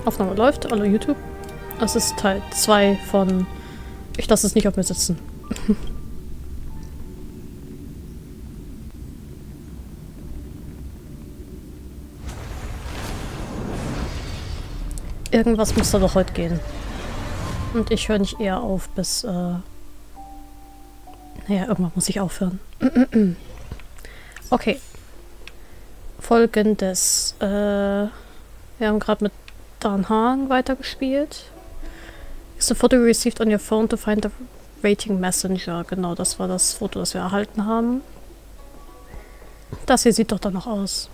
Aufnahme läuft, hallo YouTube. Das ist Teil 2 von Ich lasse es nicht auf mir sitzen. Irgendwas muss da doch heute gehen. Und ich höre nicht eher auf, bis... Naja, irgendwann muss ich aufhören. Okay. Folgendes. Wir haben gerade mit deinem weitergespielt. Is the photo you received on your phone to find the rating messenger. Genau, das war das Foto, das wir erhalten haben. Das hier sieht doch dann noch aus.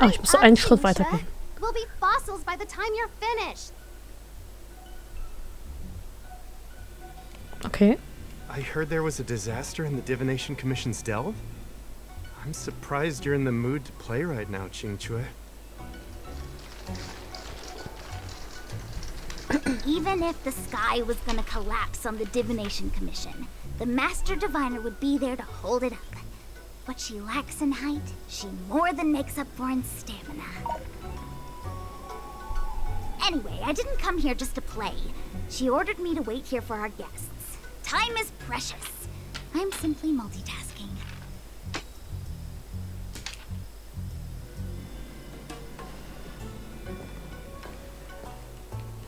Ah, ich muss einen Schritt weiter gehen. We'll be fossils by the time you're finished. Okay. I heard there was a disaster in the Divination Commission's delve. I'm surprised you're in the mood to play right now, Qingchue. Even if the sky was gonna collapse on the Divination Commission, the Master Diviner would be there to hold it up. What she lacks in height, she more than makes up for in stamina. Anyway, I didn't come here just to play. She ordered me to wait here for our guests. Time is precious. I'm simply multitasking.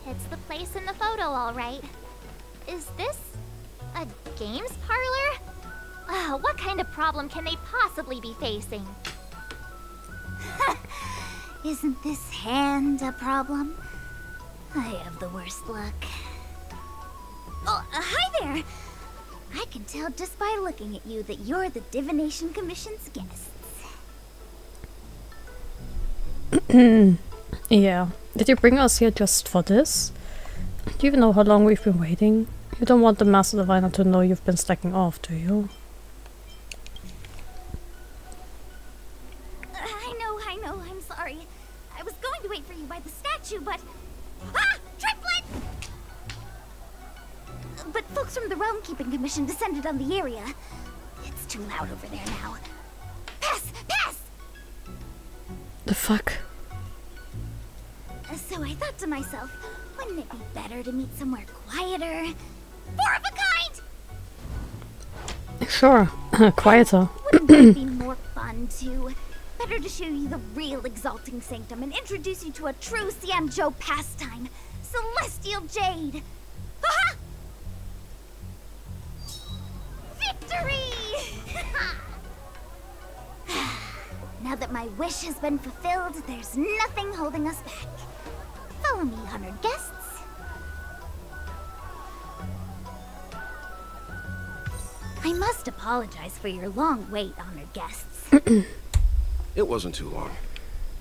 It's the place in the photo, all right. Is this a games parlor? What kind of problem can they possibly be facing? Isn't this hand a problem? I have the worst luck. Oh, hi there! I can tell just by looking at you that you're the Divination Commission's guests. Yeah. Did you bring us here just for this? Do you even know how long we've been waiting? You don't want the Master Diviner to know you've been slacking off, do you? I know, I'm sorry. I was going to wait for you by the statue, but... Ah! Triplet! But folks from the Realm Keeping Commission descended on the area. It's too loud over there now. Pass! Pass! The fuck? So I thought to myself, wouldn't it be better to meet somewhere quieter? More of a kind! Sure. Quieter. Wouldn't it be more fun to... Better to show you the real exalting sanctum and introduce you to a true Xianzhou pastime. Celestial Jade! Aha! Victory! Now that my wish has been fulfilled, there's nothing holding us back. Follow me, honored guests. I must apologize for your long wait, honored guests. It wasn't too long.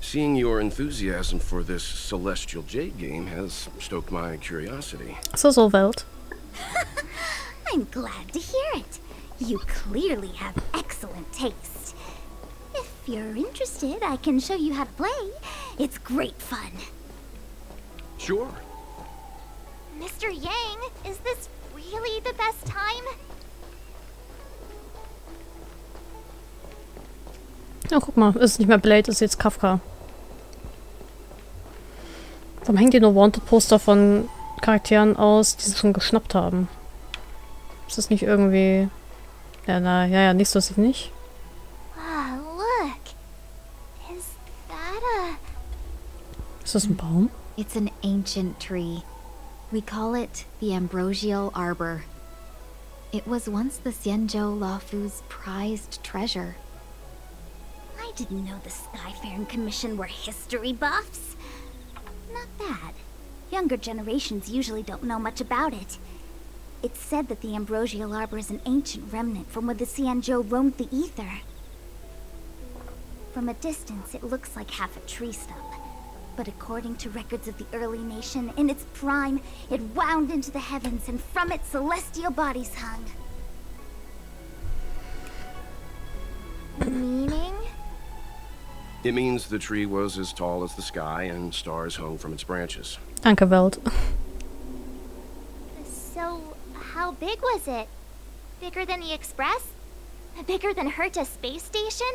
Seeing your enthusiasm for this Celestial Jade game has stoked my curiosity. So Welt. I'm glad to hear it. You clearly have excellent taste. If you're interested, I can show you how to play. It's great fun. Sure. Mr. Yang, is this really the best time? Ja, guck mal, ist nicht mehr Blade, ist jetzt Kafka. Warum hängen die nur Wanted-Poster von Charakteren aus, die sie schon geschnappt haben? Ist das nicht irgendwie... Ja, nicht so ist es nicht. Ah, look. Is that a... Ist das ein Baum? It's an ancient tree. We call it the Ambrosial Arbor. It was once the Xianzhou Luofu's prized treasure. I didn't know the Skyfaring Commission were history buffs. Not bad. Younger generations usually don't know much about it. It's said that the Ambrosial Arbor is an ancient remnant from when the Xianzhou roamed the ether. From a distance, it looks like half a tree stump. But according to records of the early nation, in its prime, it wound into the heavens and from it celestial bodies hung. Meaning? It means the tree was as tall as the sky and stars hung from its branches. Danke, Welt. So, how big was it? Bigger than the Express? Bigger than Herta Space Station?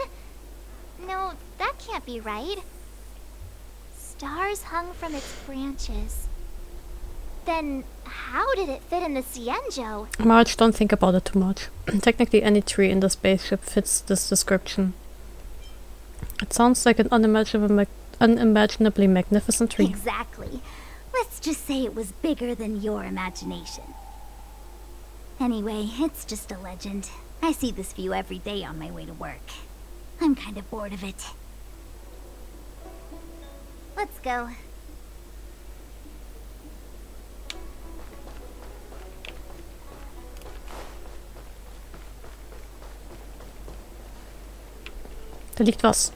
No, that can't be right. Stars hung from its branches. Then how did it fit in the Xianzhou? Marge, don't think about it too much. Technically, any tree in the spaceship fits this description. It sounds like an unimaginably magnificent tree. Exactly. Let's just say it was bigger than your imagination. Anyway, it's just a legend. I see this view every day on my way to work. I'm kind of bored of it. Let's go. Da liegt was.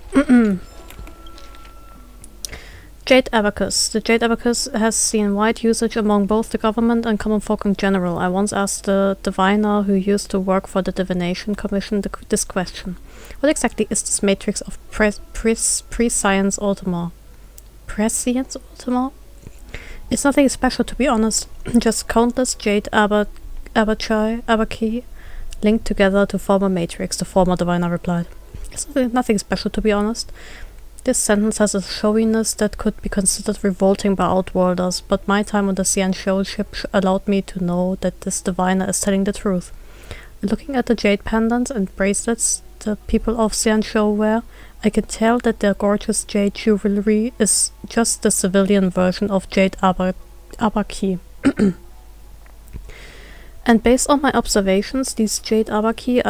Jade Abacus. The Jade Abacus has seen wide usage among both the government and common folk in general. I once asked the diviner who used to work for the Divination Commission this question. What exactly is this matrix of prescience ultima? Prescience ultima? It's nothing special, to be honest. Just countless Jade Abaci linked together to form a matrix, the former diviner replied. It's nothing special, to be honest. This sentence has a showiness that could be considered revolting by outworlders, but my time on the Xianzhou ship allowed me to know that this diviner is telling the truth. Looking at the jade pendants and bracelets the people of Xianzhou wear, I can tell that their gorgeous jade jewelry is just the civilian version of jade abaci. And based on my observations, these jade abaci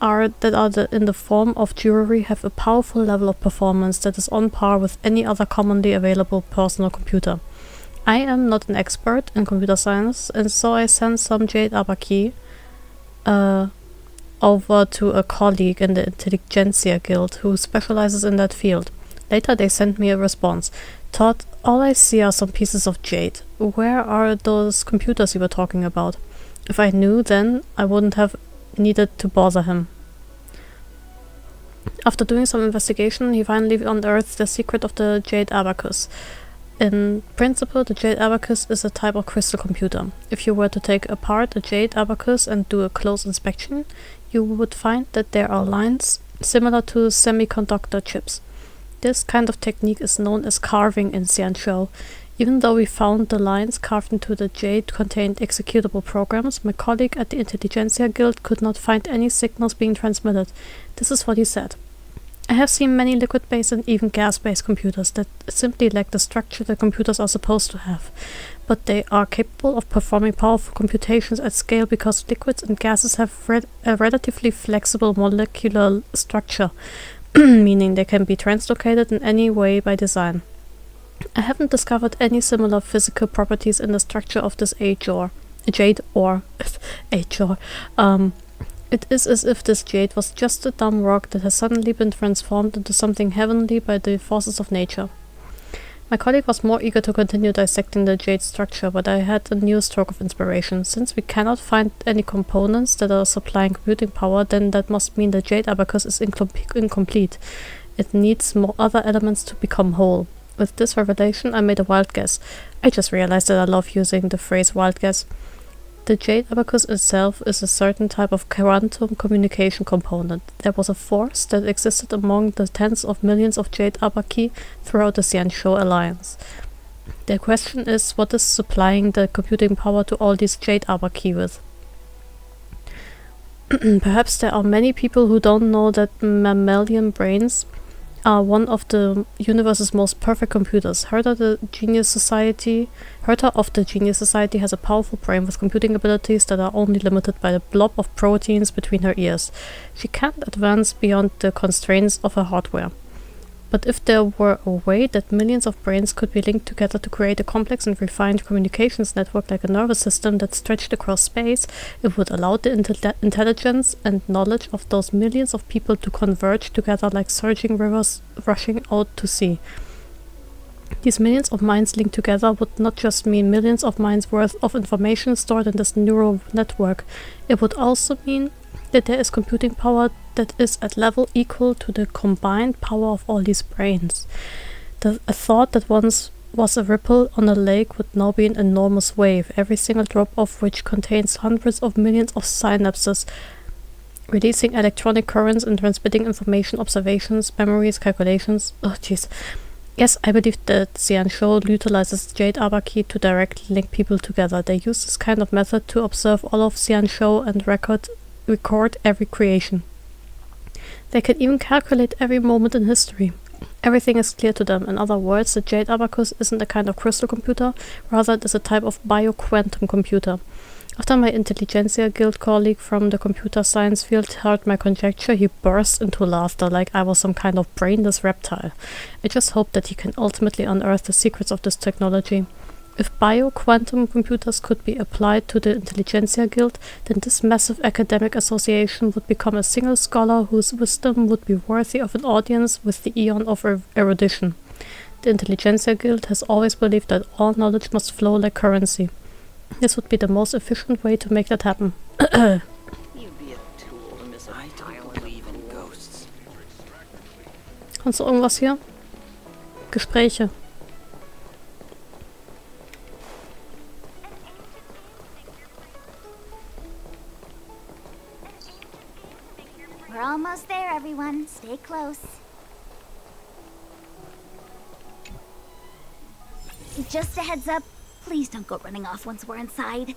in the form of jewelry have a powerful level of performance that is on par with any other commonly available personal computer. I am not an expert in computer science, and so I sent some jade abaci over to a colleague in the Intelligentsia Guild who specializes in that field. Later they sent me a response. Todd, all I see are some pieces of jade. Where are those computers you were talking about? If I knew then, I wouldn't have needed to bother him. After doing some investigation, he finally unearthed the secret of the Jade Abacus. In principle, the Jade Abacus is a type of crystal computer. If you were to take apart a Jade Abacus and do a close inspection, you would find that there are lines similar to semiconductor chips. This kind of technique is known as carving in Xianzhou. Even though we found the lines carved into the jade contained executable programs, my colleague at the Intelligentsia Guild could not find any signals being transmitted. This is what he said. I have seen many liquid-based and even gas-based computers that simply lack the structure that computers are supposed to have. But they are capable of performing powerful computations at scale because liquids and gases have a relatively flexible molecular structure, meaning they can be translocated in any way by design. I haven't discovered any similar physical properties in the structure of this jade ore. It is as if this jade was just a dumb rock that has suddenly been transformed into something heavenly by the forces of nature. My colleague was more eager to continue dissecting the jade structure, but I had a new stroke of inspiration. Since we cannot find any components that are supplying computing power, then that must mean the jade abacus is incomplete. It needs more other elements to become whole. With this revelation, I made a wild guess. I just realized that I love using the phrase wild guess. The jade abacus itself is a certain type of quantum communication component. There was a force that existed among the tens of millions of jade abaci throughout the Xianzhou Alliance. The question is, what is supplying the computing power to all these jade abaci with? Perhaps there are many people who don't know that mammalian brains are one of the universe's most perfect computers. Herta of the Genius Society has a powerful brain with computing abilities that are only limited by the blob of proteins between her ears. She can't advance beyond the constraints of her hardware. But if there were a way that millions of brains could be linked together to create a complex and refined communications network like a nervous system that stretched across space, it would allow the intelligence and knowledge of those millions of people to converge together like surging rivers rushing out to sea. These millions of minds linked together would not just mean millions of minds worth of information stored in this neural network. It would also mean that there is computing power that is at level equal to the combined power of all these brains. A thought that once was a ripple on a lake would now be an enormous wave, every single drop of which contains hundreds of millions of synapses releasing electronic currents and transmitting information, observations, memories, calculations. Oh, jeez. Yes, I believe that Xianzhou utilizes Jade Arbor Key to directly link people together. They use this kind of method to observe all of Xianzhou and record every creation. They can even calculate every moment in history. Everything is clear to them. In other words, the Jade Abacus isn't a kind of crystal computer, rather it is a type of bio-quantum computer. After my Intelligentsia Guild colleague from the computer science field heard my conjecture, he burst into laughter like I was some kind of brainless reptile. I just hope that he can ultimately unearth the secrets of this technology. If bio-quantum computers could be applied to the Intelligentsia Guild, then this massive academic association would become a single scholar whose wisdom would be worthy of an audience with the Aeon of erudition. The Intelligentsia Guild has always believed that all knowledge must flow like currency. This would be the most efficient way to make that happen. Kannst du irgendwas hier? Gespräche. We're almost there, everyone. Stay close. Just a heads up, please don't go running off once we're inside.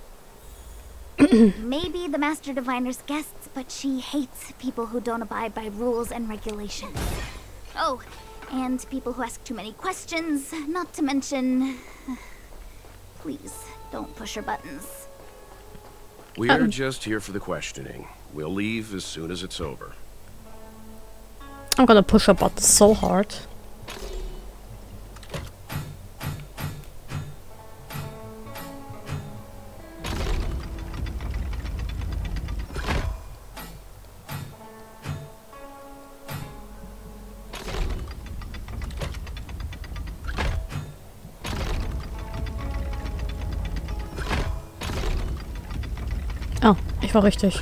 Maybe the Master Diviner's guests, but she hates people who don't abide by rules and regulations. Oh, and people who ask too many questions, not to mention... Please, don't push her buttons. We're just here for the questioning. We'll leave as soon as it's over. I'm gonna push her buttons so hard. Oh, ich war richtig.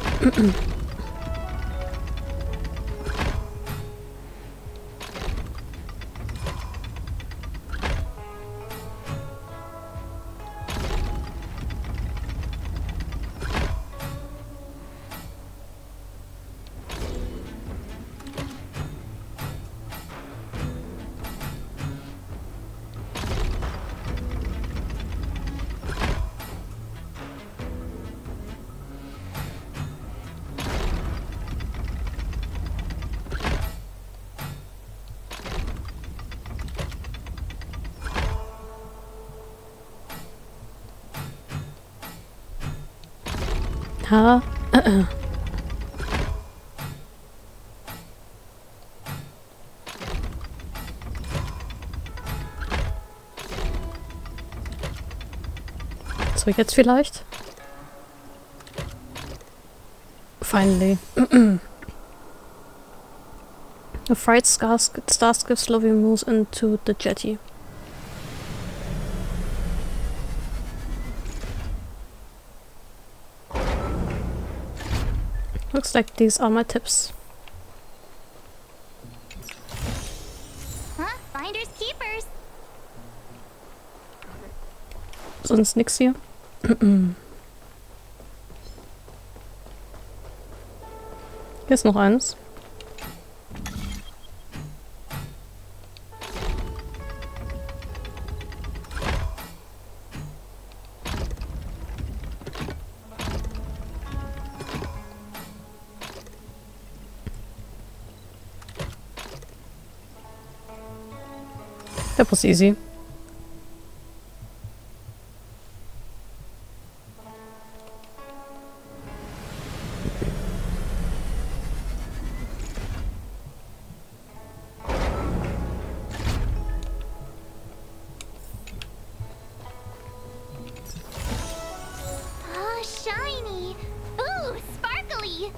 Ha. So, jetzt vielleicht? Finally. A fright Starscape slowly moves into the jetty. Looks like these are my tips. Huh? Finders keepers. Sonst nix hier. Hier ist noch eins. That was easy. Oh, shiny. Ooh, sparkly.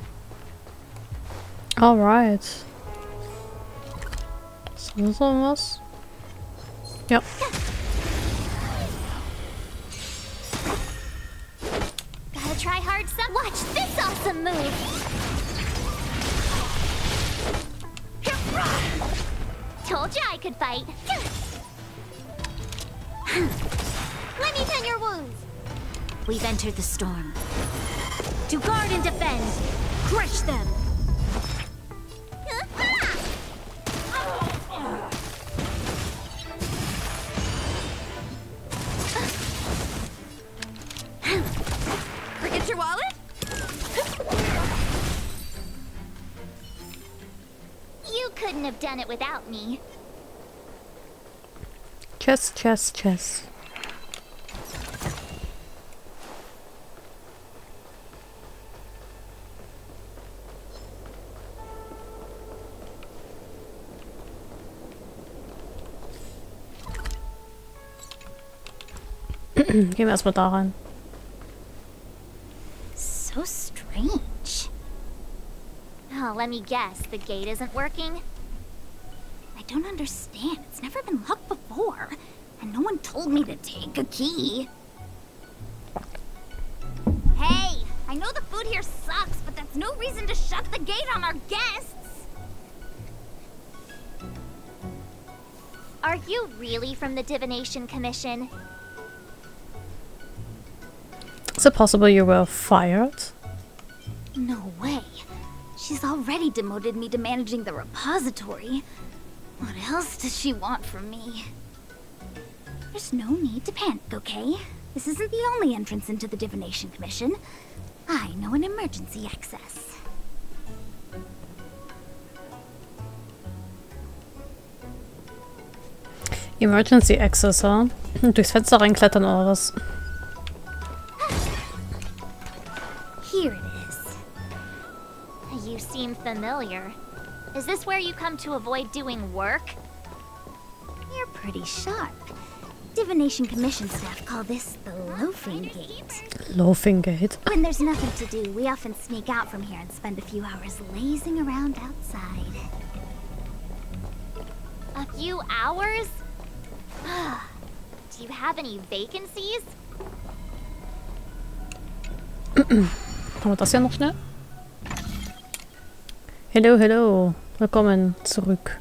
All right. Ist noch was? Ja. Gotta try hard some. Watch this awesome move. Told you I could fight. Let me tend your wounds. We've entered the storm. To guard and defend. Crush them. Get your wallet? You couldn't have done it without me. Chess, chess, chess. Gehen wir erstmal da rein. So strange. Oh, let me guess. The gate isn't working? I don't understand. It's never been locked before. And no one told me to take a key. Hey! I know the food here sucks, but that's no reason to shut the gate on our guests! Are you really from the Divination Commission? Is it possible you were fired? No way. She's already demoted me to managing the repository. What else does she want from me? There's no need to panic, okay? This isn't the only entrance into the Divination Commission. I know an emergency access. Emergency Access, ha? Durchs Fenster reinklettern oder was? Here it is. You seem familiar. Is this where you come to avoid doing work? You're pretty sharp. Divination Commission staff call this the loafing gate. Loafing Gate. When there's nothing to do, we often sneak out from here and spend a few hours lazing around outside. A few hours? Do you have any vacancies? Haben wir das ja noch schnell? Hello, hello. Willkommen zurück.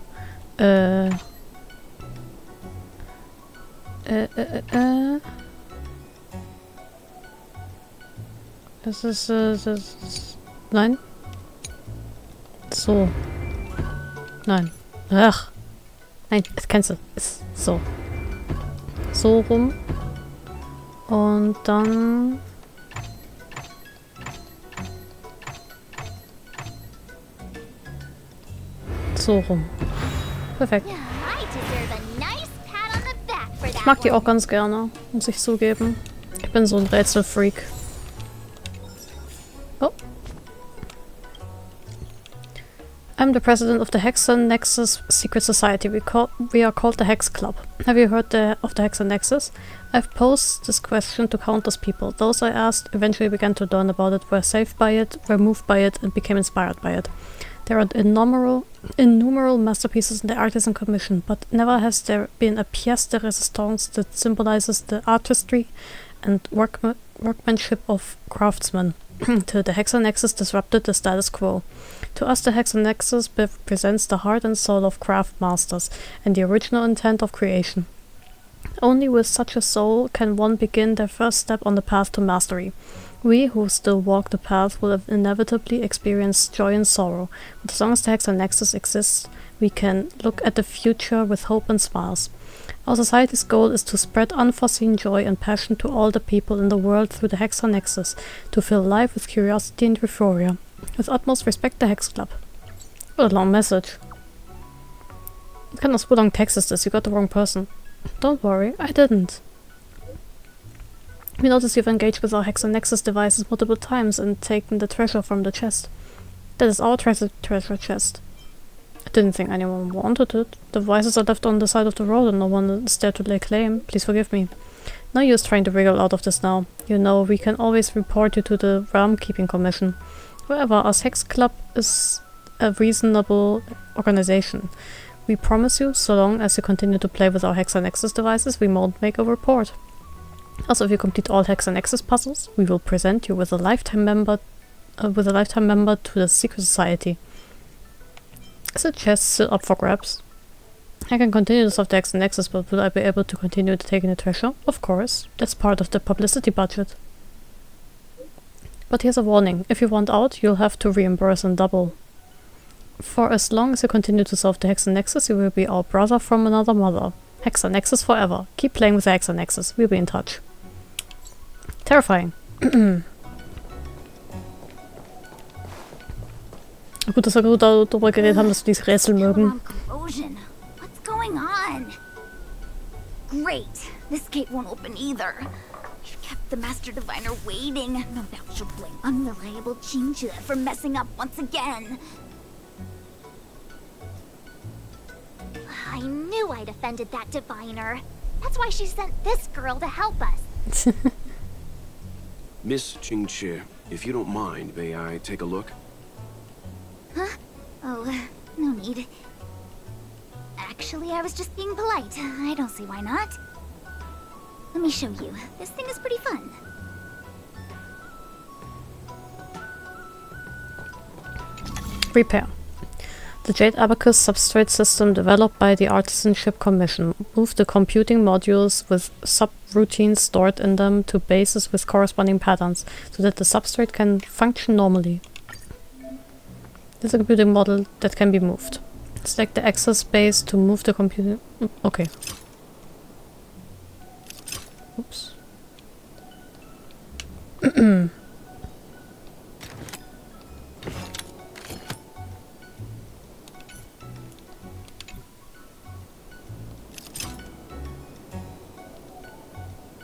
Das ist, nein. So. Nein. Ach. Nein, es cancel. Ist so. So rum. Und dann... So rum. Perfekt. Ich mag die auch ganz gerne, muss ich zugeben. Ich bin so ein Rätselfreak. Oh. I'm the president of the Hexen Nexus Secret Society. We are called the Hex Club. Have you heard of the Hexen Nexus? I've posed this question to countless people. Those I asked eventually began to learn about it, were saved by it, were moved by it, and became inspired by it. There are innumerable masterpieces in the Artisan Commission, but never has there been a pièce de résistance that symbolizes the artistry and workmanship of craftsmen. To the Hexen Nexus disrupted the status quo. To us, the Hexen Nexus presents the heart and soul of craft masters and the original intent of creation. Only with such a soul can one begin their first step on the path to mastery. We who still walk the path will have inevitably experience joy and sorrow, but as long as the Hexen Nexus exists, we can look at the future with hope and smiles. Our society's goal is to spread unforeseen joy and passion to all the people in the world through the Hexen Nexus, to fill life with curiosity and euphoria. With utmost respect, the Hex Club. What a long message. What kind of long text is this? You got the wrong person. Don't worry, I didn't. We notice you've engaged with our Hexen Nexus devices multiple times and taken the treasure from the chest. That is our treasure chest. I didn't think anyone wanted it. The devices are left on the side of the road and no one is there to lay claim. Please forgive me. No use trying to wriggle out of this now. You know, we can always report you to the Realm Keeping Commission. However, our Hex Club is a reasonable organization. We promise you, so long as you continue to play with our Hexen Nexus devices, we won't make a report. Also, if you complete all Hexen Nexus puzzles, we will present you with a lifetime member to the Secret Society. Is the chest still up for grabs? I can continue to solve the Hexen Nexus, but will I be able to continue taking the treasure? Of course, that's part of the publicity budget. But here's a warning, if you want out, you'll have to reimburse in double. For as long as you continue to solve the Hexen Nexus, you will be our brother from another mother. Hexen Nexus forever. Keep playing with the Hexen Nexus. We'll be in touch. Terrifying. Gut, dass wir gut darüber geredet haben, dass wir dieses Rätsel mögen. Corrosion. What's going on? Great. This gate won't open either. You've kept the Master Diviner waiting. No doubt she'll blame unreliable Jinju for messing up once again. I knew I'd offended that Diviner. That's why she sent this girl to help us. Miss Qingqi, if you don't mind, may I take a look? Huh? Oh, no need. Actually, I was just being polite. I don't see why not. Let me show you. This thing is pretty fun. Repair. The Jade Abacus substrate system developed by the Artisanship Commission moved the computing modules with subroutines stored in them to bases with corresponding patterns so that the substrate can function normally. This is a computing model that can be moved. Select the access space to move the computing... Okay. Oops.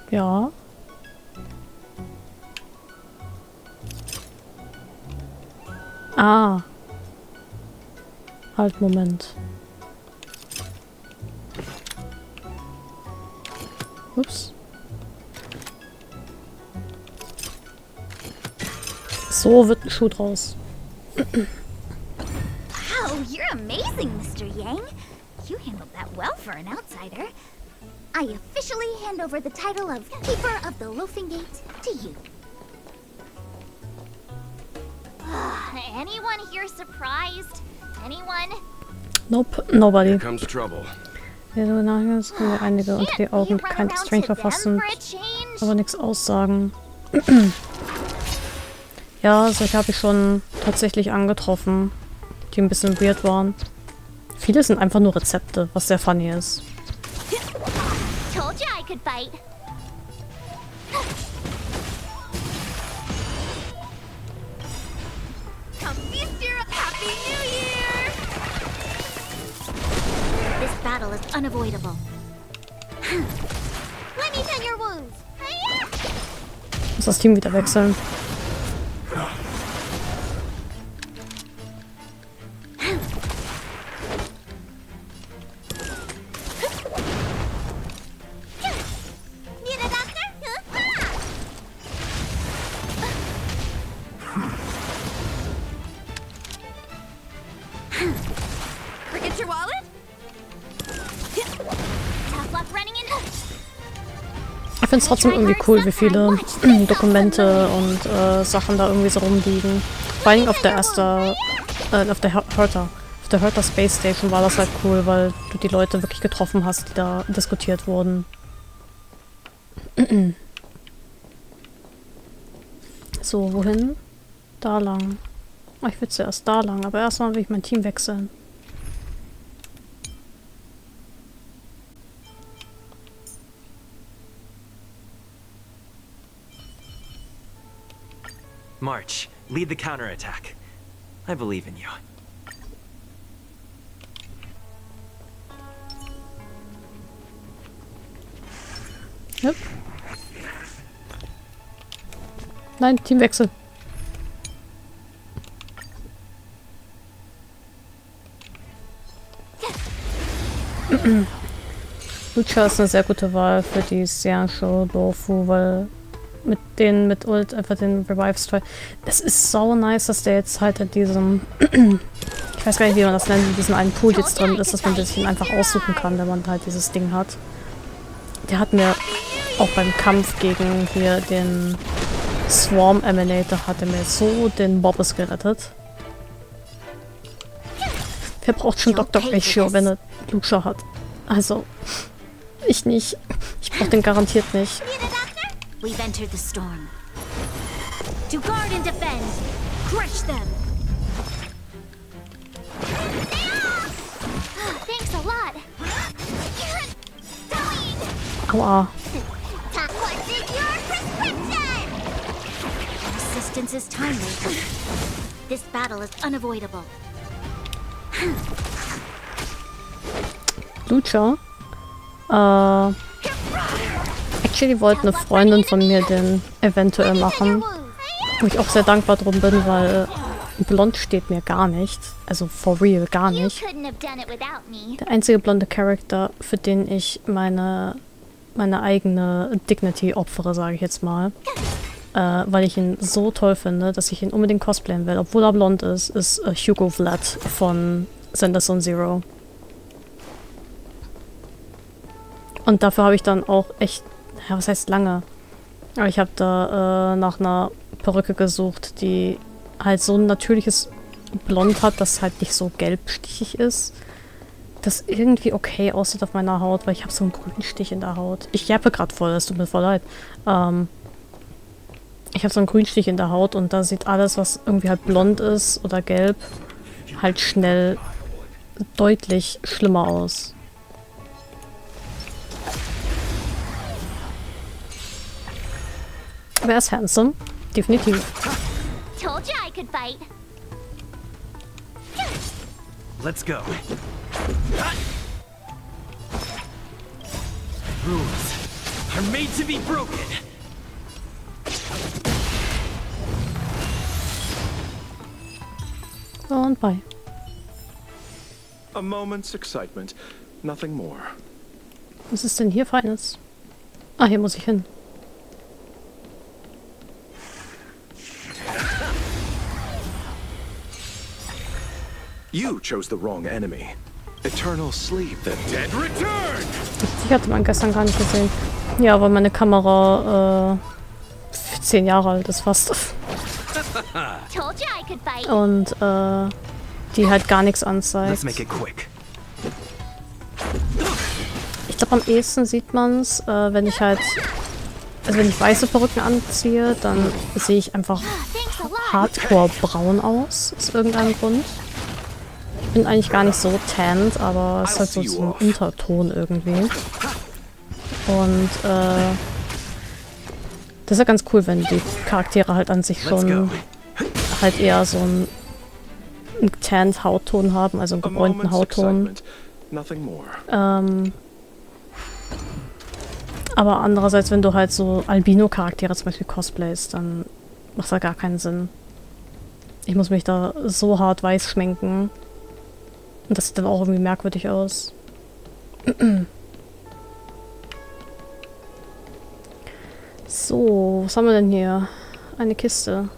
Ja. Ah. Halt, Moment. Ups. So wird ein Schuh draus. Wow, you're amazing, Mr. Yang. You handled that well for an outsider. I officially hand over the title of Keeper of the Loafing Gate to you. Anyone here surprised? Anyone? Nope, nobody. Here comes trouble. Ja, du nachher können wir einige unter die Augen kein Stranger fassen, aber nichts aussagen. Ja, solche habe ich schon tatsächlich angetroffen, die ein bisschen weird waren. Viele sind einfach nur Rezepte, was sehr funny ist. Told you I could bite. Come feast your Happy New Year! This battle is unavoidable. Let me tend your wounds. Muss das Team wieder wechseln. Need a doctor? Forget your wallet? Tough luck running in. Ich finde es trotzdem irgendwie cool, wie viele Dokumente und Sachen da irgendwie so rumliegen. Vor allem auf der Herta Space Station war das halt cool, weil du die Leute wirklich getroffen hast, die da diskutiert wurden. So, wohin? Da lang. Oh, ich will zuerst da lang, aber erstmal will ich mein Team wechseln. March, lead the counterattack. I believe in you. Yep. Nein, Teamwechsel. Lucha ist eine sehr gute Wahl für die Seansho Dofu, weil mit Ult einfach den Revives toll. Es ist so nice, dass der jetzt halt in diesem ich weiß gar nicht, wie man das nennt, in diesem einen Pool jetzt drin ist, dass man sich ihn einfach aussuchen kann, wenn man halt dieses Ding hat. Der hat mir auch beim Kampf gegen hier den Swarm Emanator hat er mir so den Bobbes gerettet. Wer braucht schon Dr. Ratio, wenn er Lucha hat? Also, ich nicht. Ich brauch den garantiert nicht. We've entered the storm. To guard and defend. Crush them. Thanks a lot. Dying. Aua. What is your prescription? Resistance is time wavering. This battle is unavoidable. Lucha. Actually wollte eine Freundin von mir den eventuell machen. Wo ich auch sehr dankbar drum bin, weil blond steht mir gar nicht. Also for real gar nicht. Der einzige blonde Charakter, für den ich meine eigene Dignity opfere, sage ich jetzt mal. Weil ich ihn so toll finde, dass ich ihn unbedingt cosplayen will, obwohl er blond ist Hugo Vlad von Sanderson Zero. Und dafür habe ich dann auch echt, ja, was heißt lange? Aber ich habe da nach einer Perücke gesucht, die halt so ein natürliches Blond hat, das halt nicht so gelbstichig ist. Das irgendwie okay aussieht auf meiner Haut, weil ich habe so einen grünen Stich in der Haut. Ich jappe gerade voll, das tut mir voll leid. Ich habe so einen Grünstich in der Haut und da sieht alles, was irgendwie halt blond ist oder gelb, halt schnell deutlich schlimmer aus. Aber er ist handsome. Definitiv. Told you I could fight. Let's go. Rules are made to be broken. Und bye. A moment's excitement, nothing more. Was ist denn hier Feines? Ah, hier muss ich hin. You chose the wrong enemy. Eternal sleep, the dead return! Ich hatte man gestern gar nicht gesehen. Ja, weil meine Kamera 10 Jahre alt ist fast. Told you I could fight. Und die halt gar nichts anzeigt. Let's make it quick. Ich glaube, am ehesten sieht man es, wenn ich halt... Also wenn ich weiße Perücken anziehe, dann sehe ich einfach hardcore braun aus, aus irgendeinem Grund. Ich bin eigentlich gar nicht so tanned, aber es ist halt so ein Unterton irgendwie. Und das ist ja ganz cool, wenn die Charaktere halt an sich schon halt eher so einen tanned Hautton haben, also einen gebräunten Hautton. Aber andererseits, wenn du halt so Albino-Charaktere zum Beispiel cosplayst, dann macht das gar keinen Sinn. Ich muss mich da so hart weiß schminken. Und das sieht dann auch irgendwie merkwürdig aus. So, was haben wir denn hier? Eine Kiste.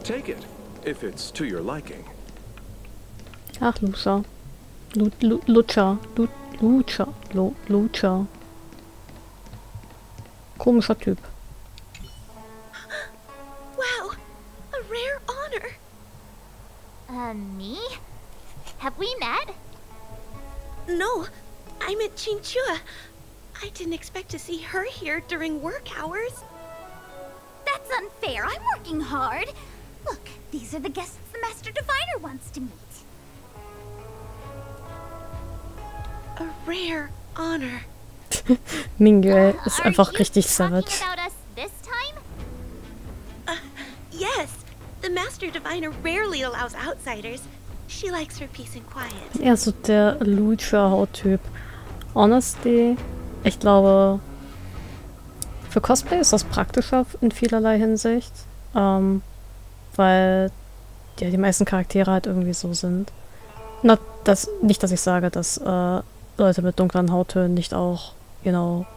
Take it, if it's to your liking. Ach, Lucha. Lucha. Lucha. Komischer Typ. Wow, a rare honor. Me? Have we met? No, I'm at Chinchua. I didn't expect to see her here during work hours. That's unfair. I'm working hard. Look, these are the guests the Master Diviner wants to meet. A rare honor. Mingyu ist einfach richtig savage. About us this time? Yes, the Master Diviner rarely allows outsiders. She likes her peace and quiet. Er ist so der Lucha-Hauttyp. Honestly, ich glaube, für Cosplay ist das praktischer in vielerlei Hinsicht. Weil ja, die meisten Charaktere halt irgendwie so sind. Nicht, dass ich sage, dass Leute mit dunkleren Hauttönen nicht auch,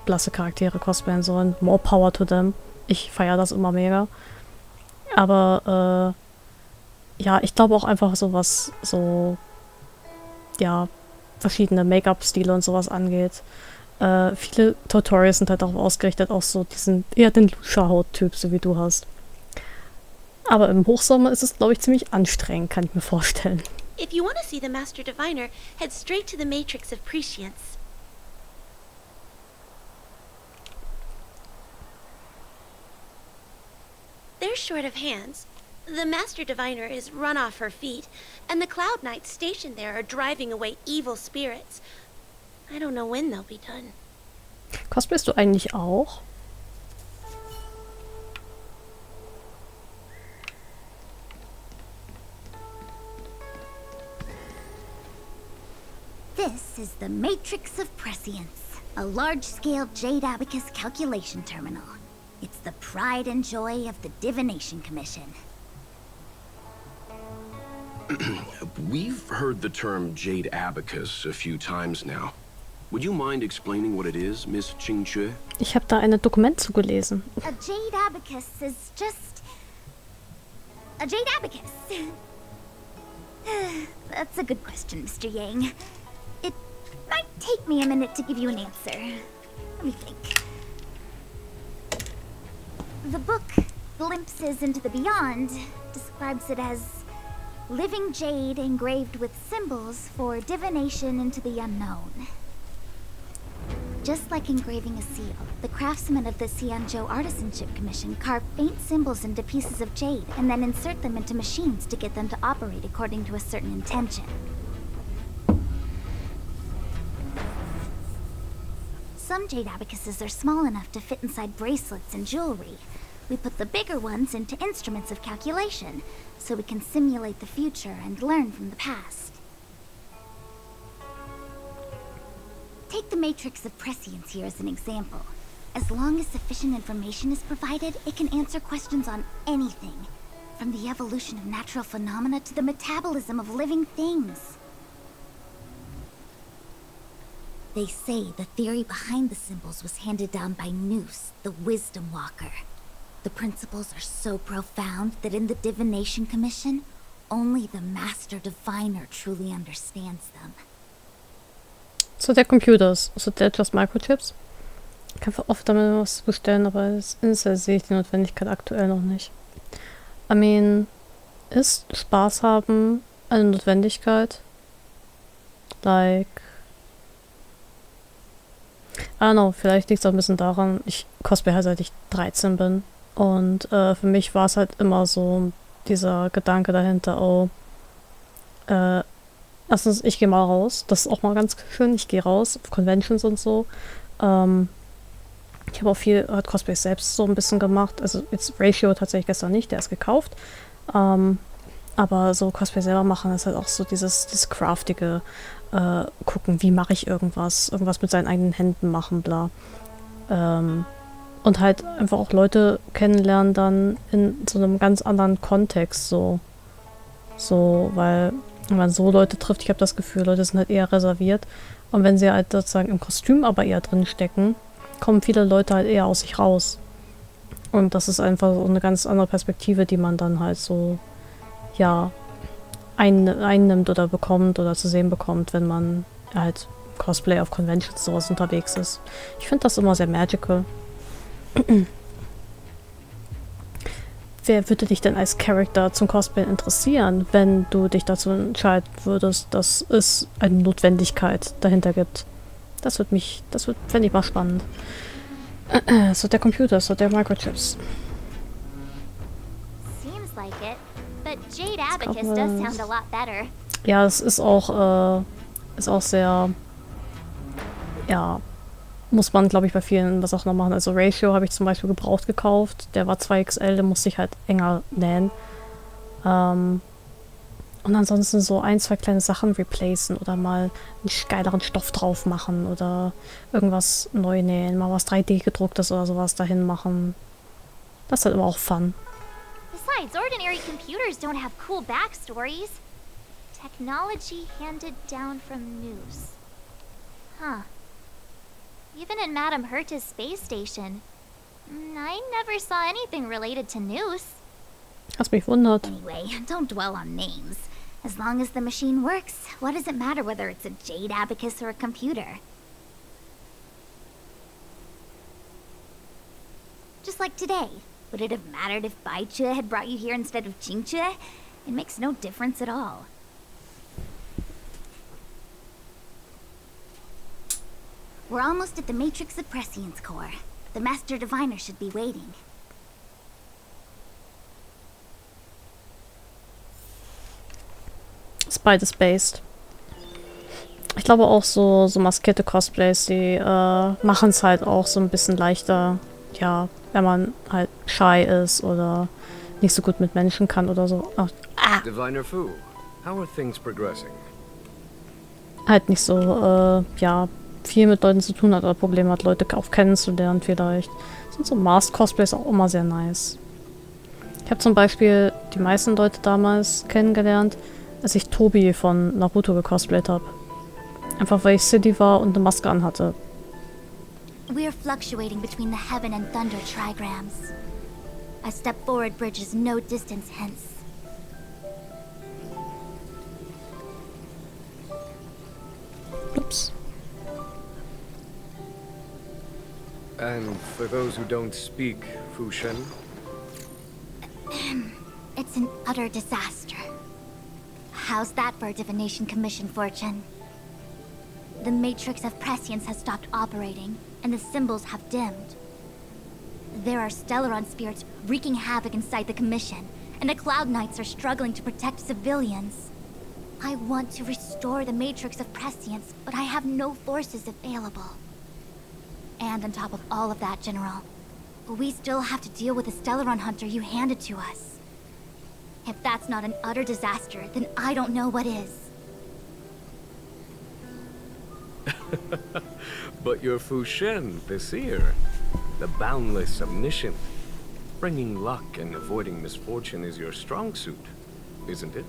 blasse Charaktere cosplayen sollen. More power to them. Ich feiere das immer mega. Aber ja, ich glaube auch einfach sowas, verschiedene Make-up-Stile und sowas angeht. Viele Tutorials sind halt darauf ausgerichtet, auch so eher den Lucha-Hauttyp, so wie du hast. Aber im Hochsommer ist es, glaube ich, ziemlich anstrengend, kann ich mir vorstellen. If you want to see the Master Diviner, head straight to the Matrix of Prescience. They're short of hands. The Master Diviner is run off her feet, and the Cloud Knights stationed there are driving away evil spirits. I don't know when they'll be done. Cosplayst du eigentlich auch? This is the Matrix of Prescience, a large-scale jade abacus calculation terminal. It's the pride and joy of the Divination Commission. We've heard the term jade abacus a few times now. Would you mind explaining what it is, Miss Qingque? Ich habe da ein Dokument zugelesen. A jade abacus is just... a jade abacus. That's a good question, Mr. Yang. It might take me a minute to give you an answer. Let me think. The book, Glimpses into the Beyond, describes it as living jade engraved with symbols for divination into the unknown. Just like engraving a seal, the craftsmen of the Xianzhou Artisanship Commission carve faint symbols into pieces of jade and then insert them into machines to get them to operate according to a certain intention. Some jade abacuses are small enough to fit inside bracelets and jewelry. We put the bigger ones into instruments of calculation, so we can simulate the future and learn from the past. Take the Matrix of Prescience here as an example. As long as sufficient information is provided, it can answer questions on anything, from the evolution of natural phenomena to the metabolism of living things. They say the theory behind the symbols was handed down by Nous, the Wisdom Walker. The principles are so profound that in the Divination Commission, only the Master Diviner truly understands them. So der Computer ist, also der Just Microchips. Ich kann oft damit was bestellen, aber das Insel sehe ich die Notwendigkeit aktuell noch nicht. I mean, ist Spaß haben eine Notwendigkeit? Like, I don't know, vielleicht liegt es auch ein bisschen daran, ich cosplay halt seit ich 13 bin. Und für mich war es halt immer so dieser Gedanke dahinter, oh, erstens, ich gehe mal raus. Das ist auch mal ganz schön. Ich gehe raus auf Conventions und so. Ich habe auch viel Cosplay selbst so ein bisschen gemacht. Also jetzt Ratio tatsächlich gestern nicht, der ist gekauft. Aber so Cosplay selber machen ist halt auch so dieses craftige gucken, wie mache ich irgendwas mit seinen eigenen Händen machen, bla. Und halt einfach auch Leute kennenlernen dann in so einem ganz anderen Kontext so, weil wenn man so Leute trifft, ich habe das Gefühl, Leute sind halt eher reserviert. Und wenn sie halt sozusagen im Kostüm aber eher drin stecken, kommen viele Leute halt eher aus sich raus. Und das ist einfach so eine ganz andere Perspektive, die man dann halt so, ja, einnimmt oder bekommt oder zu sehen bekommt, wenn man halt Cosplay auf Conventions sowas unterwegs ist. Ich finde das immer sehr magical. Wer würde dich denn als Charakter zum Cosplay interessieren, wenn du dich dazu entscheiden würdest, dass es eine Notwendigkeit dahinter gibt? Fände ich mal spannend. So der Computer, so der Microchips. Seems like it, but Jade Abacus does sound a lot better. Ja, es ist auch sehr, ja, muss man, glaube ich, bei vielen was auch noch machen. Also Ratio habe ich zum Beispiel gebraucht gekauft. Der war 2XL, den musste ich halt enger nähen. Und ansonsten so ein, zwei kleine Sachen replacen oder mal einen geileren Stoff drauf machen oder irgendwas neu nähen, mal was 3D gedrucktes oder sowas dahin machen. Das ist halt immer auch fun. Besides, ordinary computers don't have cool backstories. Technology handed down from Nous. Huh. Even in Madame Herta's space station, I never saw anything related to Nous. Was mich wundert. Anyway, don't dwell on names. As long as the machine works, what does it matter whether it's a jade abacus or a computer? Just like today. Would it have mattered if Baichue had brought you here instead of Qingque? It makes no difference at all. We're almost at the Matrix of Prescience core. The Master Diviner should be waiting. Ist beides based. Ich glaube auch so maskierte Cosplays, die machen es halt auch so ein bisschen leichter, ja, wenn man halt shy ist oder nicht so gut mit Menschen kann oder so. Diviner Fu, how are things progressing? halt nicht so, ja, viel mit Leuten zu tun hat oder Probleme hat, Leute auch kennenzulernen vielleicht. Sind so Mask-Cosplays auch immer sehr nice. Ich habe zum Beispiel die meisten Leute damals kennengelernt, als ich Tobi von Naruto gecosplayt habe. Einfach weil ich City war und eine Maske anhatte. We're fluctuating between the heaven and thunder trigrams. A step forward bridges no distance hence. Ups. And for those who don't speak Fushen, It's an utter disaster. How's that for a divination commission, Fortune? The matrix of prescience has stopped operating, and the symbols have dimmed. There are Stellaron spirits wreaking havoc inside the commission, and the Cloud Knights are struggling to protect civilians. I want to restore the matrix of prescience, but I have no forces available. And on top of all of that, General, we still have to deal with the Stellaron hunter you handed to us. If that's not an utter disaster, then I don't know what is. but you're Fushen, the seer, the boundless, omniscient. Bringing luck and avoiding misfortune is your strong suit, isn't it?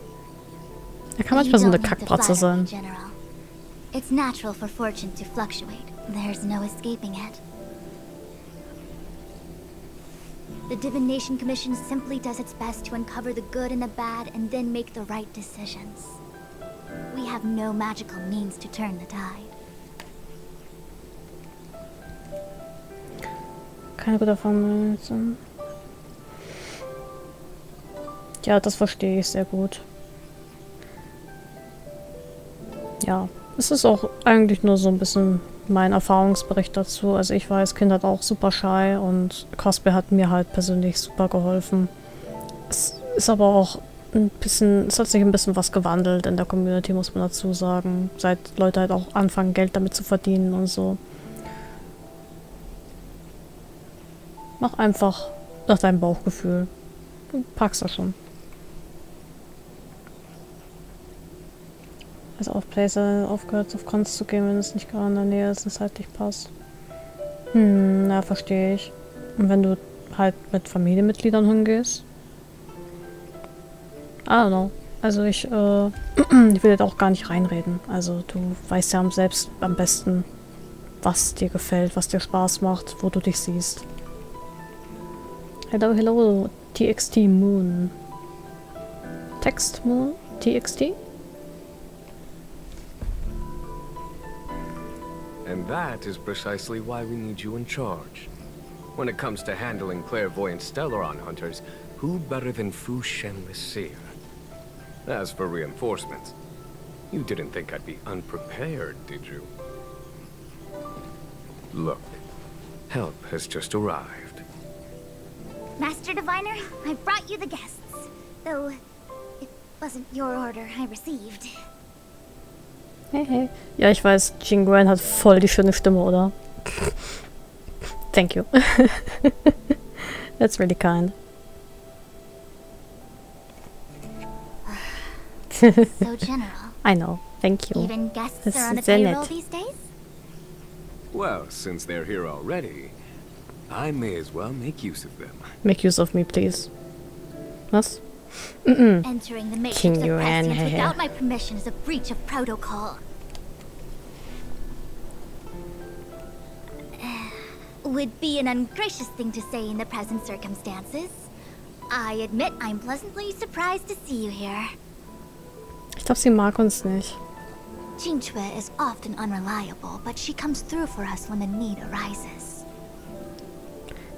Er kann manchmal so eine Kackbratze sein. General. It's natural for fortune to fluctuate. There's no escaping it. The Divination Commission simply does its best to uncover the good and the bad and then make the right decisions. We have no magical means to turn the tide. Keine gute Formel. Ja, das verstehe ich sehr gut. Ja, es ist auch eigentlich nur so ein bisschen mein Erfahrungsbericht dazu. Also ich war als Kind halt auch super shy und Cosplay hat mir halt persönlich super geholfen. Es ist aber auch ein bisschen, es hat sich ein bisschen was gewandelt in der Community, muss man dazu sagen. Seit Leute halt auch anfangen, Geld damit zu verdienen und so. Mach einfach nach deinem Bauchgefühl. Du packst das schon. Also auf Placer aufgehört, auf Cons zu gehen, wenn es nicht gerade in der Nähe ist und es halt nicht passt. Ja, verstehe ich. Und wenn du halt mit Familienmitgliedern hingehst? I don't know. Also ich will jetzt auch gar nicht reinreden. Also du weißt ja selbst am besten, was dir gefällt, was dir Spaß macht, wo du dich siehst. Hello, hello, TXT Moon. Text Moon? TXT? And that is precisely why we need you in charge. When it comes to handling clairvoyant Stellaron hunters, who better than Fushen the Seer? As for reinforcements, you didn't think I'd be unprepared, did you? Look, help has just arrived. Master Diviner, I brought you the guests. Though, it wasn't your order I received. Hey, hey. Ja, ich weiß, Jingwen hat voll die schöne Stimme, oder? Thank you. That's really kind. So general. I know. Thank you. Even guests Das are on the ist sehr payroll nett. these days? Well, since they're here already, I may as well make use of them. Make use of me, please. Was? Entering the matrix King of Yuan, prescience hehe. without my permission is a breach of protocol. Would be an ungracious thing to say in the present circumstances. I admit I'm pleasantly surprised to see you here. Ich glaube, sie mag uns nicht. Qingque is often unreliable, but she comes through for us when the need arises.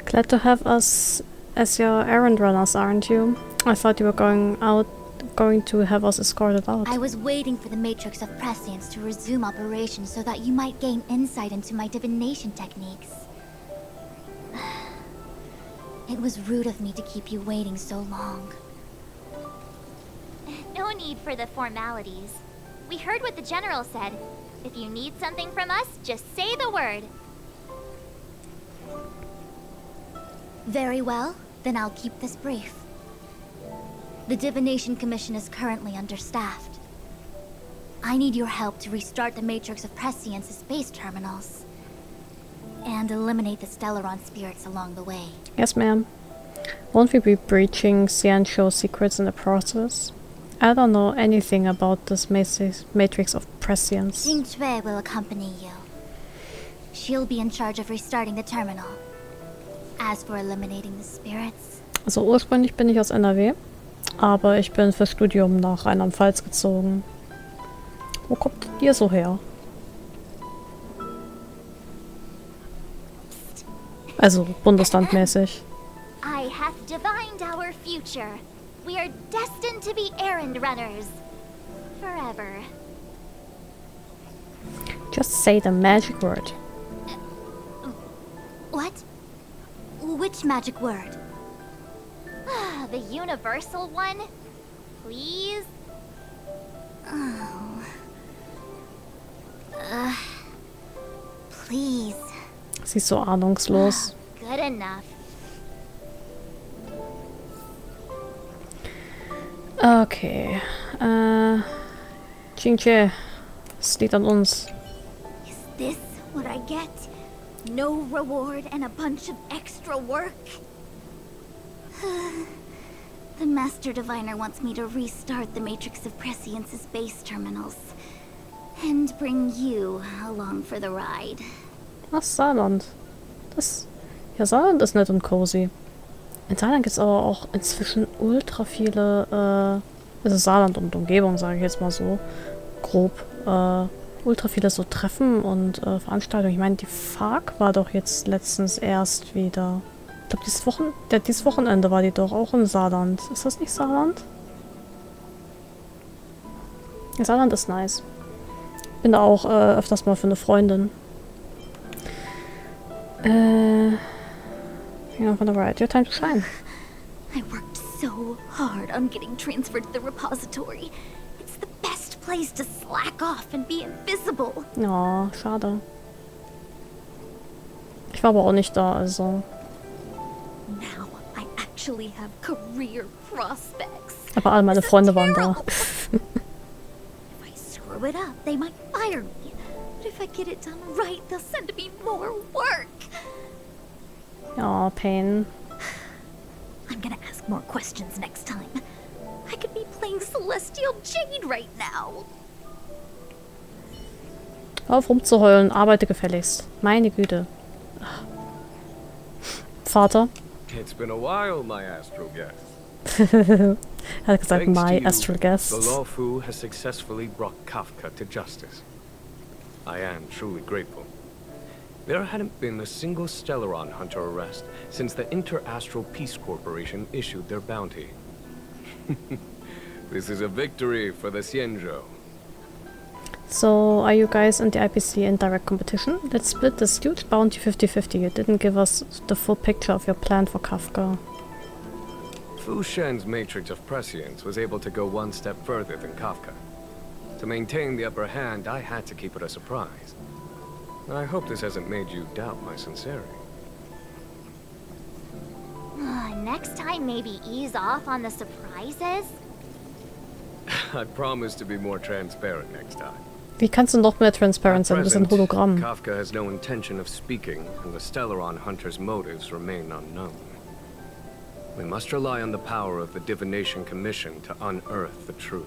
Glad to have us as your errand runners, aren't you? I thought you were going to have us escorted out. I was waiting for the matrix of prescience to resume operations so that you might gain insight into my divination techniques. It was rude of me to keep you waiting so long. No need for the formalities. We heard what the General said. If you need something from us, just say the word. Very well, then I'll keep this brief. The Divination Commission is currently understaffed. I need your help to restart the matrix of prescience space terminals. And eliminate the Stellaron spirits along the way. Yes, ma'am. Won't we be breaching Xianzhou secrets in the process? I don't know anything about this matrix of prescience. Jingchui will accompany you. She'll be in charge of restarting the terminal. As for eliminating the spirits... Also ursprünglich bin ich aus NRW, aber ich bin fürs Studium nach Rheinland-Pfalz gezogen. Wo kommt ihr so her? Also bundeslandmäßig. I have divined our future. We are destined to be errand runners. Forever. Just say the magic word. What? Which magic word? The universal one? Please? Oh. Please. Sie ist so ahnungslos. Good enough. Okay. Jingche, es liegt an uns. Is this what I get? No reward and a bunch of extra work? The Master Diviner wants me to restart the Matrix of Prescience's base terminals. And bring you along for the ride. Ach, Saarland. Ja, Saarland ist nett und cozy. In Saarland gibt es aber auch inzwischen ultra viele, also Saarland und Umgebung, sage ich jetzt mal so, grob, ultra viele so Treffen und Veranstaltungen. Ich meine, die FARC war doch jetzt letztens erst wieder. Ich glaube, dieses Wochenende war die doch auch in Saarland. Ist das nicht Saarland? Ja, Saarland ist nice. Bin da auch öfters mal für eine Freundin. Ja, von der Ride. Your time to shine. I worked so hard on getting transferred to the repository. It's the best place to slack off and be invisible. Ja, schade. Ich war aber auch nicht da, also. Now I actually have career prospects. Aber all meine Freunde waren da. If I screw it up, they might fire me. But if I get it done right, they'll send me more work. Ja, Pain. I'm gonna ask more questions next time. I could be playing Celestial Jade right now. Hör auf rumzuheulen, arbeite gefälligst. Meine Güte. Vater. It's been a while, my astral guest. Er hat gesagt, Thanks my to you, astral guest. The Lawfu has successfully brought Kafka to justice. I am truly grateful. There hadn't been a single Stellaron hunter arrest since the Inter-Astral Peace Corporation issued their bounty. This is a victory for the Xianzhou. So, are you guys in the IPC in direct competition? Let's split this huge bounty 50-50. You didn't give us the full picture of your plan for Kafka. Fu Shen's matrix of prescience was able to go one step further than Kafka. To maintain the upper hand, I had to keep it a surprise. I hope this hasn't made you doubt my sincerity. Next time, maybe ease off on the surprises? I promise to be more transparent next time. Wie kannst du noch mehr transparent sein? Du bist ein Hologramm. Kafka has no intention of speaking, and the Stellaron hunter's motives remain unknown. We must rely on the power of the Divination Commission to unearth the truth.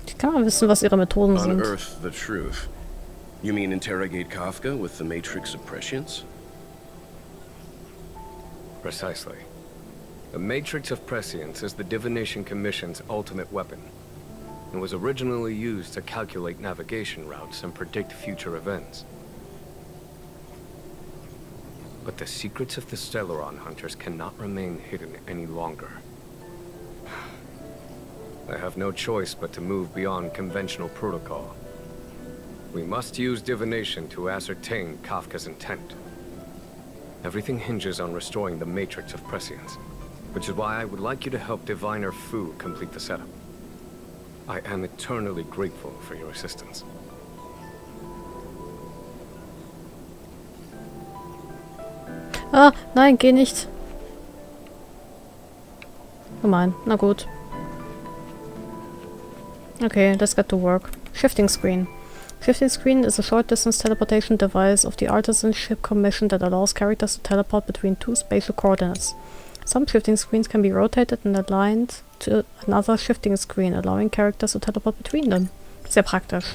Ich kann mal wissen, was ihre Methoden sind. Unearth the truth. You mean interrogate Kafka with the Matrix of Prescience? Precisely. The Matrix of Prescience is the Divination Commission's ultimate weapon, and was originally used to calculate navigation routes and predict future events. But the secrets of the Stellaron hunters cannot remain hidden any longer. I have no choice but to move beyond conventional protocol. We must use divination to ascertain Kafka's intent. Everything hinges on restoring the Matrix of Prescience, which is why I would like you to help Diviner Fu complete the setup. I am eternally grateful for your assistance. Ah, nein, geh nicht. Gemein, na gut. Okay, let's get to work. Shifting Screen. Shifting Screen is a short-distance teleportation device of the Artisanship Commission that allows characters to teleport between two spatial coordinates. Some shifting screens can be rotated and aligned to another shifting screen, allowing characters to teleport between them. Sehr praktisch.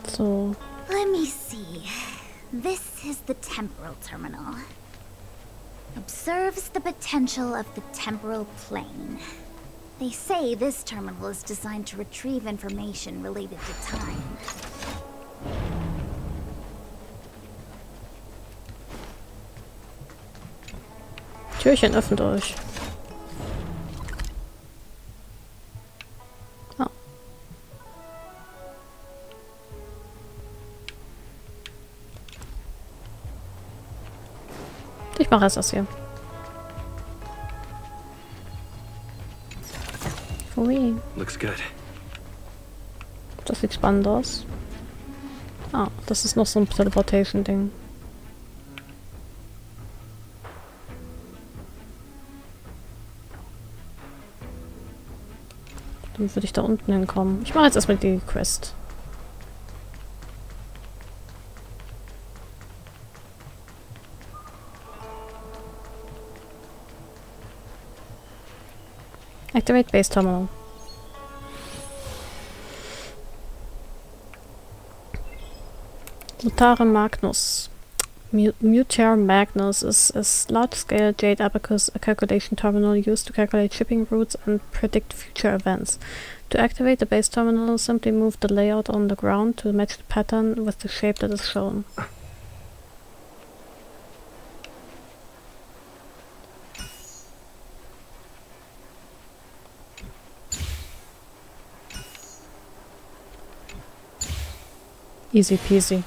So. Let me see. This is the temporal terminal. Observes the potential of the temporal plane. They say this terminal is designed to retrieve information related to time. Türchen öffnet euch. Ah. Ich mache erst das hier. Ui. Looks good. Das sieht spannend aus. Ah, das ist noch so ein Teleportation-Ding. Dann würde ich da unten hinkommen. Ich mache jetzt erstmal die Quest. Activate Base Terminal. Mutare Magnus. Mutar Magnus is a large-scale Jade Abacus, a calculation terminal used to calculate shipping routes and predict future events. To activate the base terminal, simply move the layout on the ground to match the pattern with the shape that is shown. Easy peasy.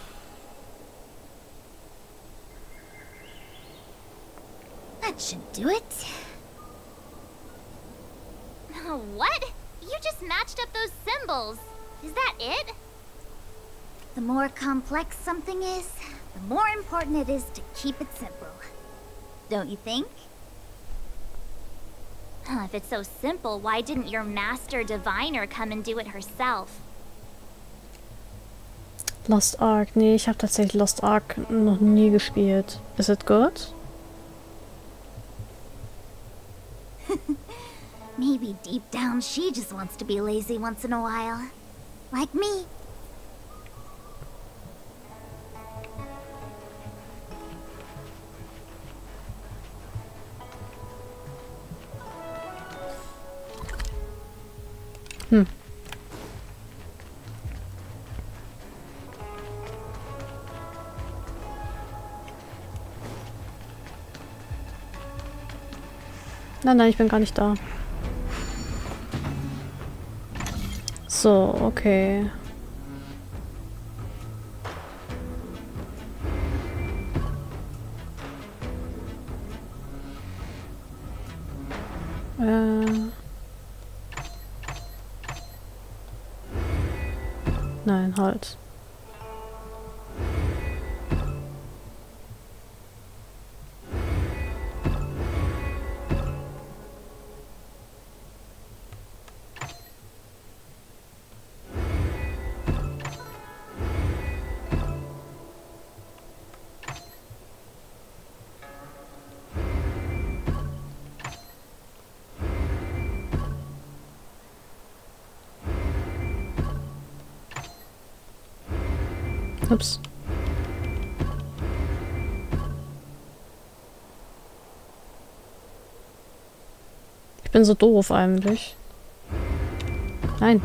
That should do it. What? You just matched up those symbols. Is that it? The more complex something is, the more important it is to keep it simple. Don't you think? If it's so simple, why didn't your master diviner come and do it herself? Lost Ark. Nee, ich habe tatsächlich Lost Ark noch nie gespielt. Is it good? Maybe deep down she just wants to be lazy once in a while. Like me. Nein, ich bin gar nicht da. So, okay. Nein, halt. Ups. Ich bin so doof eigentlich. Nein.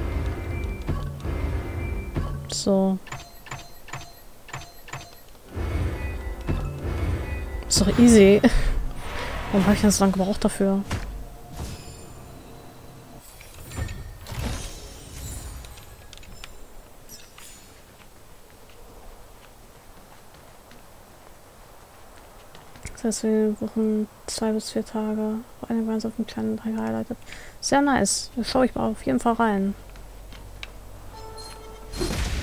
So. Ist doch easy. Warum habe ich denn so lange gebraucht dafür? Das heißt, wir buchen 2 bis 4 Tage. Eine gemeinsam auf dem Channel gehighlightet. Sehr nice. Da schaue ich mal auf jeden Fall rein.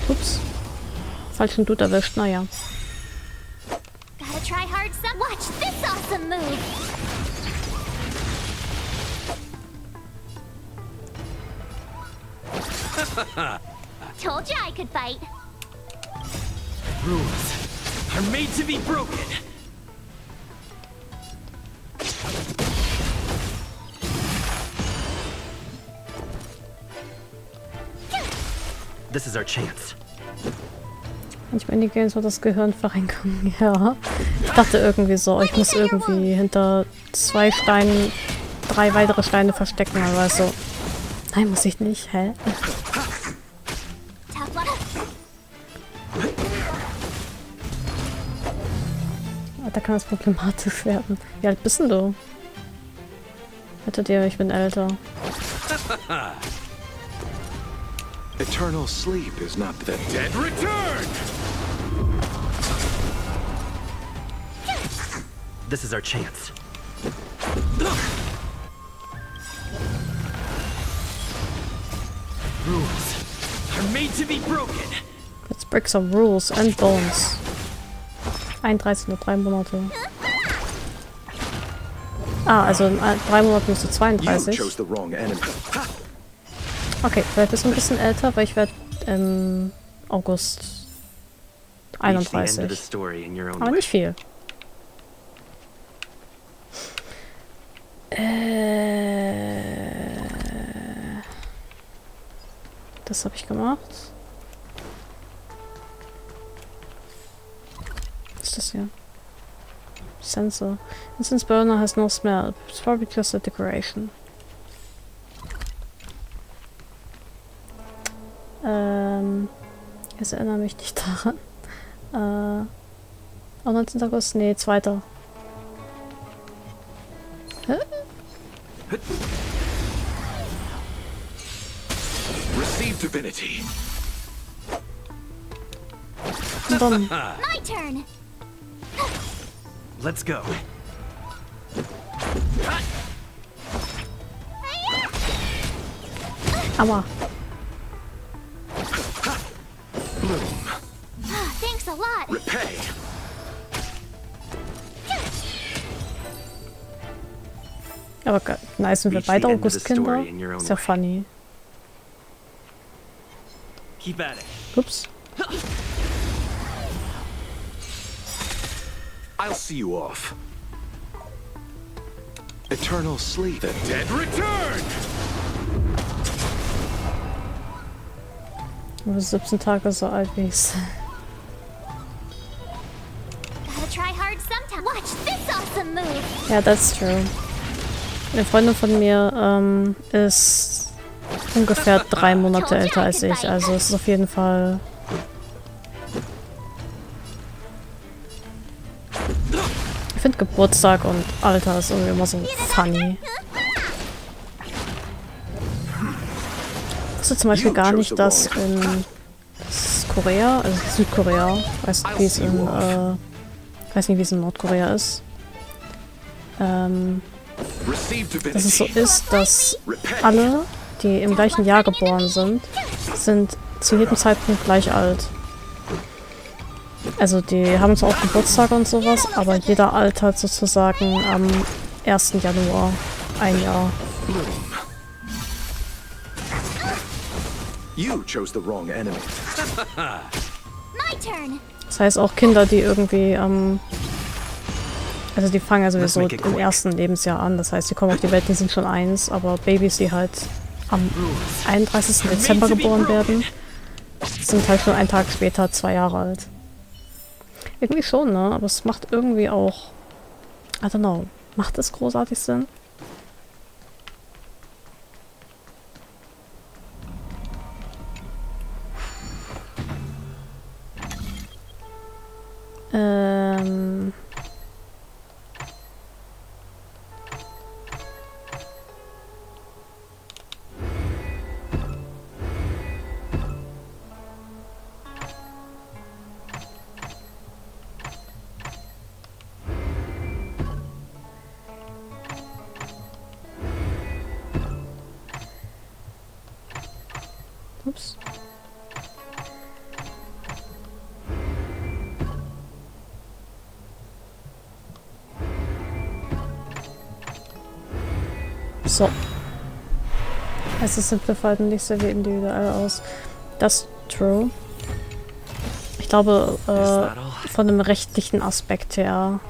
Ups. Falschen Dude erwischt, naja. Gotta try hard some. Watch this awesome move. Told you I could fight. Rules are made to be broken. This is our chance. Manchmal in die Games wird das Gehirn verrenken, ja. Ich dachte irgendwie so, ich muss irgendwie hinter 2 Steinen 3 weitere Steine verstecken, aber so. Nein, muss ich nicht, hä? Da kann es problematisch werden. Wie alt bist denn du? Hinter dir, ich bin älter. Eternal sleep is not the dead return. This is our chance. Rules are made to be broken. Let's break some rules and bones. 31 oder 3 Monate. Ah, also in 3 Monaten bist du 32. Okay, vielleicht bist du ein bisschen älter, weil ich werde im August 31. Aber nicht viel. Das habe ich gemacht. Was ist das hier? Sensor. Instance burner has no smell. It's probably just a decoration. Ich erinnere mich nicht daran. Am 19. August? Nee, 2. Hä? Receive divinity. Und dann. My turn. Let's go. Aua. Thanks a lot. Repay. Aber nice, sind wir beide Augustkinder? Ist ja funny. Keep at it. Ups. I'll see you off. Eternal sleep. The dead return. Du bist 17 Tage so alt wie ich. Gotta try hard sometime. Watch this awesome move. Ja, that's true. Eine Freundin von mir ist ungefähr 3 Monate älter als ich, also es ist auf jeden Fall. Ich finde Geburtstag und Alter ist irgendwie immer so funny. Ich wusste zum Beispiel gar nicht, dass in Korea, also Südkorea, weiß nicht, wie es in, weiß nicht, wie es in Nordkorea ist, dass es so ist, dass alle, die im gleichen Jahr geboren sind zu jedem Zeitpunkt gleich alt. Also die haben zwar auch Geburtstage und sowas, aber jeder altert sozusagen am 1. Januar ein Jahr. Das heißt auch Kinder, die irgendwie also die fangen ja sowieso im 1. Lebensjahr an, das heißt die kommen auf die Welt, die sind schon 1, aber Babys, die halt am 31. Dezember geboren werden, sind halt schon einen Tag später 2 Jahre alt. Irgendwie schon, ne? Aber es macht irgendwie auch... I don't know. Macht es großartig Sinn? Ups. So. Es ist simplified und nicht sehr wie individuell aus. Das ist true. Ich glaube, von dem rechtlichen Aspekt her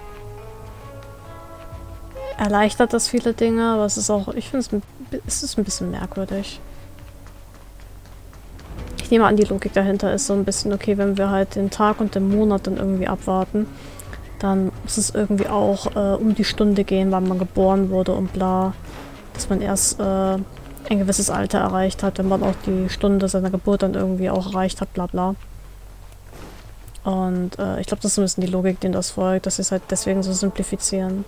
erleichtert das viele Dinge, aber es ist auch, ich finde es ist ein bisschen merkwürdig. Ich nehme an, die Logik dahinter ist so ein bisschen, okay, wenn wir halt den Tag und den Monat dann irgendwie abwarten, dann muss es irgendwie auch um die Stunde gehen, wann man geboren wurde und bla. Dass man erst ein gewisses Alter erreicht hat, wenn man auch die Stunde seiner Geburt dann irgendwie auch erreicht hat, bla bla. Und ich glaube, das ist ein bisschen die Logik, denen das folgt, dass sie es halt deswegen so simplifizieren.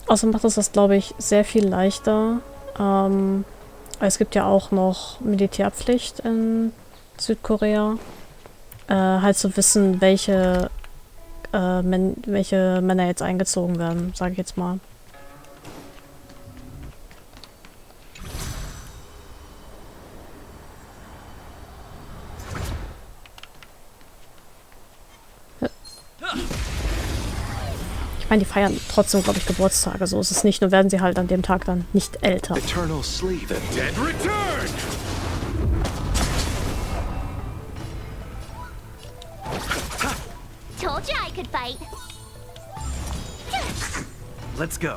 Außerdem macht das, glaube ich, sehr viel leichter. Es gibt ja auch noch Militärpflicht in Südkorea. Halt zu wissen, welche Männer jetzt eingezogen werden, sage ich jetzt mal. Ich meine, die feiern trotzdem, glaube ich, Geburtstage. So ist es nicht, nur werden sie halt an dem Tag dann nicht älter. Eternal sleep. The dead return. Told you I could fight. Let's go.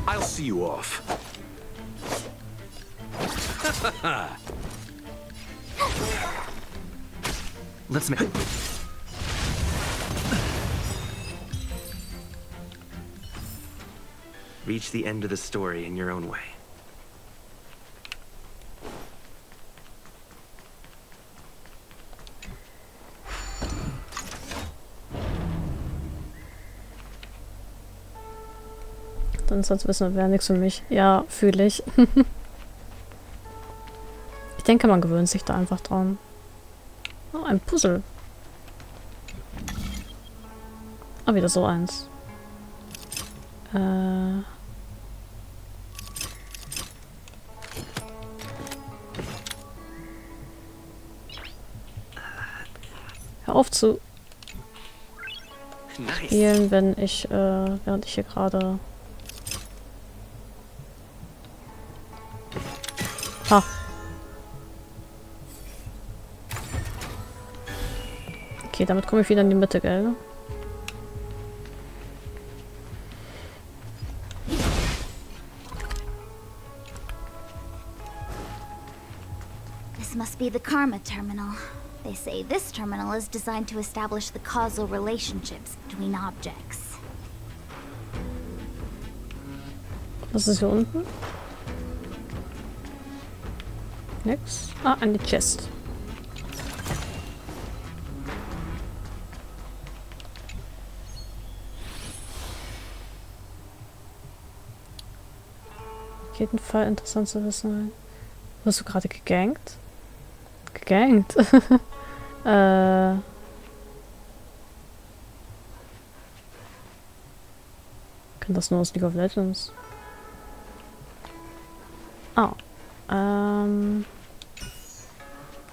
I'll see you off. Let's make... Reach the end of the story in your own way. Dann sonst wissen wir, wäre nichts für mich. Ja, fühle ich. Ich denke, man gewöhnt sich da einfach dran. Oh, ein Puzzle. Ah, wieder so eins. Hör auf zu spielen, wenn ich, während ich hier gerade... Ha. Okay, damit komme ich wieder in die Mitte, gell? This must be the Karma Terminal. They say this terminal is designed to establish the causal relationships between objects. Was ist hier unten? Nix. Ah, eine Chest. Auf jeden Fall interessant zu wissen. Wurdest du gerade gegankt? Gegankt? Kann das nur aus League of Legends? Ah.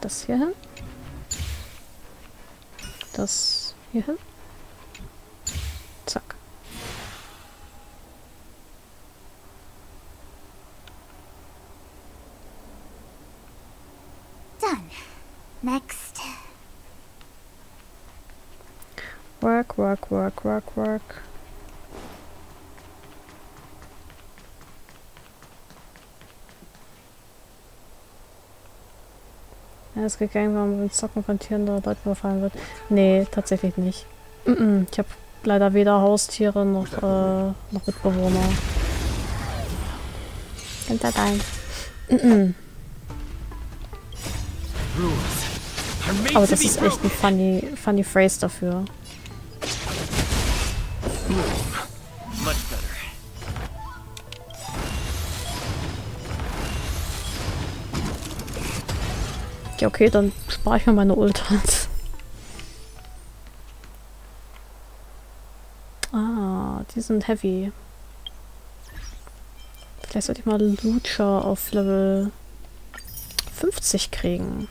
Das hier hin. Das hier hin. Zack. Done. Next. Work, work, work, work, work. Er ist gegangen, weil man mit Zocken von Tieren oder Leuten überfallen wird. Nee, tatsächlich nicht. Ich habe leider weder Haustiere noch Mitbewohner. Ganz allein. Aber das ist echt ein funny Phrase dafür. Much better. Ja, okay, dann spare ich mir meine Ultas. Ah, die sind heavy. Vielleicht sollte ich mal Lucha auf Level 50 kriegen.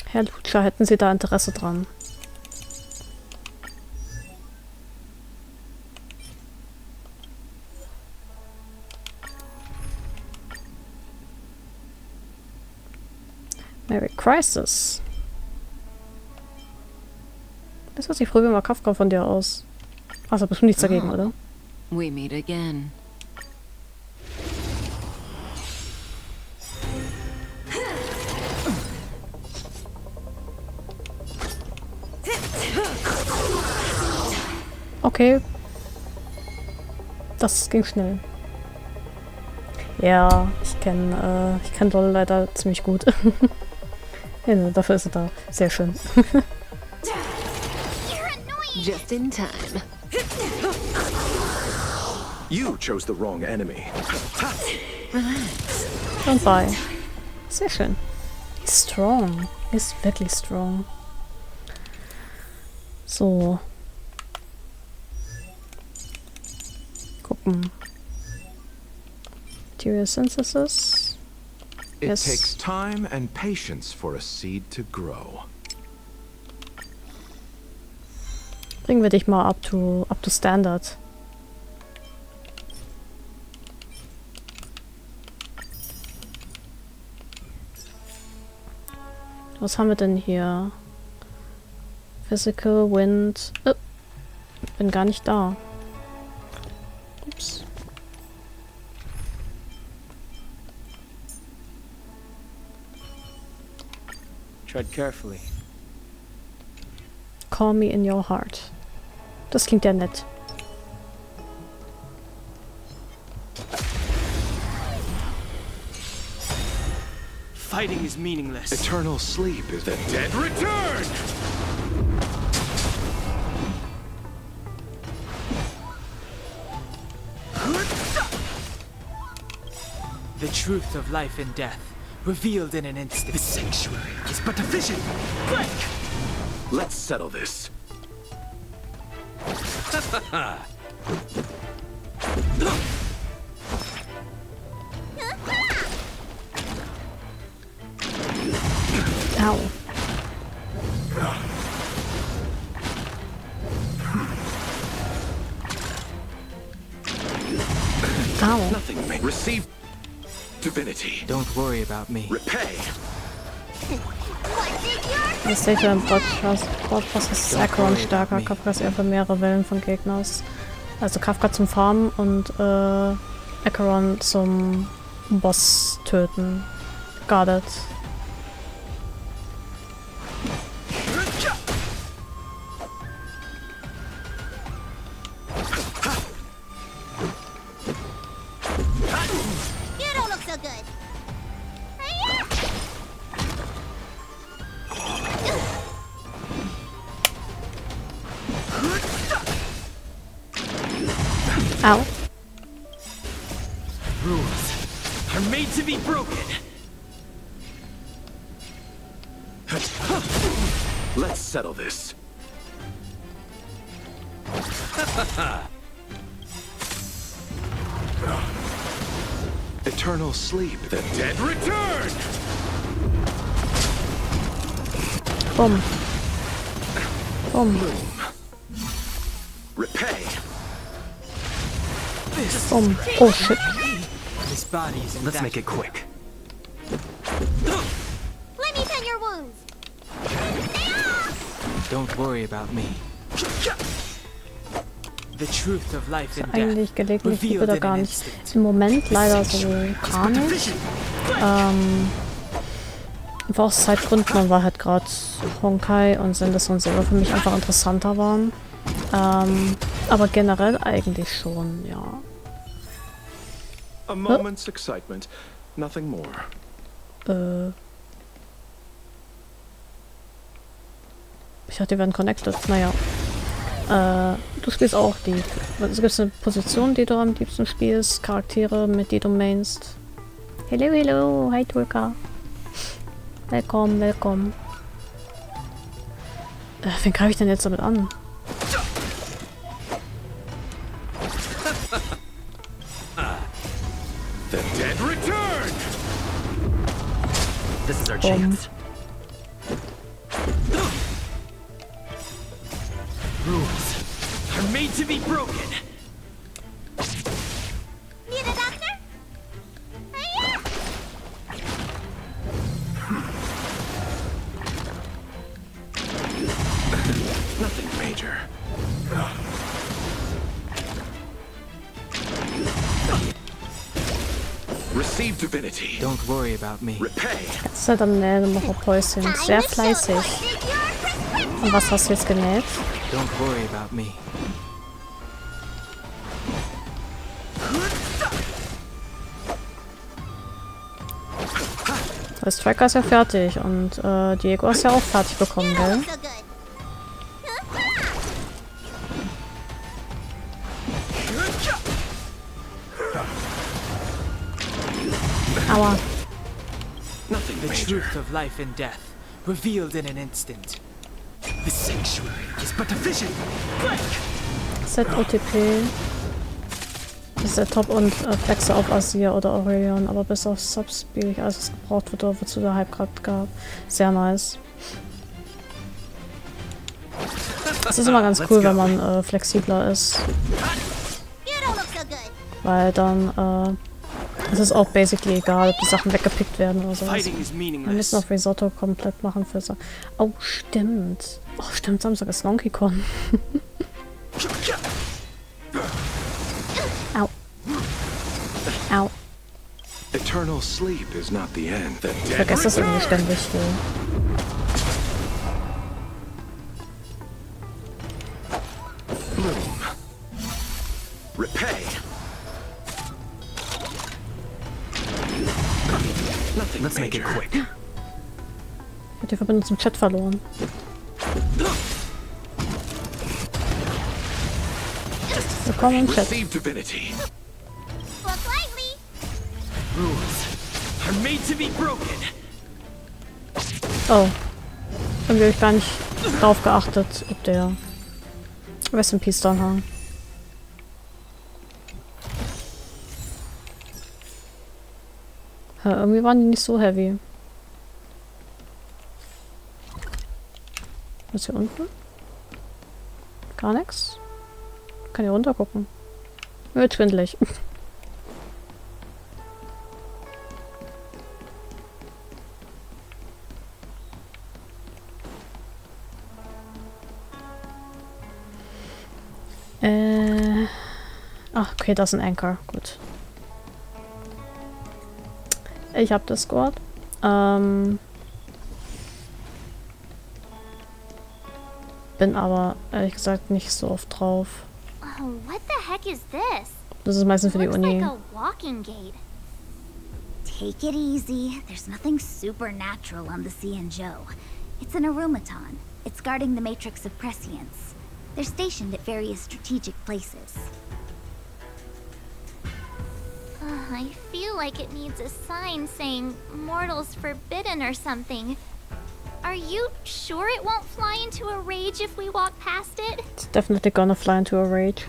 Herr Lucha, hätten Sie da Interesse dran? Merry Crisis. Weißt du was, ich probiere mal Kafka von dir aus. Also bestimmt nichts dagegen, oder? We meet again. Okay. Das ging schnell. Ja, ich kenn LoL leider ziemlich gut. Ja, dafür ist er da. Sehr schön. Just in time. You chose the wrong enemy. Und bye. Sehr schön. He's strong. Ist wirklich strong. So. Gucken. Material Synthesis. It Yes. takes time and patience for a seed to grow. Bringen wir dich mal up to standard. Was haben wir denn hier? Physical, Wind. Oh, bin gar nicht da. Ups. Tread carefully. Call me in your heart. Das klingt ja nett. Fighting is meaningless. Eternal sleep is the Dead return! The truth of life and death, revealed in an instant. The sanctuary is but a vision. Break! Let's settle this. Ow. Ow. Nothing may receive divinity. Don't worry about me. Repay. Das seht ihr im Podcast ist Aeon stärker. Kafka ist eher für mehrere Wellen von Gegners. Also Kafka zum Farmen und Aeon zum Boss töten. Got it. You don't look so good. Ow. Rules are made to be broken. Let's settle this. Eternal sleep. The dead return. Bumm. Bumm. Repay. Bumm. Oh shit. This body is in Let's that. make it quick. Let me tend your wounds. Don't worry about me. The truth of life and death, Eigentlich gelegentlich gibt revealed da in gar an nicht. instant. Im Moment leider so gar nicht. Einfach aus Zeitgründen, weil halt gerade Honkai und Findest und Zero für mich einfach interessanter waren. Aber generell eigentlich schon, ja. A moment's excitement, nothing more. Ich dachte, die werden connected. Naja. Du spielst auch die. Es gibt eine Position, die du am liebsten spielst, Charaktere, mit die du mainst. Hello, hello, hi Tulka. Willkommen, willkommen. Wen greife ich denn jetzt damit an? The dead return! This is our chance. Rules are made to be broken. Need a doctor? Hiya! Nothing major. Receive divinity. Don't worry about me. Repay. Jetzt halt am Nähen noch ein Päuschen. Sehr fleißig. Und was hast du jetzt genäht? Don't worry about me. Der Striker ist ja fertig und Diego ist ja auch fertig bekommen, gell? Aua. The truth of life and death, revealed in an instant. The sanctuary is but a vision. ZOTP. Ist der Top und Flexe auf Azir oder Aurion, aber bis auf Subs spiele ich alles, was gebraucht wird, oder wozu der Hype gerade gab. Sehr nice. Es ist immer ganz cool, wenn man flexibler ist. Weil dann es ist auch basically egal, ob die Sachen weggepickt werden oder sowas. Wir müssen auf Risotto komplett machen für so. Oh, stimmt. Oh, stimmt, Samstag ist Donkey Kong. Au. Au. Eternal sleep is not the end. Ich vergesse das irgendwie ständig. Repay. Let's make it quick. Ich hab die Verbindung zum Chat verloren. Willkommen im Chat. Oh. Irgendwie habe ich gar nicht drauf geachtet, ob der Rest in Peace Anhang. Ja, irgendwie waren die nicht so heavy. Was ist hier unten? Gar nichts? Kann hier runter gucken. Wird schwindelig. Ach, okay, das ist ein Anchor. Gut. Ich hab Discord. Bin aber ehrlich gesagt nicht so oft drauf. Oh, what the heck is this? Das ist meistens für die Uni. Like a walking gate. Take it easy. There's nothing supernatural on the Cienjo. It's an aromaton. It's guarding the matrix of prescience. They're stationed at various strategic places. I feel like it needs a sign saying mortals forbidden or something. Are you sure it won't fly into a rage if we walk past it? It's definitely gonna fly into a rage.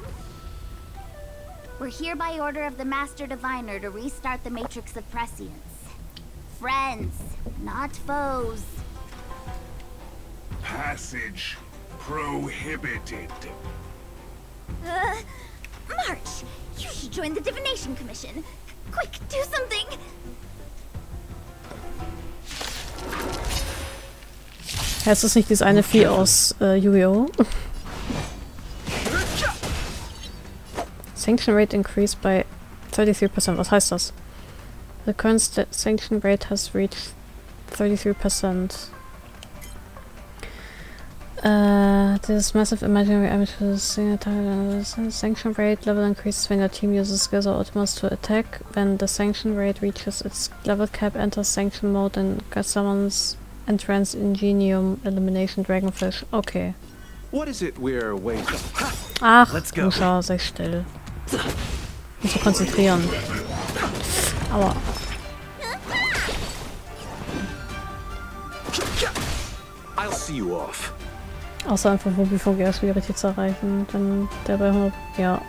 We're here by order of the Master Diviner to restart the Matrix of Prescience. Friends, not foes. Passage prohibited. March, you should join the Divination Commission. Quick, do something! Ja, ist das nicht dieses eine Vieh aus Yu-Gi-Oh? Sanction rate increased by 33%. Was heißt das? The current sanction rate has reached 33%. This massive imaginary image is a sanction rate level increases when your team uses skills or ultimates to attack. When the sanction rate reaches its level cap, enters sanction mode and summons Entrance Ingenium Elimination Dragonfish. Okay. What is it we're waiting? Ach, Musha, sei still. Muss mich konzentrieren. Aua. I'll see you off. Außer einfach Mobilfunk eher schwierig zu erreichen. Dann der bei 100. Ja.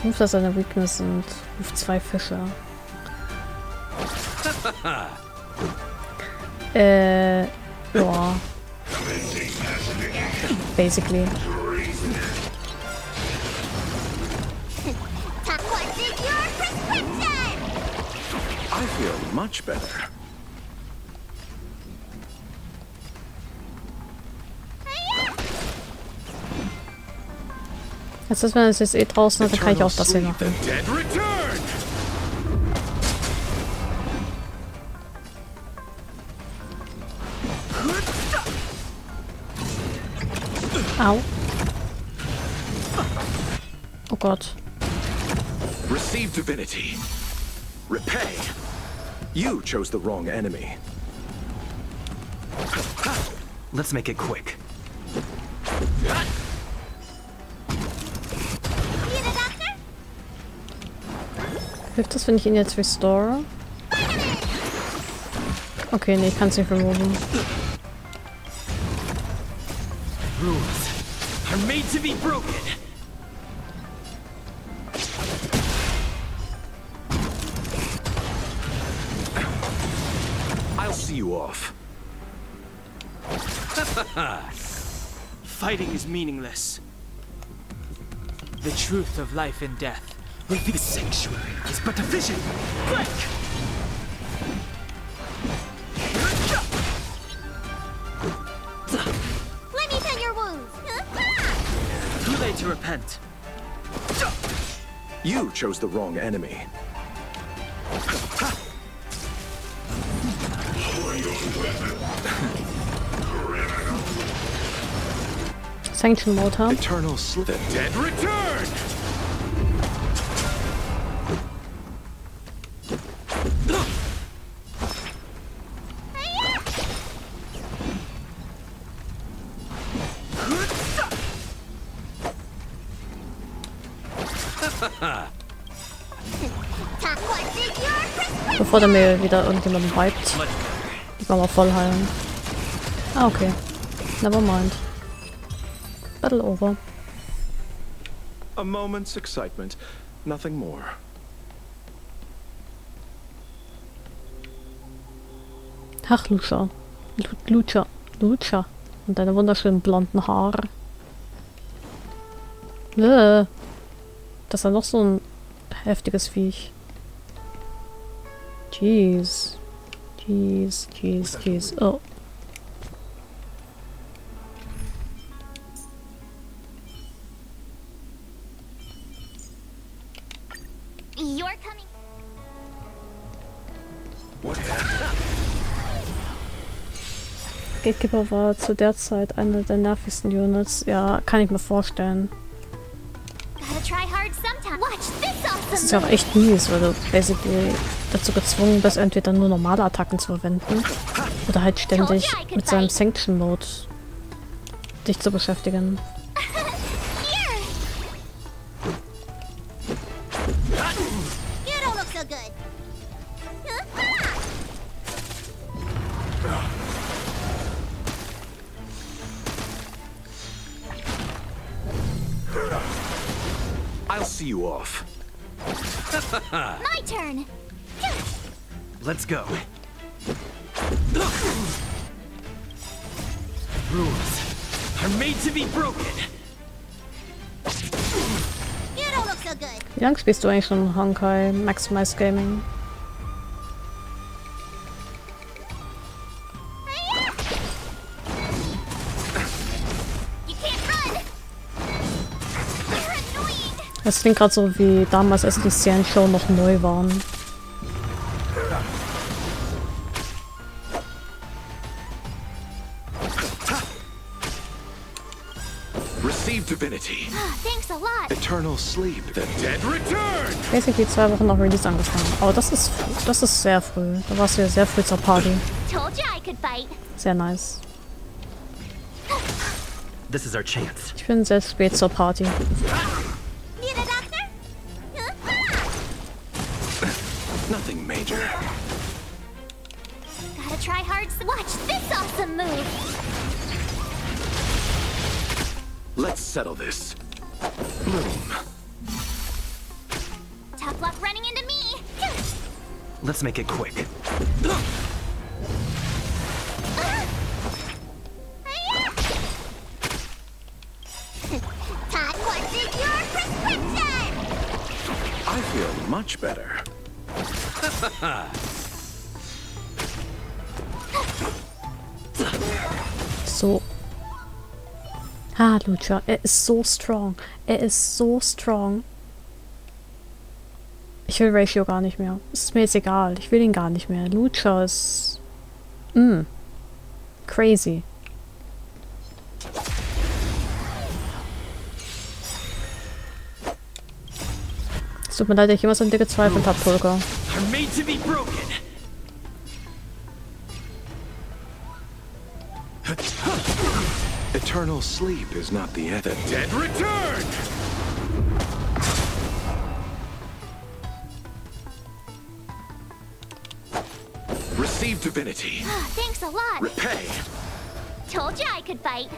Ruft, dass seine Weakness sind. Ruft 2 Fische. Ja. Basically. I feel much better. Jetzt ist, wenn es jetzt eh draußen ist, dann kann ich auch das hier machen. Au. Oh Gott. Receive divinity. Repay. You chose the wrong enemy. Let's make it quick. Hilft das, wenn ich ihn jetzt restore? Okay, nee, ich kann es nicht removen. Rules are made to be broken. I'll see you off. Fighting is meaningless. The truth of life and death will be the sanctuary is but a vision. Quick! Let me tend your wounds. Too late to repent. You chose the wrong enemy. Sanction Mode haben. Eternal slip. The dead return! Bevor der mir wieder irgendjemanden wiped. Die kann man voll heilen. Ah, okay. Never mind. Battle over. A moment's excitement, nothing more. Ach, Lucha. Lucha. Und deine wunderschönen blonden Haare. Das ist ja noch so ein heftiges Viech. Jeez. Oh. You're coming. Gatekeeper war zu der Zeit einer der nervigsten Units. Ja, kann ich mir vorstellen. Das ist ja auch echt mies, weil du basically dazu gezwungen bist, entweder nur normale Attacken zu verwenden oder halt ständig mit seinem Sanction Mode dich zu beschäftigen. I'll see you off. My turn. Let's go. Rules are made to be broken. You don't look so good. Wie lange spielst du eigentlich schon Honkai Maximize Gaming? Es klingt gerade so wie damals, als die Show noch neu waren. Receive divinity. Thanks a lot. Eternal sleep. The dead return. Basically 2 Wochen nach Release angefangen. Aber das ist sehr früh. Da warst du ja sehr früh zur Party. Told you I could fight. Sehr nice. This is our chance. Ich bin sehr spät zur Party. Need a doctor? Nothing major. Gotta try hard. Watch this awesome move. Let's settle this. Bloom. Tough luck running into me. Let's make it quick. Todd, what's in your prescription? I feel much better. So. Ah, Lucha, er ist so strong. Er ist so strong. Ich will Ratio gar nicht mehr. Es ist mir jetzt egal. Ich will ihn gar nicht mehr. Lucha ist... crazy. Es tut mir leid, dass ich jemals an dir gezweifelt habe, Polka. Eternal sleep is not the end. The dead return! Receive divinity. Thanks a lot. Repay. Told you I could fight.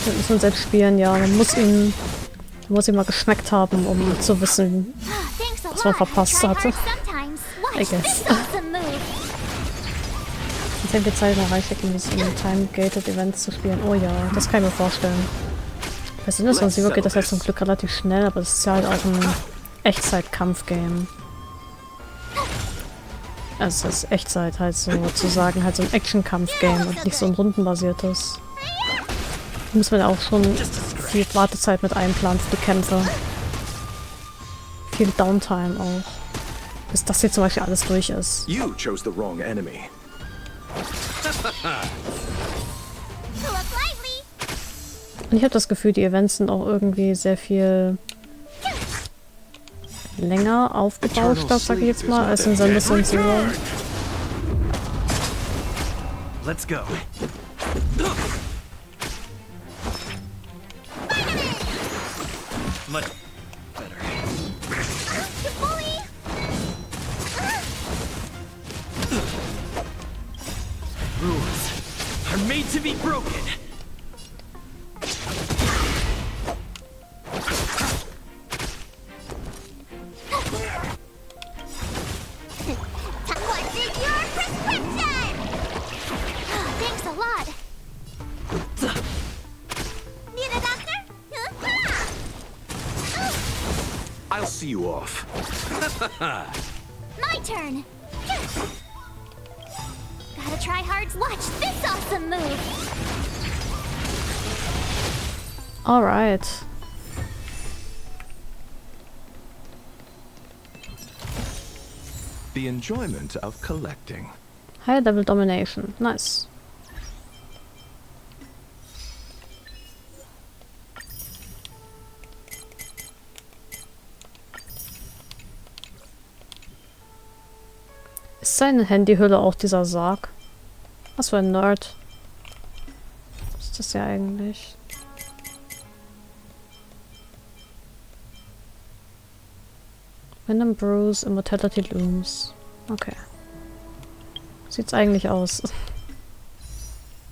Wir müssen selbst spielen, ja. Man muss ihn mal geschmeckt haben, um zu wissen, was man verpasst hatte. I guess. Jetzt haben wir Zeit mal reinschicken, wie es in Time-Gated Events zu spielen. Oh ja, das kann ich mir vorstellen. Bei Sinnes und Zero geht das halt zum Glück relativ schnell, aber es ist ja halt auch ein Echtzeit-Kampf-Game. Also es ist Echtzeit halt sozusagen, halt so ein Action-Kampf-Game und nicht so ein rundenbasiertes. Da muss man auch schon viel Wartezeit mit einplanen für die Kämpfe. Viel Downtime auch. Bis das hier zum Beispiel alles durch ist. You chose the wrong enemy. Und ich habe das Gefühl, die Events sind auch irgendwie sehr viel länger aufgebauscht, sag ich jetzt mal, als in Sinnes und Zero. Let's go. Much better. Rules are made to be broken. What's in your prescription? Thanks a lot. Need a doctor? I'll see you off. My turn. Gotta try hard to watch this awesome move. Alright. The enjoyment of collecting. High Level Domination. Nice. Ist seine Handyhülle auch dieser Sarg? Was für ein Nerd. Was ist das ja eigentlich? Venom Bruise, Immortality Looms. Okay. Sieht's eigentlich aus.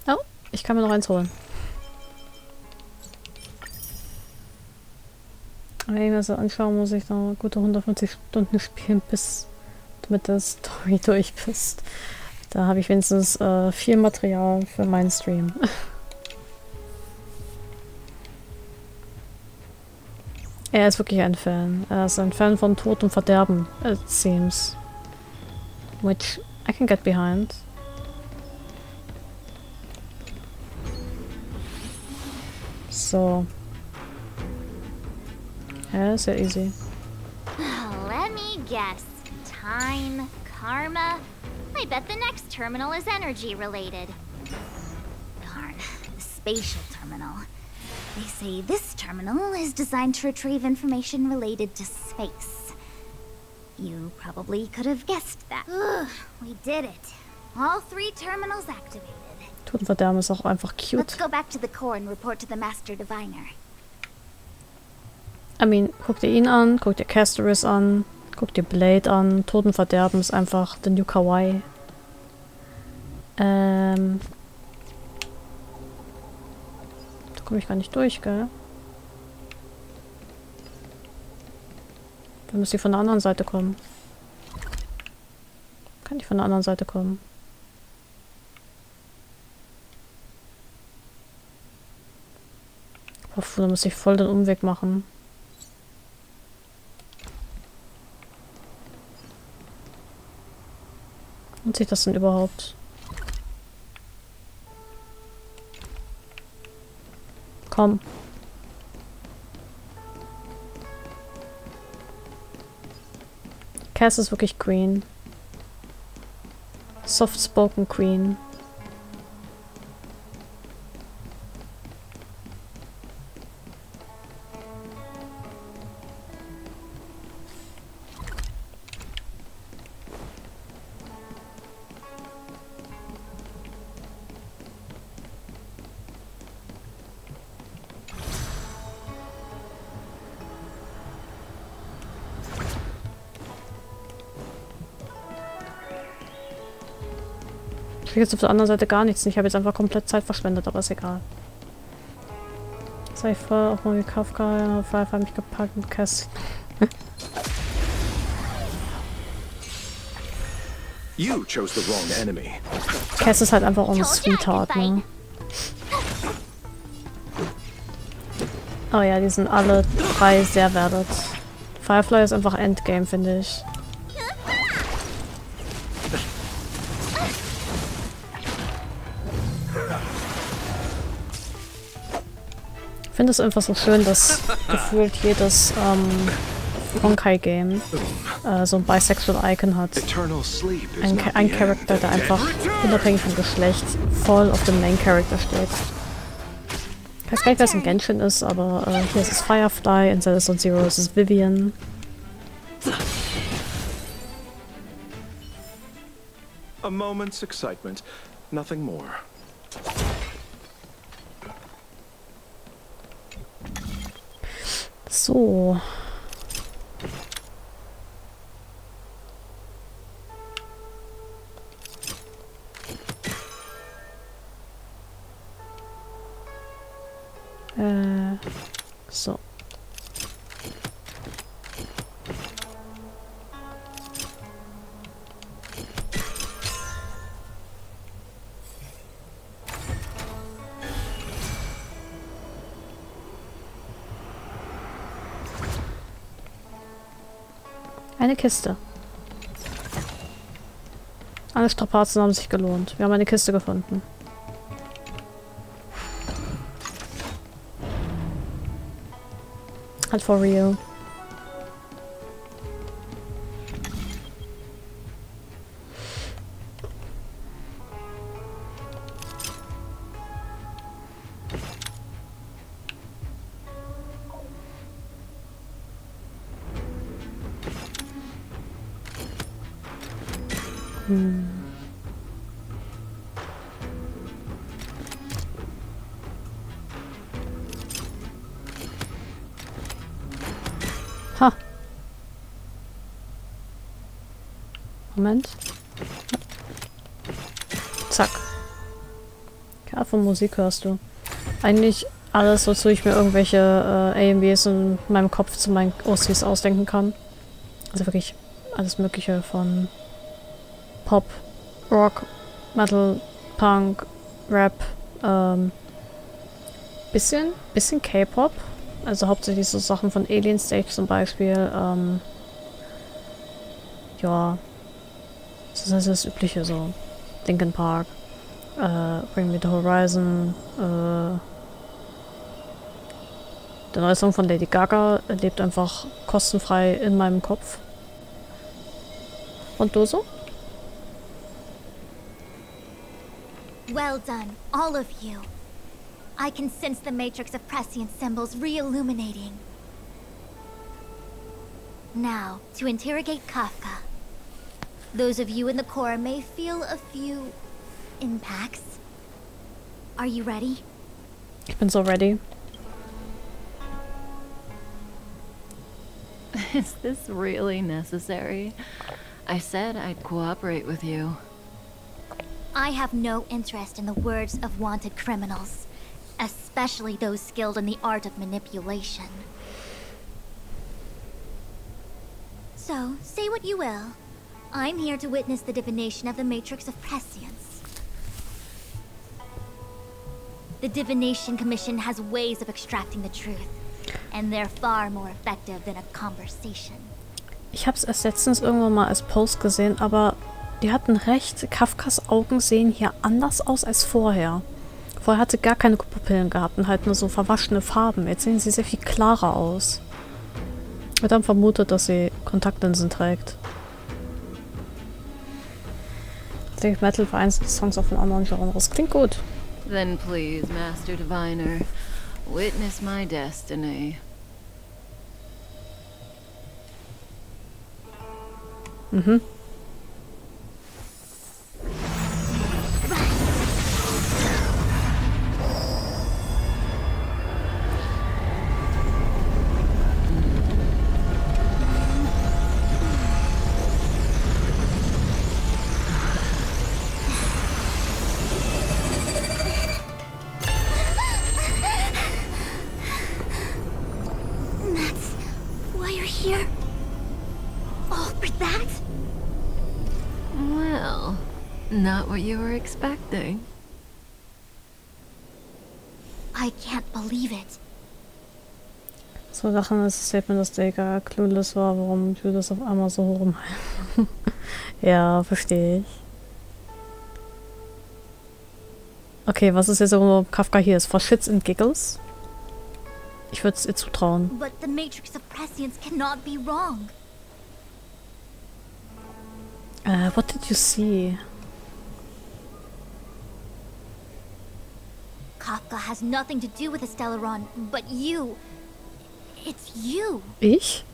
Oh, ich kann mir noch eins holen. Wenn ich mir so anschaue, muss ich noch gute 150 Stunden spielen, bis mit der Story durch bist. Da habe ich wenigstens viel Material für meinen Stream. Er ist wirklich ein Fan. Er ist ein Fan von Tod und Verderben, it seems. Which I can get behind. So. Ja, ist ja easy. Let me guess. Time, karma. I bet the next terminal is energy related. Darn, the spatial terminal. They say this terminal is designed to retrieve information related to space. You probably could have guessed that. We did it. All 3 terminals activated. Tod und Verderben ist auch einfach cute. Let's go back to the core and report to the Master Diviner. I mean, guck dir ihn an, guck dir Castoris an, guck dir Blade an. Tod und Verderben ist einfach the new Kawaii. Da komme ich gar nicht durch, gell? Dann muss ich von der anderen Seite kommen. Kann ich von der anderen Seite kommen? Da muss ich voll den Umweg machen. Lohnt sich das denn überhaupt? Komm. Cass ist wirklich Queen. Soft-spoken Queen. Ich kriege jetzt auf der anderen Seite gar nichts. Ich habe jetzt einfach komplett Zeit verschwendet, aber ist egal. Sei voll, auch mal wie Kafka, auf Pfeife habe mich gepackt mit Cass. You chose the wrong enemy. Cass ist halt einfach ein Sweetheart, ne? Oh ja, die sind alle drei sehr wertet. Firefly ist einfach Endgame, finde ich. Ich finde es einfach so schön, dass gefühlt jedes Honkai-Game so ein Bisexual Icon hat. Ein Charakter, der einfach unabhängig vom Geschlecht voll auf dem Main-Character steht. Ich weiß gar nicht, wer es in Genshin ist, aber hier ist es Firefly, in Celeste und Zero ist es Vivian. A moment's excitement, nothing more. So. So. Eine Kiste. Alle Strapazen haben sich gelohnt. Wir haben eine Kiste gefunden. Halt for real. Ha. Moment. Zack. Ja, von Musik hörst du. Eigentlich alles, wozu ich mir irgendwelche AMBs in meinem Kopf zu meinen OCs ausdenken kann. Also wirklich alles Mögliche von Pop, Rock, Metal, Punk, Rap, bisschen K-Pop. Also hauptsächlich so Sachen von Alien Stage zum Beispiel. Ja. Das ist also das Übliche so. Linkin Park. Bring Me the Horizon. Der neue Song von Lady Gaga lebt einfach kostenfrei in meinem Kopf. Und du so? Well done, all of you. I can sense the matrix of prescient symbols re-illuminating. Now, to interrogate Kafka. Those of you in the core may feel a few impacts. Are you ready? Ich bin so ready. Is this really necessary? I said I'd cooperate with you. I have no interest in the words of wanted criminals, especially those skilled in the art of manipulation. So, say what you will. I'm here to witness the divination of the Matrix of Prescience. The Divination Commission has ways of extracting the truth, and they're far more effective than a conversation. Ich habe es erst letztens irgendwann mal als Post gesehen, aber die hatten recht. Kafkas Augen sehen hier anders aus als vorher. Vorher hatte gar keine Pupillen gehabt und halt nur so verwaschene Farben. Jetzt sehen sie sehr viel klarer aus. Ich habe dann vermutet, dass sie Kontaktlinsen trägt. Death Metal vereinzelt Songs auf den anderen Genres. Klingt gut. Then please, Master Diviner, witness my destiny. Mhm. Not what you were expecting. I can't believe it. So Sachen ist das Statement, dass der gar clueless war, warum Judas auf einmal so hoch im Ja, verstehe ich. Okay, was ist jetzt, wo Kafka hier ist? For Shits and Giggles? Ich würde es ihr zutrauen. But the Matrix of Prescience cannot be wrong. What did you see? Kafka has nothing to do with the Stellaron, but you. It's you. Ich?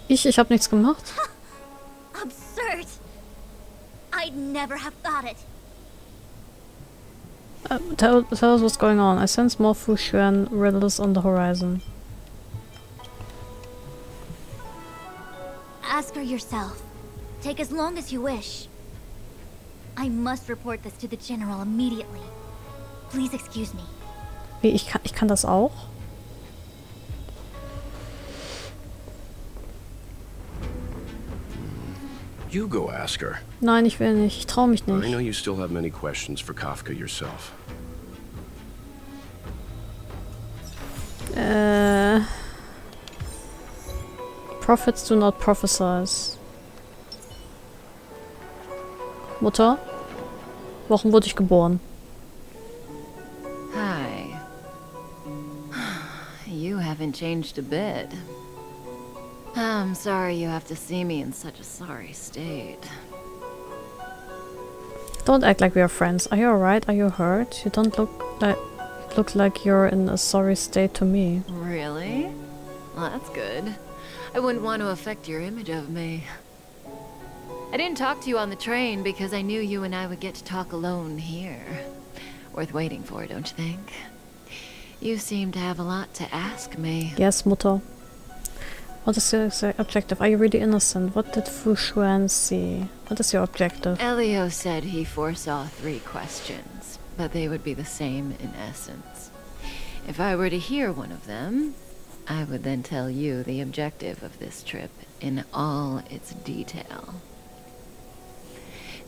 Ich hab nichts gemacht. Absurd. I'd never have thought it. Tell us what's going on. I sense more Fushuan riddles on the horizon. Ask her yourself. Take as long as you wish. I must report this to the General immediately. Please excuse me. Wie, ich kann das auch? You go ask her. Nein, ich will nicht. Ich traue mich nicht. I know you still have many questions for Kafka yourself. Prophets do not prophesize. Mutter? Warum wurde ich geboren? Hi. You haven't changed a bit. I'm sorry you have to see me in such a sorry state. Don't act like we are friends. Are you alright? Are you hurt? You don't look like you're in a sorry state to me. Really? Well, that's good. I wouldn't want to affect your image of me. I didn't talk to you on the train because I knew you and I would get to talk alone here. Worth waiting for, don't you think? You seem to have a lot to ask me. Yes, Mutter. What is your objective? Are you really innocent? What did Fushuan see? What is your objective? Elio said he foresaw 3 questions, but they would be the same in essence. If I were to hear one of them, I would then tell you the objective of this trip in all its detail.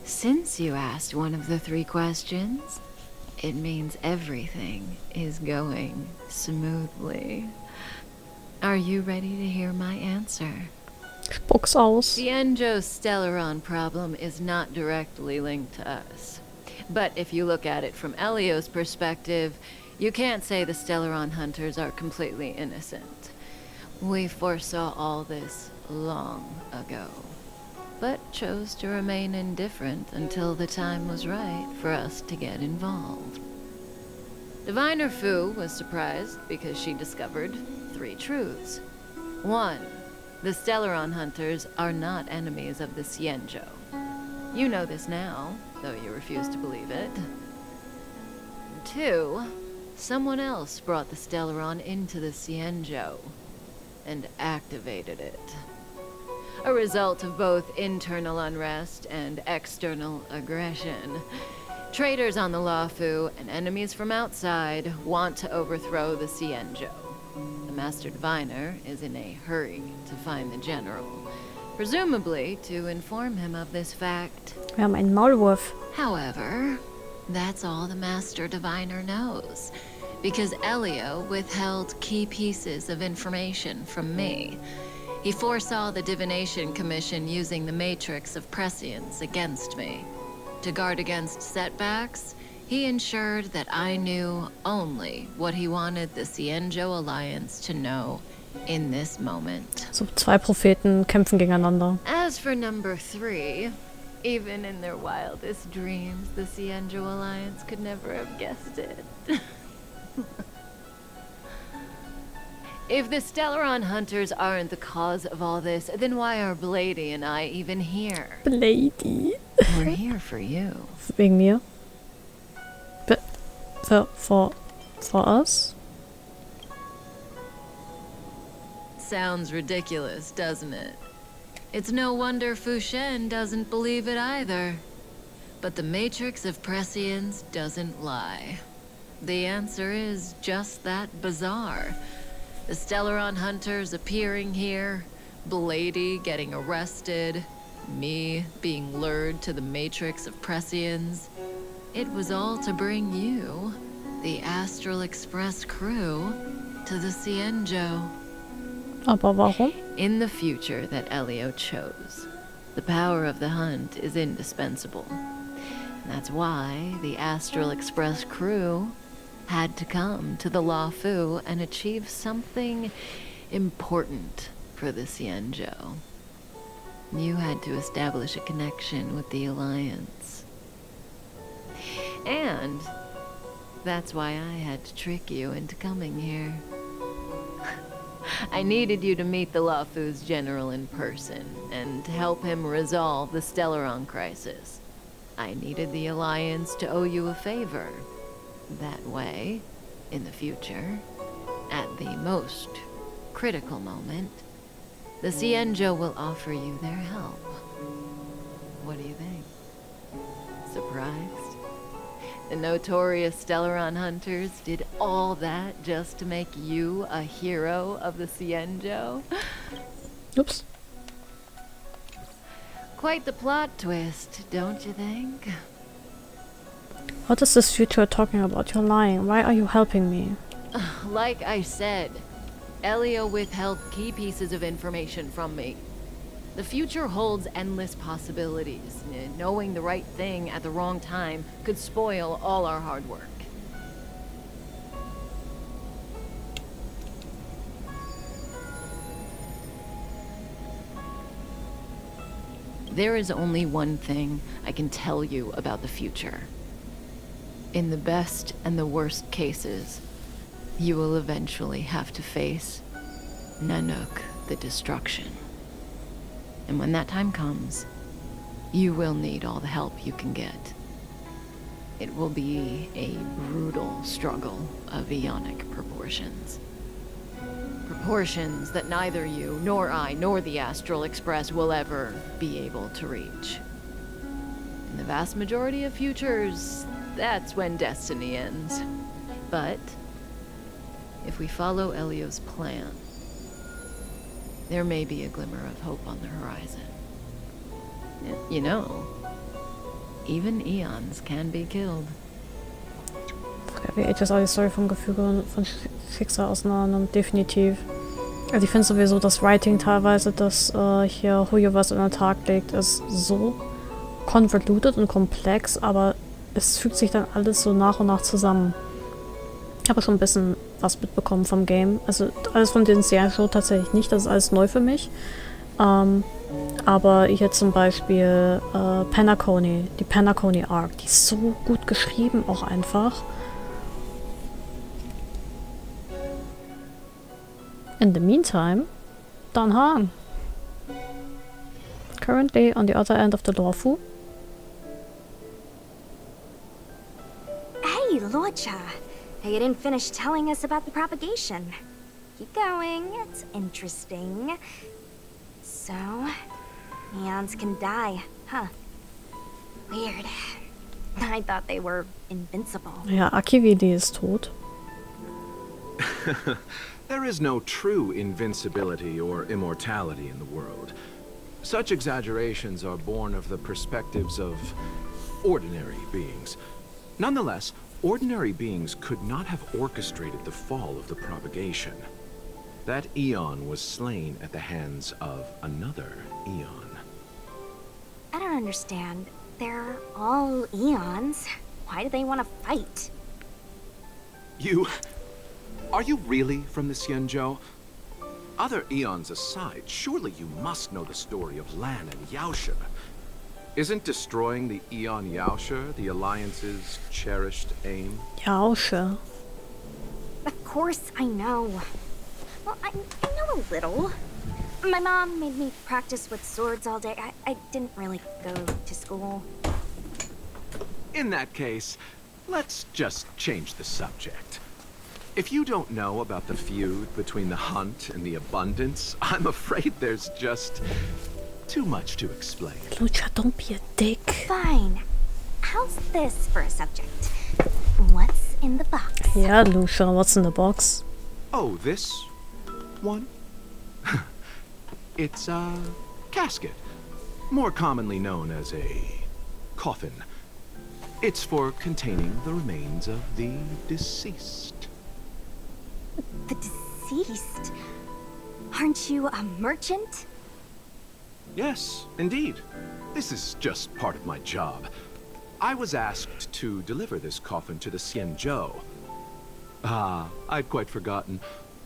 Since you asked one of the 3 questions, it means everything is going smoothly. Are you ready to hear my answer? Spuck's aus. The Enjo's Stellaron problem is not directly linked to us. But if you look at it from Elio's perspective, you can't say the Stellaron hunters are completely innocent. We foresaw all this long ago, but chose to remain indifferent until the time was right for us to get involved. Diviner Fu was surprised because she discovered 3 truths. 1. The Stellaron hunters are not enemies of the Xianzhou. You know this now, though you refuse to believe it. 2. Someone else brought the Stellaron into the Xianzhou and activated it. a result of both internal unrest and external aggression. Traitors on the Luofu and enemies from outside want to overthrow the Xianzhou. The Master Diviner is in a hurry to find the General, presumably to inform him of this fact. Wir haben einen Maulwurf. However, that's all the Master Diviner knows, because Elio withheld key pieces of information from me. He foresaw the Divination Commission using the matrix of prescience against me. To guard against setbacks, he ensured that I knew only what he wanted the Xianzhou Alliance to know in this moment. So, zwei Propheten kämpfen gegeneinander. As for number 3, even in their wildest dreams, the Xianzhou Alliance could never have guessed it. If the Stellaron hunters aren't the cause of all this, then why are Blady and I even here? Blady. We're here for you. Wegen mir? For us? Sounds ridiculous, doesn't it? It's no wonder Fu Shen doesn't believe it either. But the matrix of prescience doesn't lie. The answer is just that bizarre. The Stellaron hunters appearing here, Blady getting arrested, me being lured to the matrix of prescience. It was all to bring you, the Astral Express crew, to the Xianzhou. Aber warum? In the future that Elio chose, the power of the hunt is indispensable. And that's why the Astral Express crew had to come to the Luofu and achieve something important for the Xianzhou. You had to establish a connection with the Alliance. And that's why I had to trick you into coming here. I needed you to meet the Luofu's general in person and help him resolve the Stellaron crisis. I needed the Alliance to owe you a favor. That way, in the future, at the most critical moment, the Xianzhou will offer you their help. What do you think? Surprised? The notorious Stellaron hunters did all that just to make you a hero of the Xianzhou? Oops. Quite the plot twist, don't you think? What is this future talking about? You're lying. Why are you helping me? Like I said, Elio withheld key pieces of information from me. The future holds endless possibilities. Knowing the right thing at the wrong time could spoil all our hard work. There is only one thing I can tell you about the future. In the best and the worst cases, you will eventually have to face Nanook, the destruction. And when that time comes, you will need all the help you can get. It will be a brutal struggle of Aeonic proportions. Proportions that neither you, nor I, nor the Astral Express will ever be able to reach. In the vast majority of futures, that's when destiny ends. But if we follow Elio's plan, there may be a glimmer of hope on the horizon. You know, even Eons can be killed. Wie echt ist auch die Story vom Gefüge von Schicksal auseinander, definitiv. Also ich finde sowieso das Writing teilweise, das hier Huyo was an den Tag legt, ist so convoluted und komplex, aber es fügt sich dann alles so nach und nach zusammen. Ich habe schon ein bisschen was mitbekommen vom Game. Also alles von den Xianzhou tatsächlich nicht, das ist alles neu für mich. Aber hier zum Beispiel Penacony, die Penacony Arc, die ist so gut geschrieben auch einfach. In the meantime, Danhang. Currently on the other end of the Luofu. Hey, Luocha. You didn't finish telling us about the propagation. Keep going, it's interesting. So, Eons can die, huh? Weird. I thought they were invincible. Ja, Akividi ist tot. There is no true invincibility or immortality in the world. Such exaggerations are born of the perspectives of ordinary beings. Nonetheless, ordinary beings could not have orchestrated the fall of the propagation. That Aeon was slain at the hands of another Aeon. I don't understand. They're all Eons. Why do they want to fight? Are you really from the Xianzhou? Other Eons aside, surely you must know the story of Lan and Yaoshe. Isn't destroying the Aeon Yaoshe the Alliance's cherished aim? Yaoshe. Of course I know. Well, I know a little. My mom made me practice with swords all day. I didn't really go to school. In that case, let's just change the subject. If you don't know about the feud between the Hunt and the Abundance, I'm afraid there's just too much to explain. Lucha, don't be a dick. Fine. How's this for a subject? What's in the box? Yeah, Lucia, what's in the box? Oh, this one? It's a casket, more commonly known as a coffin. It's for containing the remains of the deceased. The deceased? Aren't you a merchant? Yes, indeed. This is just part of my job. I was asked to deliver this coffin to the Xianzhou. Ah, I'd quite forgotten.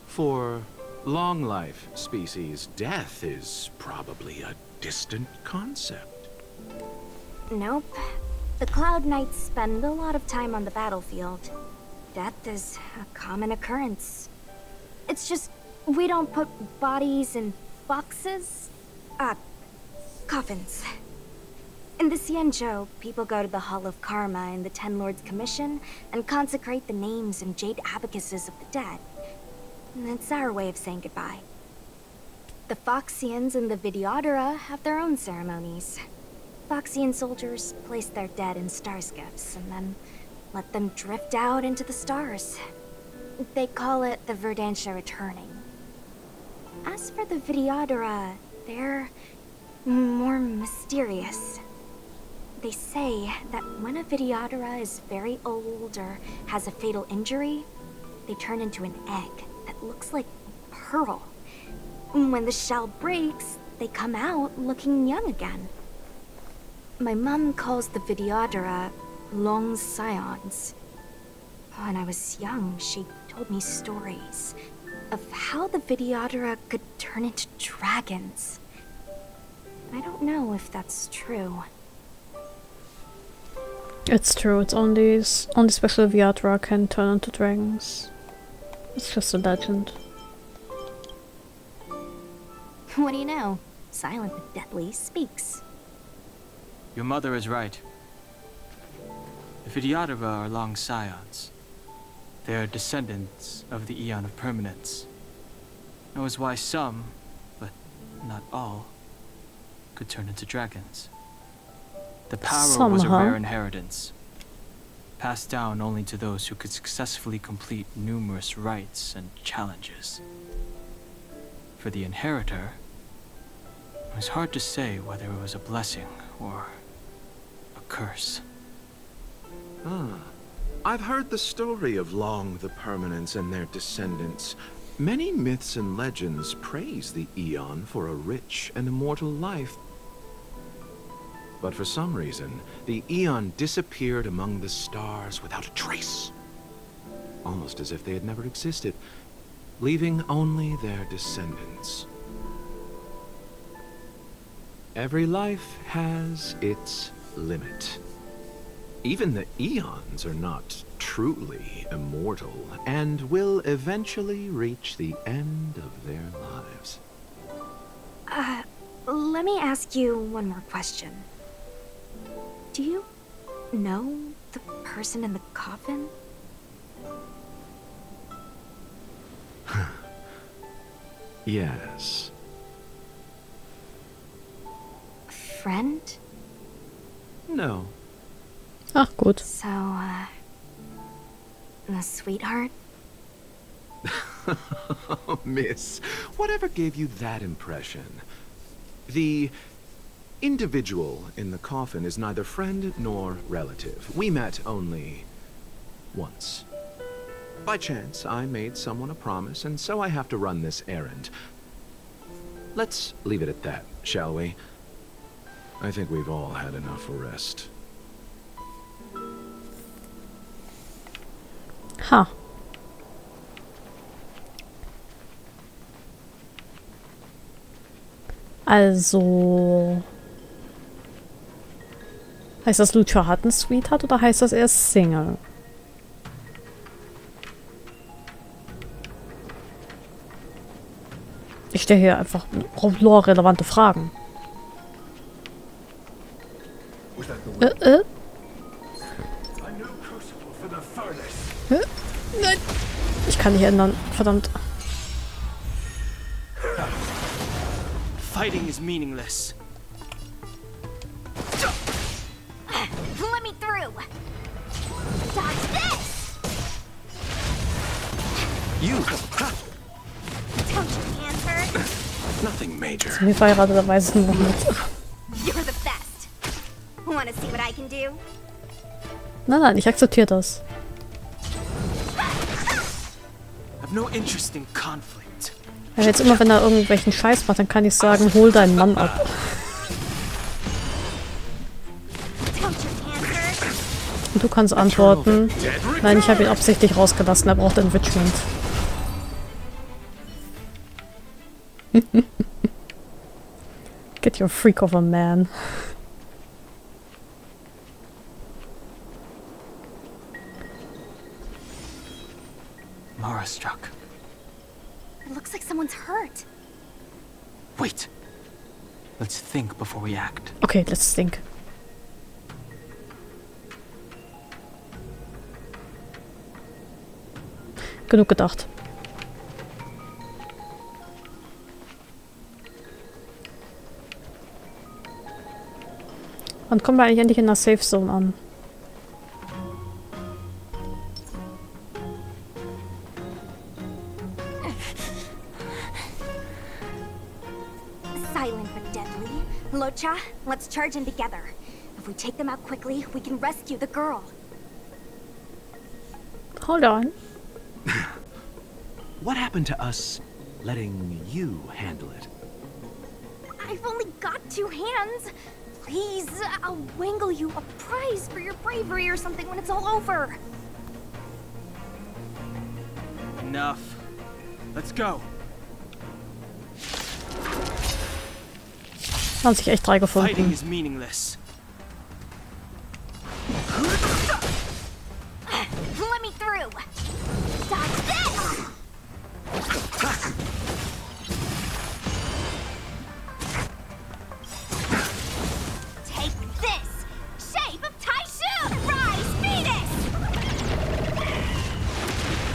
For long life species, death is probably a distant concept. Nope. The Cloud Knights spend a lot of time on the battlefield. Death is a common occurrence. It's just, we don't put bodies in boxes. Coffins. In the Xianzhou, people go to the Hall of Karma in the Ten Lords Commission and consecrate the names and jade abacuses of the dead. It's our way of saying goodbye. The Foxians and the Videodora have their own ceremonies. Foxian soldiers place their dead in star skiffs and then let them drift out into the stars. They call it the Verdantia returning. As for the Videodora, they're more mysterious. They say that when a Videodora is very old or has a fatal injury, they turn into an egg that looks like a pearl. When the shell breaks, they come out looking young again. My mom calls the Videodora long scions. When I was young, she told me stories of how the Videodora could turn into dragons. I don't know if that's true. It's true, it's only special Viatra can turn into dragons. It's just a legend. What do you know? Silent but deadly speaks. Your mother is right. The Videodora are long scions. They are descendants of the Aeon of Permanence. That was why some, but not all, could turn into dragons. The power was a rare inheritance, passed down only to those who could successfully complete numerous rites and challenges. For the inheritor, it was hard to say whether it was a blessing or a curse. I've heard the story of Long the Permanence and their descendants. Many myths and legends praise the Aeon for a rich and immortal life. But for some reason, the Aeon disappeared among the stars without a trace. Almost as if they had never existed, leaving only their descendants. Every life has its limit. Even the Aeons are not truly immortal, and will eventually reach the end of their lives. Let me ask you one more question. Do you know the person in the coffin? Yes. friend? No. Ach, gut. So, a sweetheart? Miss, whatever gave you that impression? The individual in the coffin is neither friend nor relative. We met only once. By chance, I made someone a promise, and so I have to run this errand. Let's leave it at that, shall we? I think we've all had enough rest. Ha. Also... Heißt das, Lucha hat einen Sweetheart oder heißt das, er ist Single? Ich stelle hier einfach lore-relevante Fragen. Nein! Ich kann nicht ändern. Verdammt. Fighting is meaningless. Let me through. Dodge this. You. Don't your hands hurt? Nothing major. Sind wir verheiratet, da weiß ich noch nicht. You're the best. Wanna see what I can do? Nein, nein, ich akzeptiere das. I've no interest in conflict. Ja, jetzt immer, wenn er irgendwelchen Scheiß macht, dann kann ich sagen, hol deinen Mann ab. Und du kannst antworten, nein, ich habe ihn absichtlich rausgelassen, er braucht Enrichment. Get your freak of a man. Mara struck. It looks like someone's hurt. Wait. Let's think before we act. Okay, let's think. Genug gedacht. Wann kommen wir eigentlich endlich in der Safe Zone an? Silent but deadly. Locha, let's charge in together. If we take them out quickly, we can rescue the girl. Hold on. What happened to us letting you handle it? I've only got 2 hands. Please, I'll wangle you a prize for your bravery or something when it's all over. Enough. Let's go. Haben sich echt 3 Fighting gefunden. is meaningless. Let me through. Dodge this. Take this. Shape of Taishu. Rise, findest.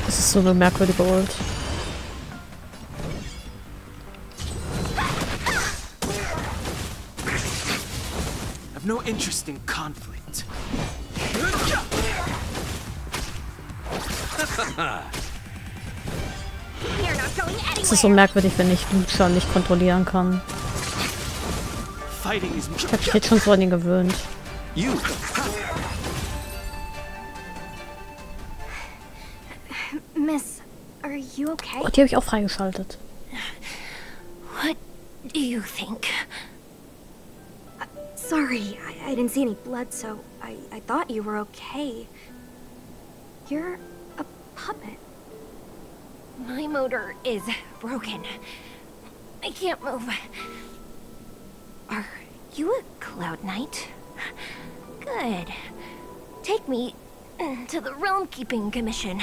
Das ist so eine merkwürdige Ult. I've no interest in conflict. You're not going Es ist so merkwürdig, wenn ich Lucha nicht kontrollieren kann. Fighting is Ich habe mich jetzt schon so an ihn gewöhnt. You. Miss, are you okay? Oh, die habe ich auch freigeschaltet. What do you think? Sorry, I didn't see any blood, so I thought you were okay. You're a puppet. My motor is broken. I can't move. Are you a Cloud Knight? Good. Take me to the Realm Keeping Commission.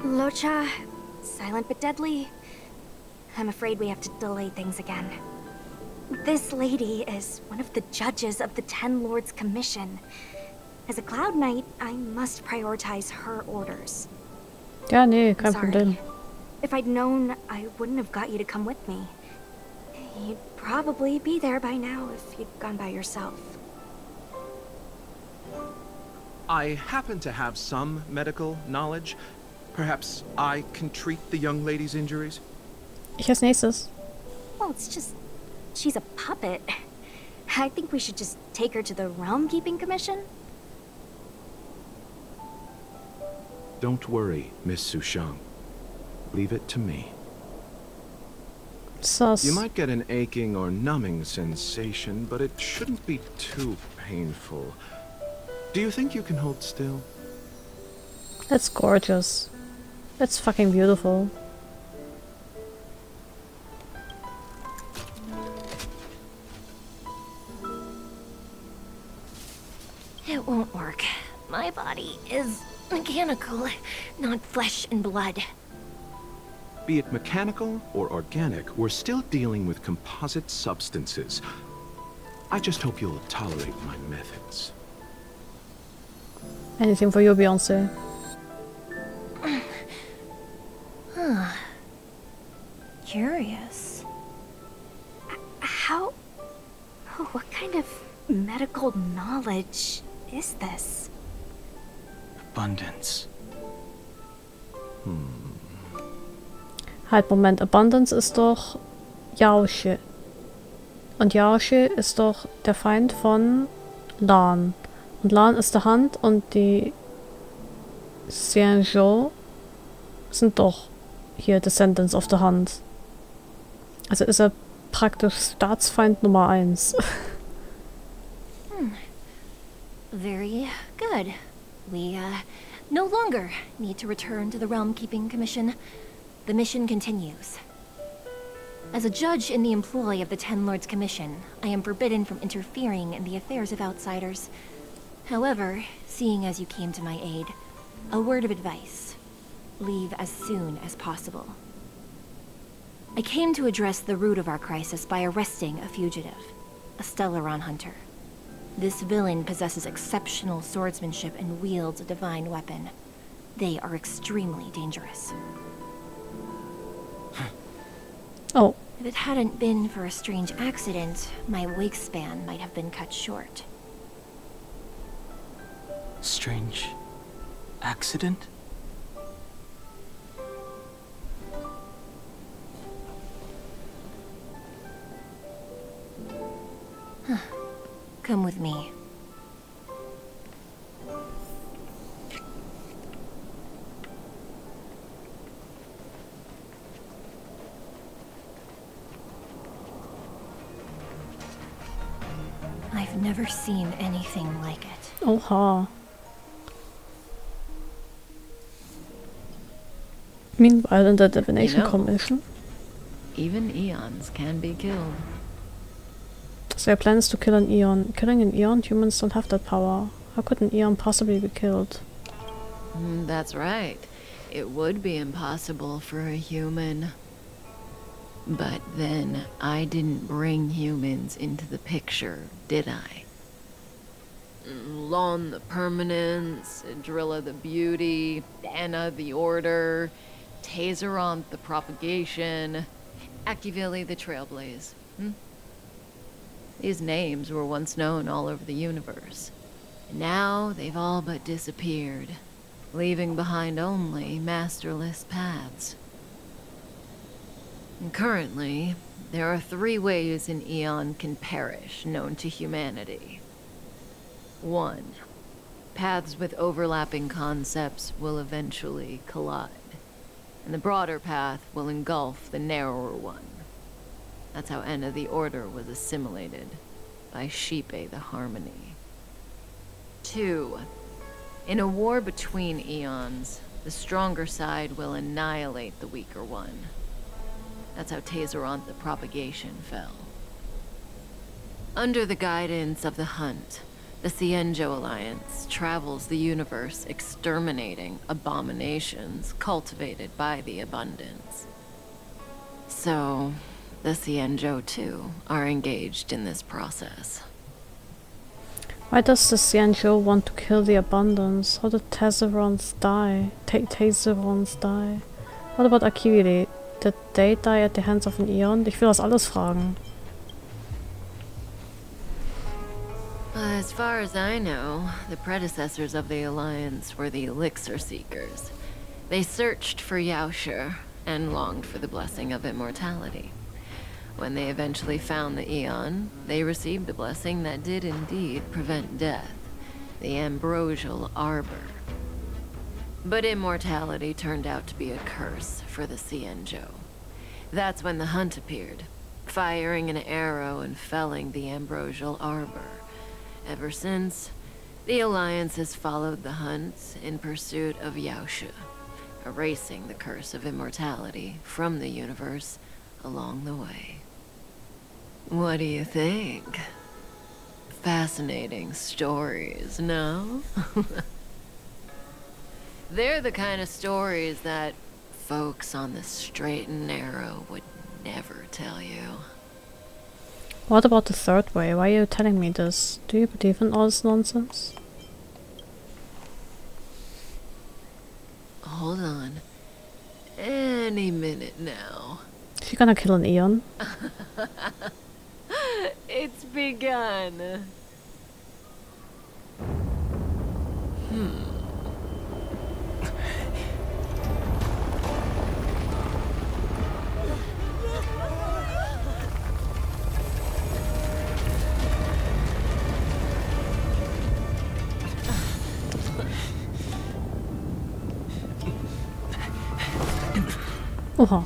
Locha, silent but deadly. I'm afraid we have to delay things again. This lady is one of the judges of the Ten Lords Commission. As a Cloud Knight, I must prioritize her orders. Ja, nee, kein Sorry. Problem. If I'd known, I wouldn't have got you to come with me. You'd probably be there by now if you'd gone by yourself. I happen to have some medical knowledge. Perhaps I can treat the young lady's injuries? Ich als nächstes. Well, it's just... she's a puppet. I think we should just take her to the Realm Keeping Commission. Don't worry, Miss Sushang. Leave it to me. Sus. You might get an aching or numbing sensation, but it shouldn't be too painful. Do you think you can hold still? That's gorgeous. That's fucking beautiful. It won't work. My body is mechanical, not flesh and blood. Be it mechanical or organic, we're still dealing with composite substances. I just hope you'll tolerate my methods. Anything for you, Beyoncé. Huh. Curious. How... what kind of medical knowledge is this? Abundance. Halt, Moment. Abundance ist doch Yaoshi. Und Yaoshi ist doch der Feind von Lan. Und Lan ist der Hand und die Xianzhou sind doch hier Descendants of the Hand. Also ist er praktisch Staatsfeind Nummer 1. Very good. We, no longer need to return to the Realm Keeping Commission. The mission continues. As a judge in the employ of the Ten Lords Commission, I am forbidden from interfering in the affairs of outsiders. However, seeing as you came to my aid, a word of advice. Leave as soon as possible. I came to address the root of our crisis by arresting a fugitive, a Stellaron hunter. This villain possesses exceptional swordsmanship and wields a divine weapon. They are extremely dangerous. Oh. If it hadn't been for a strange accident, my wake span might have been cut short. Strange accident? Come with me. I've never seen anything like it. Oha. Meanwhile, in the Divination Commission. Even Eons can be killed. So your plan is to kill an Eon. Killing an Eon, humans don't have that power. How could an Eon possibly be killed? That's right. It would be impossible for a human. But then, I didn't bring humans into the picture, did I? Lon the Permanence, Drilla the Beauty, Anna the Order, Tazeron the Propagation, Akivili the Trailblaze. These names were once known all over the universe. And now they've all but disappeared, leaving behind only masterless paths. And currently, there are 3 ways an Eon can perish known to humanity. 1. Paths with overlapping concepts will eventually collide, and the broader path will engulf the narrower one. That's how Anna the Order was assimilated by Shipe the Harmony. 2. In a war between Eons, the stronger side will annihilate the weaker one. That's how Tazeron the Propagation fell. Under the guidance of the Hunt, the Xianzhou Alliance travels the universe exterminating abominations cultivated by the Abundance. So, the Xianzhou too are engaged in this process. Why does the Xianzhou want to kill the Abundance? How did Tazerons die? Tazerons die? What about Akiri? Did they die at the hands of an Aeon? Ich will das alles fragen. As far as I know, the predecessors of the Alliance were the Elixir Seekers. They searched for Yaoshe and longed for the blessing of immortality. When they eventually found the Aeon, they received the blessing that did indeed prevent death, the ambrosial arbor. But immortality turned out to be a curse for the Xianzhou. That's when the hunt appeared, firing an arrow and felling the ambrosial arbor. Ever since, the Alliance has followed the hunt in pursuit of Yaoshe, erasing the curse of immortality from the universe along the way. What do you think? Fascinating stories, no? They're the kind of stories that folks on the straight and narrow would never tell you. What about the third way? Why are you telling me this? Do you believe in all this nonsense? Hold on. Any minute now. Is she gonna kill an Aeon? It's begun. Oha.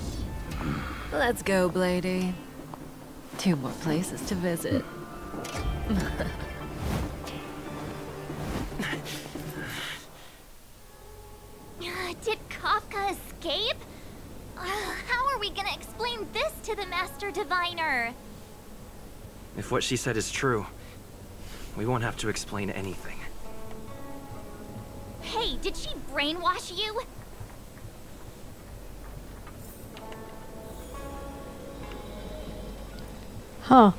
Let's go, Blady. 2 more places to visit. Did Kafka escape? How are we gonna explain this to the Master Diviner? If what she said is true, we won't have to explain anything. Hey, did she brainwash you? Ha.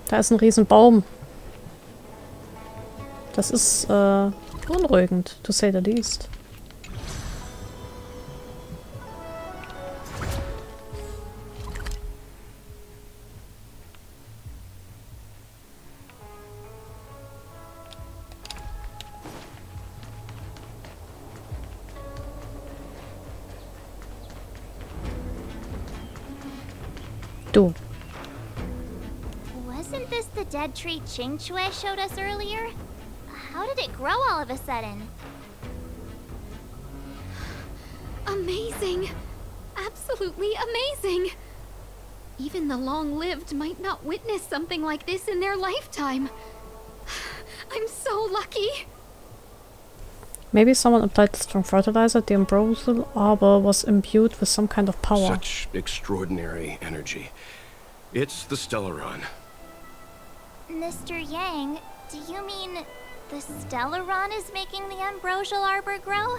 Da ist ein Riesenbaum. Das ist beunruhigend, to say the least. Du. Wasn't this the dead tree Qingque showed us earlier? How did it grow all of a sudden? Amazing! Absolutely amazing! Even the long-lived might not witness something like this in their lifetime. I'm so lucky! Maybe someone applied strong fertilizer. The ambrosial arbor was imbued with some kind of power. Such extraordinary energy. It's the Stellaron. Mr. Yang, do you mean the Stellaron is making the ambrosial arbor grow?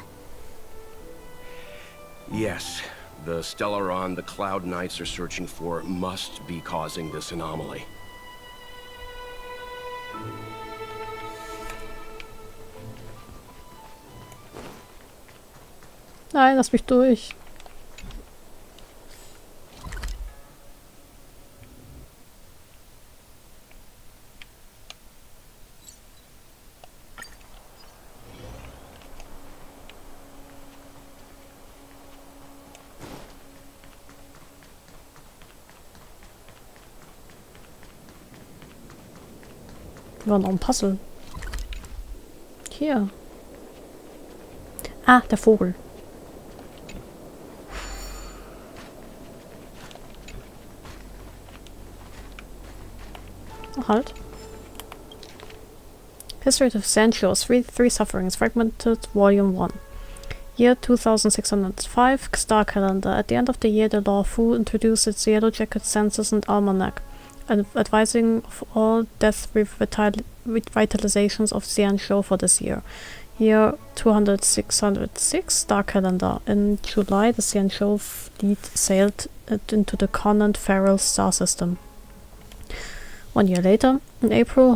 Yes, the Stellaron the Cloud Knights are searching for must be causing this anomaly. Nein, lass mich durch. War noch ein Puzzle. Hier. Ah, der Vogel. Halt. History of Xianzhou, three Sufferings, Fragmented, Volume 1. Year 2605, Star Calendar. At the end of the year, the Law Fu introduced its Yellow Jacket Census and Almanac, advising of all death revitalizations of Xianzhou for this year. Year 2606, Star Calendar. In July, the Xianzhou fleet sailed into the Conant Feral star system. 1 year later, in April,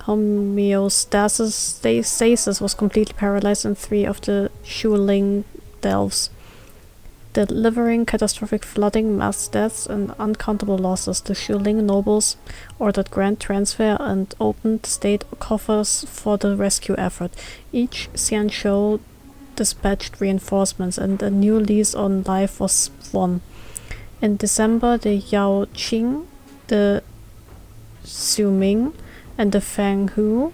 homeostasis was completely paralyzed in 3 of the Shuling delves, delivering catastrophic flooding, mass deaths, and uncountable losses. The Shuling nobles ordered grand transfer and opened state coffers for the rescue effort. Each Xianzhou dispatched reinforcements, and a new lease on life was won. In December, the Yao Qing, the Xuming, and the Feng Hu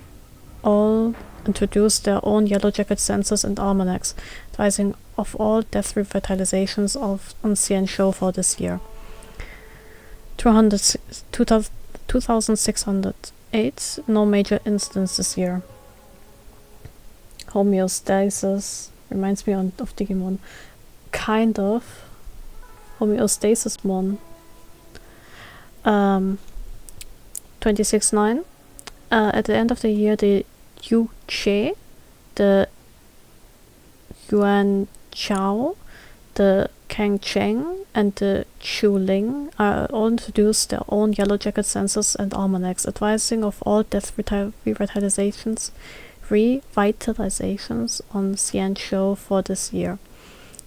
all introduced their own Yellow Jacket census and almanacs, advising of all death revitalizations on Xianzhou for this year. 2608, no major incidents this year. Homeostasis reminds me of Digimon. Kind of. Homeostasis-mon. 26.9. At the end of the year, the Yu Che, the Yuan Chao, the Kang Cheng, and the Chu Ling all introduced their own Yellow Jacket census and almanacs, advising of all death revitalizations on Xianzhou for this year.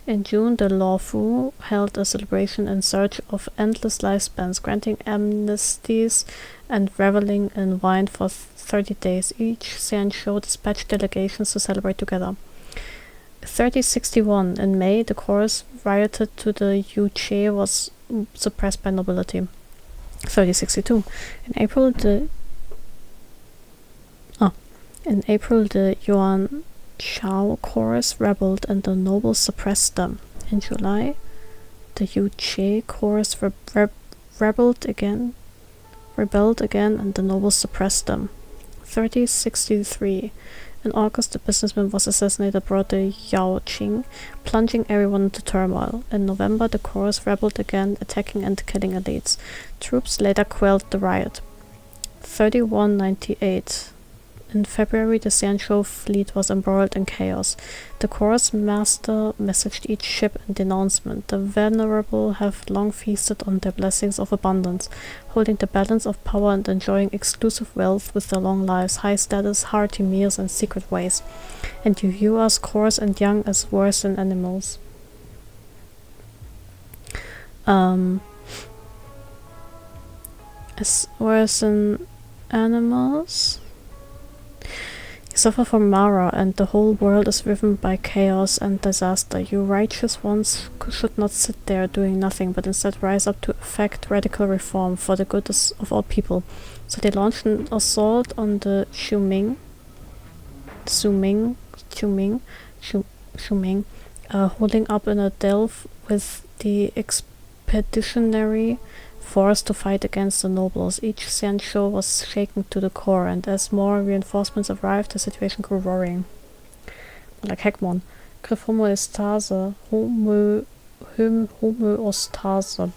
In June, the Law Fu held a celebration in search of endless lifespans, granting amnesties and reveling in wine for 30 days. Each Xianzhou dispatched delegations to celebrate together. 3061, in May, the chorus rioted to the Yu Che was suppressed by nobility. 3062, in April, the Yuan Chao chorus rebelled and the nobles suppressed them. In July, the Yu Che chorus rebelled again and the nobles suppressed them. 3063. In August, the businessman was assassinated aboard the Yao Qing, plunging everyone into turmoil. In November, the chorus rebelled again, attacking and killing elites. Troops later quelled the riot. 3198. In February, the Xianzhou fleet was embroiled in chaos. The chorus master messaged each ship in denouncement. The venerable have long feasted on their blessings of abundance, holding the balance of power and enjoying exclusive wealth with their long lives, high status, hearty meals, and secret ways. And you view us, coarse and young, as worse than animals. As worse than animals? You suffer from Mara, and the whole world is riven by chaos and disaster. You righteous ones should not sit there doing nothing, but instead rise up to effect radical reform for the good of all people. So they launched an assault on the Xuming, holding up in a delve with the expeditionary forced to fight against the nobles. Each Xianzhou was shaken to the core, and as more reinforcements arrived, the situation grew worrying. Like Heckmon. Griff Homoostase. Homoostase.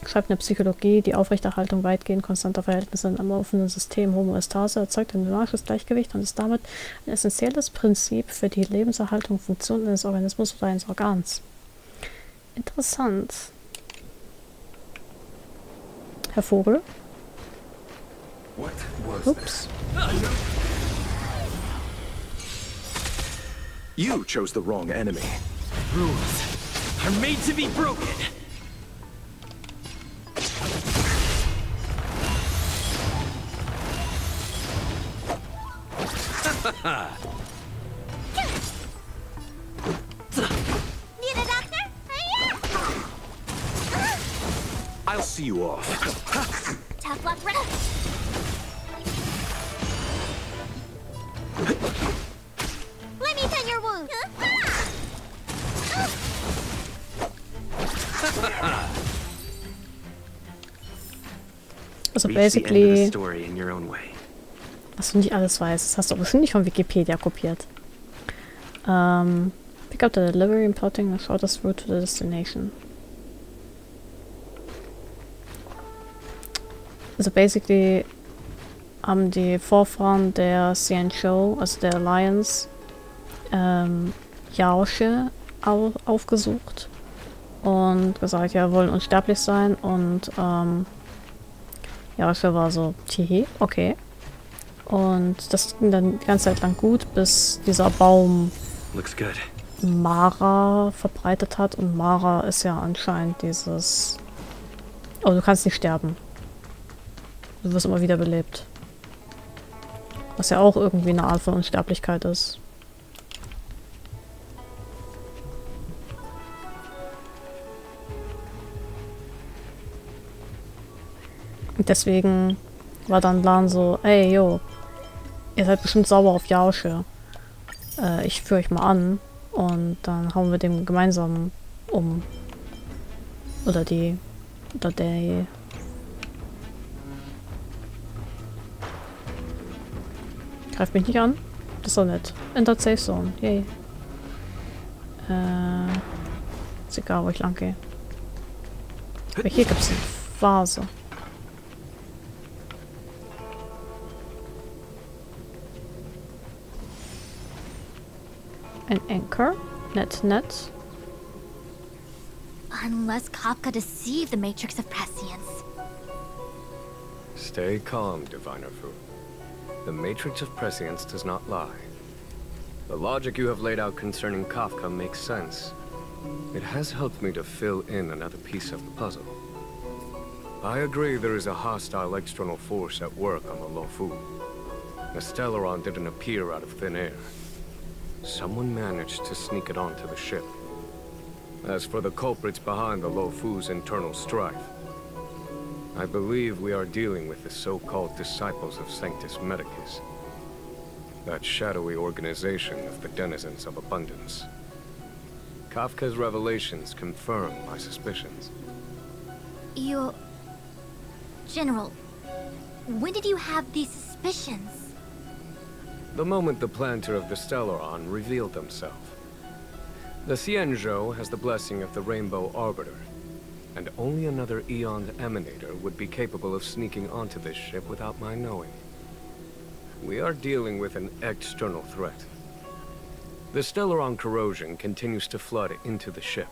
Schreibt eine Psychologie, die Aufrechterhaltung weitgehend konstanter Verhältnisse in einem offenen System. Homoostase erzeugt ein dynamisches Gleichgewicht und ist damit ein essentielles Prinzip für die Lebenserhaltung und Funktion eines Organismus oder eines Organs. Interessant. Herr Vogel. Oops. You chose the wrong enemy. Rules are made to be broken. Need a doctor? I'll see you off. Tough luck, Red. Let me tend your wound. Also Reach the end of the basically, story in your own way. was du nicht alles weißt, das hast du bestimmt nicht von Wikipedia kopiert. Pick up the delivery and plotting the shortest route to the destination. Also basically haben die Vorfahren der Xianzhou, also der Alliance, Yaoshe aufgesucht und gesagt, ja, wir wollen unsterblich sein, und Yaoshe war so, tihi, okay. Und das ging dann die ganze Zeit lang gut, bis dieser Baum Mara verbreitet hat. Und Mara ist ja anscheinend dieses... Oh, du kannst nicht sterben. Du wirst immer wieder belebt. Was ja auch irgendwie eine Art von Unsterblichkeit ist. Und deswegen war dann Lan so, ey, yo, ihr seid bestimmt sauer auf Yaoshe. Ich führe euch mal an und dann hauen wir den gemeinsam um. Oder die. Oder der. Greift mich nicht an. Das ist doch nett. Enter Safe Zone. Yay. Ist egal, wo ich lang gehe. Aber hier gibt es eine Vase. Ein Anchor? Nett. Unless Kafka deceived the matrix of prescience. Stay calm, Diviner Fu. The matrix of prescience does not lie. The logic you have laid out concerning Kafka makes sense. It has helped me to fill in another piece of the puzzle. I agree there is a hostile external force at work on the Luofu. The Stellaron didn't appear out of thin air. Someone managed to sneak it onto the ship. As for the culprits behind the Luofu's internal strife, I believe we are dealing with the so-called disciples of Sanctus Medicus. That shadowy organization of the denizens of abundance. Kafka's revelations confirm my suspicions. General, when did you have these suspicions? The moment the planter of the Stellaron revealed himself. The Xianzhou has the blessing of the Rainbow Arbiter, and only another Aeon Emanator would be capable of sneaking onto this ship without my knowing. We are dealing with an external threat. The Stellaron corrosion continues to flood into the ship,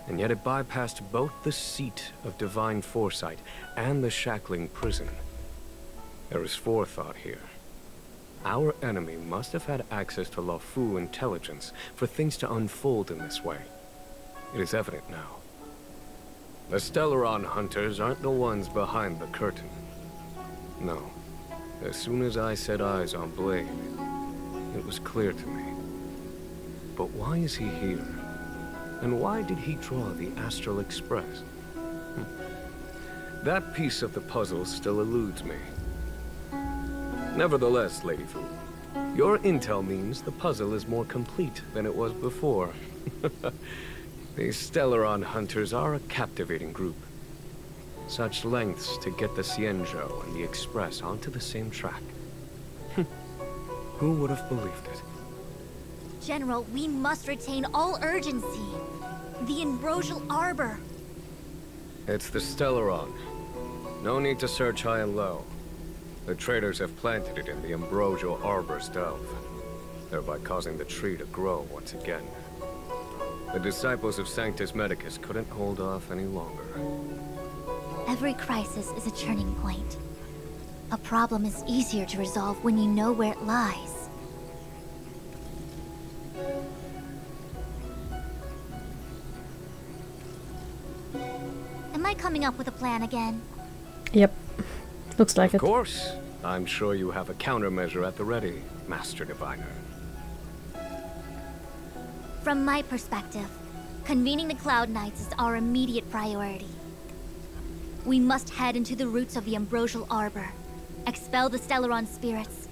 and yet it bypassed both the seat of divine foresight and the shackling prison. There is forethought here. Our enemy must have had access to Luofu intelligence for things to unfold in this way. It is evident now. The Stellaron hunters aren't the ones behind the curtain. No. As soon as I set eyes on Blade, it was clear to me. But why is he here? And why did he draw the Astral Express? That piece of the puzzle still eludes me. Nevertheless, Lady Fu, your intel means the puzzle is more complete than it was before. These Stellaron hunters are a captivating group. Such lengths to get the Xianzhou and the Express onto the same track. Who would have believed it? General, we must retain all urgency. The Ambrosial Arbor. It's the Stellaron. No need to search high and low. The traders have planted it in the Ambrosial Arbor's delve, thereby causing the tree to grow once again. The disciples of Sanctus Medicus couldn't hold off any longer. Every crisis is a turning point. A problem is easier to resolve when you know where it lies. Am I coming up with a plan again? Yep. Looks like it. Of course. I'm sure you have a countermeasure at the ready, Master Diviner. From my perspective, convening the Cloud Knights is our immediate priority. We must head into the roots of the Ambrosial Arbor, expel the Stellaron spirits,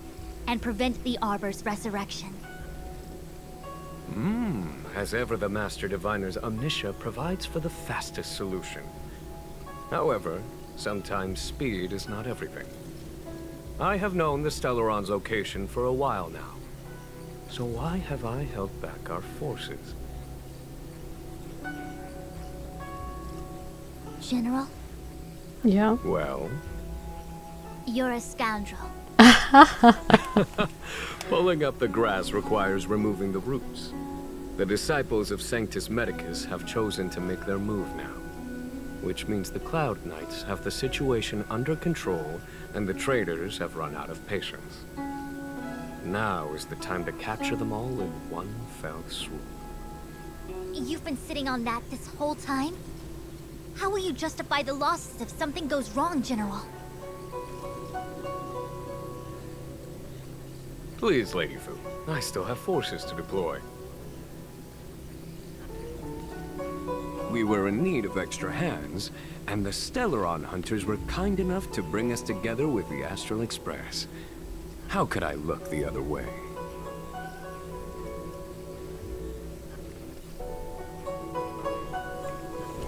and prevent the Arbor's resurrection. As ever, the Master Diviner's omniscia provides for the fastest solution. However, sometimes speed is not everything. I have known the Stellaron's location for a while now. So why have I held back our forces? General? Yeah? Well? You're a scoundrel. Pulling up the grass requires removing the roots. The disciples of Sanctus Medicus have chosen to make their move now. which means the Cloud Knights have the situation under control and the traitors have run out of patience. Now is the time to capture them all in one fell swoop. You've been sitting on that this whole time? How will you justify the losses if something goes wrong, General? Please, Lady Fu. I still have forces to deploy. We were in need of extra hands, and the Stellaron hunters were kind enough to bring us together with the Astral Express. How could I look the other way?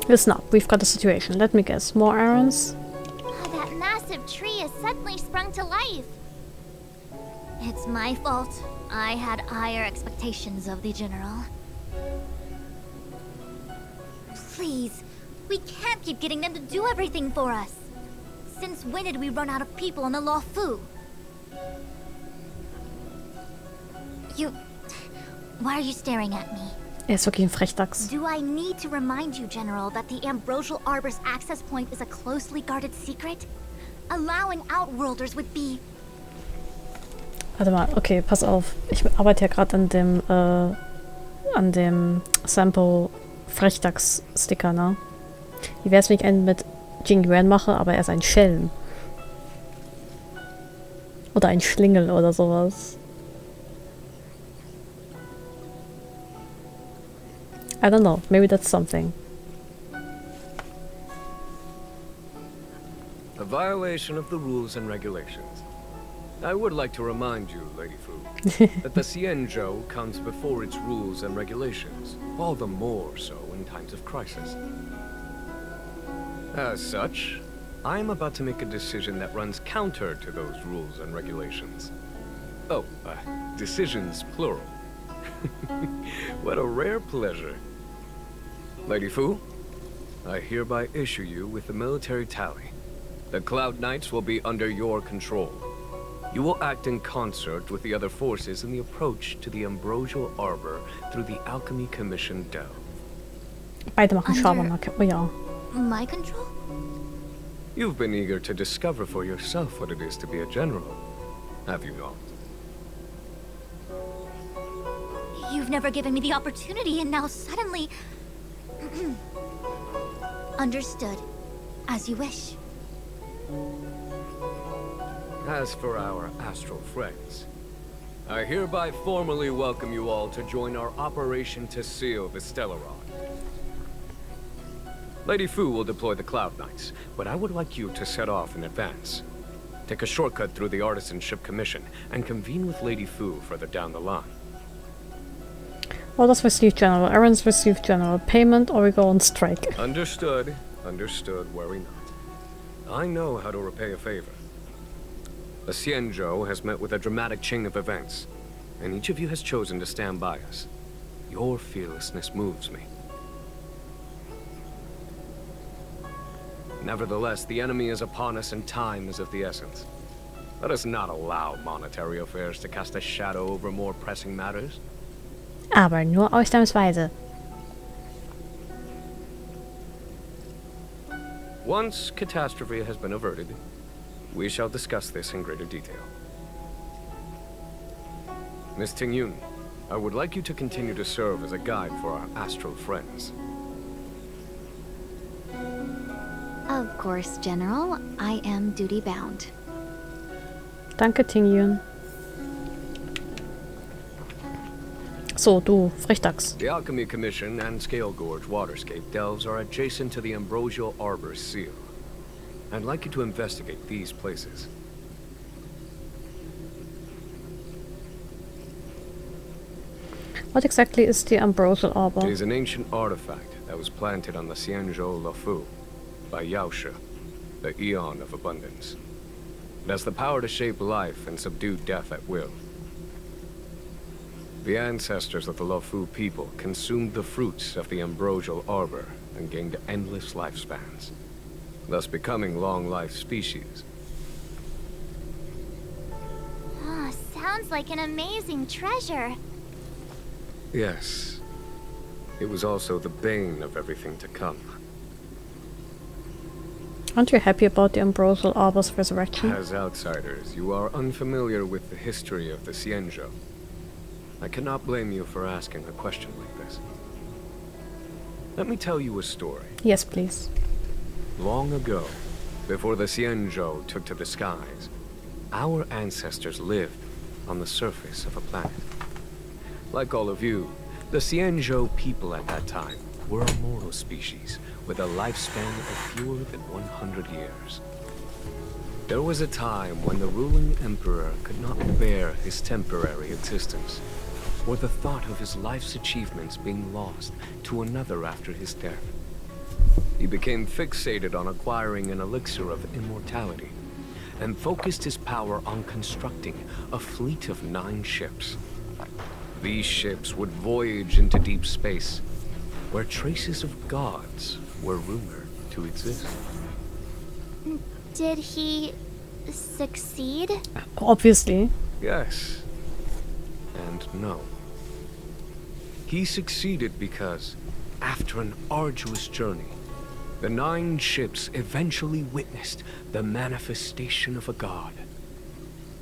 Listen up, we've got a situation. Let me guess. More errands? Oh, that massive tree has suddenly sprung to life. It's my fault. I had higher expectations of the General. Please, we can't keep getting them to do everything for us. Since when did we run out of people on the Law Fu? Why are you staring at me? Er ist wirklich ein Frechdachs. Do I need to remind you, General, that the Ambrosial Arbor's access point is a closely guarded secret? Allowing Outworlders would be... Warte mal, okay, pass auf. Ich arbeite ja gerade an dem Sample Frechdachs-Sticker, ne? Wie wär's, wenn ich einen mit Jing mache, aber er ist ein Schelm? Oder ein Schlingel oder sowas. I don't know, maybe that's something. A violation of the rules and regulations. I would like to remind you, Lady Fu, that the Xianzhou comes before its rules and regulations, all the more so in times of crisis. As such, I am about to make a decision that runs counter to those rules and regulations. Oh, decisions plural. What a rare pleasure. Lady Fu, I hereby issue you with the military tally. The Cloud Knights will be under your control. You will act in concert with the other forces in the approach to the Ambrosial Arbor through the Alchemy Commission delve. Beide machen Schabernack, oh ja. My control? You've been eager to discover for yourself what it is to be a general, have you not? You've never given me the opportunity, and now suddenly... Understood. As you wish. As for our astral friends, I hereby formally welcome you all to join our operation to seal the Stellaron. Lady Fu will deploy the Cloud Knights, but I would like you to set off in advance. Take a shortcut through the Artisanship Commission and convene with Lady Fu further down the line. Orders received, General. Errands received, General. Payment or we go on strike. Understood. Understood. Worry not. I know how to repay a favor. The Xianzhou has met with a dramatic chain of events, and each of you has chosen to stand by us. Your fearlessness moves me. Nevertheless, the enemy is upon us and time is of the essence. Let us not allow monetary affairs to cast a shadow over more pressing matters. Aber nur ausnahmsweise. Once catastrophe has been averted, we shall discuss this in greater detail. Miss Tingyun, I would like you to continue to serve as a guide for our astral friends. Of course, General. I am duty-bound. Danke, Tingyun. So, du Frechdachs. The Alchemy Commission and Scale Gorge Waterscape delves are adjacent to the Ambrosial Arbor seal. I'd like you to investigate these places. What exactly is the Ambrosial Arbor? It is an ancient artifact that was planted on the Xianzhou Lafu by Yaoshe, the Aeon of Abundance. It has the power to shape life and subdue death at will. The ancestors of the Lafu people consumed the fruits of the Ambrosial Arbor and gained endless lifespans, thus becoming long-life species. Oh, sounds like an amazing treasure. Yes. It was also the bane of everything to come. Aren't you happy about the Ambrosial Arbor's resurrection? As outsiders, you are unfamiliar with the history of the Xianzhou. I cannot blame you for asking a question like this. Let me tell you a story. Yes, please. Long ago, before the Xianzhou took to the skies, our ancestors lived on the surface of a planet. Like all of you, the Xianzhou people at that time were a mortal species with a lifespan of fewer than 100 years. There was a time when the ruling emperor could not bear his temporary existence, or the thought of his life's achievements being lost to another after his death. He became fixated on acquiring an elixir of immortality, and focused his power on constructing a fleet of 9 ships. These ships would voyage into deep space, where traces of gods were rumored to exist. Did he succeed? Obviously. Yes. And no. He succeeded because, after an arduous journey, the 9 ships eventually witnessed the manifestation of a god.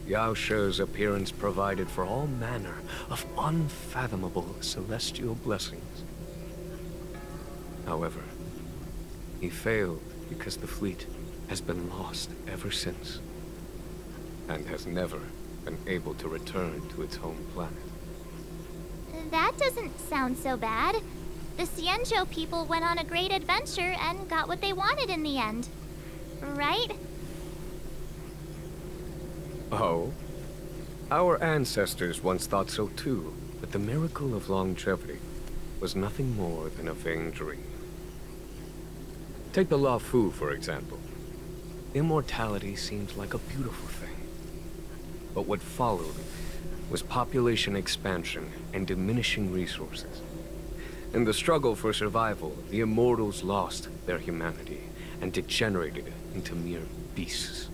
Yao She's appearance provided for all manner of unfathomable celestial blessings. However, he failed because the fleet has been lost ever since, and has never been able to return to its home planet. That doesn't sound so bad. The Xianzhou people went on a great adventure and got what they wanted in the end. Right? Oh? Our ancestors once thought so too, but the miracle of longevity was nothing more than a vain dream. Take the Law Fu, for example. Immortality seemed like a beautiful thing. But what followed was population expansion and diminishing resources. In the struggle for survival, the immortals lost their humanity and degenerated into mere beasts.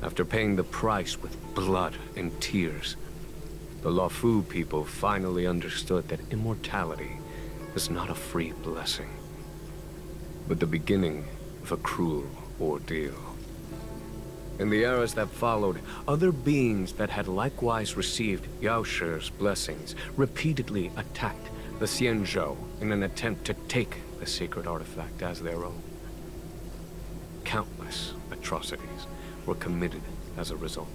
After paying the price with blood and tears, the Law Fu people finally understood that immortality was not a free blessing, but the beginning of a cruel ordeal. In the eras that followed, other beings that had likewise received Yao She's blessings repeatedly attacked the Xianzhou in an attempt to take the sacred artifact as their own. Countless atrocities were committed as a result.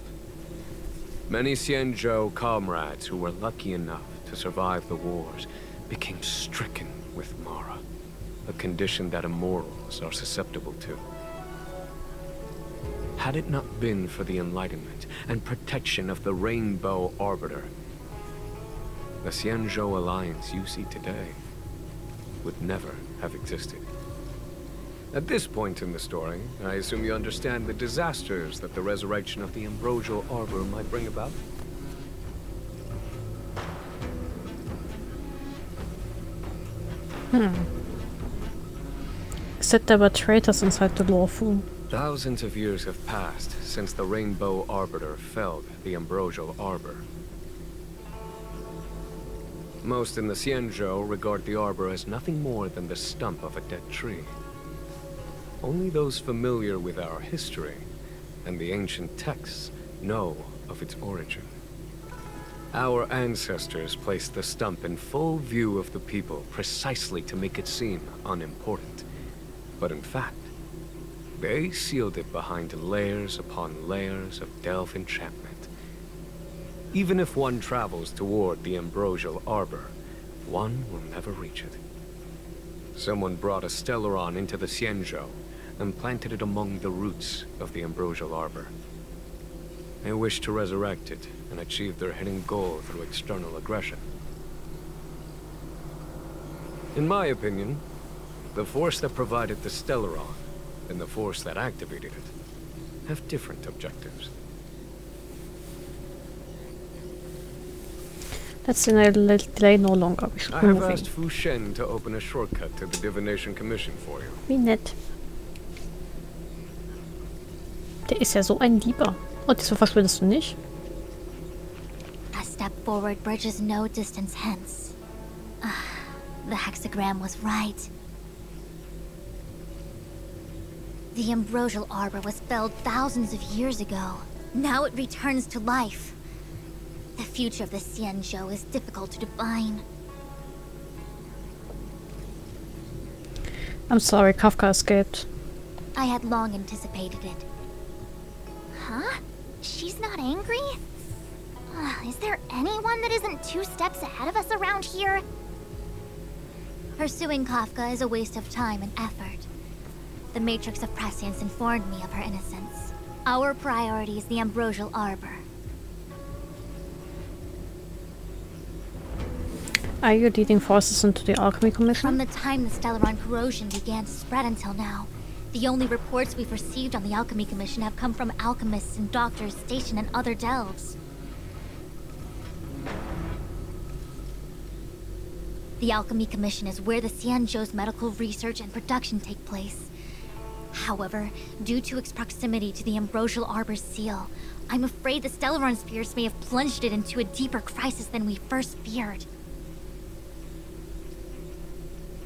Many Xianzhou comrades who were lucky enough to survive the wars became stricken with Mara, a condition that immortals are susceptible to. Had it not been for the enlightenment and protection of the Rainbow Arbiter, the Xianzhou alliance you see today would never have existed. At this point in the story, I assume you understand the disasters that the resurrection of the Ambrosial Arbor might bring about? Said there were traitors inside the Law Fu. Thousands of years have passed since the Rainbow Arbiter felled the Ambrosial Arbor. Most in the Xianzhou regard the Arbor as nothing more than the stump of a dead tree. Only those familiar with our history and the ancient texts know of its origin. Our ancestors placed the stump in full view of the people precisely to make it seem unimportant. But in fact, they sealed it behind layers upon layers of delve enchantment. Even if one travels toward the Ambrosial Arbor, one will never reach it. Someone brought a Stellaron into the Xianzhou and planted it among the roots of the Ambrosial Arbor. They wished to resurrect it and achieve their hidden goal through external aggression. In my opinion, the force that provided the Stellaron and the force that activated it have different objectives. Let's delay no longer. We should I be have moving. asked Fu Shen to open a shortcut to the Divination Commission for you. Wie nett. Der ist ja so ein Lieber. Und wieso verschwindest du nicht? A step forward bridges no distance hence. The hexagram was right. The ambrosial arbor was felled thousands of years ago. Now it returns to life. The future of the Xianzhou is difficult to define. I'm sorry, Kafka escaped. I had long anticipated it. Huh? She's not angry? Is there anyone that isn't 2 steps ahead of us around here? Pursuing Kafka is a waste of time and effort. The Matrix of Prescience informed me of her innocence. Our priority is the ambrosial arbor. Are you leading forces into the Alchemy Commission? From the time the Stellaron corrosion began to spread until now, the only reports we've received on the Alchemy Commission have come from alchemists and doctors stationed in other delves. The Alchemy Commission is where the Xianzhou's medical research and production take place. However, due to its proximity to the ambrosial arbor's seal, I'm afraid the Stellaron spirits may have plunged it into a deeper crisis than we first feared.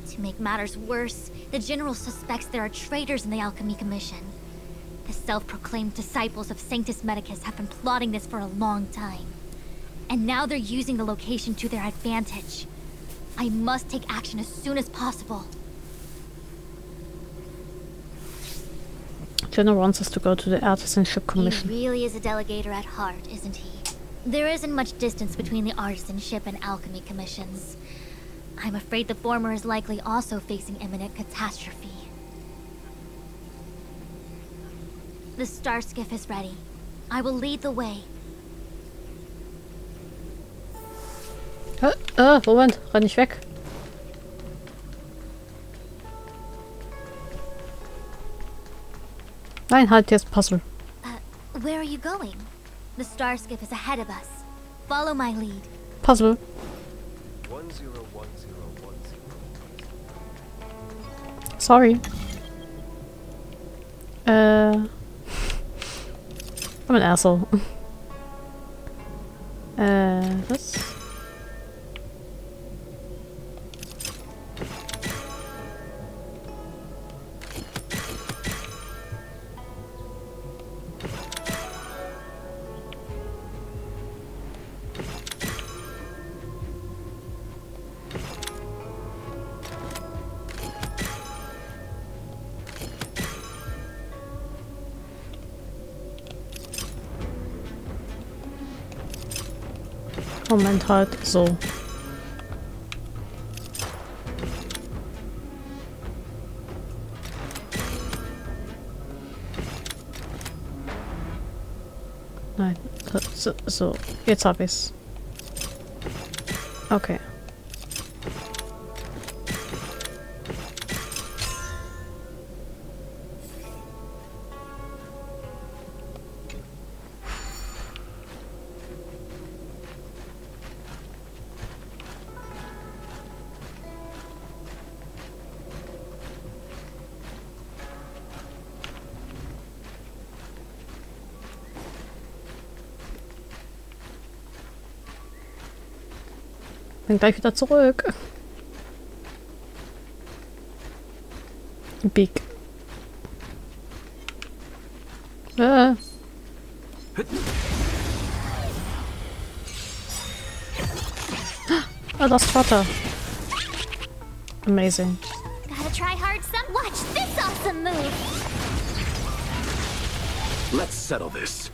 To make matters worse, the General suspects there are traitors in the Alchemy Commission. The self-proclaimed disciples of Sanctus Medicus have been plotting this for a long time. And now they're using the location to their advantage. I must take action as soon as possible. General wants us to go to the Artisanship Commission. He really is a delegator at heart, isn't he? There isn't much distance between the Artisanship and Alchemy Commissions. I'm afraid the former is likely also facing imminent catastrophe. The star skiff is ready. I will lead the way. Moment, renn nicht weg. Nein, halt jetzt Puzzle. Where are you going? The star skiff is ahead of us. Follow my lead. Puzzle. 101010. Sorry. I'm an asshole. Was? Moment halt, so. Nein, so, jetzt hab ich's. Okay. Bin gleich wieder zurück. Big. Oh, das Vater. Amazing. Gotta try hard some. Watch this awesome move. Let's settle this.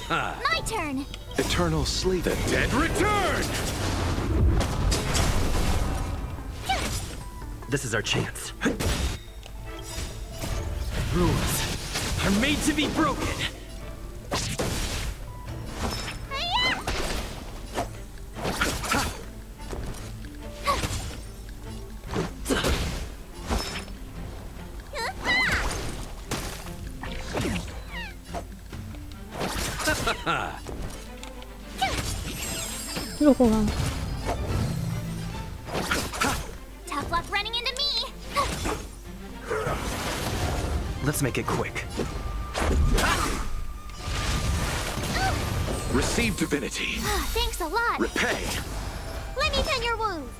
My turn. Eternal sleep. The dead return! This is our chance. Rules are made to be broken. Tough luck running into me. Let's make it quick. Receive divinity. Thanks a lot. Repay. Let me tend your wounds.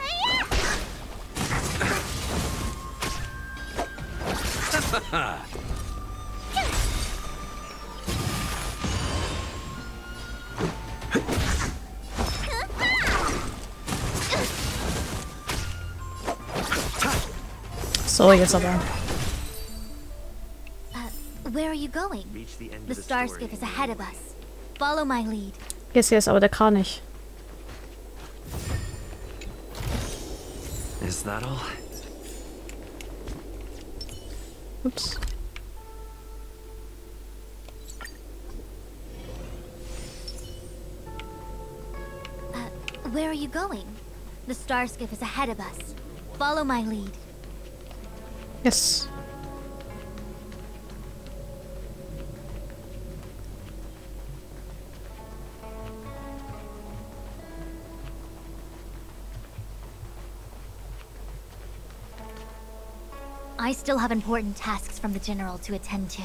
So, jetzt aber. Where are you going? The Starskip is ahead of us. Follow my lead. Yes, aber der Kranich. Is that all? Oops. Where are you going? The Starskip is ahead of us. Follow my lead. Yes. I still have important tasks from the General to attend to.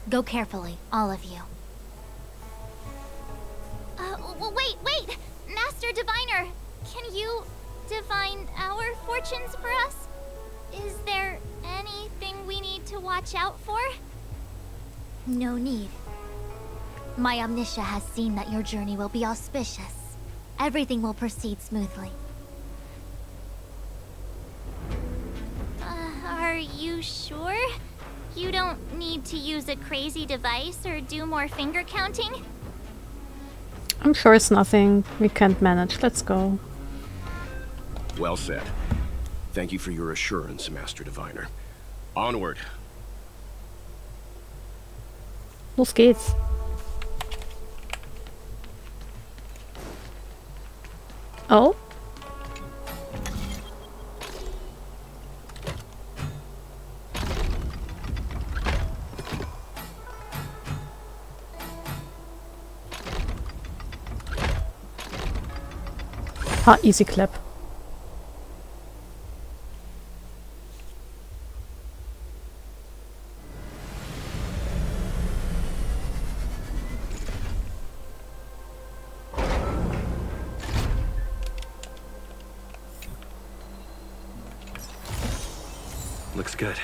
Go carefully, all of you. Wait! Master Diviner! Can you divine our fortunes for us? Is there anything we need to watch out for? No need. My Omniscia has seen that your journey will be auspicious. Everything will proceed smoothly. Are you sure? You don't need to use a crazy device or do more finger counting? I'm sure it's nothing we can't manage. Let's go. Well said. Thank you for your assurance, Master Diviner. Onward. Los geht's. Oh? Ha, easy clap. Looks good.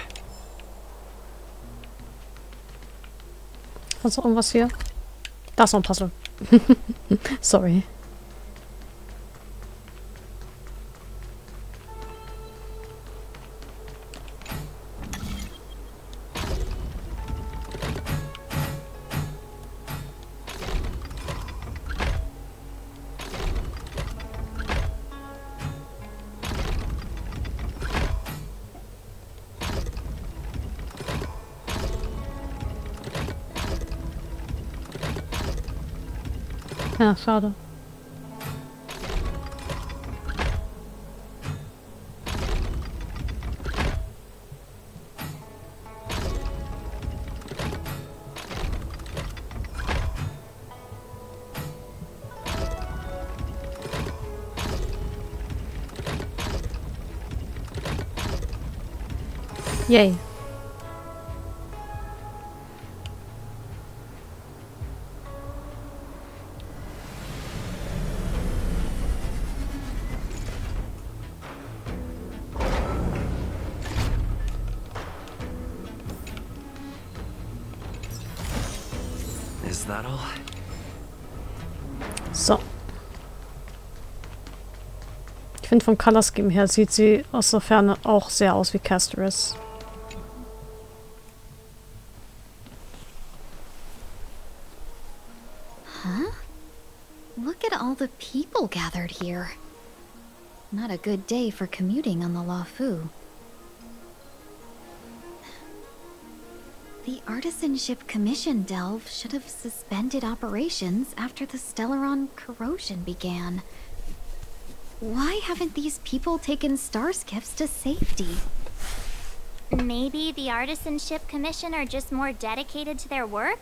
Hast du irgendwas hier? Da ist noch ein Puzzle. Sorry. Ja, schade. Yay. Is that all? So. Ich finde vom Color Scheme her sieht sie aus der Ferne auch sehr aus wie Castoris. Huh? Look at all the people gathered here. Not a good day for commuting on the Lafu. The Artisanship Commission delve should have suspended operations after the Stellaron corrosion began. Why haven't these people taken starskips to safety? Maybe the Artisanship Commission are just more dedicated to their work?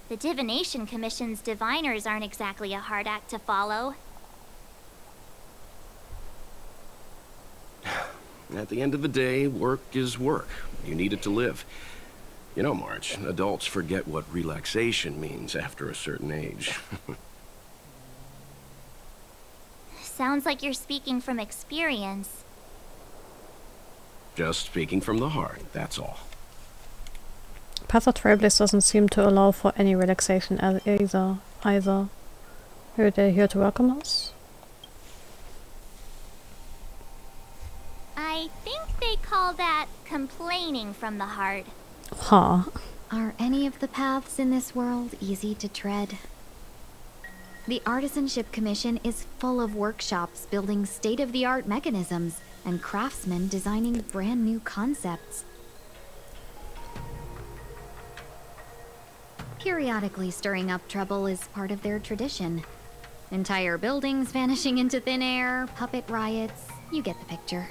The Divination Commission's diviners aren't exactly a hard act to follow. At the end of the day, work is work. You need it to live. You know, March, adults forget what relaxation means after a certain age. Sounds like you're speaking from experience. Just speaking from the heart, that's all. Path of Trailblaze doesn't seem to allow for any relaxation either. Are they here to welcome us? I think they call that complaining from the heart. Huh. Are any of the paths in this world easy to tread? The Artisanship Commission is full of workshops building state-of-the-art mechanisms and craftsmen designing brand new concepts. Periodically stirring up trouble is part of their tradition. Entire buildings vanishing into thin air, puppet riots, you get the picture.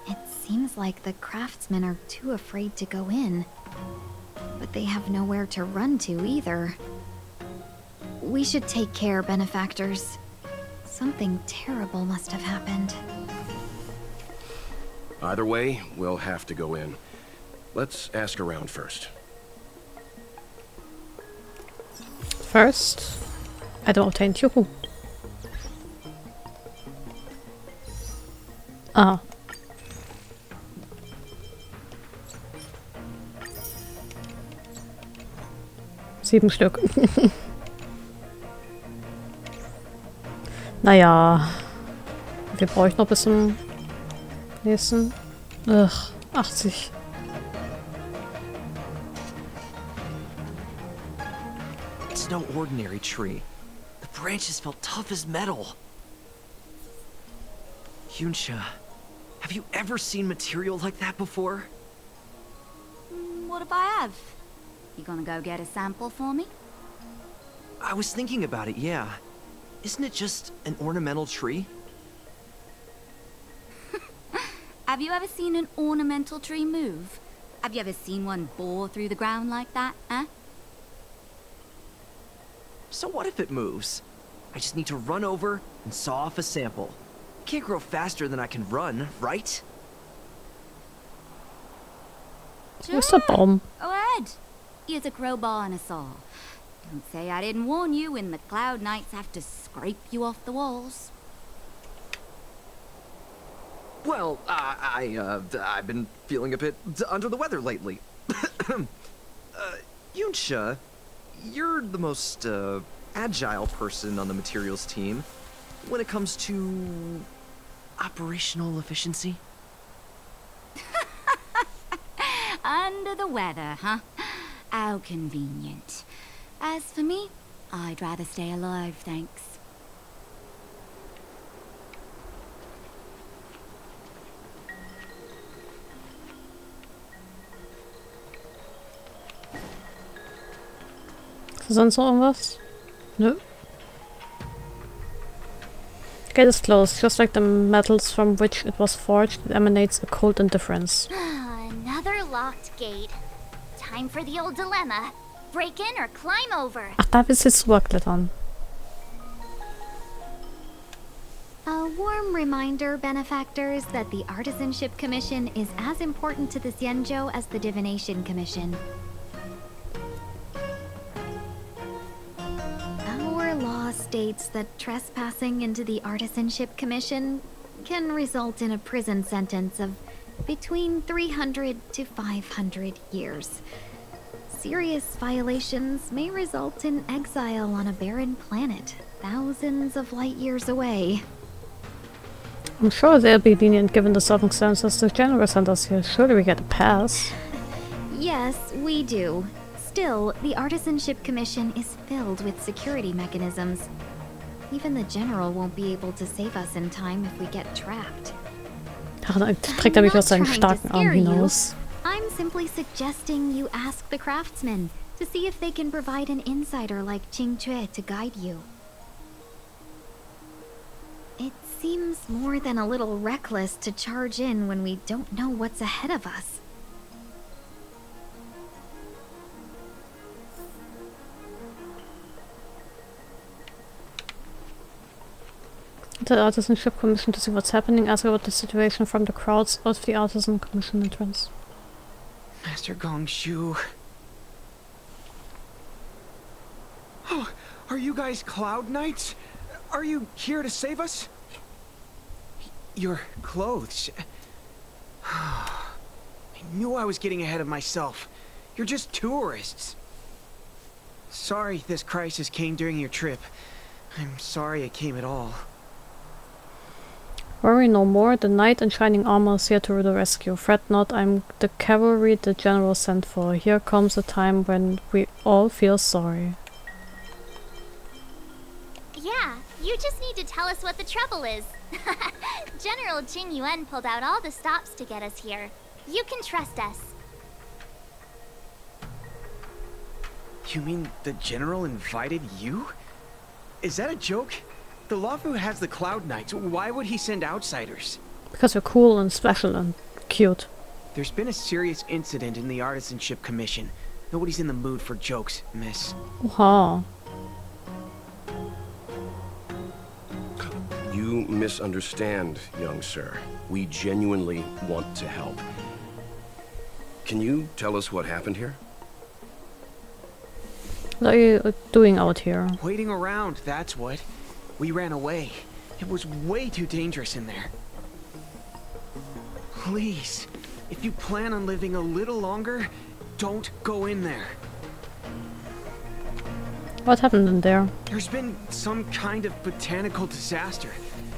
It seems like the craftsmen are too afraid to go in. But they have nowhere to run to either. We should take care, benefactors. Something terrible must have happened. Either way, we'll have to go in. Let's ask around first. First, adulten Juhu. Ah. Sieben Stück. Naja. Wir brauchen noch bis zum nächsten. 80. It's no ordinary tree. The branches felt tough as metal. Yunsha, have you ever seen material like that before? What if I have? You gonna go get a sample for me? I was thinking about it, yeah. Isn't it just an ornamental tree? Have you ever seen an ornamental tree move? Have you ever seen one bore through the ground like that, huh? So what if it moves? I just need to run over and saw off a sample. Can't grow faster than I can run, right? Wo ist der Baum? Go ahead. Here's a crowbar and a saw. Don't say I didn't warn you when the Cloud Knights have to scrape you off the walls. Well, I've been feeling a bit under the weather lately. Yunsha, you're the most agile person on the materials team when it comes to operational efficiency. Under the weather, huh? How convenient. As for me, I'd rather stay alive, thanks. Sonst noch irgendwas? Nö. Gate is closed, just like the metals from which it was forged. It emanates a cold indifference. Another locked gate. Time for the old dilemma. Break in or climb over. Ach, da willst du jetzt rüberklettern. A warm reminder, benefactors, that the Artisanship Commission is as important to the Xianzhou as the Divination Commission. Our law states that trespassing into the Artisanship Commission can result in a prison sentence of between 300 to 500 years. Serious violations may result in exile on a barren planet, thousands of light years away. I'm sure they'll be lenient given the circumstances. The general sent us here. Surely we get a pass. Yes, we do. Still, the Artisanship Commission is filled with security mechanisms. Even the General won't be able to save us in time if we get trapped. Ach, dann trägt mich aus seinen starken Arm hinaus. I'm simply suggesting you ask the craftsmen to see if they can provide an insider like Qingque to guide you. It seems more than a little reckless to charge in when we don't know what's ahead of us. The Artisanship Commission to see what's happening. Ask about the situation from the crowds of the Artisan Commission entrance. Master Gongshu. Oh, are you guys Cloud Knights? Are you here to save us? Your clothes. I knew I was getting ahead of myself. You're just tourists. Sorry this crisis came during your trip. I'm sorry it came at all. Worry no more, the knight in shining armor is here to the rescue. Fret not, I'm the cavalry the general sent for. Here comes a time when we all feel sorry. Yeah, you just need to tell us what the trouble is. General Jing Yuan pulled out all the stops to get us here. You can trust us. You mean the general invited you? Is that a joke? The Luofu has the Cloud Knights. Why would he send outsiders? Because you're cool and special and cute. There's been a serious incident in the Artisanship Commission. Nobody's in the mood for jokes, miss. Oha. You misunderstand, young sir. We genuinely want to help. Can you tell us what happened here? What are you doing out here? Waiting around, that's what. We ran away. It was way too dangerous in there. Please, if you plan on living a little longer, don't go in there. What happened in there? There's been some kind of botanical disaster.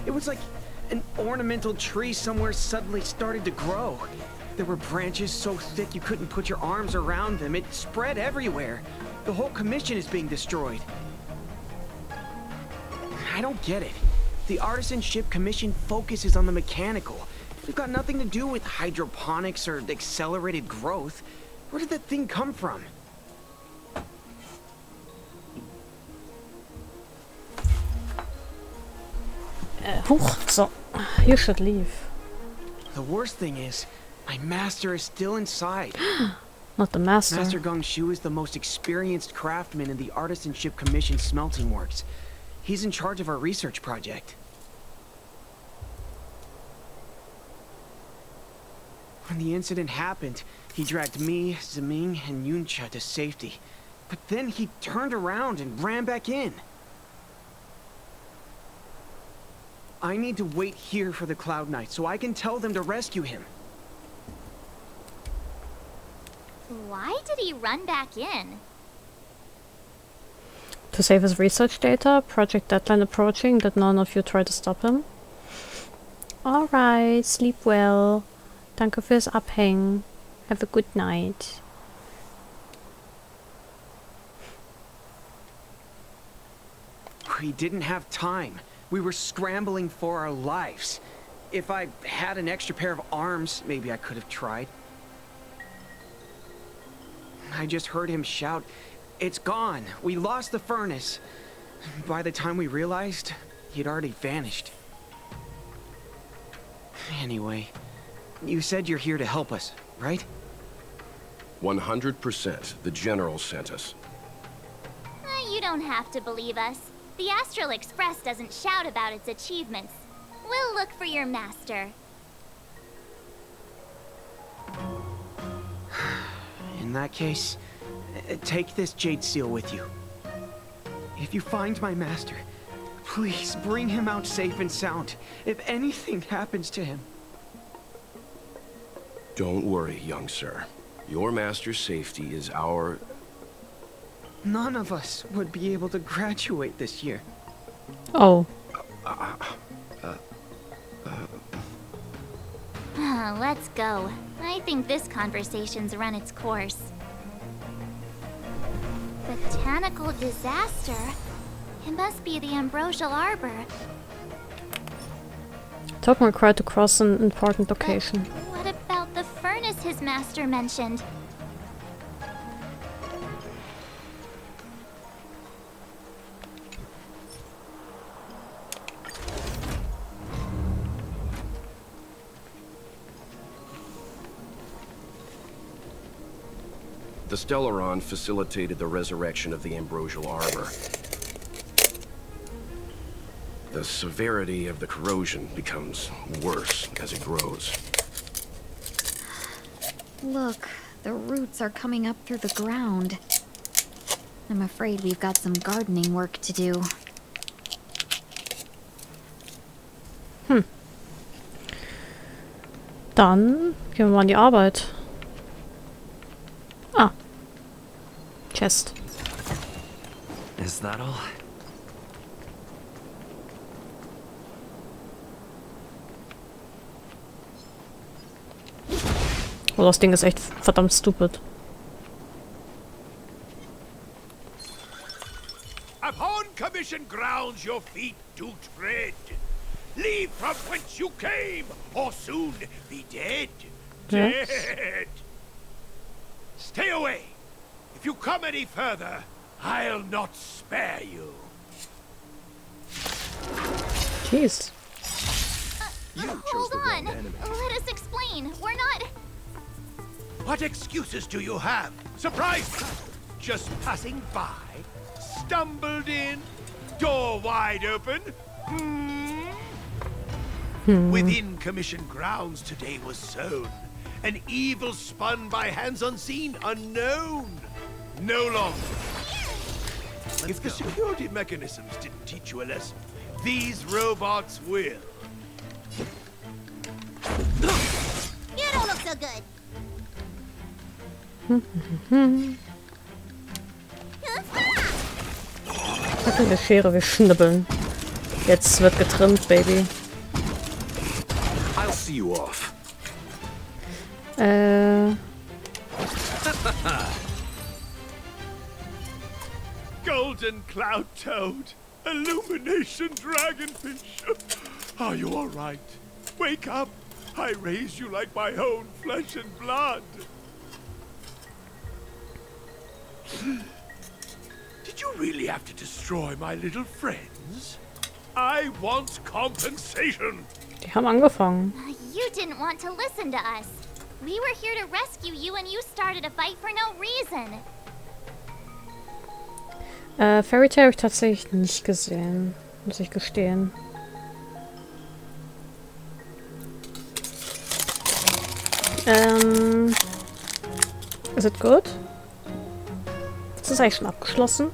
It was like an ornamental tree somewhere suddenly started to grow. There were branches so thick you couldn't put your arms around them. It spread everywhere. The whole commission is being destroyed. I don't get it. The Artisanship Commission focuses on the mechanical. We've got nothing to do with hydroponics or accelerated growth. Where did that thing come from? So, you should leave. The worst thing is, my master is still inside. Not the master. Master Gong Shu is the most experienced craftsman in the Artisanship Commission smelting works. He's in charge of our research project. When the incident happened, he dragged me, Zeming, and Yuncha to safety. But then he turned around and ran back in. I need to wait here for the Cloud Knight so I can tell them to rescue him. Why did he run back in? To save his research data, project deadline approaching, that none of you try to stop him. Alright, sleep well. Danke fürs Abhängen. Have a good night. We didn't have time. We were scrambling for our lives. If I had an extra pair of arms, maybe I could have tried. I just heard him shout, "It's gone! We lost the furnace!" By the time we realized, he'd already vanished. Anyway, you said you're here to help us, right? 100%. The General sent us. You don't have to believe us. The Astral Express doesn't shout about its achievements. We'll look for your master. In that case, take this jade seal with you. If you find my master, please bring him out safe and sound. If anything happens to him. Don't worry, young sir. Your master's safety is our... None of us would be able to graduate this year. Oh. Let's go. I think this conversation's run its course. Botanical disaster? It must be the Ambrosial Arbor. Token required to cross an important location. What about the furnace his master mentioned? The Stellaron facilitated the resurrection of the Ambrosial Arbor. The severity of the corrosion becomes worse as it grows. Look, the roots are coming up through the ground. I'm afraid we've got some gardening work to do. Dann gehen wir mal an die Arbeit. Ah. Chest. Is that all? Oh, das Ding ist echt verdammt stupid. Upon commission grounds your feet do tread. Leave from whence you came, or soon be dead. Yes. Dead. Stay away. If you come any further, I'll not spare you. Jeez. Hold on. Let us explain. We're not... What excuses do you have? Surprised? Just passing by? Stumbled in? Door wide open? Within commission grounds today was sown. An evil spun by hands unseen, unknown. No longer. If the security mechanisms didn't teach you a lesson, these robots will. You don't look so good. Hat eine Schere, wir schnibbeln. Jetzt wird getrimmt, Baby. I'll see you off. Golden cloud toad, illumination dragonfish. Are you all right? Wake up. I raised you like my own flesh and blood. Did you really have to destroy my little friends? I want compensation. Die haben angefangen. You didn't want to listen to us. We were here to rescue you and you started a fight for no reason. Fairy Tail habe ich tatsächlich nicht gesehen. Muss ich gestehen. Is it good? Ist das eigentlich schon abgeschlossen?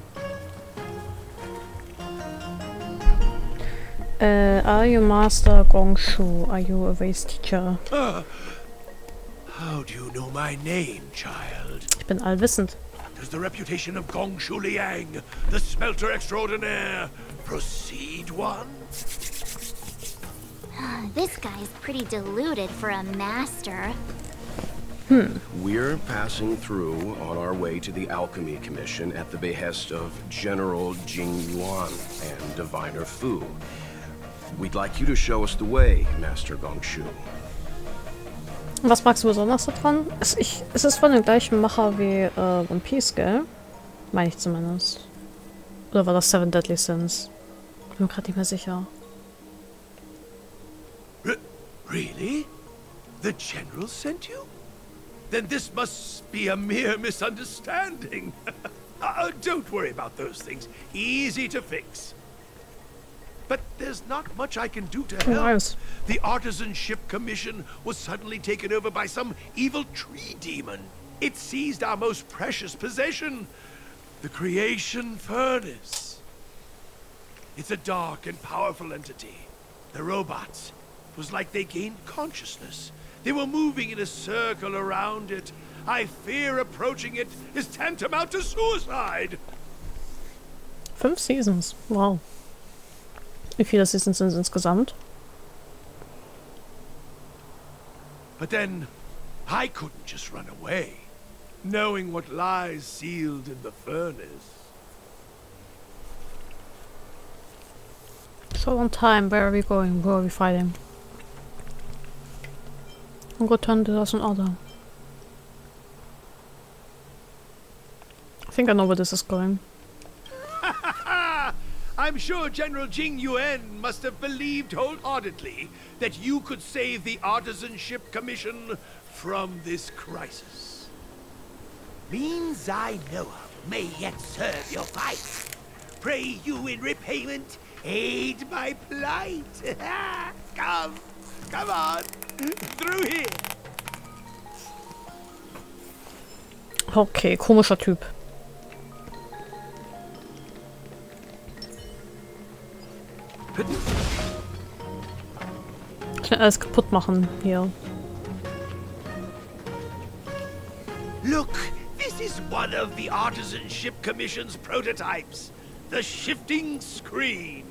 Are you Master Gongshu? Are you a race teacher? How do you know my name, child? Ich bin allwissend. Does the reputation of Gongshu Liang, the smelter extraordinaire, proceed one? This guy's pretty deluded for a master. We're passing through on our way to the Alchemy Commission at the behest of General Jing Yuan and Diviner Fu. We'd like you to show us the way, Master Gongshu. Was magst du besonders daran? Es ist von dem gleichen Macher wie One Piece, gell? Meine ich zumindest. Oder war das Seven Deadly Sins? Bin mir gerade nicht mehr sicher. Really? The General sent you? Then this must be a mere misunderstanding. Don't worry about those things. Easy to fix. But there's not much I can do to help. Nice. The Artisanship Commission was suddenly taken over by some evil tree demon. It seized our most precious possession, the Creation Furnace. It's a dark and powerful entity. The robots, it was like they gained consciousness. They were moving in a circle around it. I fear approaching it is tantamount to suicide. 5 Seasons. Wow. Wie viele Seasons sind es insgesamt? But then, I couldn't just run away, knowing what lies sealed in the furnace. So on time, where are we going? Where are we fighting? And return to us in order. I think I know where this is going. I'm sure General Jing Yuan must have believed wholeheartedly that you could save the Artisanship Commission from this crisis. Means I know of may yet serve your fight. Pray you in repayment aid my plight. Come on, through here. Okay, komischer Typ. Schnell alles kaputt machen hier. Look, this is one of the Artisan Ship Commission's prototypes. The shifting screen.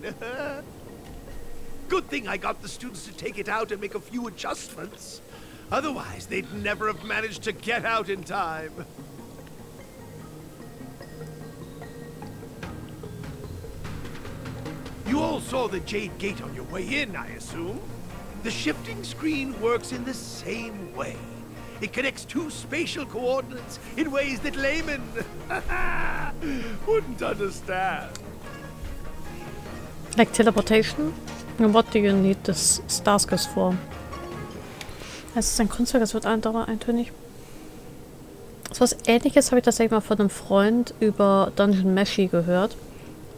Good thing I got the students to take it out and make a few adjustments. Otherwise, they'd never have managed to get out in time. You all saw the Jade Gate on your way in, I assume? The shifting screen works in the same way. It connects two spatial coordinates in ways that laymen wouldn't understand. Like teleportation? And what do you need this Starscus for? Es ist ein Kunstwerk, es wird eintönig. So was Ähnliches habe ich tatsächlich mal von einem Freund über Dungeon Meshi gehört.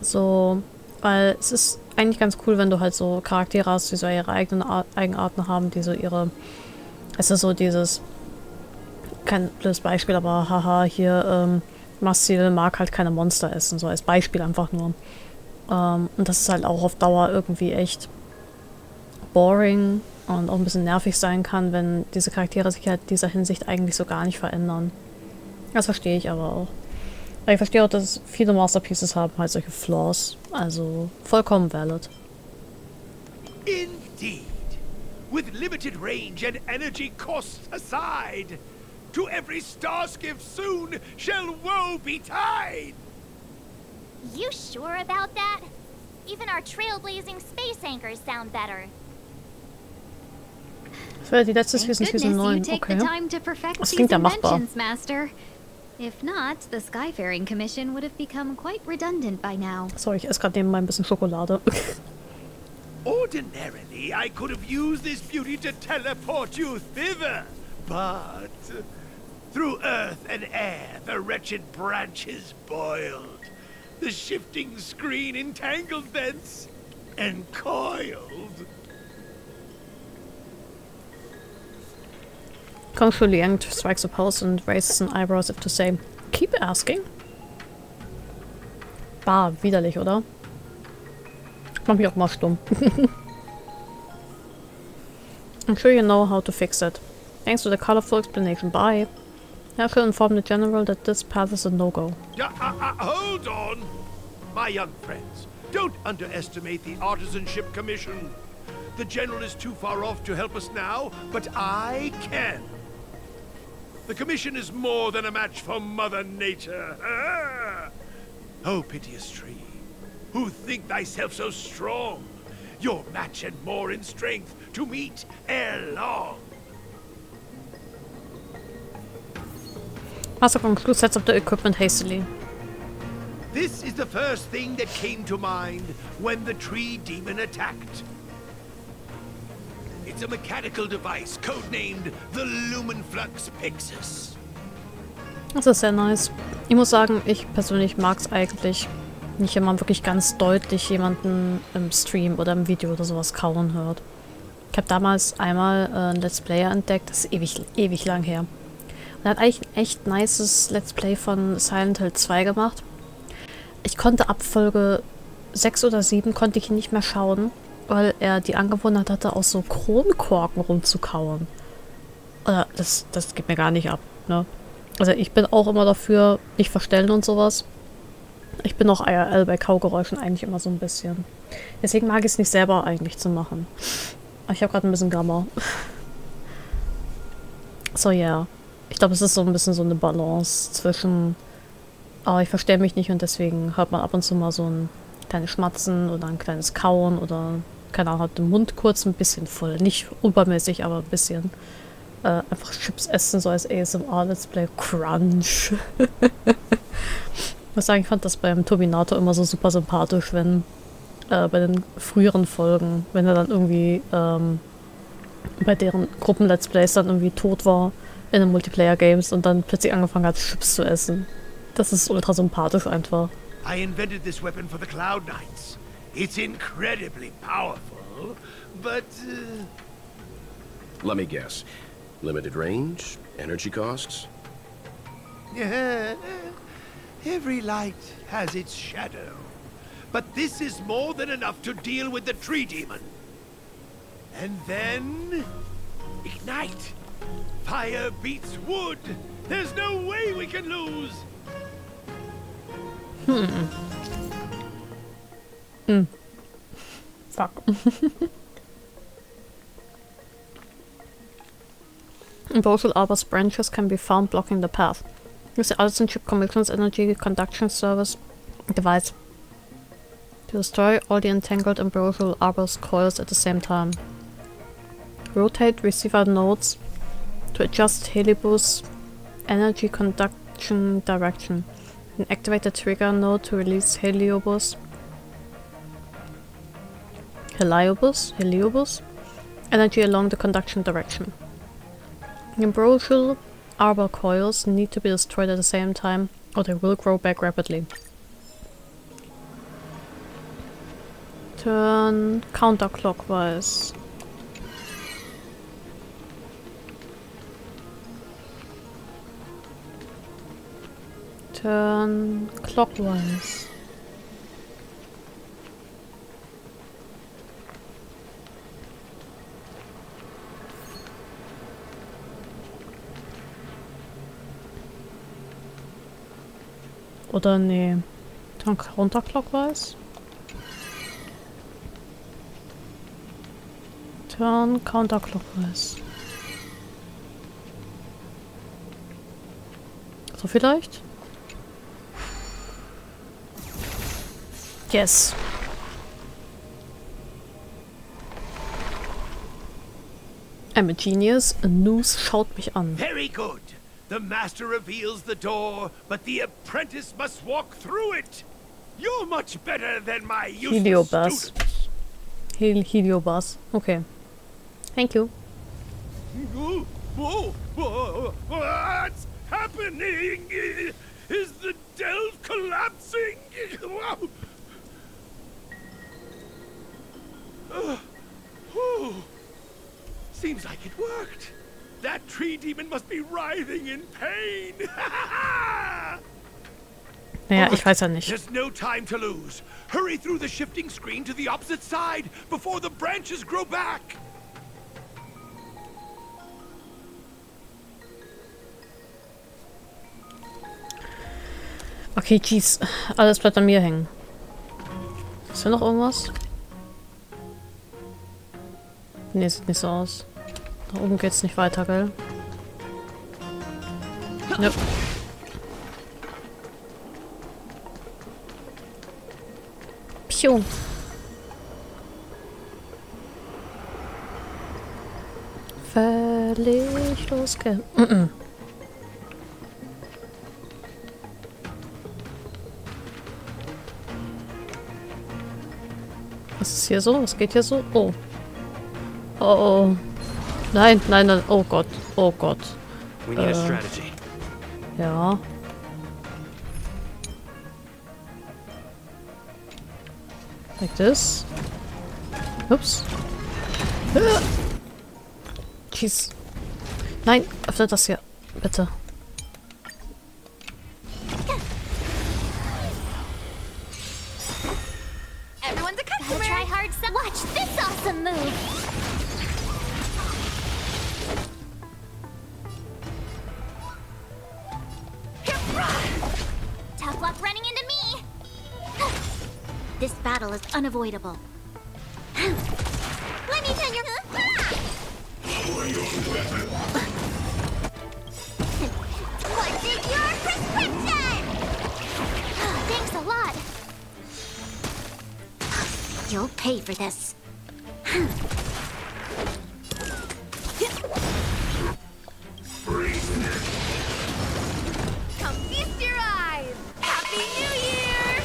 So, weil es ist eigentlich ganz cool, wenn du halt so Charaktere hast, die so ihre eigenen Eigenarten haben, die so ihre... Es ist so dieses... Kein blödes Beispiel, aber haha, hier, Massil mag halt keine Monster essen, so als Beispiel einfach nur. Und das ist halt auch auf Dauer irgendwie echt boring und auch ein bisschen nervig sein kann, wenn diese Charaktere sich halt in dieser Hinsicht eigentlich so gar nicht verändern. Das verstehe ich aber auch. Aber ich verstehe auch, dass viele Masterpieces haben halt solche Flaws, also vollkommen valid. Indeed. With limited range and energy costs aside, to every starskiff soon shall woe betide! You sure about that? Even our trailblazing space anchors sound better. Das wäre die letzte Season 9, okay. Das klingt ja machbar. Master. If not, the Skyfaring Commission would have become quite redundant by now. Sorry, ich esse gerade nebenbei ein bisschen Schokolade. Ordinarily, I could have used this beauty to teleport you thither, but through earth and air, the wretched branches boiled. The shifting screen entangled thence and coiled. Kung-Fu Liang strikes a pose and raises an eyebrow as if to say, keep asking? Bah, widerlich, oder? Mach mich auch mal stumm. I'm sure you know how to fix it. Thanks to the colorful explanation. Bye. I shall inform the general that this path is a no-go. Hold on! My young friends, don't underestimate the Artisan Ship Commission. The general is too far off to help us now, but I can. The commission is more than a match for Mother Nature. Oh, piteous tree, who think thyself so strong? Your match and more in strength to meet ere long. Master Kung Fu sets up the equipment hastily. This is the first thing that came to mind when the tree demon attacked. It's a mechanical device codenamed the Lumenflux Pixis. Das ist sehr nice. Ich muss sagen, ich persönlich mag es eigentlich nicht, wenn man wirklich ganz deutlich jemanden im Stream oder im Video oder sowas kauen hört. Ich habe damals einmal ein Let's Player entdeckt, das ist ewig lang her. Und er hat eigentlich ein echt nices Let's Play von Silent Hill 2 gemacht. Ich konnte ab Folge 6 oder 7 konnte ich ihn nicht mehr schauen, weil er die Angewohnheit hatte, aus so Kronkorken rumzukauen. Oder das geht mir gar nicht ab, ne? Also ich bin auch immer dafür, nicht verstellen und sowas. Ich bin auch IRL bei Kaugeräuschen eigentlich immer so ein bisschen. Deswegen mag ich es nicht selber eigentlich zu machen. Aber ich habe gerade ein bisschen Gamma. So, ja. Yeah. Ich glaube, es ist so ein bisschen so eine Balance zwischen ich verstelle mich nicht und deswegen hört man ab und zu mal so ein kleines Schmatzen oder ein kleines Kauen oder, keine Ahnung, hat den Mund kurz ein bisschen voll. Nicht übermäßig, aber ein bisschen. Einfach Chips essen, so als ASMR-Let's Play. Crunch. Ich muss sagen, ich fand das beim Turbinator immer so super sympathisch, wenn bei den früheren Folgen, wenn er dann irgendwie bei deren Gruppen-Let's Plays dann irgendwie tot war in den Multiplayer-Games und dann plötzlich angefangen hat, Chips zu essen. Das ist ultra sympathisch einfach. I invented this weapon for the Cloud Knights. It's incredibly powerful, but let me guess. Limited range, energy costs? Yeah. Every light has its shadow. But this is more than enough to deal with the tree demon. And then ignite. Fire beats wood, There's no way we can lose. Fuck. Both Alba's branches can be found blocking the path. Use the Allison Chip Communications Energy Conduction Service device to destroy all the entangled Ambrosial Arbor's coils at the same time. Rotate receiver nodes to adjust Helibus energy conduction direction. And activate the trigger node to release Heliobus energy along the conduction direction. The Ambrosial Arbor coils need to be destroyed at the same time or they will grow back rapidly. Turn counterclockwise. Turn clockwise. Oder nee. Turn counterclockwise. Turn counterclockwise. So vielleicht? Yes. I'm a genius. A noose schaut mich an. Very good. The master reveals the door, but the apprentice must walk through it. You're much better than my useless students. Heliobus. Okay. Thank you. What's happening? Is the delve collapsing? Seems like it worked. That tree demon must be writhing in pain. Naja, ich weiß ja nicht. There's no time to lose. Hurry through the shifting screen to the opposite side before the branches grow back. Okay, jeez. Alles bleibt an mir hängen. Ist hier noch irgendwas? Nee, sieht nicht so aus. Da oben geht's nicht weiter, gell? Nope. Piu. Völlig losge... Was ist hier so? Was geht hier so? Oh. Oh, oh. Nein, nein, nein. Oh Gott. Oh Gott. Ja. Like this. Ups. Jeez. Nein, öffne das hier. Bitte. Everyone's a customer. Try hard. Watch this awesome move. Tough luck running into me. This battle is unavoidable. Let me turn your... What is your prescription? Thanks a lot. You'll pay for this. Come feast your eyes. Happy New Year!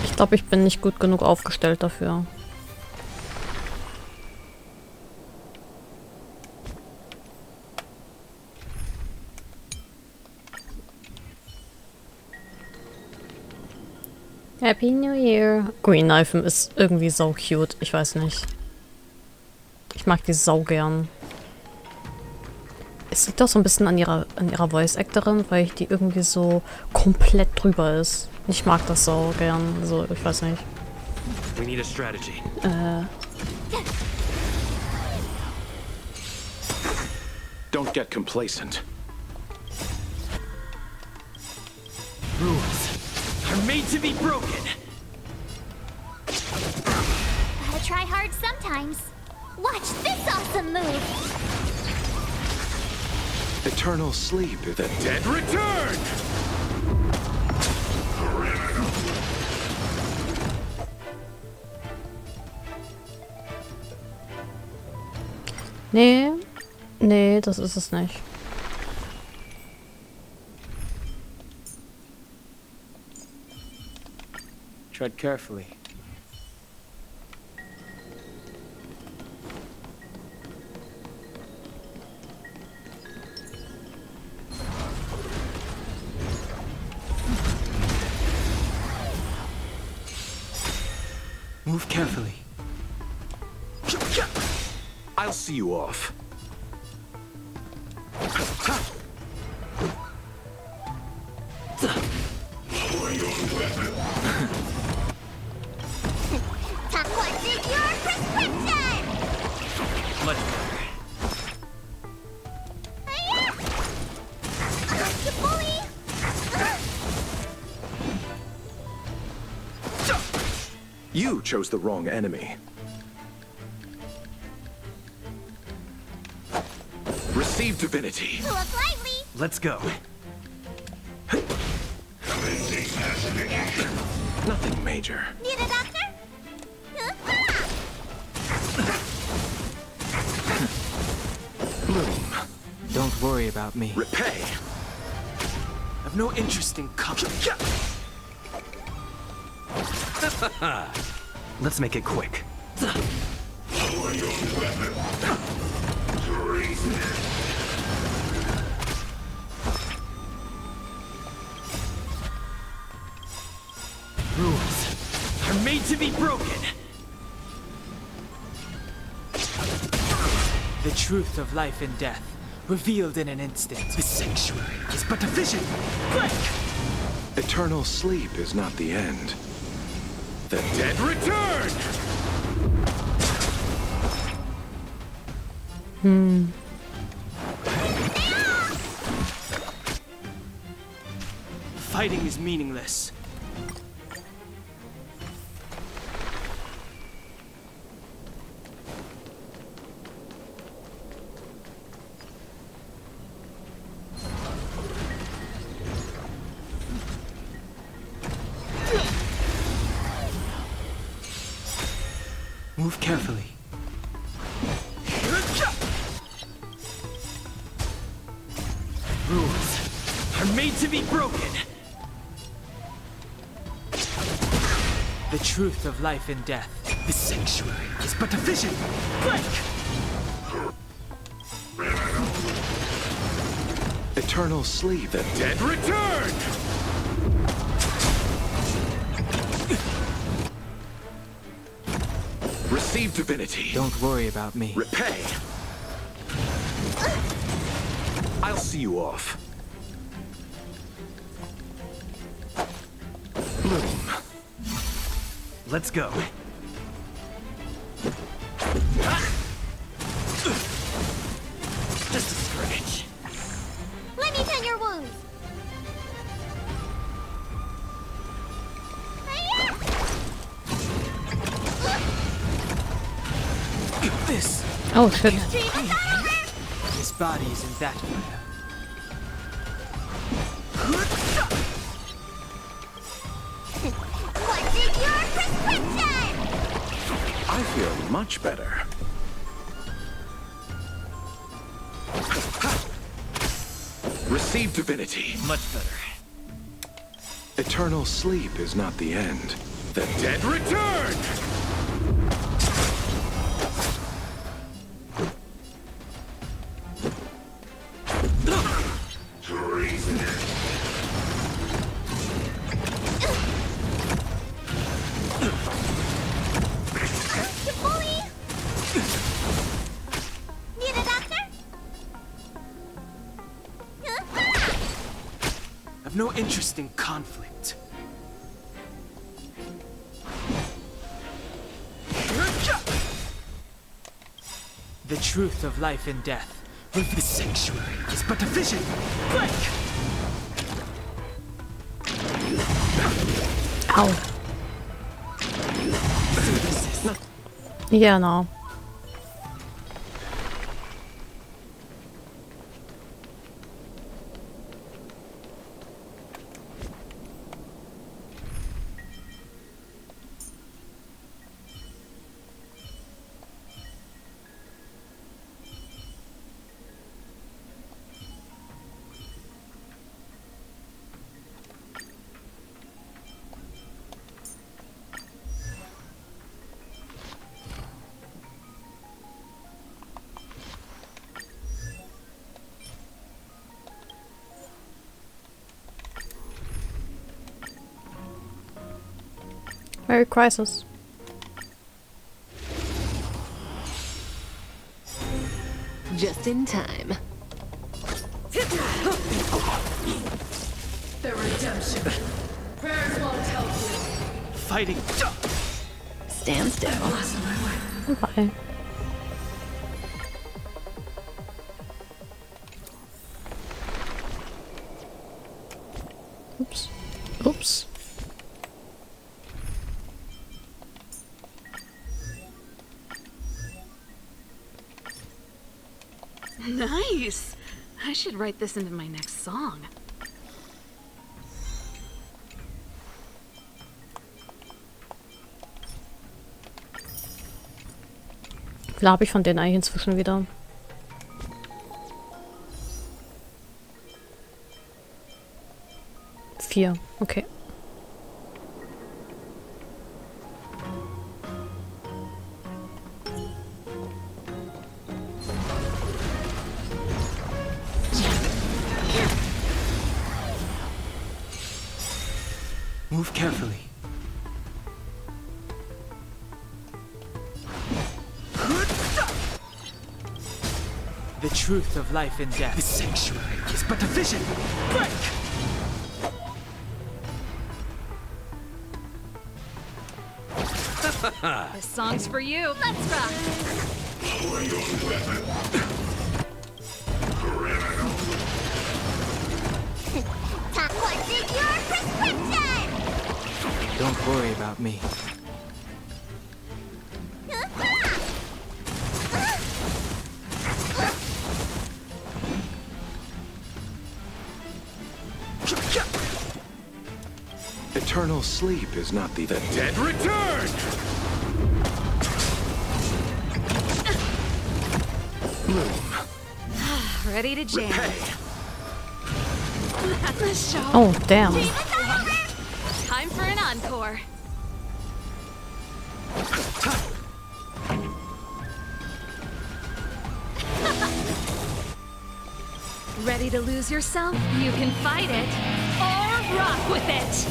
Ich glaube, ich bin nicht gut genug aufgestellt dafür. Happy New Year. Green Knife ist irgendwie sau cute. Ich weiß nicht. Ich mag die sau gern. Es liegt auch so ein bisschen an ihrer Voice-Actorin, weil die irgendwie so komplett drüber ist. Ich mag das so gern. Also, ich weiß nicht. Don't get complacent. Rules are made to be broken. Gotta try hard sometimes. Watch this awesome move! Eternal sleep is The dead return! Nee. Nee, das ist es nicht. Tread carefully. Move carefully. I'll see you off. What's in your prescription? Much better. You bully! You chose the wrong enemy. Receive divinity. Look lively! Let's go. Nothing major. Need a doctor? Bloom. Don't worry about me. Repay. I've no interest in Let's make it quick. Rules are made to be broken. the truth of life and death, revealed in an instant. The sanctuary is but a vision. Quick! Eternal sleep is not the end. The dead return! Fighting is meaningless. Move carefully. Rules are made to be broken. The truth of life and death. The sanctuary is but a vision. Quick! Eternal sleep. The dead return! Receive divinity. Don't worry about me. Repay. I'll see you off. Bloom. Let's go. Just a scratch. Let me tend your wounds. This. Oh shit. This body is in that fire. What's in your prescription? I feel much better. Receive divinity. Much better. Eternal sleep is not the end. The dead return! You bully! Need a doctor? I've no interest in conflict. The truth of life and death. The sanctuary is but a vision. Break! Ow. Yeah, no. Merry Crisis. Just in time. The redemption. Prayers won't help you. Fighting. Stand still. Okay. Oops. Oops. Nice! I should write this into my next song. Wie viel habe ich von denen eigentlich inzwischen wieder? Vier, okay. Move carefully. The truth of life and death. The sanctuary is but a vision. Break! This song's for you. Let's rock! What's in your prescription? Don't worry about me. Eternal sleep is not the dead return! Ready to jam. Oh, damn. Time for an encore. Ready to lose yourself? You can fight it or rock with it.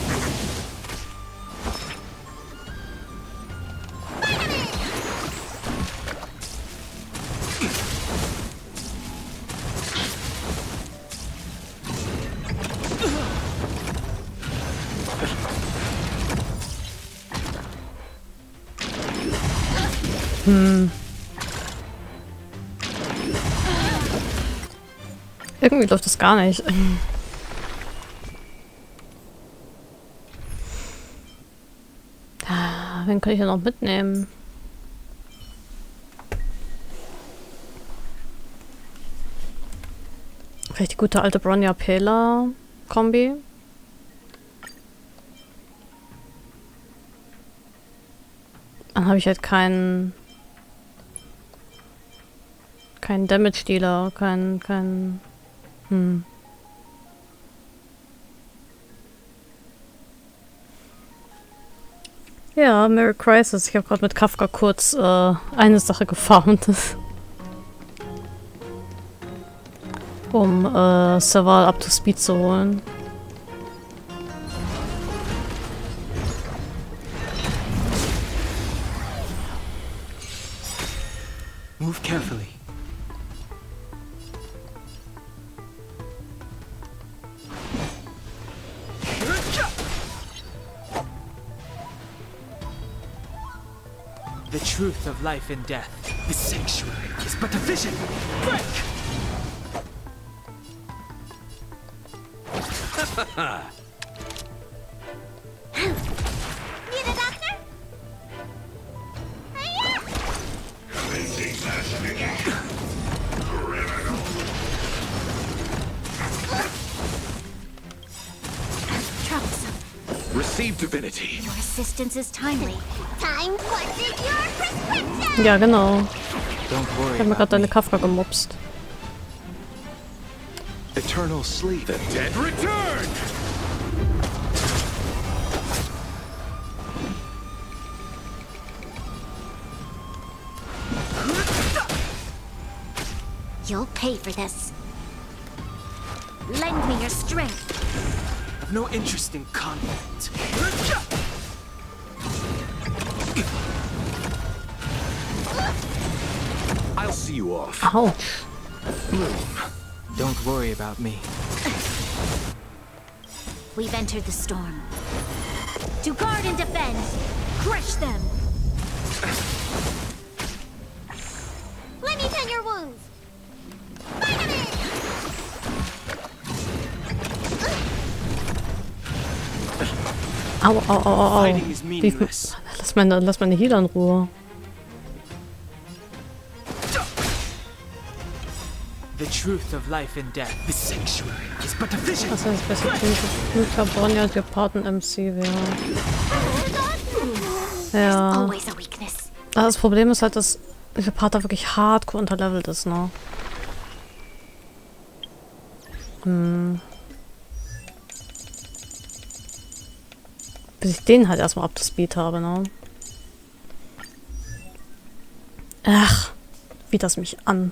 Irgendwie läuft das gar nicht. Wen kann ich hier noch mitnehmen? Vielleicht die gute alte Bronya-Pela-Kombi. Dann habe ich halt keinen Damage-Dealer, kein Ja, Merry Crisis. Ich habe gerade mit Kafka kurz eine Sache gefarmt. Um Serval up to speed zu holen. Move carefully. The truth of life and death. The sanctuary is but a vision. Break! Need a doctor? Troublesome. Receive divinity. Your assistance is timely. Time, what's in your prescription? Ja, genau. Don't Ich worry hab mir about gerade deine me. Kafka gemobst. Eternal sleep. The dead return! You'll pay for this. Lend me your strength. I've no interest in conflict. I'll see you off. Ouch. Don't worry about me. We've entered the storm. To guard and defend. Crush them. Let me tend your wounds. Au, au, au, au, au. Fighting is meaningless. Lass meine Healer in Ruhe. The truth of life and death. The sanctuary is but a vision. Das ist das beste Team für Carbon als Geparten-MC wäre. Ja. Always a weakness. Das Problem ist halt, dass Geparter wirklich hardcore unterlevelt ist, ne? Bis ich den halt erstmal up to speed habe, ne? Ach, wie das mich an.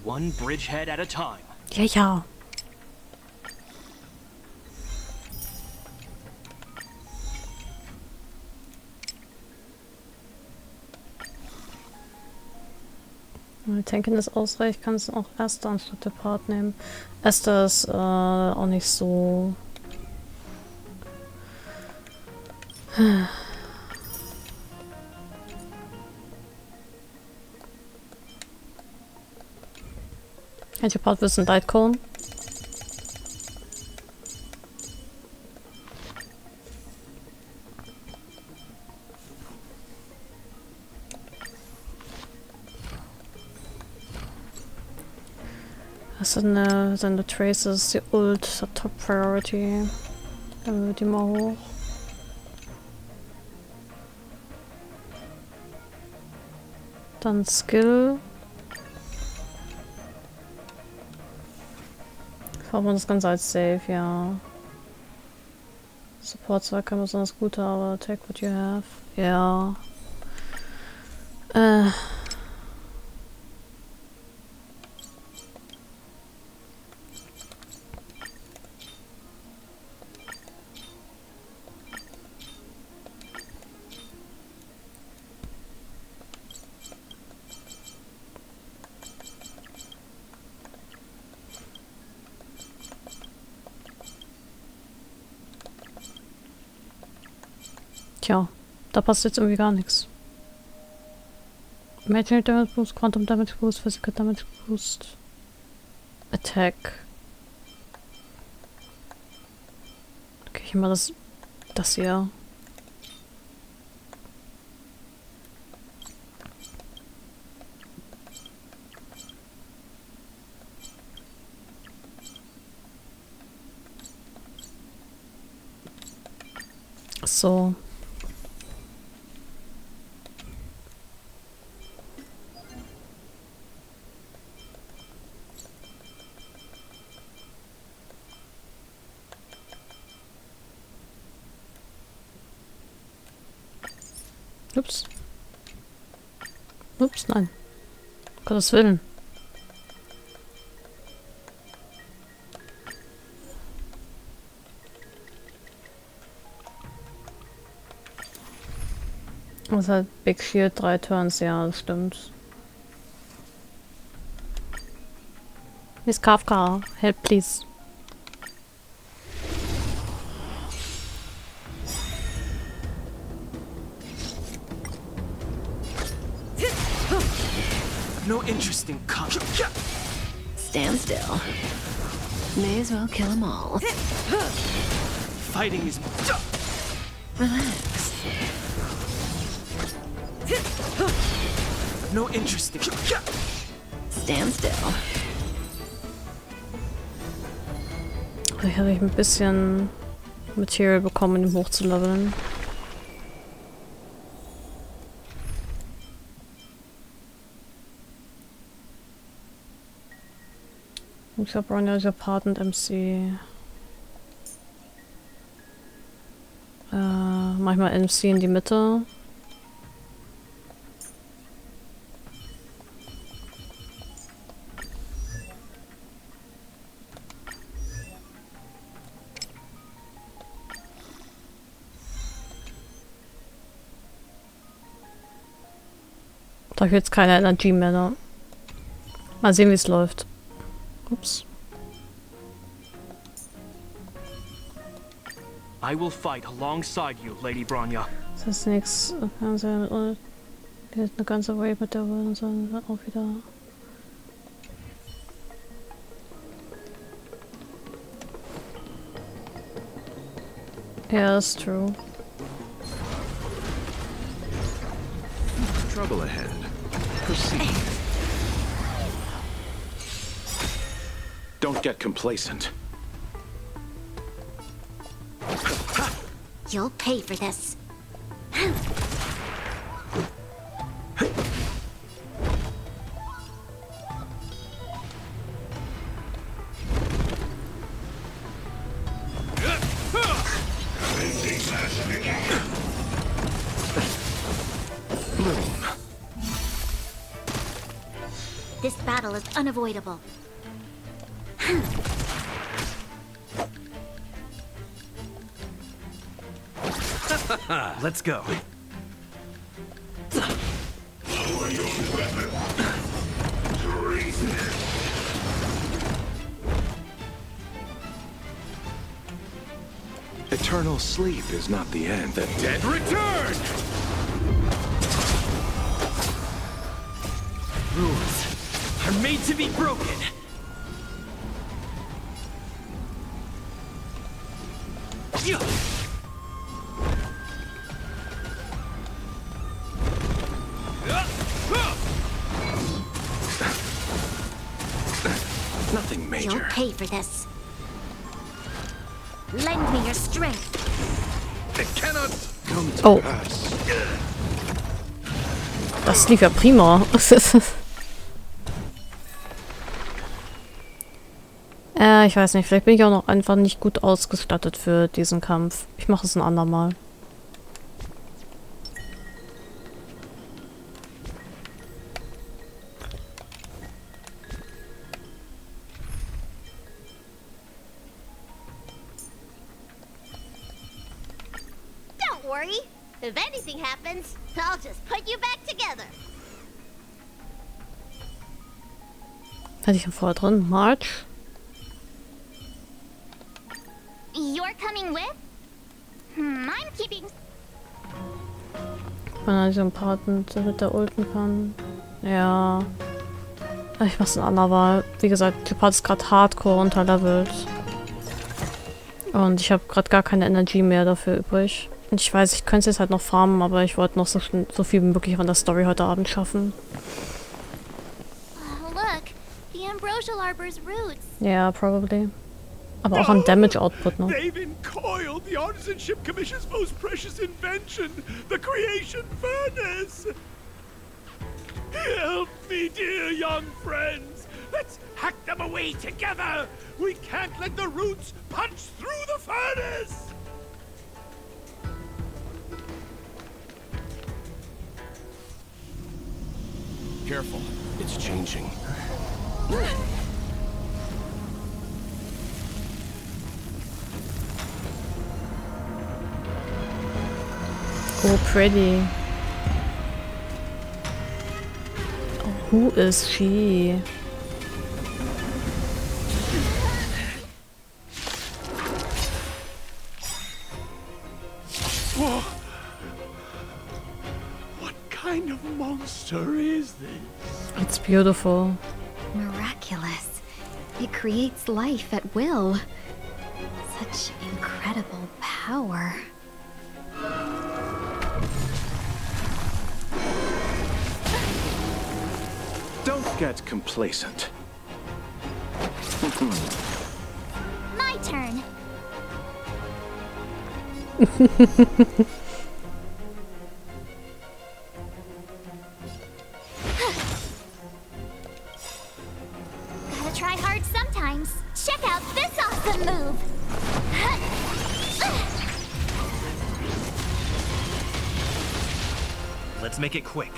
One bridgehead at a time. Ja, ja. Wenn Tanken ist ausreicht, kann es auch Esther anstatt der Part nehmen. Esther ist auch nicht so. Welcher Part willst du denn Lightcone? Was sind seine Traces? Die Ult, der Top Priority. Dann wird die mal hoch. Dann Skill. Fahren wir das Ganze als Safe, ja. Support zwar kann besonders gut, aber take what you have. Ja. Tja, da passt jetzt irgendwie gar nichts. Magic Damage Boost, Quantum Damage Boost, Physical Damage Boost, Attack. Okay, ich mal das hier. So. Ups. Ups, nein. Gottes Willen. Das ist halt Big Shield, 3 Turns, ja, das stimmt. Miss Kafka, help please. No interest in Stand still. May as well kill them all. Fighting is... Relax. No interest in... Stand still. Vielleicht habe ich ein bisschen Material bekommen, um hochzuleveln. Ich glaube, Ronja ist ja Part und MC. Manchmal MC in die Mitte. Da habe ich jetzt keine Energie mehr da. Mal sehen, wie es läuft. Ups. I will fight alongside you, Lady Bronya. Das ist nichts. Eine ganze Wave mit der Willen, sondern auch wieder. Ja, ist true. Trouble ahead. Proceed. Don't get complacent. You'll pay for this. This battle is unavoidable. Let's go. Eternal sleep is not the end. The dead return! Rules are made to be broken. Nothing major. You'll pay for this. Lend me your strength. It cannot come to Oh. pass. Das lief ja prima. Ich weiß nicht, vielleicht bin ich auch noch einfach nicht gut ausgestattet für diesen Kampf. Ich mache es ein andermal. Don't worry. If anything happens, I'll just put you back together. Hatte ich ja vorher drin. March. You're coming with? I'm keeping... Wenn er diesen Paten mit der ulten kann. Ja. Ich mach's ein andermal. Wie gesagt, der Part ist gerade hardcore unterlevelt. Und ich habe gerade gar keine Energie mehr dafür übrig. Und ich weiß, ich könnte es jetzt halt noch farmen, aber ich wollte noch so viel wie möglich von der Story heute Abend schaffen. Oh, look. The Ambrosial Arbor's roots. Ja, probably. Aber auch an Damage Output, ne? They've encoiled the Artisanship Commission's most precious invention, the creation furnace! Help me, dear young friends! Let's hack them away together! We can't let the roots punch through the furnace! Careful, it's changing. Oh, pretty. Oh, who is she? Whoa. What kind of monster water is this? It's beautiful. Miraculous. It creates life at will. Such incredible power. Don't get complacent. My turn. Gotta try hard sometimes. Check out this awesome move. Let's make it quick.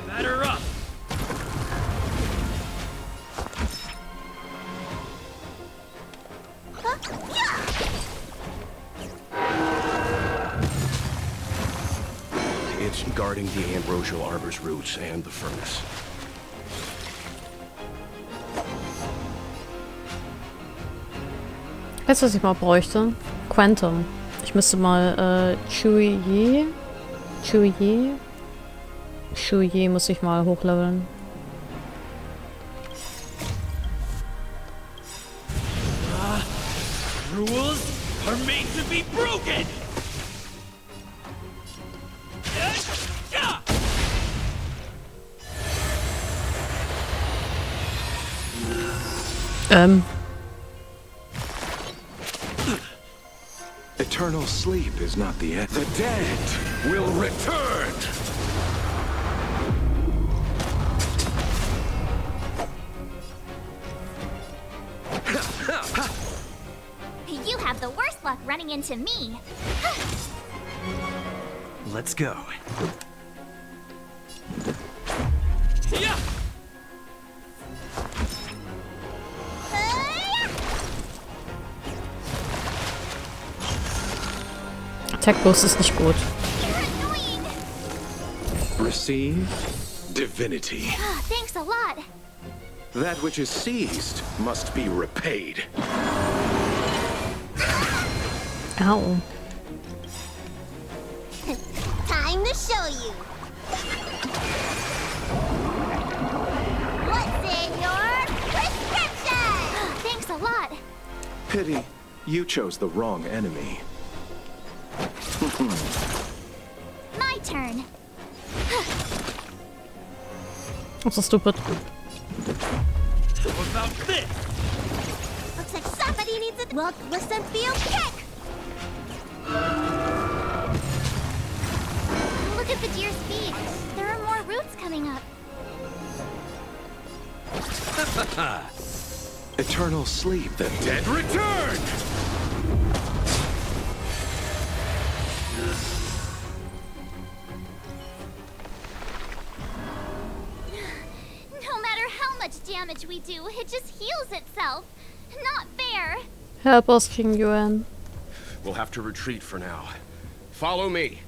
Batter up! It's guarding the ambrosial arbor's roots and the furnace. Weißt du, was ich mal bräuchte? Quantum. Ich müsste mal Chuyi muss ich mal hochleveln. Rules are made to be broken! Eternal sleep is not the end. The dead will return! You have the worst luck running into me. Let's go. Yeah! Attack Boost ist nicht gut. Receive divinity. Thanks a lot. That which is seized must be repaid. Ow. Time to show you. What's in your prescription? Thanks a lot. Pity, you chose the wrong enemy. My turn. I'm so stupid. What about this? Looks like somebody needs a listen field kick. Look at the deer's feet. There are more roots coming up. Eternal sleep, the Dead return! No matter how much damage we do, it just heals itself. Not fair. Help us, King Yuan. We'll have to retreat for now. Follow me.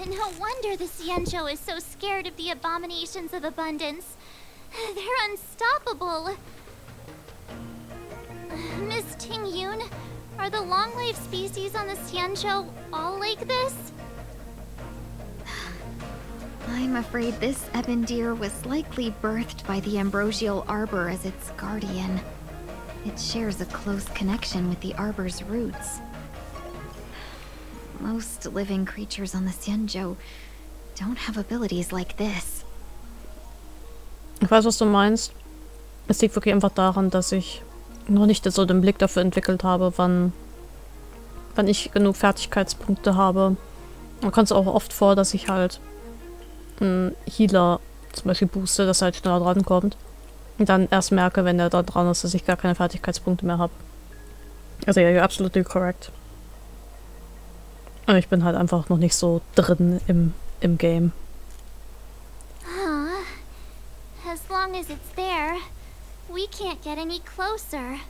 No wonder the Xianzhou is so scared of the abominations of abundance. They're unstoppable. Miss Ting Yun, are the long-lived species on the Xianzhou all like this? I'm afraid this ebon deer was likely birthed by the ambrosial arbor as its guardian. It shares a close connection with the arbor's roots. Most living creatures on the Xianzhou don't have abilities like this. Ich weiß, was du meinst. Es liegt wirklich einfach daran, dass ich noch nicht so den Blick dafür entwickelt habe, wann ich genug Fertigkeitspunkte habe. Man kommt es auch oft vor, dass ich halt einen Healer zum Beispiel booste, dass er halt schneller drankommt. Und dann erst merke, wenn er da dran ist, dass ich gar keine Fertigkeitspunkte mehr habe. Also ja, you're absolutely correct. Aber ich bin halt einfach noch nicht so drin im Game. As long as it's there, we can't get any closer.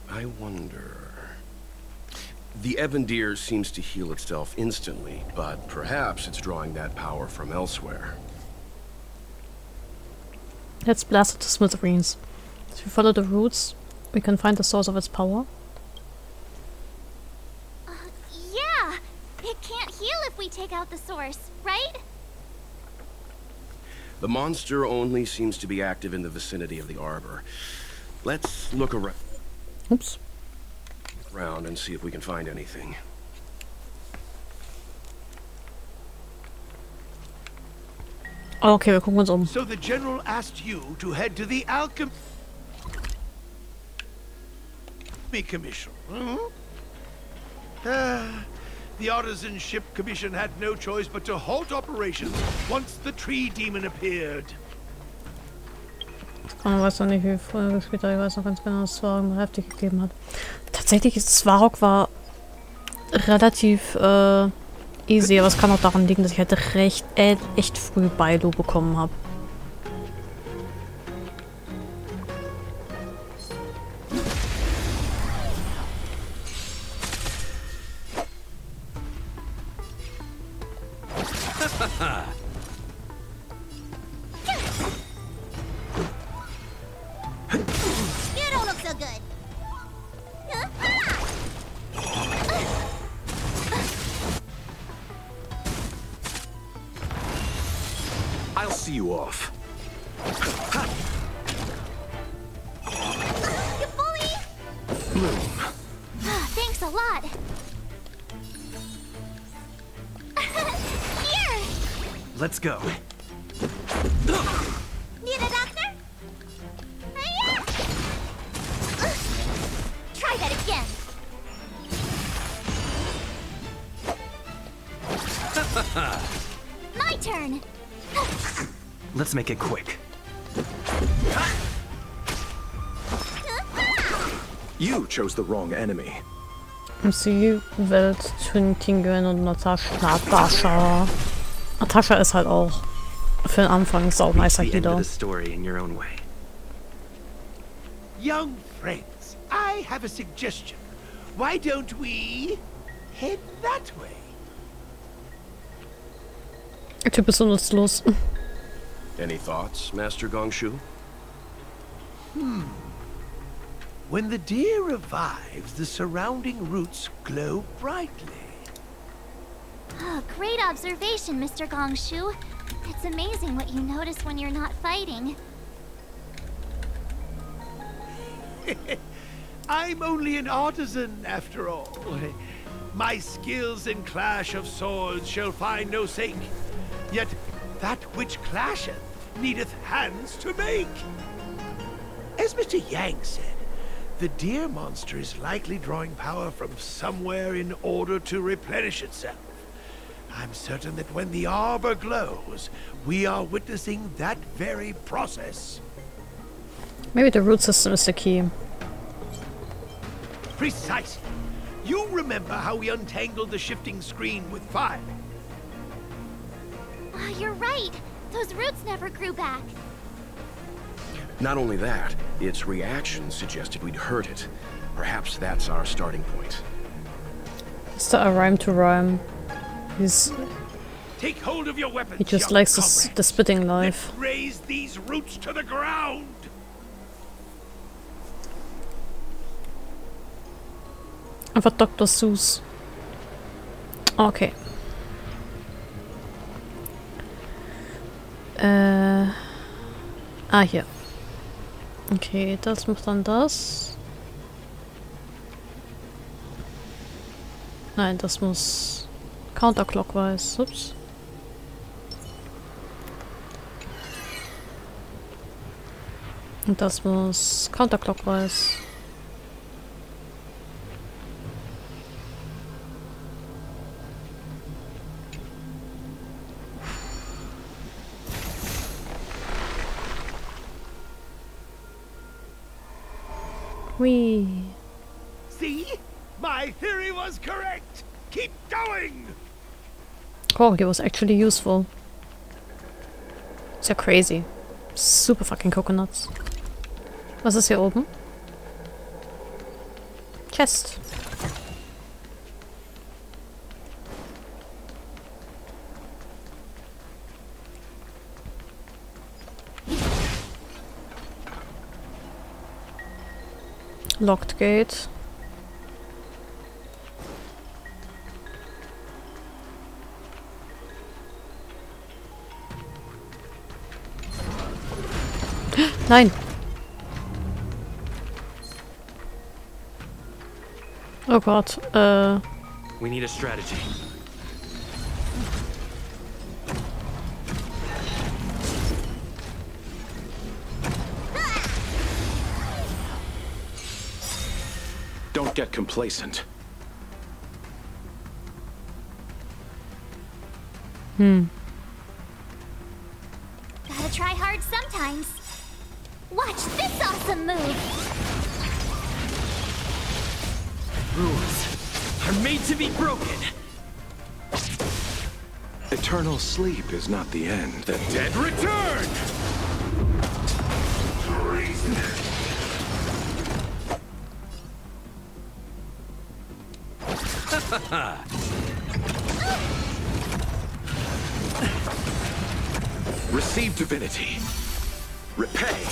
I wonder... The ebon deer seems to heal itself instantly, but perhaps it's drawing that power from elsewhere. Let's blast it to smithereens. If we follow the roots, we can find the source of its power. Yeah! It can't heal if we take out the source, right? The monster only seems to be active in the vicinity of the arbor. Let's look around. Oops. Around and see if we can find anything. Okay, wir gucken uns um. So the general asked you to head to the alchemy commission. The Artisan Ship Commission had no choice but to halt operations once the tree demon appeared. Ich weiß noch nicht, wie viel vorher gespielt habe. Ich weiß noch ganz genau, dass Svarog heftig gegeben hat. Tatsächlich, Svarog war relativ easy, aber es kann auch daran liegen, dass ich halt echt früh Bailo bekommen habe. You don't look so good. I'll see you off. You bully! Bloom. Thanks a lot. Here! Let's go. Need a doctor? Hiya! Try that again. My turn. Let's make it quick. You chose the wrong enemy. Sie, Welt, Twin, Kingen und Natascha. Natascha ist halt auch für den Anfang sau nicer Healer. Young friends, I have a suggestion. Why don't we head that way? Der Typ ist so nutzlos. Any thoughts, Master Gongshu? When the deer revives, the surrounding roots glow brightly. Oh, great observation, Mr. Gongshu. It's amazing what you notice when you're not fighting. I'm only an artisan, after all. My skills in clash of swords shall find no sake. Yet that which clasheth needeth hands to make. As Mr. Yang said, the deer monster is likely drawing power from somewhere in order to replenish itself. I'm certain that when the arbor glows, we are witnessing that very process. Maybe the root system is the key. Precisely. You remember how we untangled the shifting screen with fire? You're right. Those roots never grew back. Not only that, its reaction suggested we'd hurt it. Perhaps that's our starting point. Is that a rhyme to rhyme? Take hold of your weapons, He just young likes comrades. the spitting life. Let's raise these roots to the ground. Einfach Dr. Seuss. Okay. Hier. Okay, das macht dann das. Nein, das muss counterclockwise. Ups. Und das muss counterclockwise. Whee. See? My theory was correct. Keep going. Corgi was actually useful. Ist ja crazy. Super fucking coconuts. Was ist hier oben? Chest. Locked gate. Nein! Oh Gott, We need a strategy. Don't get complacent. Gotta try hard sometimes. Watch this awesome move! Rules are made to be broken. Eternal sleep is not the end. The dead return! Receive divinity. Repay.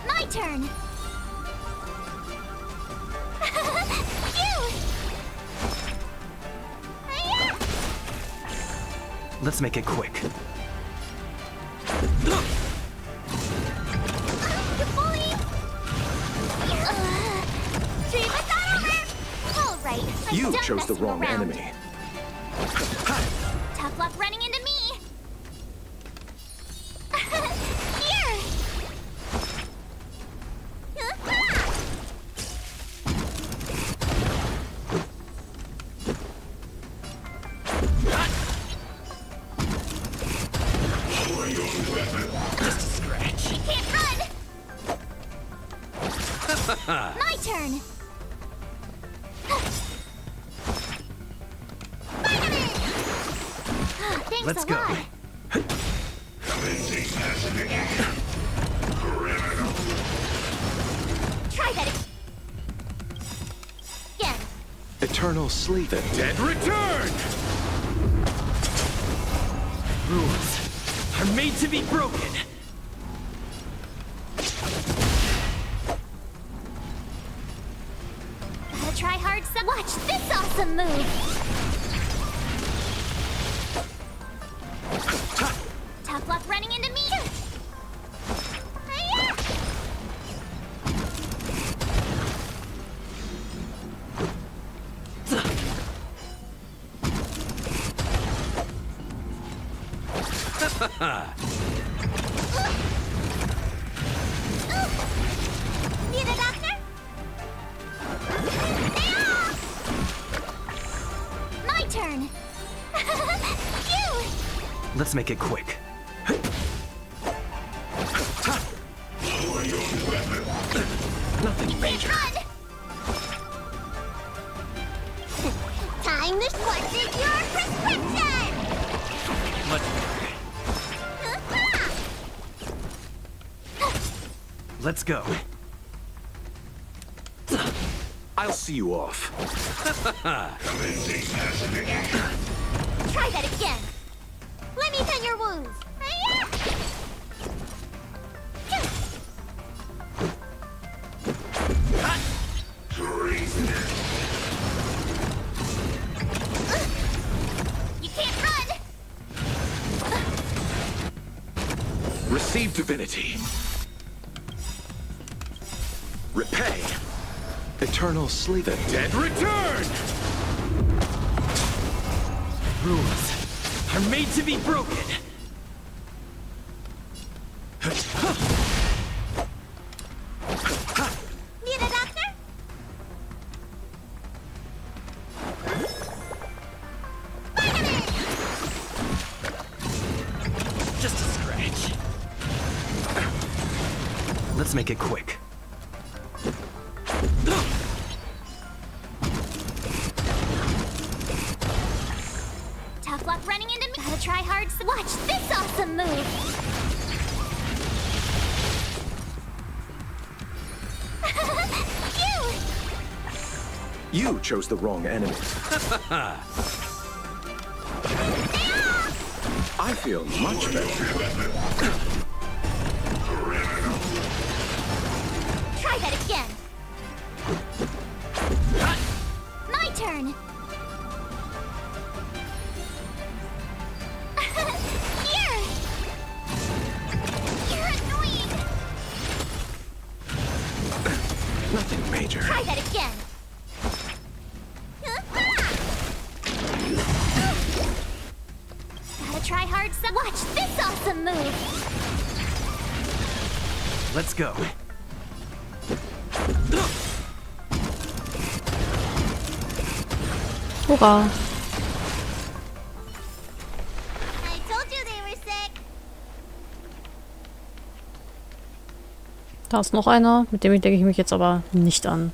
My turn! Let's make it quick. You chose the wrong enemy. Tough luck running into me! Here! Just a scratch. You can't run! My turn! Thanks Let's a go. lot. Try that again. Eternal sleep. The dead return! Rules are made to be broken. Gotta try hard some. Watch this awesome move. Tough luck running into me. Need a doctor? My turn. Phew! Let's make it quick. Nothing major. Time to switch your prescription! Much Let's go. I'll see you off. Try that again. Let me tend your wounds. You can't run. Receive divinity. Repay. Eternal sleep. The dead return! Rules are made to be broken. Need a doctor? Just a scratch. Let's make it quick. Tough luck running into me. Gotta try hard. Watch this awesome move. Phew! You chose the wrong enemy. I feel much better. Try that again. Nothing major. Try that again. Gotta try hard some. Watch this awesome move. Let's go. Hurra. I told you they were sick. Da ist noch einer, mit dem denke ich mich jetzt aber nicht an.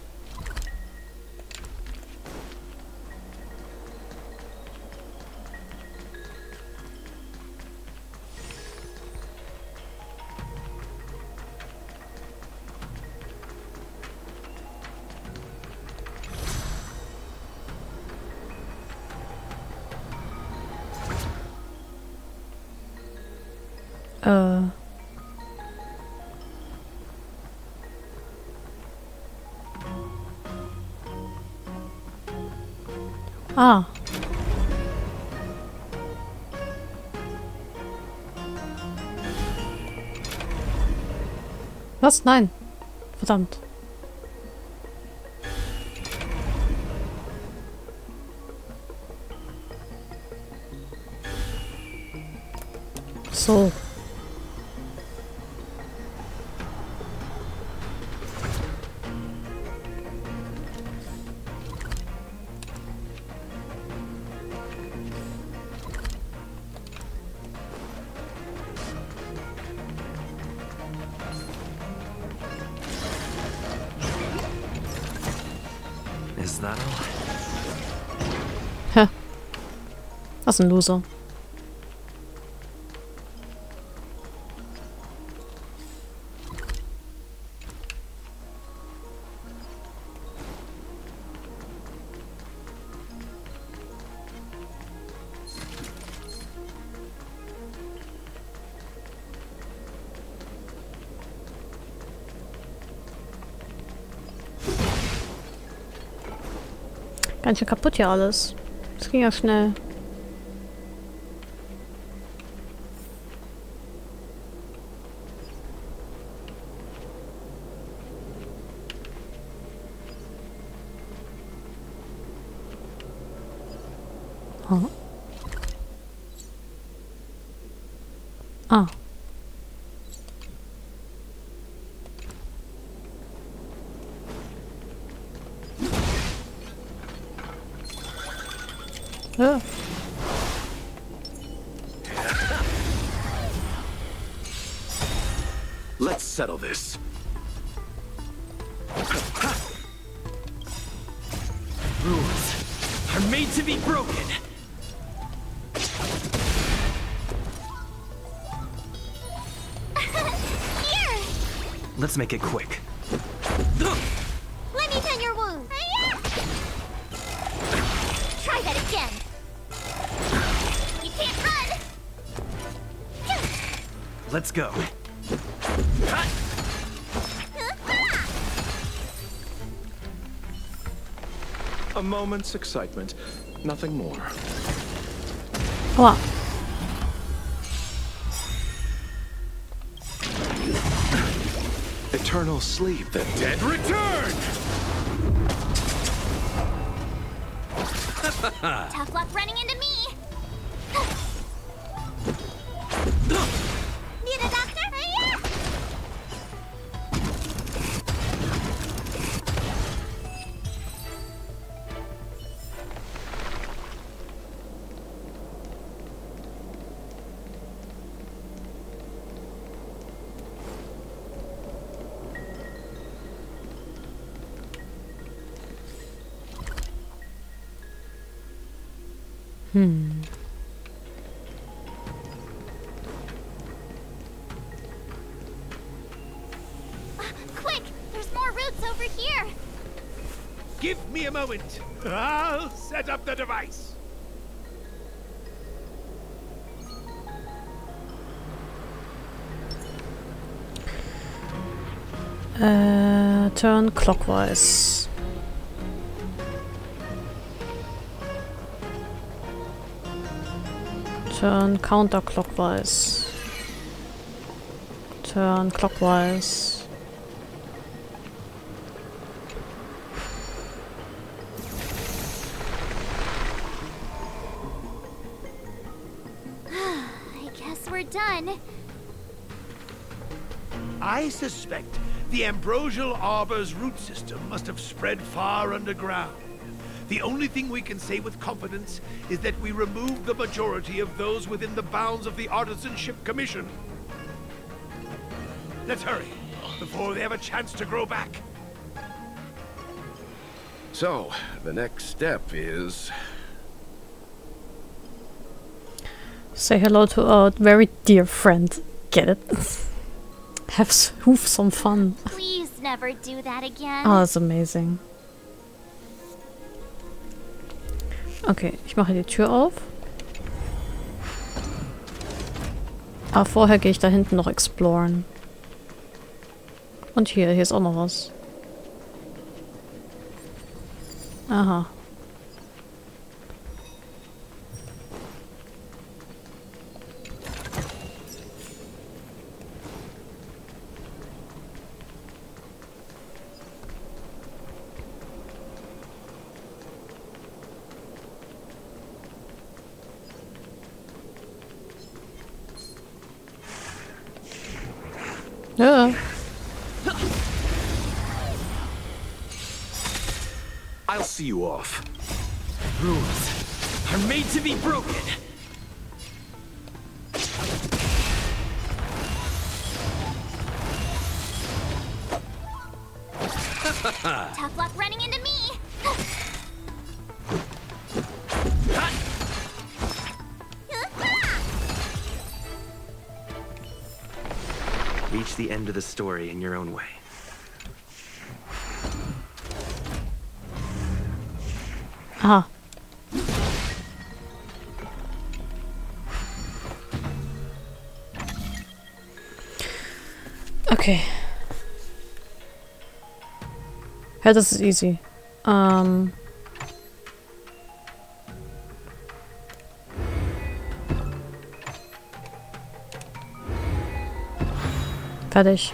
Ah. Was? Nein. Verdammt. So. Is that all? Hä. Was ein Loser. Ganz schön kaputt hier alles. Das ging ja schnell. Oh. Ah. Ja. Let's settle this. Rules are made to be broken. Here! Let's make it quick. Let me tend your wound. Try that again. You can't run. Let's go. A moment's excitement, nothing more. Wow. Eternal sleep, the dead return! Tough luck running into me. Need a doctor? Quick! There's more roots over here! Give me a moment. I'll set up the device. Turn clockwise. Turn counterclockwise. Turn clockwise. done. I suspect the Ambrosial Arbor's root system must have spread far underground. The only thing we can say with confidence is that we removed the majority of those within the bounds of the Artisanship Commission. Let's hurry, before they have a chance to grow back. So, the next step is... Say hello to our very dear friend. Get it? Have some fun. Please never do that again. Oh, that's amazing. Okay, ich mache die Tür auf. Aber vorher gehe ich da hinten noch exploren. Und hier ist auch noch was. Aha. Ja. I'll see you off. Rules are made to be broken. Tough luck running into me. Reach the end of the story in your own way. Aha. Okay. Ja, das ist easy. Fertig.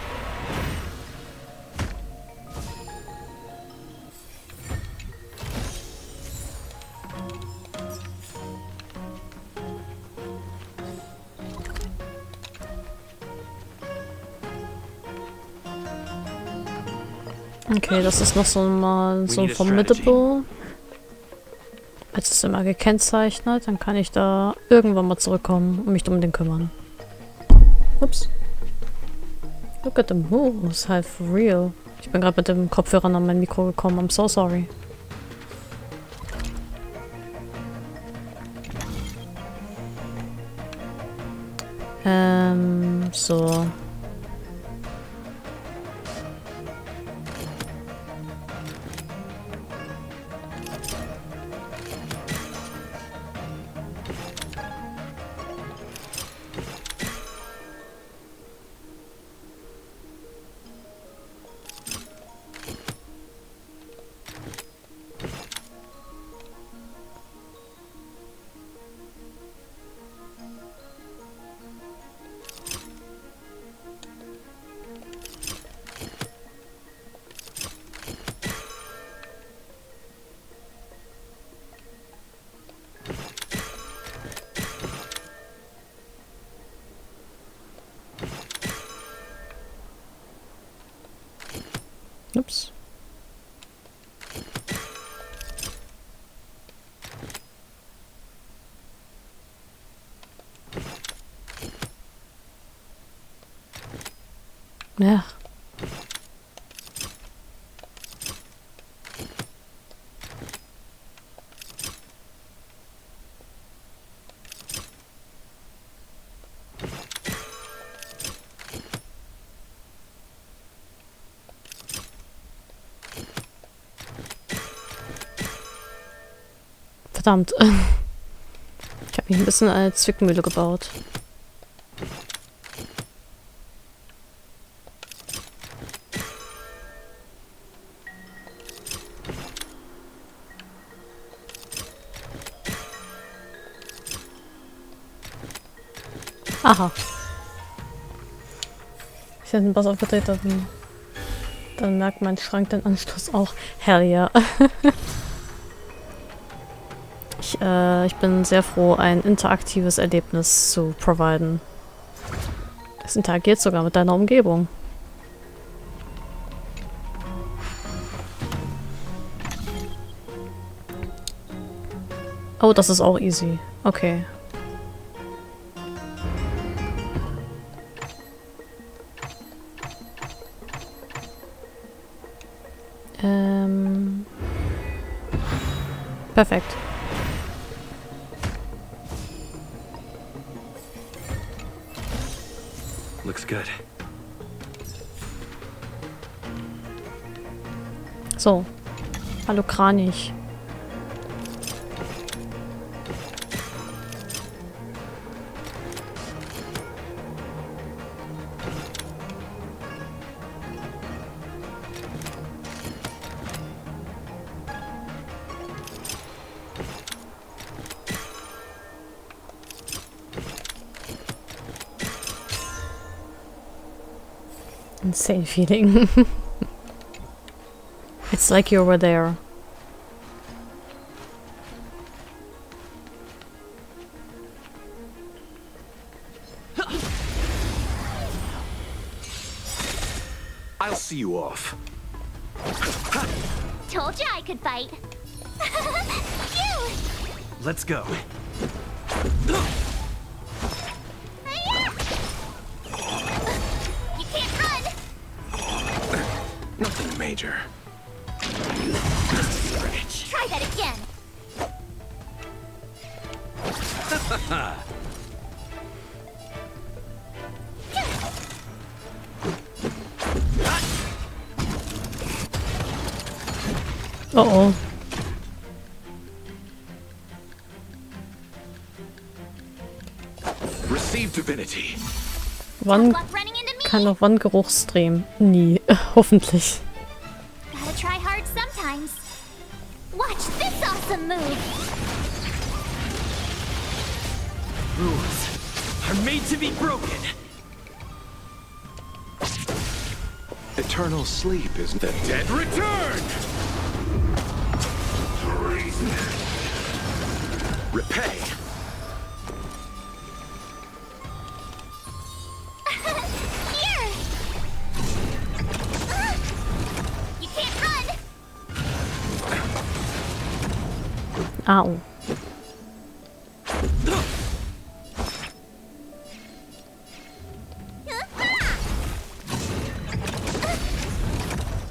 Okay, das ist noch so mal so ein Formidable. Jetzt ist es immer gekennzeichnet, dann kann ich da irgendwann mal zurückkommen und mich um den kümmern. Ups. Look at the moves, halt for real. Ich bin gerade mit dem Kopfhörer an mein Mikro gekommen, I'm so sorry. So. Ups. Ja. Verdammt. Ich habe mich ein bisschen eine Zwickmühle gebaut. Aha. Ich hätte den Boss aufgedreht, dann merkt mein Schrank den Anschluss auch. Hell yeah. Ich bin sehr froh, ein interaktives Erlebnis zu providen. Es interagiert sogar mit deiner Umgebung. Oh, das ist auch easy. Okay. Perfekt. Looks good. So. Hallo Kranich. Insane feeling. It's like you were there. I'll see you off. Told you I could fight. Let's go. You can't run. Nothing major. Try that again. Uh-oh. Receive divinity. Wann kann noch wann Geruchsstream? Nie. Hoffentlich. Gotta try hard sometimes. Watch this awesome move. Rules are made to be broken. Eternal sleep is the Dead return! repay. Here. You can't run. Ow.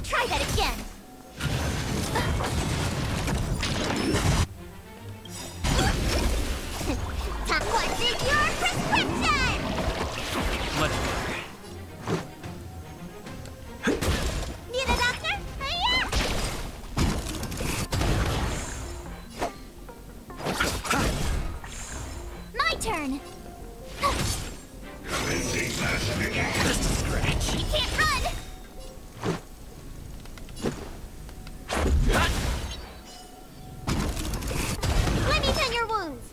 Try that again. What is your prescription? Let's go. Need a doctor? My turn. Just a scratch. You can't run. Let me tend your wounds.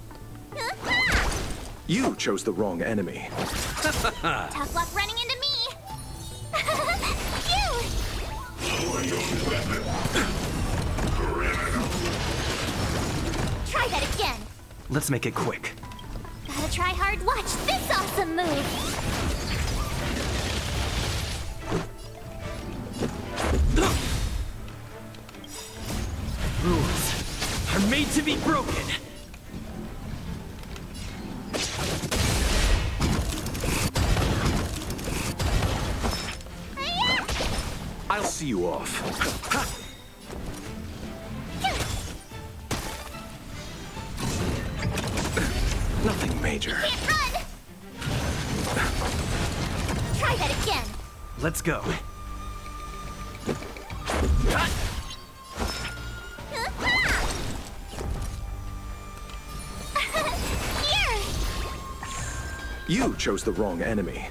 You chose the wrong enemy. Tough luck running into me. You. Try that again. Let's make it quick. Gotta try hard. Watch this awesome move. Rules are made to be broken. I'll see you off. Nothing major. Can't run. Try that again. Let's go. Here. You chose the wrong enemy.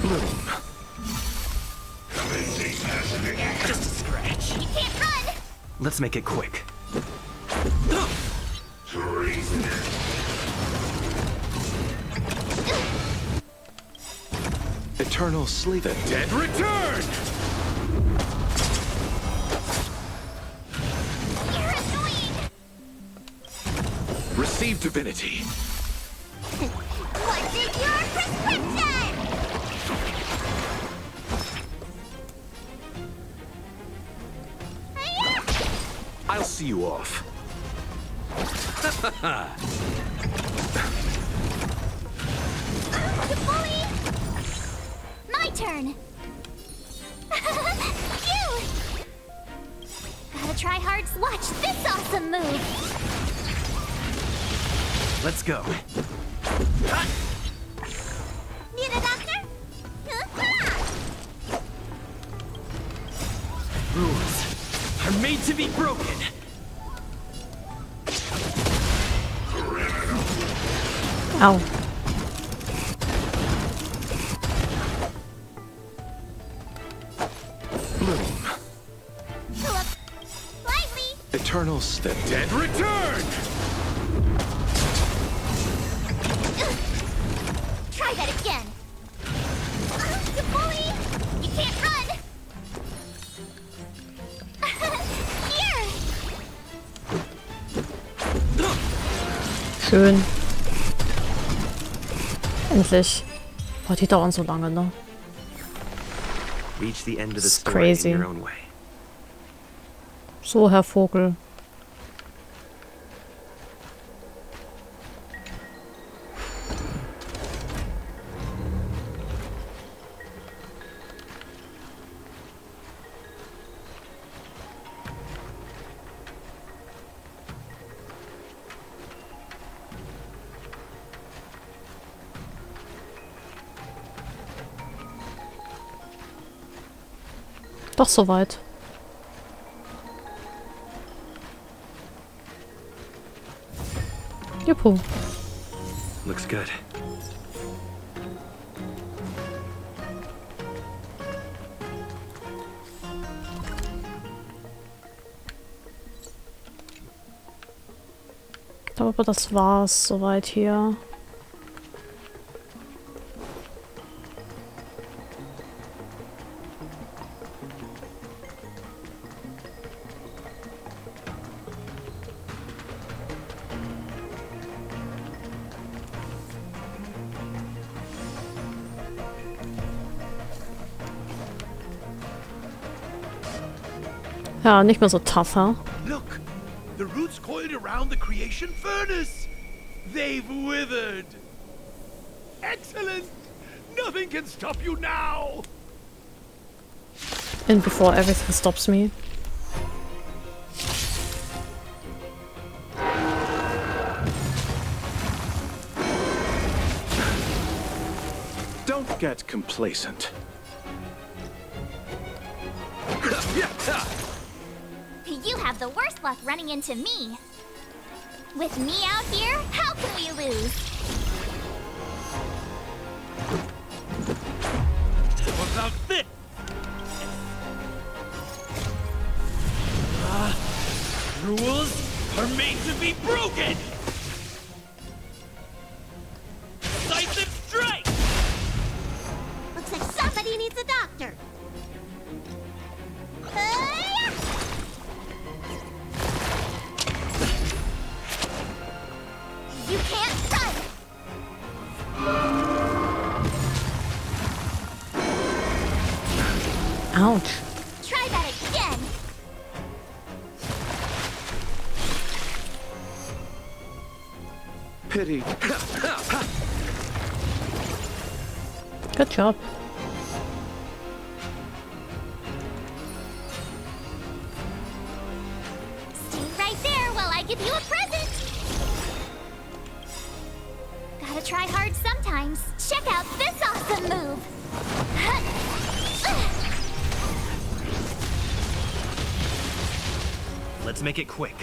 Bloom. Just a scratch. You can't run. Let's make it quick. Eternal sleep. The dead return! You're annoying. Receive divinity. What is your prescription? I'll see you off. Bully! My turn! You! Gotta try hard to watch this awesome move! Let's go. Need a doctor? Rules are made to be broken. Ow. Bloom. Lively! Eternals, the Dead return! Try that again! You bully! You can't run! Here! Schön. Endlich. Boah, die dauern so lange, ne? Reach the end of the It's story crazy. in your own way. So, Herr Vogel. Doch soweit. Juhu. Looks good. Ich glaube, das war's soweit hier. Ja, nicht mehr so tough, huh? Look! The roots coiled around the creation furnace! They've withered! Excellent! Nothing can stop you now! And before everything stops me. Don't get complacent. You have the worst luck running into me. With me out here, how can we lose? What about this? Rules are made to be broken! Decisive strike! Looks like somebody needs a doctor. You can't run! Ouch. Try that again! Pity. Good job. Stay right there while I give you a present! Gotta try hard sometimes. Check out this awesome move! Let's make it quick.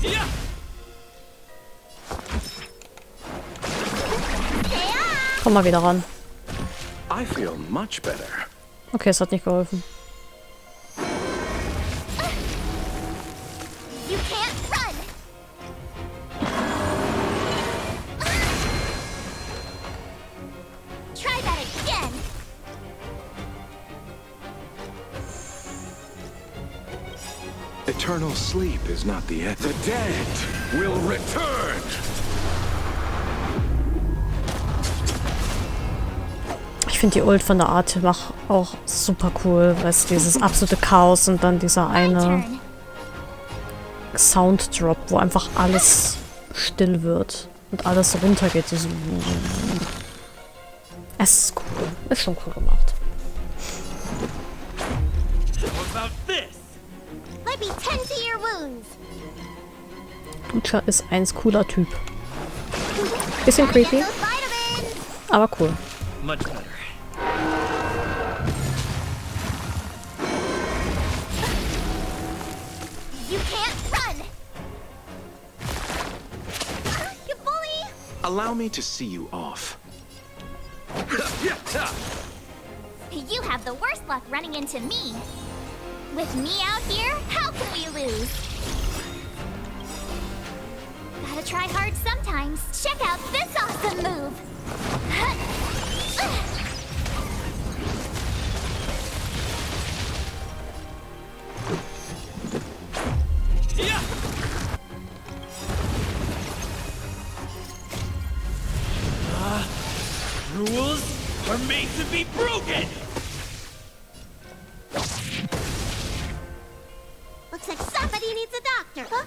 Yeah! Komm mal wieder ran. I feel much better. Okay, es hat nicht geholfen. You can't run! Try that again! Eternal sleep is not the end. The dead will return! Ich finde die Ult von der Art Auch super cool, weißt du, dieses absolute Chaos und dann dieser eine Sounddrop, wo einfach alles still wird und alles runtergeht. So. Es ist cool. Ist schon cool gemacht. Lucha ist ein cooler Typ. Bisschen creepy, aber cool. Much better. You can't run! You bully! Allow me to see you off. You have the worst luck running into me. With me out here, how can we lose? Gotta try hard sometimes. Check out this awesome move! Rules are made to be broken! Looks like somebody needs a doctor. Huh?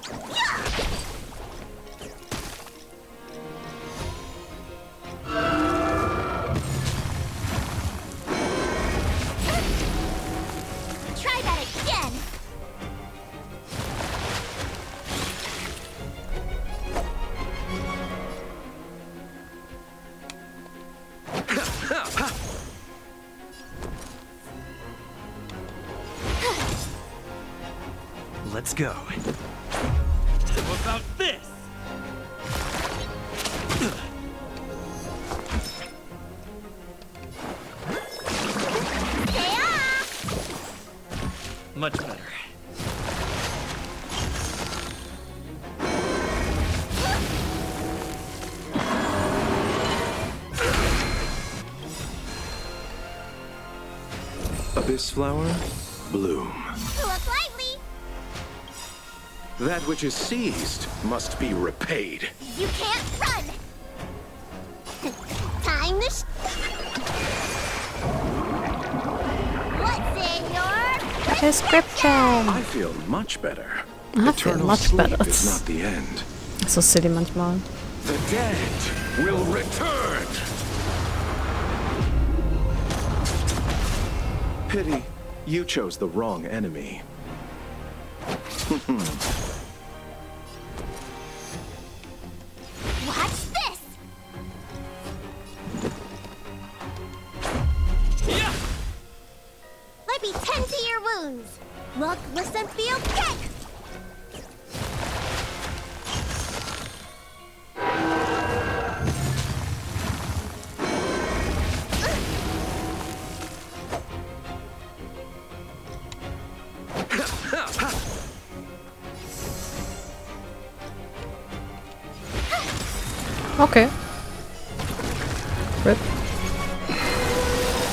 Try that again! Let's go. How about this? Much better. Abyss flower, bloom. Look lively! That which is seized must be repaid. You can't run! Time to What's in your Prescription! I feel much better. I feel Eternal much sleep better. is not the end. So silly manchmal. The dead will return. Pity, you chose the wrong enemy. Watch this! let me tend to your wounds. Look, listen, feel, kick! Okay. RIP.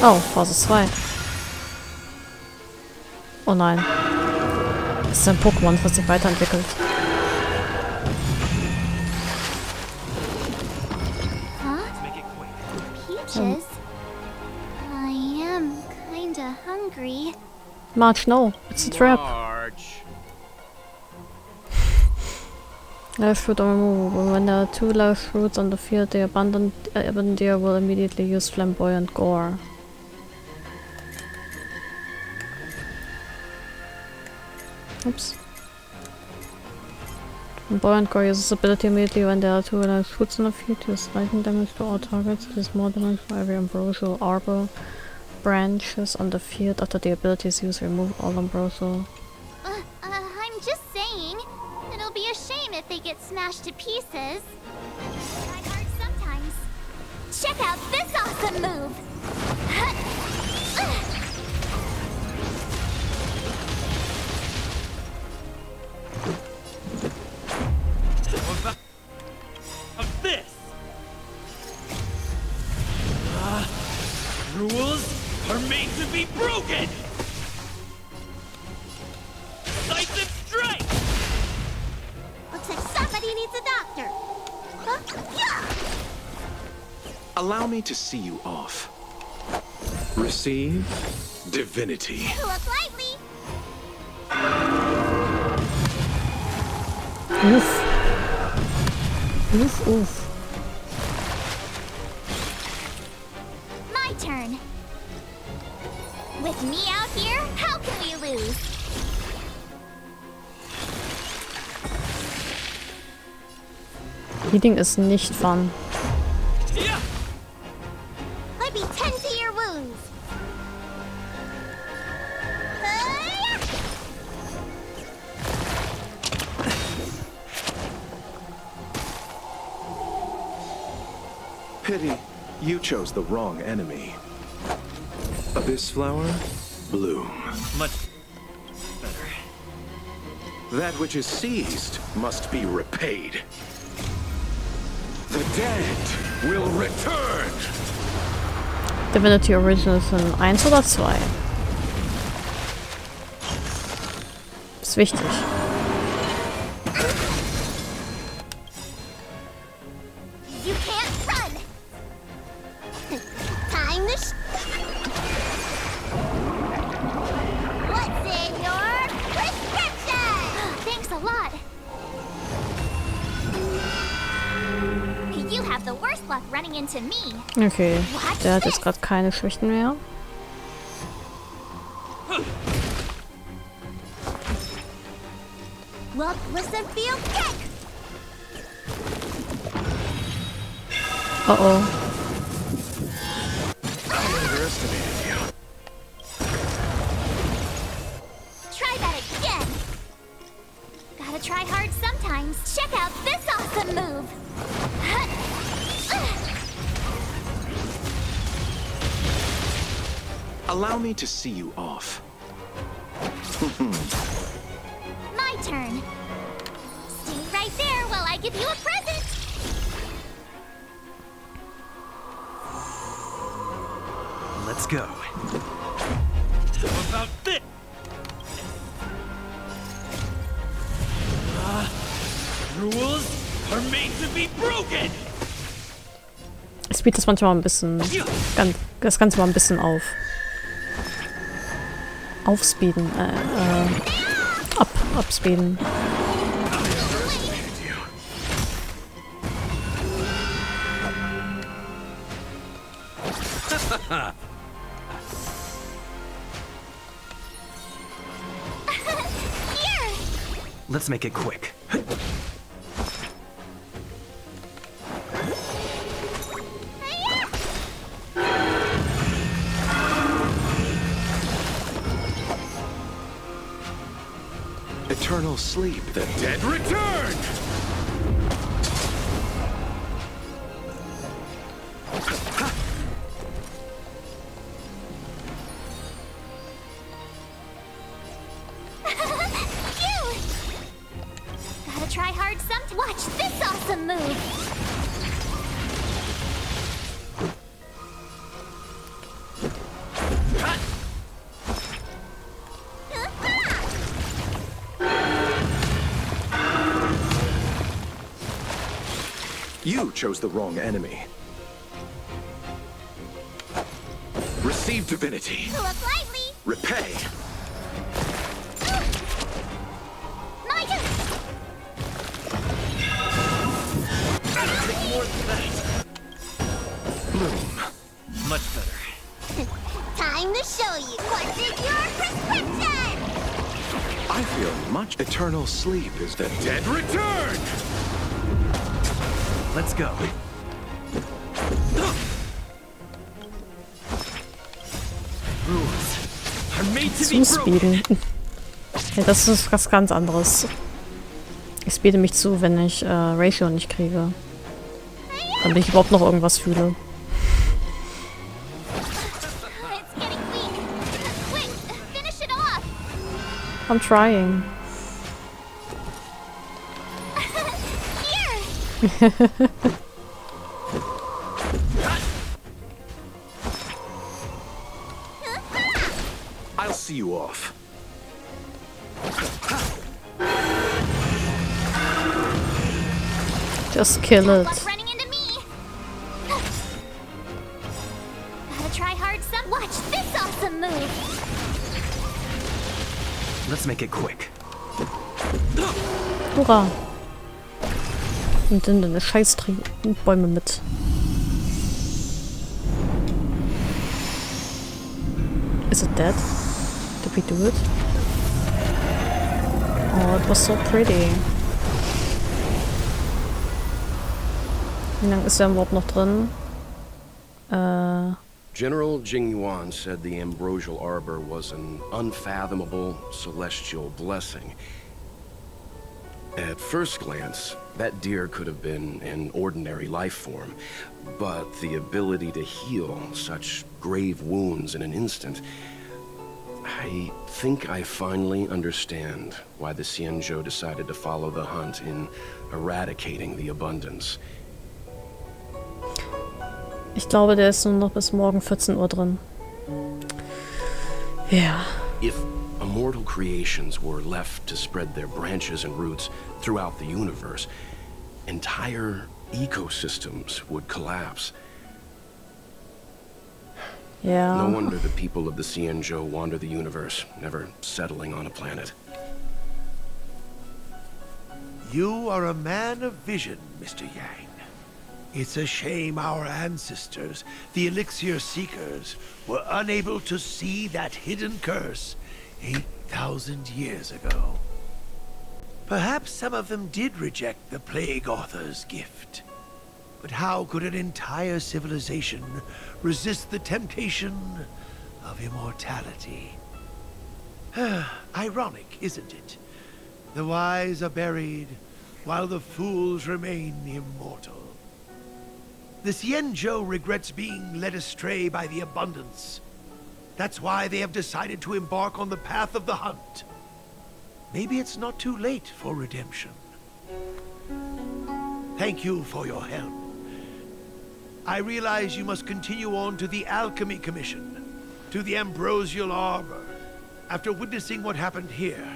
Oh, Phase 2. Oh nein. Das ist ein Pokémon, das sich weiterentwickelt. Huh? Peaches? I am kinda hungry. March, no. It's a trap. Large fruit or removable. When there are 2 large fruits on the field, the abandoned deer will immediately use flamboyant gore. Oops. Flamboyant gore uses ability immediately when there are 2 large fruits on the field. Deals lightning damage to all targets. It is more damage for every ambrosial arbor branches on the field. After the ability is used, remove all ambrosial. I'm just saying. It'll be a shame if they get smashed to pieces. Try hard sometimes. Check out this awesome move! Of this! Rules are made to be broken! Decisive strike! Looks like somebody needs a doctor. Huh? Yeah! Allow me to see you off. Receive divinity. Look lively. Oof. Oof, oof. My turn. With me out here, how can we lose? Healing ist nicht fun. Let me tend to your wounds. Pity, you chose the wrong enemy. Abyss flower, bloom. Much better. That which is seized must be repaid. The dead will return. Divinity Original sind 1 oder 2? Ist wichtig. You can't run. Time to What's in your prescription? Thanks a lot. You have the worst luck running into me. Okay, der hat jetzt gerade keine Schwächen mehr. Look, listen, feel, kick. Oh. I underestimated you. Try that again. Gotta try hard sometimes. Check out this awesome move. Allow me to see you off. My turn. Stay right there while I give you a present. Let's go. How about this? Rules are made to be broken. Ich speed das manchmal ein bisschen, das Ganze mal ein bisschen auf. Aufspeeden, upspeeden. Let's make it quick. Eternal sleep. The dead return! Gotta try hard some. Watch this awesome move. You chose the wrong enemy. Receive divinity. Look lively. Repay. My turn. More than that. Bloom. Much better. Time to show you what's in your prescription. I feel much. Eternal sleep is the dead return! Let's go. Rules are made to be broken. Zuspeeden. Ja, das ist was ganz anderes. Ich speede mich zu, wenn ich Ratio nicht kriege. Damit ich überhaupt noch irgendwas fühle. I'm trying. I'll see you off. Just kill it. Running into me. Gotta try hard some. Watch this. Let's make it quick. Hurra! Und dann deine Scheißbäume mit. Is it dead? Did we do it? Oh, it was so pretty. Wie lange ist der überhaupt noch drin? General Jing Yuan said the ambrosial arbor was an unfathomable celestial blessing. At first glance, that deer could have been an ordinary life form, but the ability to heal such grave wounds in an instant... I think I finally understand why the Xianzhou decided to follow the hunt in eradicating the abundance. Ich glaube, der ist nur noch bis morgen 14 Uhr drin. Ja. If immortal creations were left to spread their branches and roots throughout the universe, entire ecosystems would collapse. Yeah. No wonder the people of the Xianzhou wander the universe, never settling on a planet. You are a man of vision, Mr. Yang. It's a shame our ancestors, the Elixir Seekers, were unable to see that hidden curse 8,000 years ago. Perhaps some of them did reject the Plague Author's gift. But how could an entire civilization resist the temptation of immortality? Ironic, isn't it? The wise are buried, while the fools remain immortal. The Xianzhou regrets being led astray by the abundance. That's why they have decided to embark on the path of the hunt. Maybe it's not too late for redemption. Thank you for your help. I realize you must continue on to the Alchemy Commission, to the Ambrosial Arbor. After witnessing what happened here,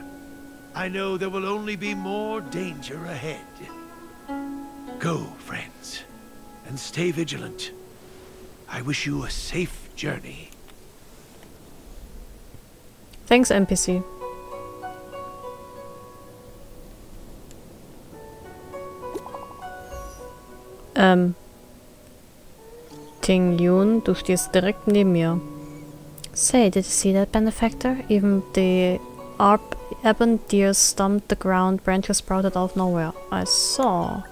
I know there will only be more danger ahead. Go, friends, and stay vigilant. I wish you a safe journey. Thanks, NPC. Ting Yun, du stehst direkt neben mir. Say, did you see that, benefactor? Even the ebon deer stumped the ground, branches sprouted out of nowhere. I saw.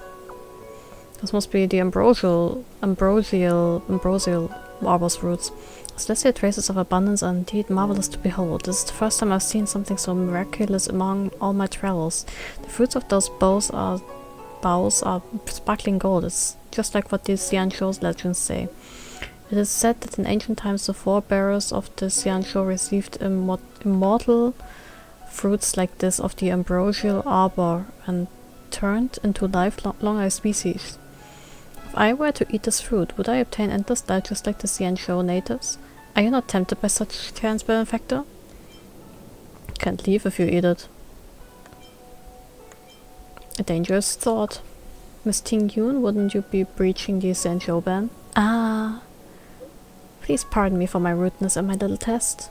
This must be the ambrosial arbor's roots. Celestial traces of abundance are indeed marvelous to behold. This is the first time I've seen something so miraculous among all my travels. The fruits of those boughs are sparkling gold. It's just like what the Xianzhou's legends say. It is said that in ancient times the forebearers of the Xianzhou received immortal fruits like this of the ambrosial arbor and turned into lifelong species. If I were to eat this fruit, would I obtain endless life just like the Xianzhou natives? Are you not tempted by such chance, benefactor? Can't leave if you eat it. A dangerous thought. Miss Ting Yun, wouldn't you be breaching the Xianzhou ban? Ah. Please pardon me for my rudeness and my little test.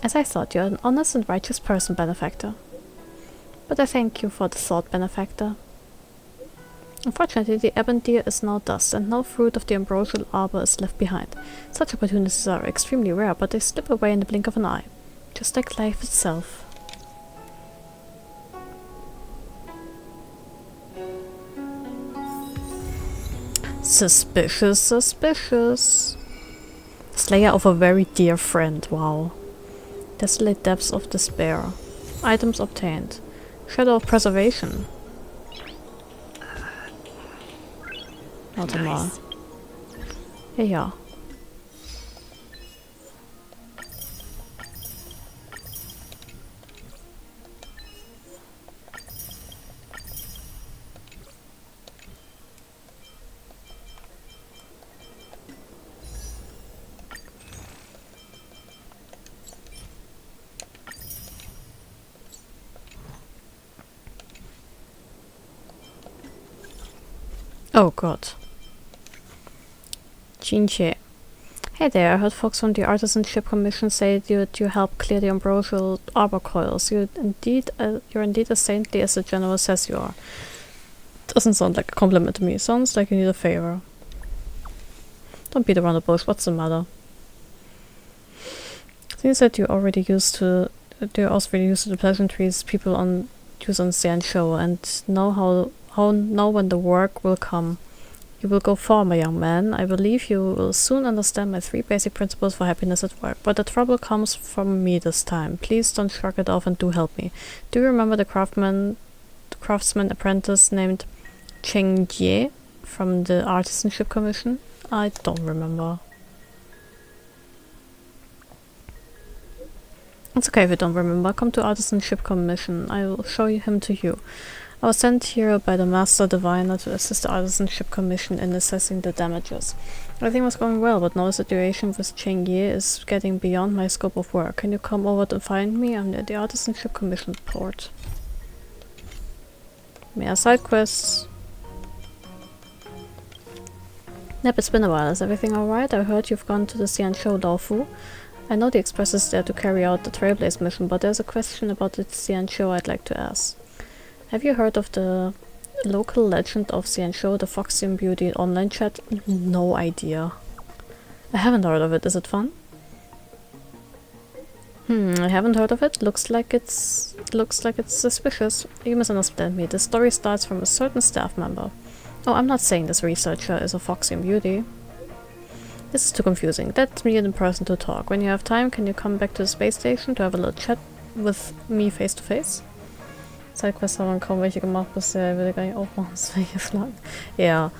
As I thought, you're an honest and righteous person, benefactor. But I thank you for the thought, benefactor. Unfortunately, the ebon deer is now dust, and no fruit of the ambrosial arbor is left behind. Such opportunities are extremely rare, but they slip away in the blink of an eye. Just like life itself. Suspicious, suspicious. Slayer of a very dear friend, wow. Desolate depths of despair. Items obtained. Shadow of preservation. Warte mal. Ja. Oh Gott. Jinche. Hey there, I heard folks from the Artisan Ship Commission say that you help clear the ambrosial arbor coils. You're indeed as saintly as the general says you are. Doesn't sound like a compliment to me. Sounds like you need a favor. Don't beat around the bush. What's the matter? Seems that you're also really used to the pleasantries people use on Xian show, and know when the work will come. You will go far, my young man. I believe you will soon understand my 3 basic principles for happiness at work. But the trouble comes from me this time. Please don't shrug it off and do help me. Do you remember the craftsman apprentice named Cheng Jie from the Artisan Ship Commission? I don't remember. It's okay if you don't remember. Come to Artisan Ship Commission. I will show him to you. I was sent here by the Master Diviner to assist the Artisan Ship Commission in assessing the damages. Everything was going well, but now the situation with Cheng Ye is getting beyond my scope of work. Can you come over to find me? I'm at the Artisan Ship Commission port. Mehr side quests. Yep, it's been a while. Is everything alright? I heard you've gone to the Xian Show Laofu. I know the Express is there to carry out the Trailblaze mission, but there's a question about the Xian Show I'd like to ask. Have you heard of the local legend of Xian Show, the Foxian Beauty online chat? No idea. I haven't heard of it. Is it fun? I haven't heard of it. Looks like it's suspicious. You misunderstand me. The story starts from a certain staff member. Oh, I'm not saying this researcher is a Foxian Beauty. This is too confusing. Let me in person to talk. When you have time, can you come back to the space station to have a little chat with me face to face? Sidequests haben kaum welche gemacht bisher, will ich gar nicht aufmachen, das wäre hier schlagen. Ja,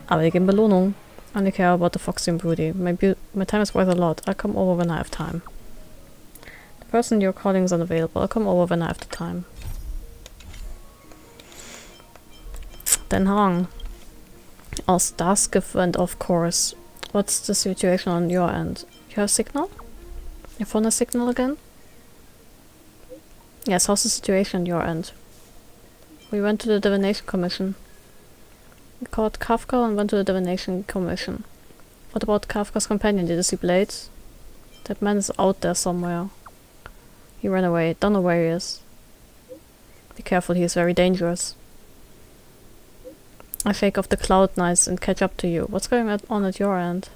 aber die geben Belohnung. I only care about the Foxian Beauty. My time is worth a lot. I'll come over when I have time. The person you're calling is unavailable. I'll come over when I have the time. Den Hang. Our Starskiff went off course. What's the situation on your end? You have signal? Your phone has signal again? Yes, how's the situation on your end? We went to the Divination Commission. We caught Kafka and went to the Divination Commission. What about Kafka's companion? Did you see Blade? That man is out there somewhere. He ran away. Don't know where he is. Be careful, he is very dangerous. I shake off the cloud knights and catch up to you. What's going on at your end?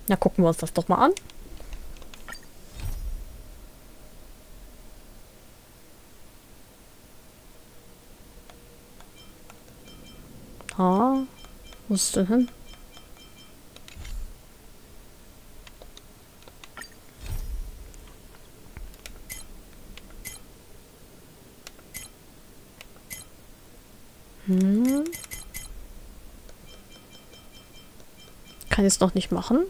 Na, gucken wir uns das doch mal an. Ah, wo ist denn hin? Kann ich es noch nicht machen?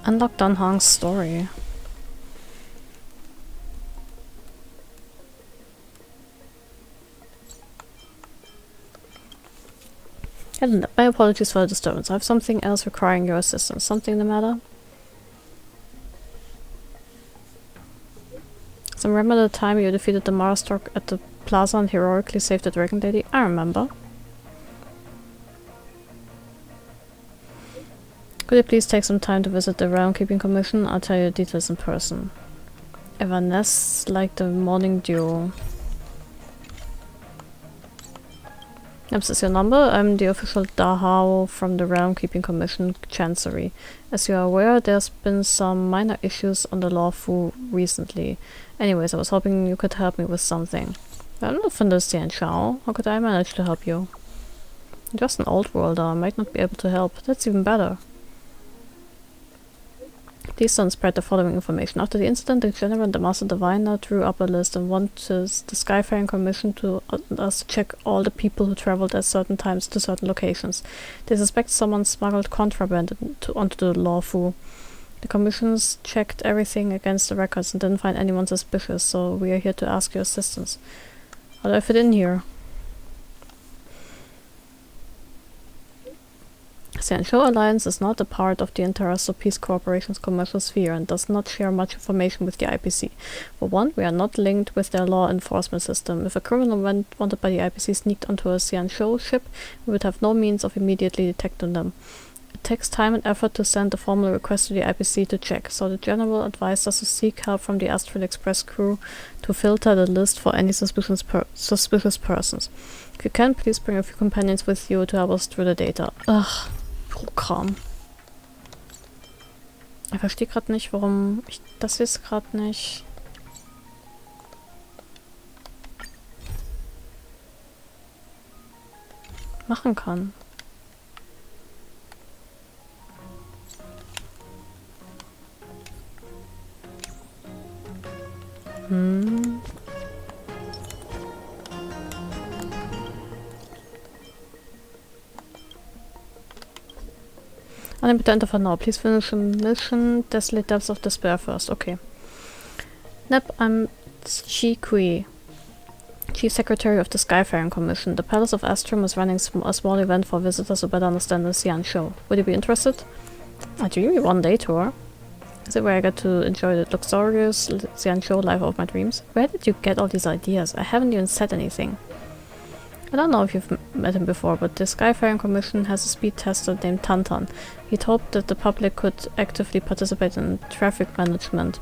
Unlock Dan Hong's story. Hello, my apologies for the disturbance. I have something else requiring your assistance. Something the matter? So remember the time you defeated the Marastork at the plaza and heroically saved the Dragon Lady? I remember. Could you please take some time to visit the Realm Keeping Commission? I'll tell you details in person. Evanesce like the morning dew. Is this your number? I'm the official Dahao from the Realm Keeping Commission Chancery. As you are aware, there's been some minor issues on the Law Fu recently. Anyways, I was hoping you could help me with something. I'm not findest, Chao. How could I manage to help you? I'm just an old worlder. I might not be able to help. That's even better. Please don't spread the following information. After the incident, the General and the Master Diviner drew up a list and wanted the Skyfaring Commission to us to check all the people who traveled at certain times to certain locations. They suspect someone smuggled contraband onto the Lawfu. The commissions checked everything against the records and didn't find anyone suspicious, so we are here to ask your assistance. How do I fit in here? Cian Alliance is not a part of the Interracial Peace Corporation's commercial sphere and does not share much information with the IPC. For one, we are not linked with their law enforcement system. If a criminal wanted by the IPC sneaked onto a Cian ship, we would have no means of immediately detecting them. It takes time and effort to send a formal request to the IPC to check, so the General advised us to seek help from the Astral Express crew to filter the list for any suspicious persons. If you can, please bring a few companions with you to help us through the data. Ugh. Kram. Ich verstehe gerade nicht, warum ich das jetzt gerade nicht... machen kann. Unable to enter for now. Please finish a mission. Desolate Depths of Despair first. Okay. Nep, I'm Chi Kui, Chief Secretary of the Skyfaring Commission. The Palace of Astrum is running a small event for visitors who better understand the Cian show. Would you be interested? A dreamy one-day tour. Is it where I get to enjoy the luxurious Cian show life of my dreams? Where did you get all these ideas? I haven't even said anything. I don't know if you've met him before, but the Skyfaring Commission has a speed tester named Tantan. He'd hoped that the public could actively participate in traffic management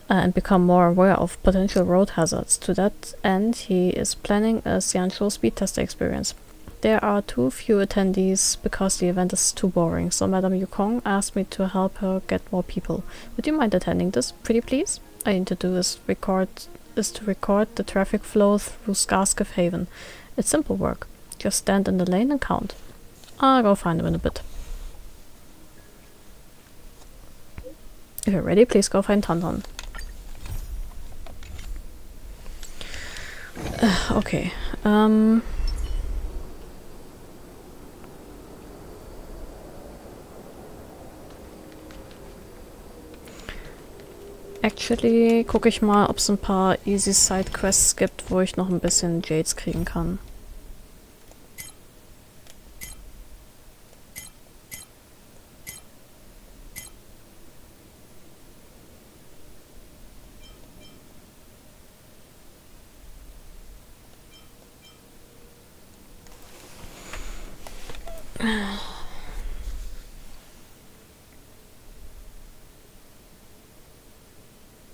and become more aware of potential road hazards. To that end, he is planning a Ciancho speed tester experience. There are too few attendees because the event is too boring, so Madame Yukong asked me to help her get more people. Would you mind attending this, pretty please? All I need to do is to record the traffic flow through Skarskiv Haven. It's simple work. Just stand in the lane and count. I'll go find him in a bit. If you're ready, please go find Tantan. Okay. Actually gucke ich mal, ob es ein paar easy Side-Quests gibt, wo ich noch ein bisschen Jades kriegen kann.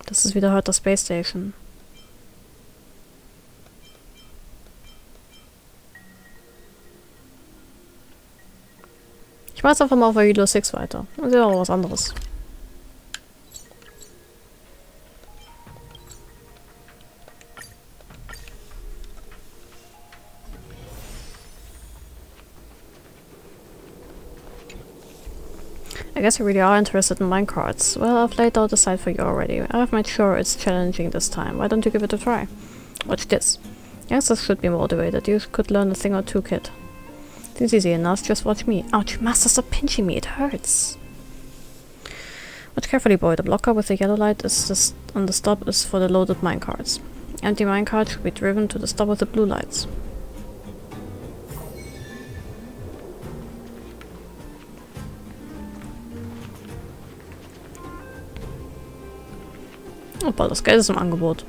Das ist wieder Herta Space Station. Ich mache jetzt einfach mal auf Aeon 6 weiter. Das ist ja auch was anderes. I guess you really are interested in minecarts. Well, I've laid out the site for you already. I've made sure it's challenging this time. Why don't you give it a try? Watch this. Youngsters should be motivated. You could learn a thing or two, kid. It's easy enough. Just watch me. Ouch, Master, stop pinching me. It hurts. Watch carefully, boy. The blocker with the yellow light is on the stop is for the loaded minecarts. Empty minecarts should be driven to the stop with the blue lights. Opa, das Geld ist im Angebot.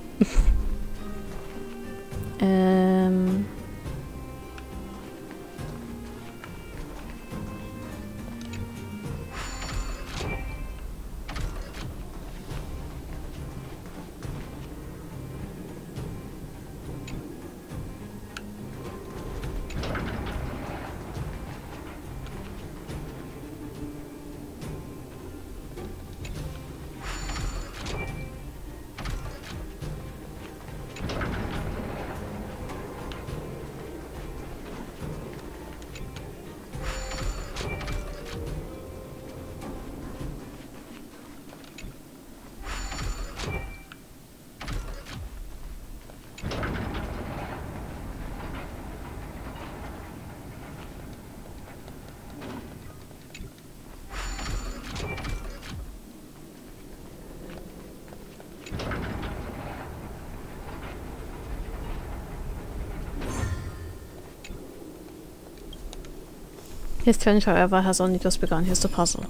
His challenge, however, has only just begun. Here's the puzzle.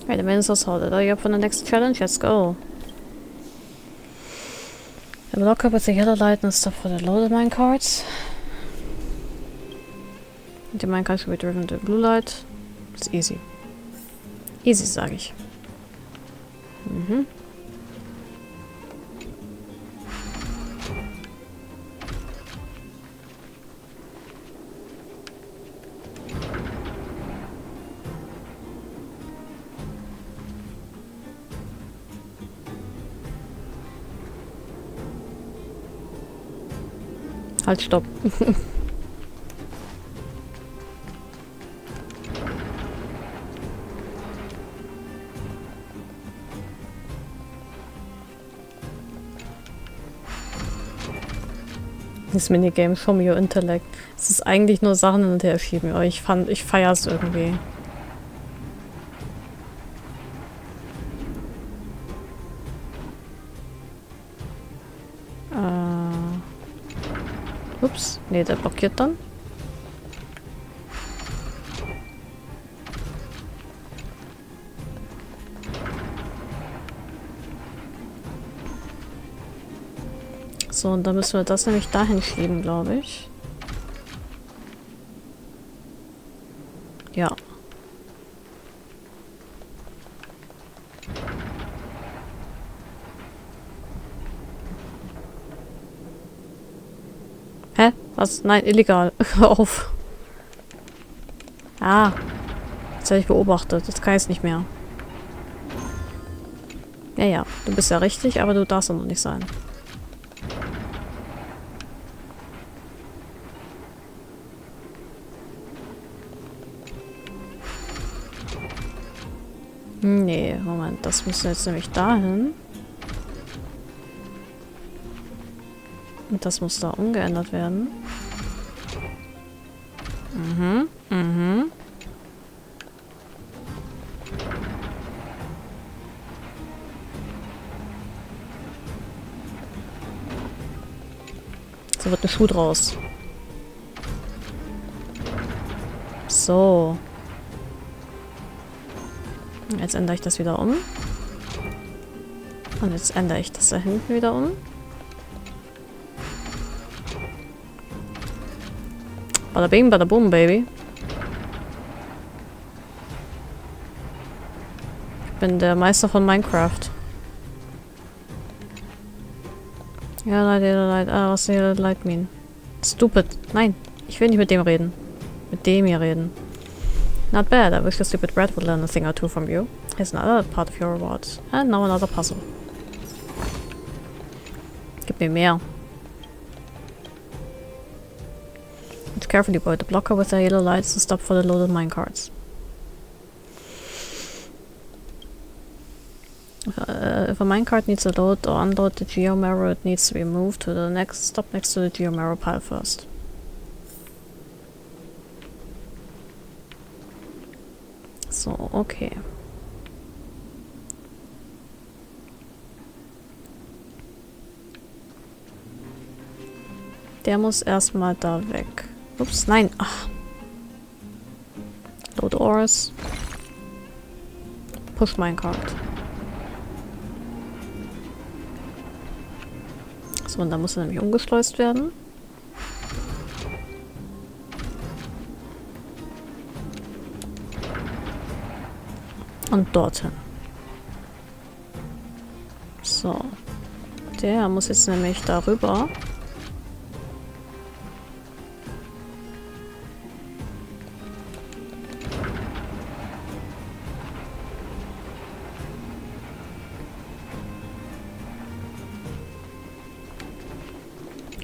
Right, the minutes are sorted. Are you up for the next challenge? Let's go. The blocker with the yellow light and stuff for the loaded minecarts. The minecart should be driven to the blue light. It's easy. Easy, sage ich. Mhm. Halt, stopp. Das Minigame, show me your intellect. Es ist eigentlich nur Sachen hin und her schieben, aber ich feiere es irgendwie. Ups, nee, der blockiert dann. So, und dann müssen wir das nämlich dahin schieben, glaube ich. Ja. Hä? Was? Nein, illegal. Hör auf. Ah. Jetzt habe ich beobachtet. Jetzt kann ich es nicht mehr. Ja, ja. Du bist ja richtig, aber du darfst doch noch nicht sein. Nee, Moment. Das muss jetzt nämlich dahin. Und das muss da umgeändert werden. Mhm, mhm. So wird ein Schuh draus. So. Jetzt ändere ich das wieder um. Und jetzt ändere ich das da hinten wieder um. Bada bing, bada boom, baby. Ich bin der Meister von Minecraft. Ja, Light. Ah, was soll Light mean? Stupid. Nein, ich will nicht mit dem reden. Mit dem hier reden. Not bad. I wish the stupid rat would learn a thing or two from you. Here's another part of your reward. And now another puzzle. Gib mir mehr. And carefully avoid the blocker with the yellow lights to stop for the loaded minecarts. If a minecart needs to load or unload the geomarrow, it needs to be moved to the next stop next to the geomarrow pile first. So, okay. Der muss erstmal da weg. Ups, nein. Ach. Load ores. Push minecart. So, und da muss er nämlich umgeschleust werden. Und dorthin. So. Der muss jetzt nämlich darüber.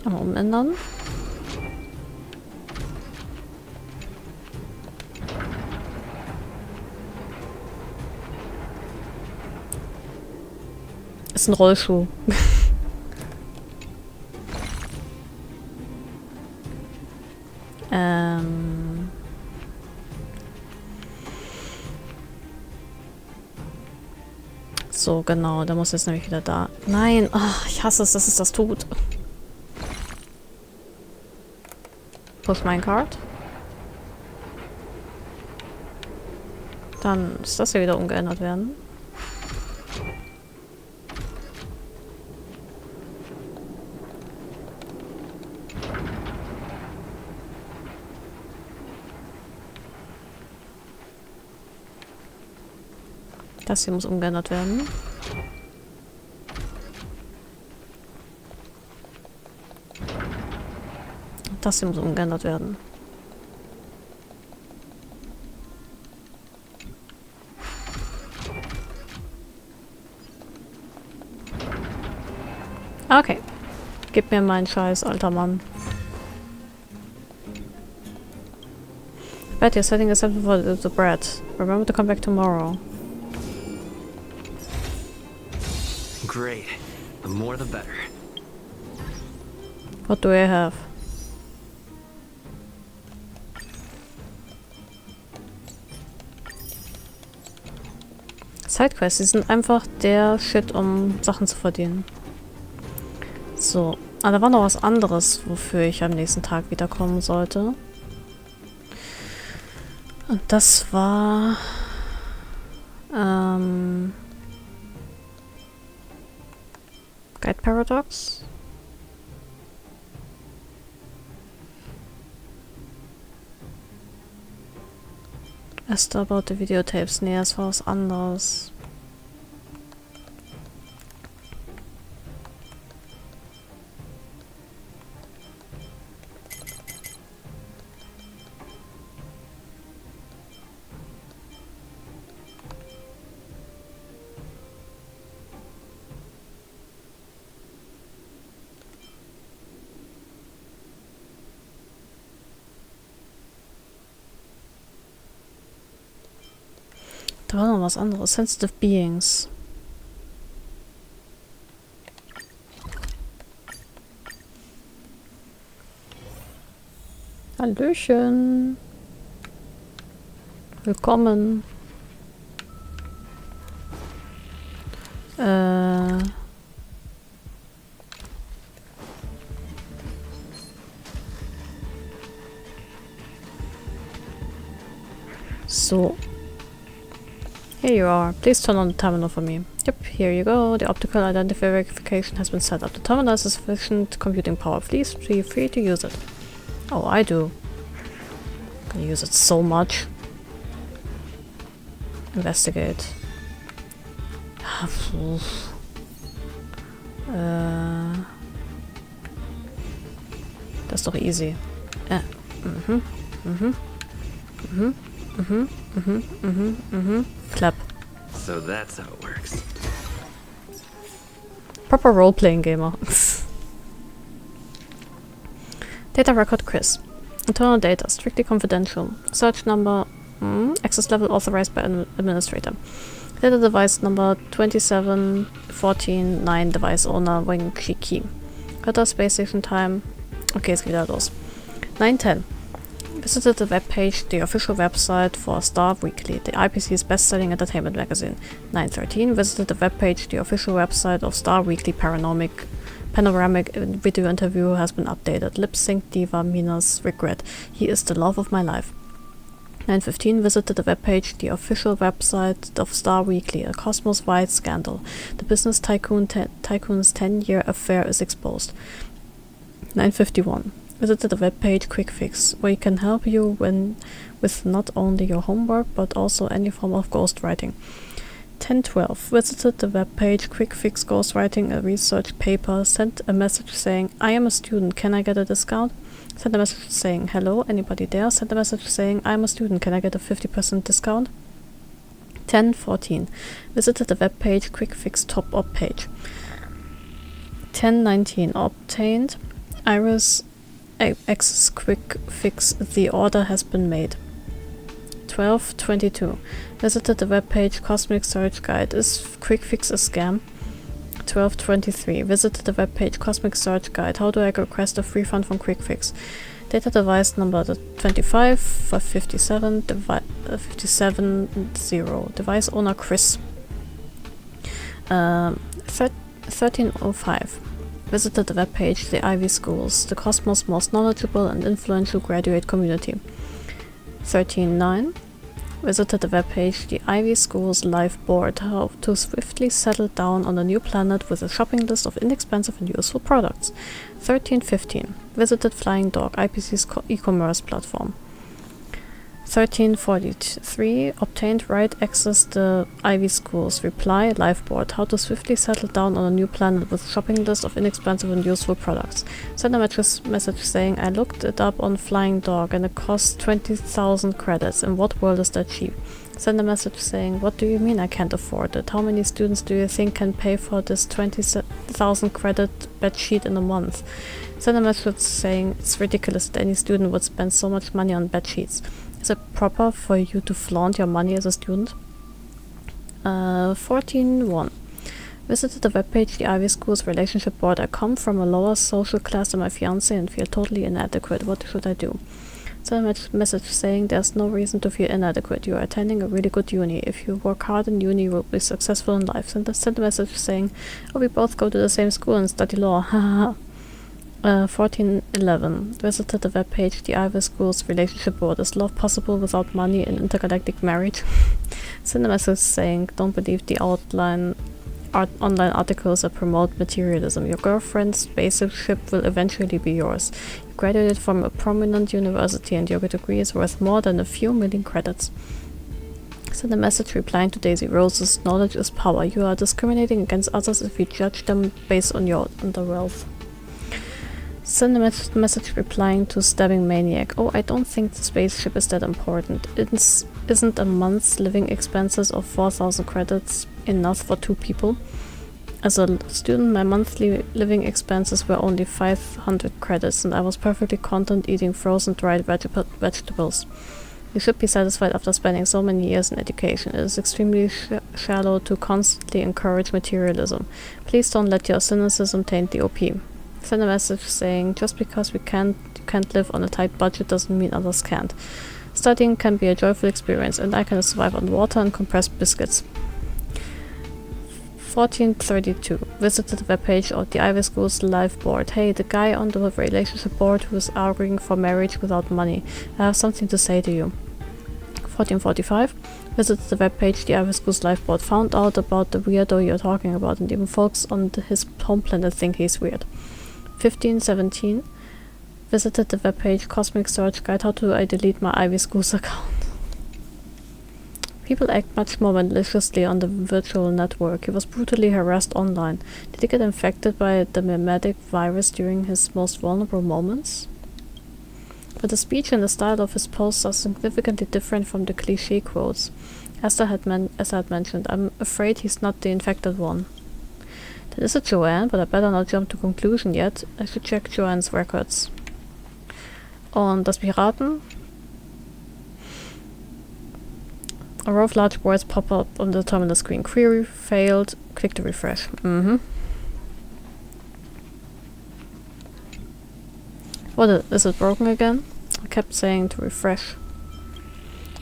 Einmal umändern. Ist ein Rollschuh. So, genau. Der muss jetzt nämlich wieder da. Nein, oh, ich hasse es, dass es das tut. Push Minecart. Dann ist das hier wieder umgeändert werden. Das hier muss umgeändert werden. Das hier muss umgeändert werden. Okay. Gib mir meinen Scheiß, alter Mann. Bet you're setting a sample for the bread. Remember to come back tomorrow. Great. The more the better. What do I have? Sidequests, die sind einfach der Shit, um Sachen zu verdienen. So. Ah, da war noch was anderes, wofür ich am nächsten Tag wiederkommen sollte. Und das war... Guide Paradox? Esther about the Videotapes. Nee, das war was anderes. Da war noch was anderes. Sensitive Beings. Hallöchen. Willkommen. So. Here you are. Please turn on the terminal for me. Yep, here you go. The optical identity verification has been set up. The terminal has sufficient computing power. Please feel free to use it. Oh, I do. I'm gonna use it so much. Investigate. Das ist doch easy. Clap. So that's how it works. Proper role-playing gamer. Data record Chris. Internal data, strictly confidential. Search number, access level authorized by administrator. Data device number 27149, device owner Wang Qi. Herta Space Station time. Okay, jetzt geht wieder los. 9:10. Visited the webpage, the official website for Star Weekly, the IPC's best-selling entertainment magazine. 9:13. Visited the webpage, the official website of Star Weekly panoramic video interview has been updated. Lip sync diva Mina's regret. He is the love of my life. 9:15. Visited the webpage, the official website of Star Weekly, a cosmos-wide scandal. The business tycoon's 10-year affair is exposed. 9:51. Visited the webpage Quick Fix, where you can help you with not only your homework but also any form of ghostwriting. 10:12. Visited the webpage Quick Fix Ghostwriting a research paper, sent a message saying, I am a student, can I get a discount? Sent a message saying, hello, anybody there? Sent a message saying, I am a student, can I get a 50% discount? 10:14. Visited the webpage Quick Fix Top Op page. 10:19. Obtained Iris Access Quick Fix, the order has been made. 12:22. Visited the webpage Cosmic Search Guide. Is Quick Fix a scam? 12:23. Visited the webpage Cosmic Search Guide. How do I request a refund from Quick Fix? Data device number 25 57 570. Device owner Chris. 13:05. Visited the webpage The Ivy Schools, the Cosmos' most knowledgeable and influential graduate community. 13.9. Visited the webpage The Ivy Schools Live Board, how to swiftly settle down on a new planet with a shopping list of inexpensive and useful products. 13.15. Visited Flying Dog, IPC's e-commerce platform. 13.43. Obtained right access the Ivy Schools reply live board, how to swiftly settle down on a new planet with a shopping list of inexpensive and useful products. Send a message saying, I looked it up on Flying Dog and it costs 20,000 credits. In what world is that cheap? Send a message saying, what do you mean I can't afford it? How many students do you think can pay for this 20,000 credit bedsheet in a month? Send a message saying, it's ridiculous that any student would spend so much money on bedsheets. Is it proper for you to flaunt your money as a student? 14.1. Visited the webpage The Ivy Schools relationship board. I come from a lower social class than my fiancé and feel totally inadequate. What should I do? Send a message saying there's no reason to feel inadequate. You are attending a really good uni. If you work hard in uni, you will be successful in life. Send a message saying, oh, we both go to the same school and study law. Haha. 14.11. Visited the webpage The Ivy Schools relationship board. Is love possible without money in intergalactic marriage? Send a message saying, don't believe the online articles that promote materialism. Your girlfriend's spaceship will eventually be yours. You graduated from a prominent university and your degree is worth more than a few million credits. Send a message replying to Daisy Rose's knowledge is power. You are discriminating against others if you judge them based on your wealth. Send a message replying to Stabbing Maniac. Oh, I don't think the spaceship is that important. Isn't a month's living expenses of 4,000 credits enough for 2 people? As a student, my monthly living expenses were only 500 credits, and I was perfectly content eating frozen dried vegetables. You should be satisfied after spending so many years in education. It is extremely shallow to constantly encourage materialism. Please don't let your cynicism taint the OP. Send a message saying, just because you can't live on a tight budget doesn't mean others can't. Studying can be a joyful experience, and I can survive on water and compressed biscuits. 14.32. Visited the webpage of the Ivy Schools live board. Hey, the guy on the relationship board who is arguing for marriage without money. I have something to say to you. 14.45. Visited the webpage The Ivy Schools live board. Found out about the weirdo you're talking about, and even folks on his home planet think he's weird. 15.17. Visited the webpage Cosmic Search Guide, how do I delete my Ivy Schools account. People act much more maliciously on the virtual network. He was brutally harassed online. Did he get infected by the mimetic virus during his most vulnerable moments? But the speech and the style of his posts are significantly different from the cliché quotes. As I had mentioned, I'm afraid he's not the infected one. That is a Joanne, but I better not jump to conclusion yet. I should check Joanne's records. Und das Piraten. A row of large words pop up on the terminal screen. Query failed. Click to refresh. What is it broken again? I kept saying to refresh.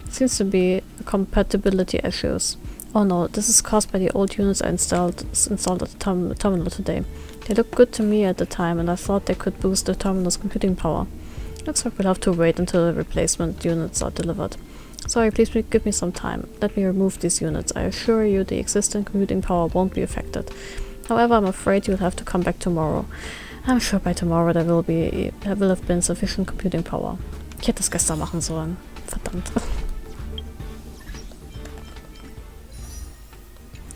Seems to be compatibility issues. Oh no, this is caused by the old units I installed at the terminal today. They looked good to me at the time, and I thought they could boost the terminal's computing power. Looks like we'll have to wait until the replacement units are delivered. Sorry, please give me some time. Let me remove these units. I assure you the existing computing power won't be affected. However, I'm afraid you'll have to come back tomorrow. I'm sure by tomorrow there will have been sufficient computing power. Ich hätte das gestern machen sollen. Verdammt.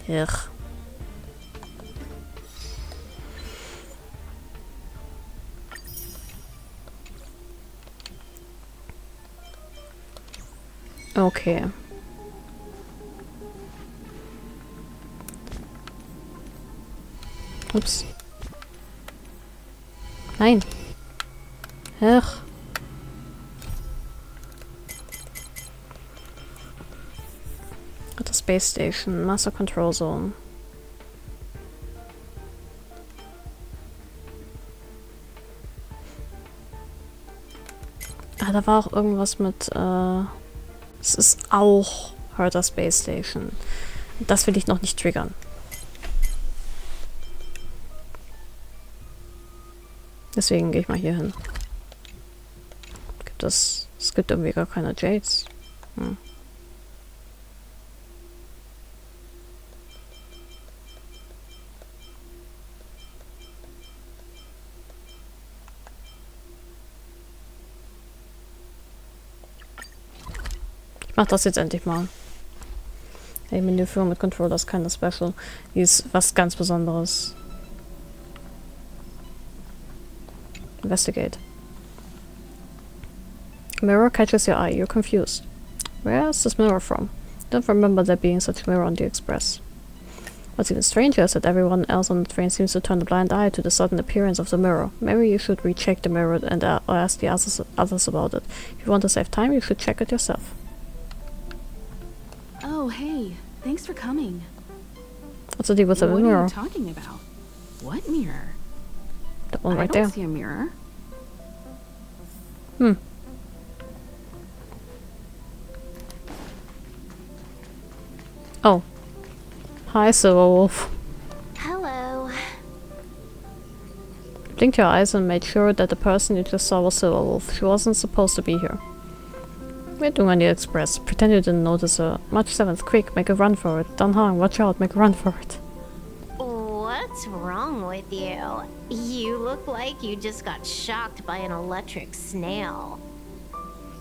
Ugh. Okay. Ups. Nein. Ugh. Herta Space Station, Master Control Zone. Ah, da war auch irgendwas mit, es ist auch Herta Space Station. Das will ich noch nicht triggern. Deswegen gehe ich mal hier hin. Es gibt irgendwie gar keine Jades. Hm. Ich mach das jetzt endlich mal. Hey, Menüführung mit Controller ist keine Special. Die ist was ganz Besonderes. Investigate. Mirror catches your eye. You're confused. Where is this mirror from? Don't remember there being such a mirror on the express. What's even stranger is that everyone else on the train seems to turn a blind eye to the sudden appearance of the mirror. Maybe you should recheck the mirror and ask the others about it. If you want to save time, you should check it yourself. Oh, hey. Thanks for coming. What's the deal with the mirror? What are you talking about? What mirror? That one I right don't there. see a mirror. Hmm. Oh. Hi, Silverwolf. Hello. Blinked your eyes and made sure that the person you just saw was Silverwolf. She wasn't supposed to be here. We're doing on the express. Pretend you didn't notice her. March 7th, quick, make a run for it. Dan Hang, watch out, make a run for it. What's wrong with you? You look like you just got shocked by an electric snail.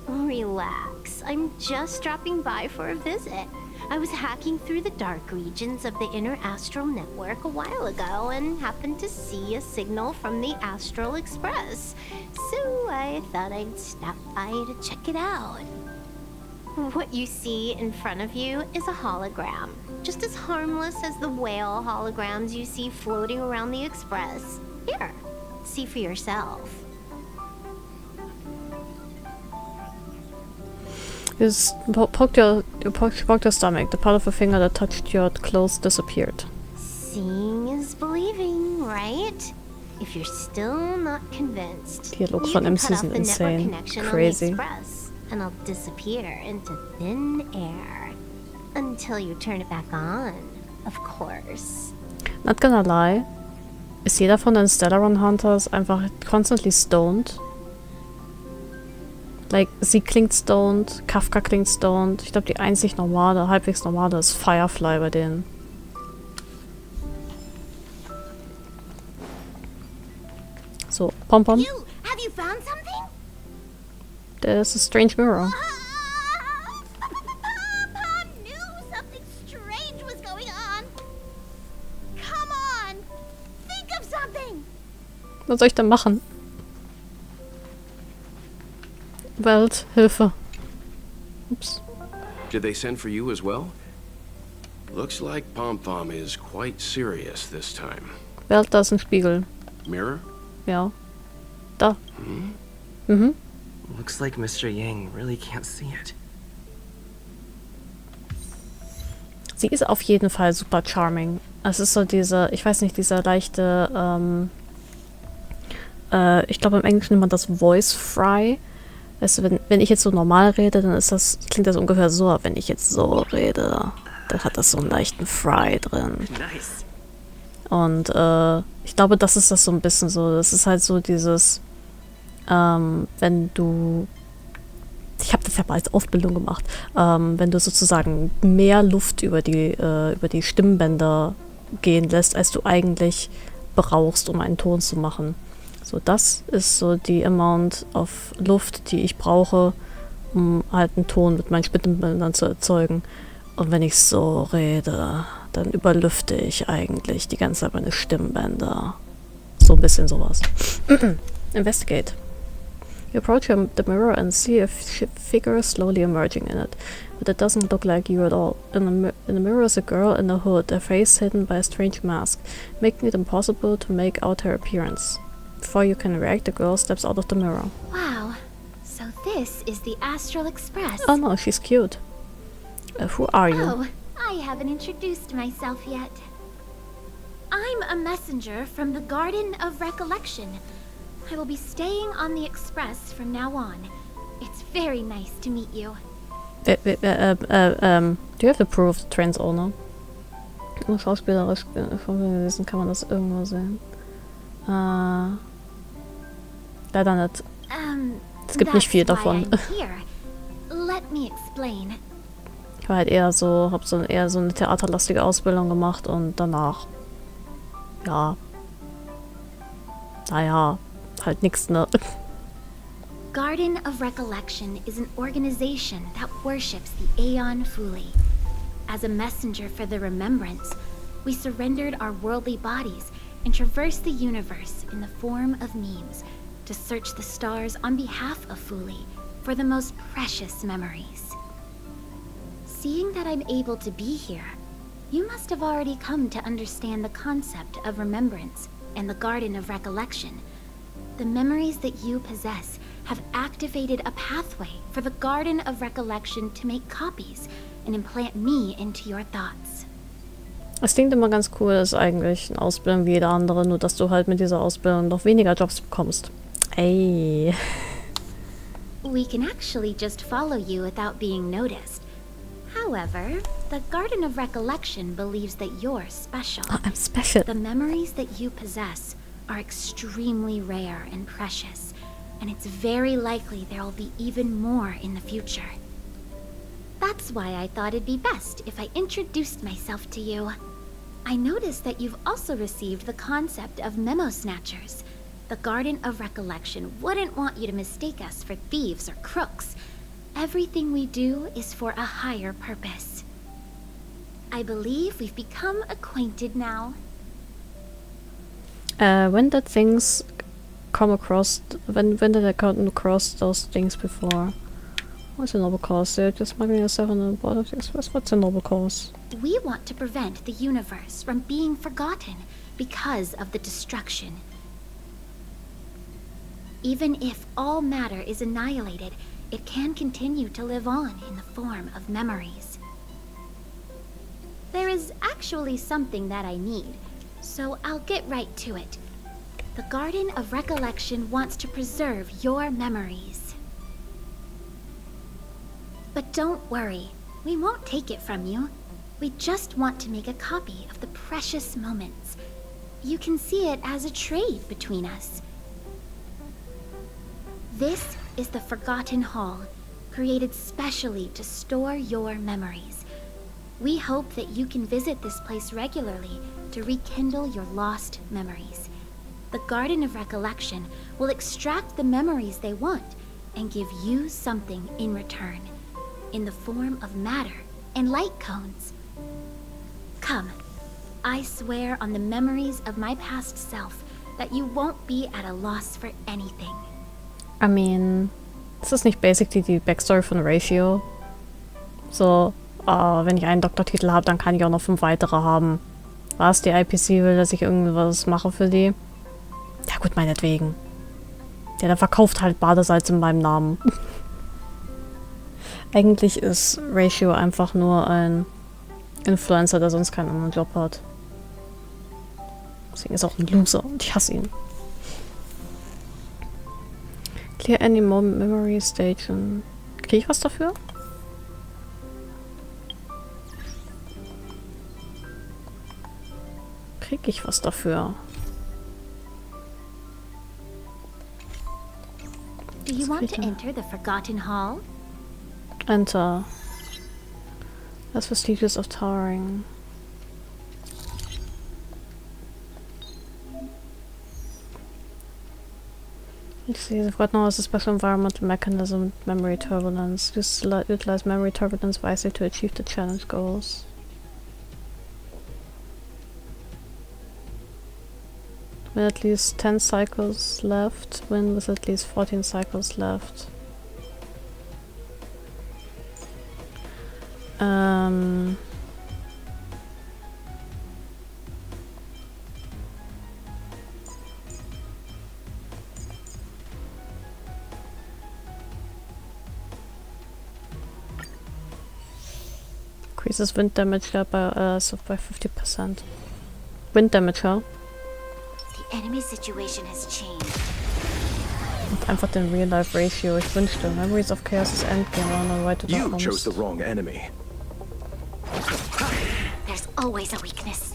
Relax, I'm just dropping by for a visit. I was hacking through the dark regions of the inner astral network a while ago and happened to see a signal from the Astral Express. So I thought I'd stop by to check it out. What you see in front of you is a hologram, just as harmless as the whale holograms you see floating around the Express. Here, see for yourself. You poked your stomach. The part of a finger that touched your clothes disappeared. Seeing is believing, right? If you're still not convinced, Dialog you von can MC cut off sind the network insane. connection Crazy. on the Express, and I'll disappear into thin air until you turn it back on, of course. Not gonna lie, ist jeder von den Stellaron Hunters einfach constantly stoned? Like, sie klingt stoned, Kafka klingt stoned. Ich glaube, die einzig normale, halbwegs normale ist Firefly bei denen. So, Pompom. Have you found something? There's a strange mirror. Pom knew something strange was going on. Come on, think of something. Was soll ich denn machen? Welt, Hilfe. Oops. Did they send for you as well? Looks like Pom-Pom is quite serious this time. Welt, da ist ein Spiegel. Mirror? Ja. Da. Hmm? Mhm. Looks like Mr. Yang really can't see it. Sie ist auf jeden Fall super charming. Es ist so diese, ich weiß nicht, dieser leichte, ich glaube im Englischen nennt man das Voice Fry. Weißt du, wenn ich jetzt so normal rede, dann klingt das ungefähr so, wenn ich jetzt so rede, dann hat das so einen leichten Fry drin. Nice. Und ich glaube, das ist das so ein bisschen so. Das ist halt so dieses, wenn du, ich habe das ja mal als Ausbildung gemacht, wenn du sozusagen mehr Luft über die Stimmbänder gehen lässt, als du eigentlich brauchst, um einen Ton zu machen. So, das ist so die Amount of Luft, die ich brauche, um halt einen Ton mit meinen Stimmbändern zu erzeugen. Und wenn ich so rede, dann überlüfte ich eigentlich die ganze Zeit meine Stimmbänder. So ein bisschen sowas. Investigate. You approach the mirror and see a figure slowly emerging in it, but it doesn't look like you at all. In the mirror is a girl in a hood, her face hidden by a strange mask, making it impossible to make out her appearance. Before you can react, the girl steps out of the mirror. Wow. So this is the Astral Express. Oh no, she's cute. Who are you? Oh, I haven't introduced myself yet. I'm a messenger from the Garden of Recollection. I will be staying on the Express from now on. It's very nice to meet you. Do you have the proof of the train's owner? Schauspielerisch von gewesen, kann man das irgendwo sehen? Leider nicht. Es gibt nicht viel davon. Let me explain. Ich war halt eher so, hab so eher so eine theaterlastige Ausbildung gemacht und danach, ja, naja, halt nix, ne? Garden of Recollection is an organization that worships the Aeon fully. As a messenger for the remembrance, we surrendered our worldly bodies and traversed the universe in the form of memes to search the stars on behalf of Fuli for the most precious memories. Seeing that I'm able to be here, you must have already come to understand the concept of remembrance and the Garden of Recollection. The memories that you possess have activated a pathway for the Garden of Recollection to make copies and implant me into your thoughts. Es klingt immer ganz cool, ist eigentlich eine Ausbildung wie jede andere, nur dass du halt mit dieser Ausbildung noch weniger Jobs bekommst. Ey. We can actually just follow you without being noticed. However, the Garden of Recollection believes that you're special. Oh, I'm special. The memories that you possess are extremely rare and precious, and it's very likely there'll be even more in the future. That's why I thought it'd be best if I introduced myself to you. I noticed that you've also received the concept of memo snatchers. The Garden of Recollection wouldn't want you to mistake us for thieves or crooks. Everything we do is for a higher purpose. I believe we've become acquainted now. When did things come across, when did I come across those things before? What's a noble cause? They're just smuggling yourself on the board of the express. What's a noble cause? We want to prevent the universe from being forgotten because of the destruction. Even if all matter is annihilated, it can continue to live on in the form of memories. There is actually something that I need, so I'll get right to it. The Garden of Recollection wants to preserve your memories. But don't worry, we won't take it from you. We just want to make a copy of the precious moments. You can see it as a trade between us. This is the Forgotten Hall, created specially to store your memories. We hope that you can visit this place regularly to rekindle your lost memories. The Garden of Recollection will extract the memories they want and give you something in return, in the form of matter and light cones. Come, I swear on the memories of my past self that you won't be at a loss for anything. I mean, ist das nicht basically die Backstory von Ratio? So, wenn ich einen Doktortitel habe, dann kann ich auch noch 5 weitere haben. Was, die IPC will, dass ich irgendwas mache für die? Ja gut, meinetwegen. Ja, der verkauft halt Badesalz in meinem Namen. Eigentlich ist Ratio einfach nur ein Influencer, der sonst keinen anderen Job hat. Deswegen ist er auch ein Loser und ich hasse ihn. Clear any memory station. Krieg ich was dafür? Krieg ich was dafür? Do you want to enter the Forgotten Hall? Enter. That's prestigious of towering. Let's see, the Forgotten Hall is a special environmental mechanism, memory turbulence. Utilize memory turbulence wisely to achieve the challenge goals. With at least 10 cycles left, win with at least 14 cycles left. Increases wind damage by 50%. Wind damage, ja? The enemy situation has changed. Und einfach den Real-Life-Ratio. Ich wünschte, Memories of Chaos' Endgame on the way to the You chose the wrong enemy. There's always a weakness.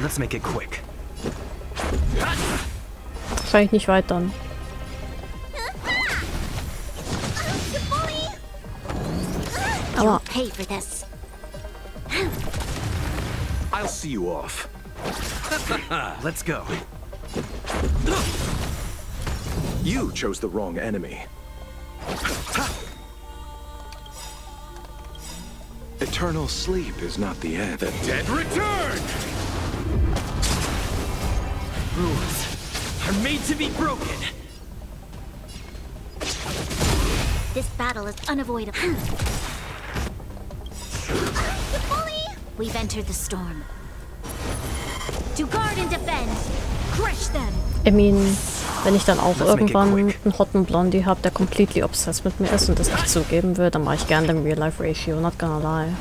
Let's make it quick. wahrscheinlich nicht weit dann. Aber Pay for this. I'll see you off. Let's go. You chose the wrong enemy. Eternal sleep is not the end. The dead return! Rules are made to be broken. This battle is unavoidable. We've entered the storm. To guard and defend. Crush them. I mean, wenn ich dann auch irgendwann einen hotten Blondie habe, der completely obsessed mit mir ist und das nicht zugeben will, dann mache ich gerne den Real-Life-Ratio, not gonna lie.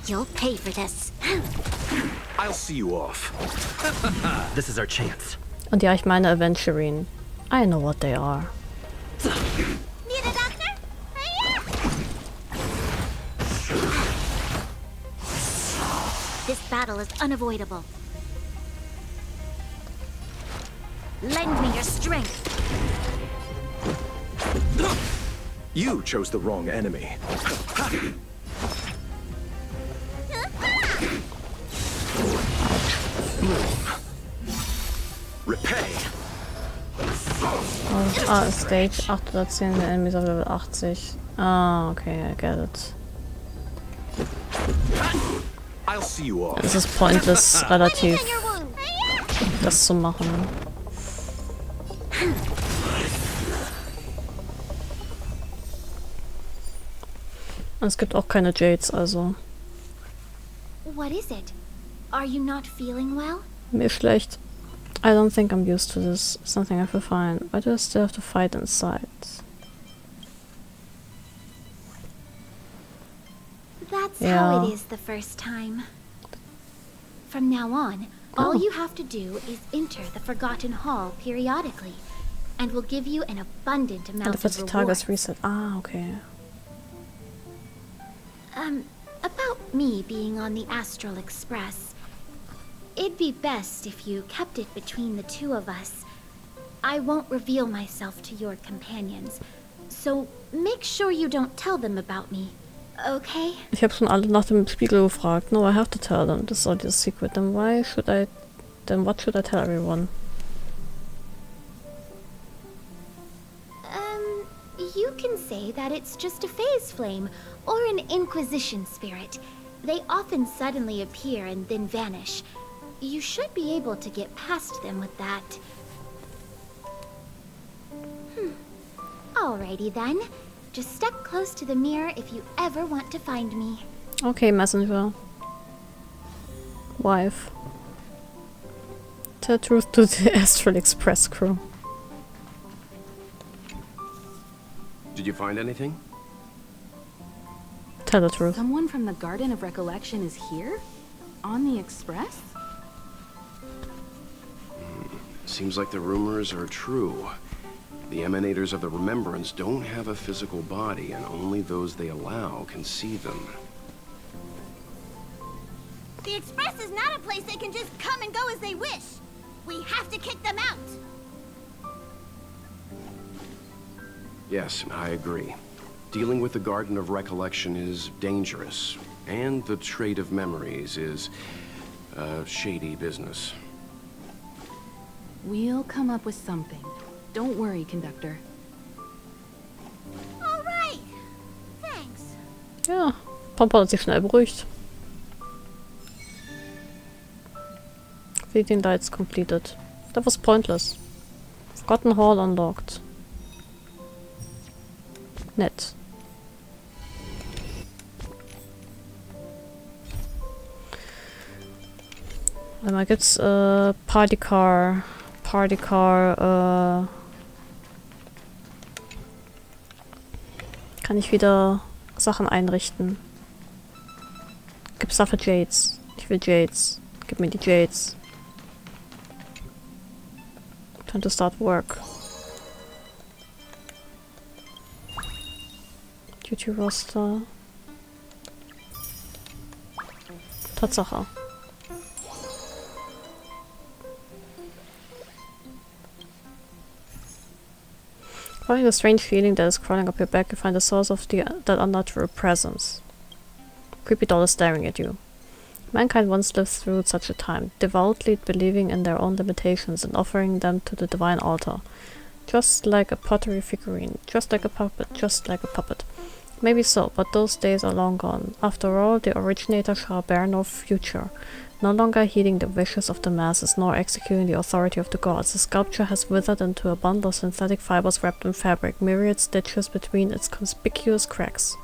You'll pay for this. I'll see you off. This is our chance. Und ja, ich meine Aventurine. I know what they are. Need a doctor? This battle is unavoidable. Lend me your strength. You chose the wrong enemy. Repay. Oh, Stage 8 oder 10, der Enemies auf Level 80. Ah, okay, I get it. I'll see you off. Es ist pointless, relativ das zu machen. Und es gibt auch keine Jades, also. What is it? Are you not feeling well? Mir ist schlecht. I don't think I'm used to this. Something I feel fine. Why do I still have to fight inside? That's Yeah. how it is the first time. From now on, all you have to do is enter the Forgotten Hall periodically, and we'll give you an abundant amount of 40 Tage rewards. ist Reset. Ah, okay. About me being on the Astral Express. It'd be best if you kept it between the two of us. I won't reveal myself to your companions, so make sure you don't tell them about me, okay? Ich habe schon alle nach dem Spiegel gefragt. No, I have to tell them. This is all your secret. Then what should I tell everyone? You can say that it's just a phase flame, or an Inquisition spirit. They often suddenly appear and then vanish. You should be able to get past them with that. Alrighty then. Just step close to the mirror if you ever want to find me. Okay, Messenger. Wife. Tell the truth to the Astral Express crew. Did you find anything? Tell the truth. Someone from the Garden of Recollection is here? On the Express? Seems like the rumors are true. The emanators of the Remembrance don't have a physical body, and only those they allow can see them. The Express is not a place they can just come and go as they wish. We have to kick them out. Yes, I agree. Dealing with the Garden of Recollection is dangerous, and the Trade of Memories is shady business. We'll come up with something. Don't worry, Conductor. All right. Thanks. Ja, Papa hat sich schnell beruhigt. Fleeting Lights completed. That was pointless. Forgotten Hall unlocked. Nett. Einmal gibt's Party Car, kann ich wieder Sachen einrichten. Gibt's dafür Jades? Ich will Jades. Gib mir die Jades. Time to start work. Duty Roster. Tatsache. Following a strange feeling that is crawling up your back, you find the source of that unnatural presence. Creepy doll is staring at you. Mankind once lived through such a time, devoutly believing in their own limitations and offering them to the divine altar. Just like a pottery figurine, just like a puppet. Maybe so, but those days are long gone. After all, the originator shall bear no future. No longer heeding the wishes of the masses, nor executing the authority of the gods, the sculpture has withered into a bundle of synthetic fibers wrapped in fabric, myriad stitches between its conspicuous cracks.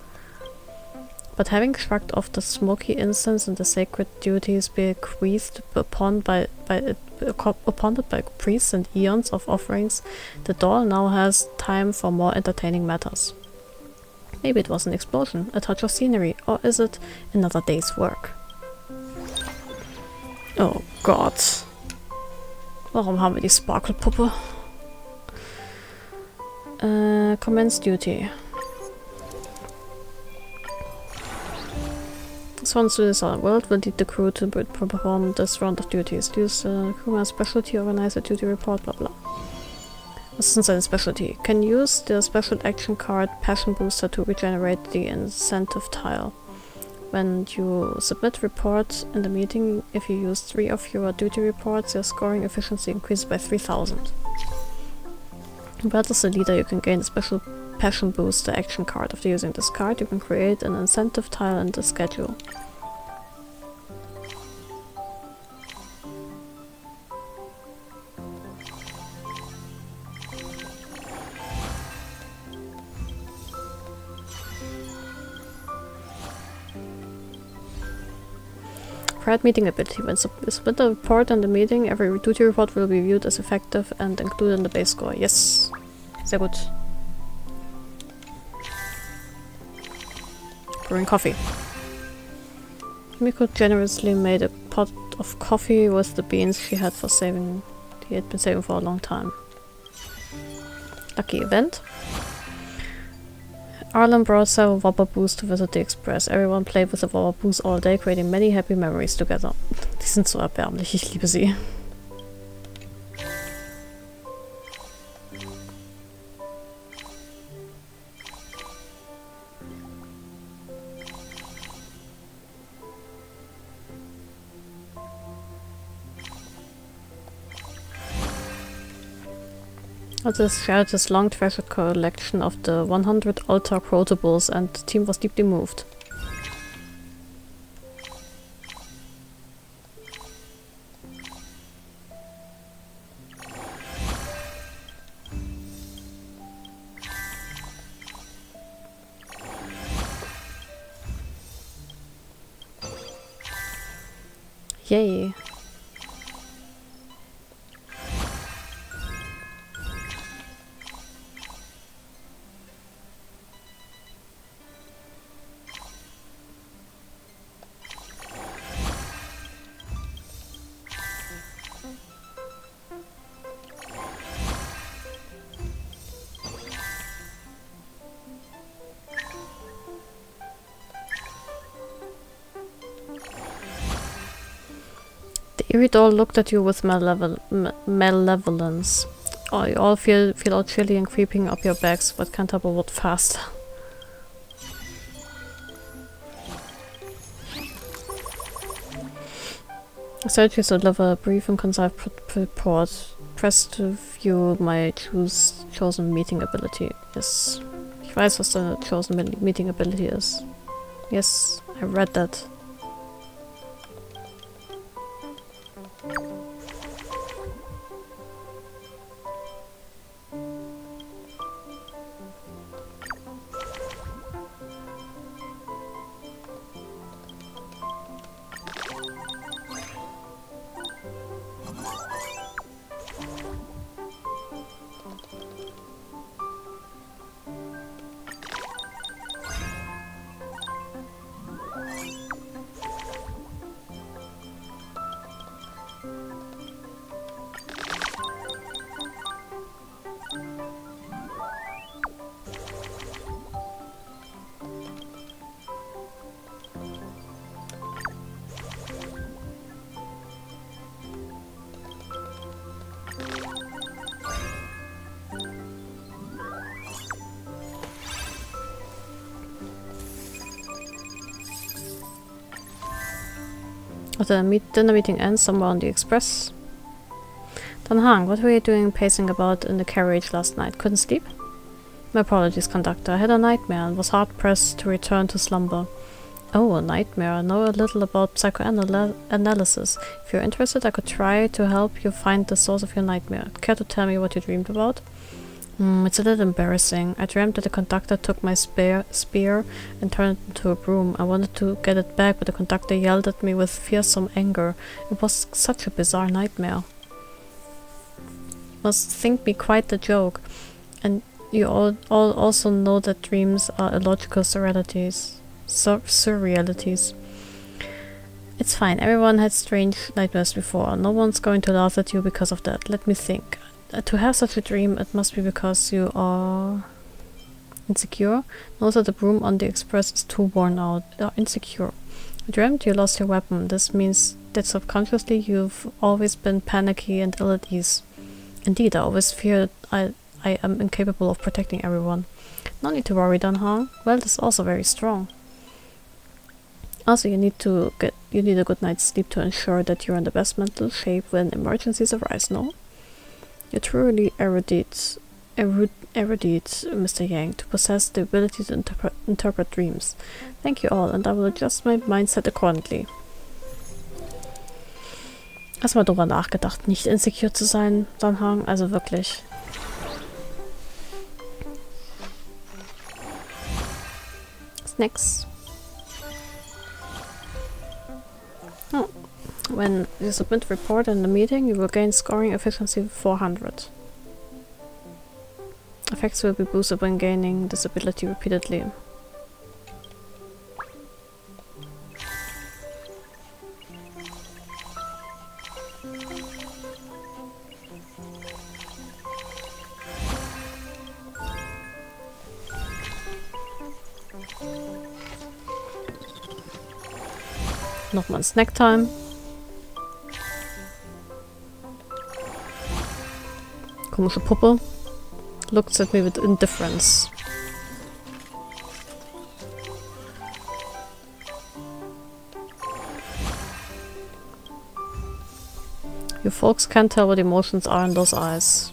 But having shrugged off the smoky incense and the sacred duties bequeathed upon it by priests and eons of offerings, the doll now has time for more entertaining matters. Maybe it was an explosion, a touch of scenery, or is it another day's work? Oh Gott. Warum haben wir die Sparkle-Puppe? Commence duty. Sworn to this world will lead the crew to perform this round of duties. Use crewman's specialty, organize a duty report, blah blah. Was ist denn seine Specialty? Can use the special action card Passion Booster to regenerate the incentive tile. When you submit reports in the meeting, if you use 3 or fewer duty reports, your scoring efficiency increases by 3000. But as a leader, you can gain a special Passion Booster action card. After using this card, you can create an incentive tile in the schedule. Pride meeting ability. When submit a report in the meeting, every duty report will be viewed as effective and included in the base score. Yes. Sehr gut. Brewing coffee. Miko generously made a pot of coffee with the beans he had been saving for a long time. Lucky event. Arlen brought several Wobberboos to visit the Express. Everyone played with the Wobberboos all day, creating many happy memories together. Die sind so erbärmlich, ich liebe sie. Others shared his long treasured collection of the 100 altar quotables, and the team was deeply moved. Yay. The eerie doll looked at you with malevolence. Oh, you all feel all chilly and creeping up your backs, but can't help but vote fast. Surgery should deliver a brief and concise report. Press to view my chosen meeting ability. Yes. Ich weiß, was deine chosen meeting ability ist. Yes, I read that. After the dinner meeting ends somewhere on the express. Dan Hang, what were you doing pacing about in the carriage last night? Couldn't sleep? My apologies, conductor. I had a nightmare and was hard-pressed to return to slumber. Oh, a nightmare. I know a little about psychoanalysis. If you're interested, I could try to help you find the source of your nightmare. Care to tell me what you dreamed about? It's a little embarrassing. I dreamt that the conductor took my spear and turned it into a broom. I wanted to get it back, but the conductor yelled at me with fearsome anger. It was such a bizarre nightmare. Must think me quite the joke. And you all also know that dreams are illogical surrealities. It's fine. Everyone had strange nightmares before. No one's going to laugh at you because of that. Let me think. To have such a dream, it must be because you are insecure. Notice that the broom on the express is too worn out. You are insecure. You dreamt you lost your weapon. This means that subconsciously you've always been panicky and ill at ease. Indeed, I always feared I am incapable of protecting everyone. No need to worry, Dan Hang. Well, this is also very strong. Also, you need a good night's sleep to ensure that you're in the best mental shape when emergencies arise, no? You're truly erudite, Mr. Yang, to possess the ability to interpret dreams. Thank you all, and I will adjust my mindset accordingly. Hast mal drüber nachgedacht, nicht insecure zu sein, Dan Hang? Also wirklich. Snacks. Oh. When you submit a report in the meeting, you will gain scoring efficiency 400. Effects will be boosted when gaining this ability repeatedly. Nochmal Snacktime. Komische Puppe. Looks at me with indifference. You folks can't tell what emotions are in those eyes.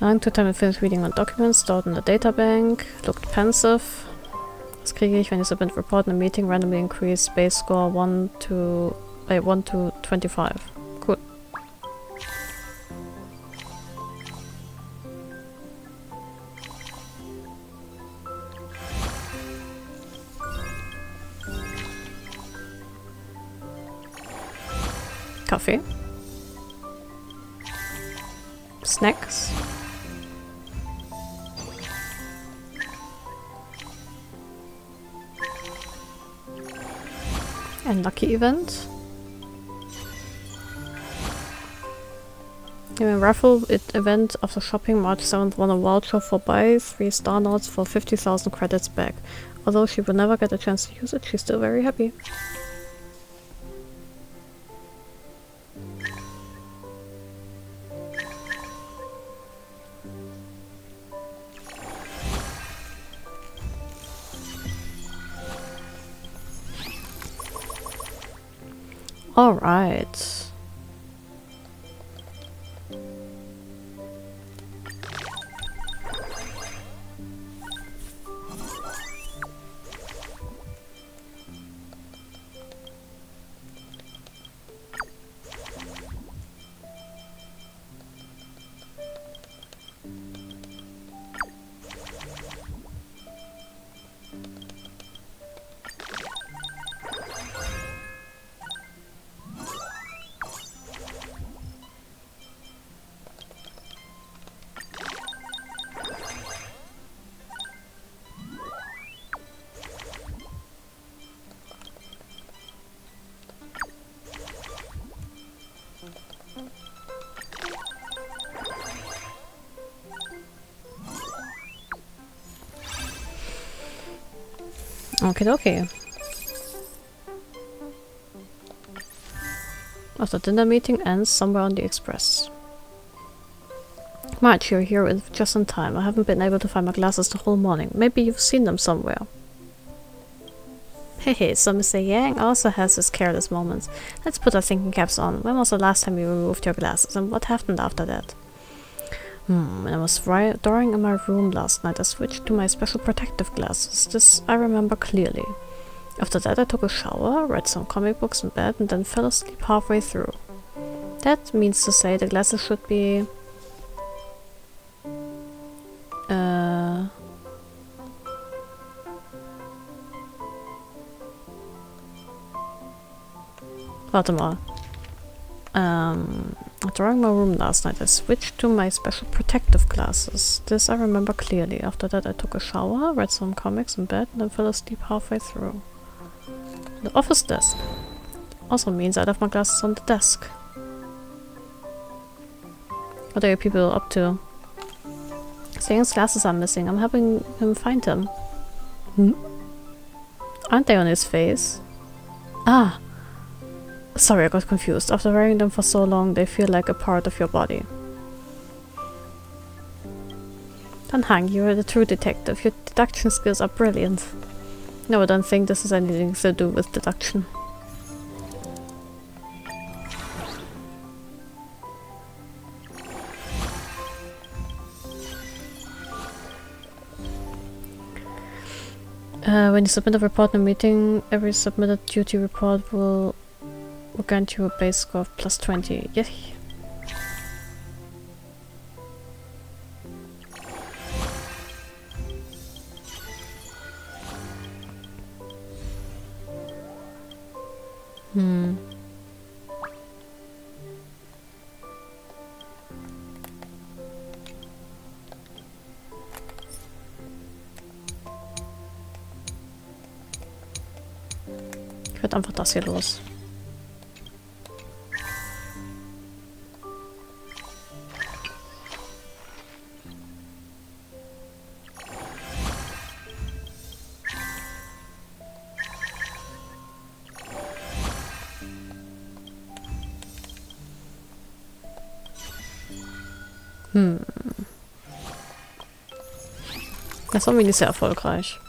Lang took time to finish reading my documents, stored in the databank, looked pensive. Was kriege ich, wenn you submit report in a meeting, randomly increase base score 1 to 25. Cool. Kaffee. Snacks. Ein Lucky Event. In a raffle event after shopping March 7th won a voucher for buy 3 star notes for 50,000 credits back. Although she will never get a chance to use it, she's still very happy. All right. Okay. After dinner meeting ends somewhere on the express. March, you're here just in time. I haven't been able to find my glasses the whole morning. Maybe you've seen them somewhere. Hey, so Mr. Yang also has his careless moments. Let's put our thinking caps on. When was the last time you removed your glasses, and what happened after that? When I was drawing in my room last night, I switched to my special protective glasses. This I remember clearly. After that, I took a shower, read some comic books in bed, and then fell asleep halfway through. That means to say the glasses should be... Warte mal. Drawing my room last night, I switched to my special protective glasses. This I remember clearly. After that, I took a shower, read some comics in bed, and then fell asleep halfway through. The office desk. Also means I left my glasses on the desk. What are you people up to? Saying's glasses are missing. I'm helping him find them. Aren't they on his face? Ah! Sorry, I got confused. After wearing them for so long, they feel like a part of your body. Danhang, you're the true detective. Your deduction skills are brilliant. No, I don't think this has anything to do with deduction. When you submit a report in a meeting, every submitted duty report will grant you a base score of +20. Yay! Ich werde einfach das hier los. Das war mir nicht sehr erfolgreich.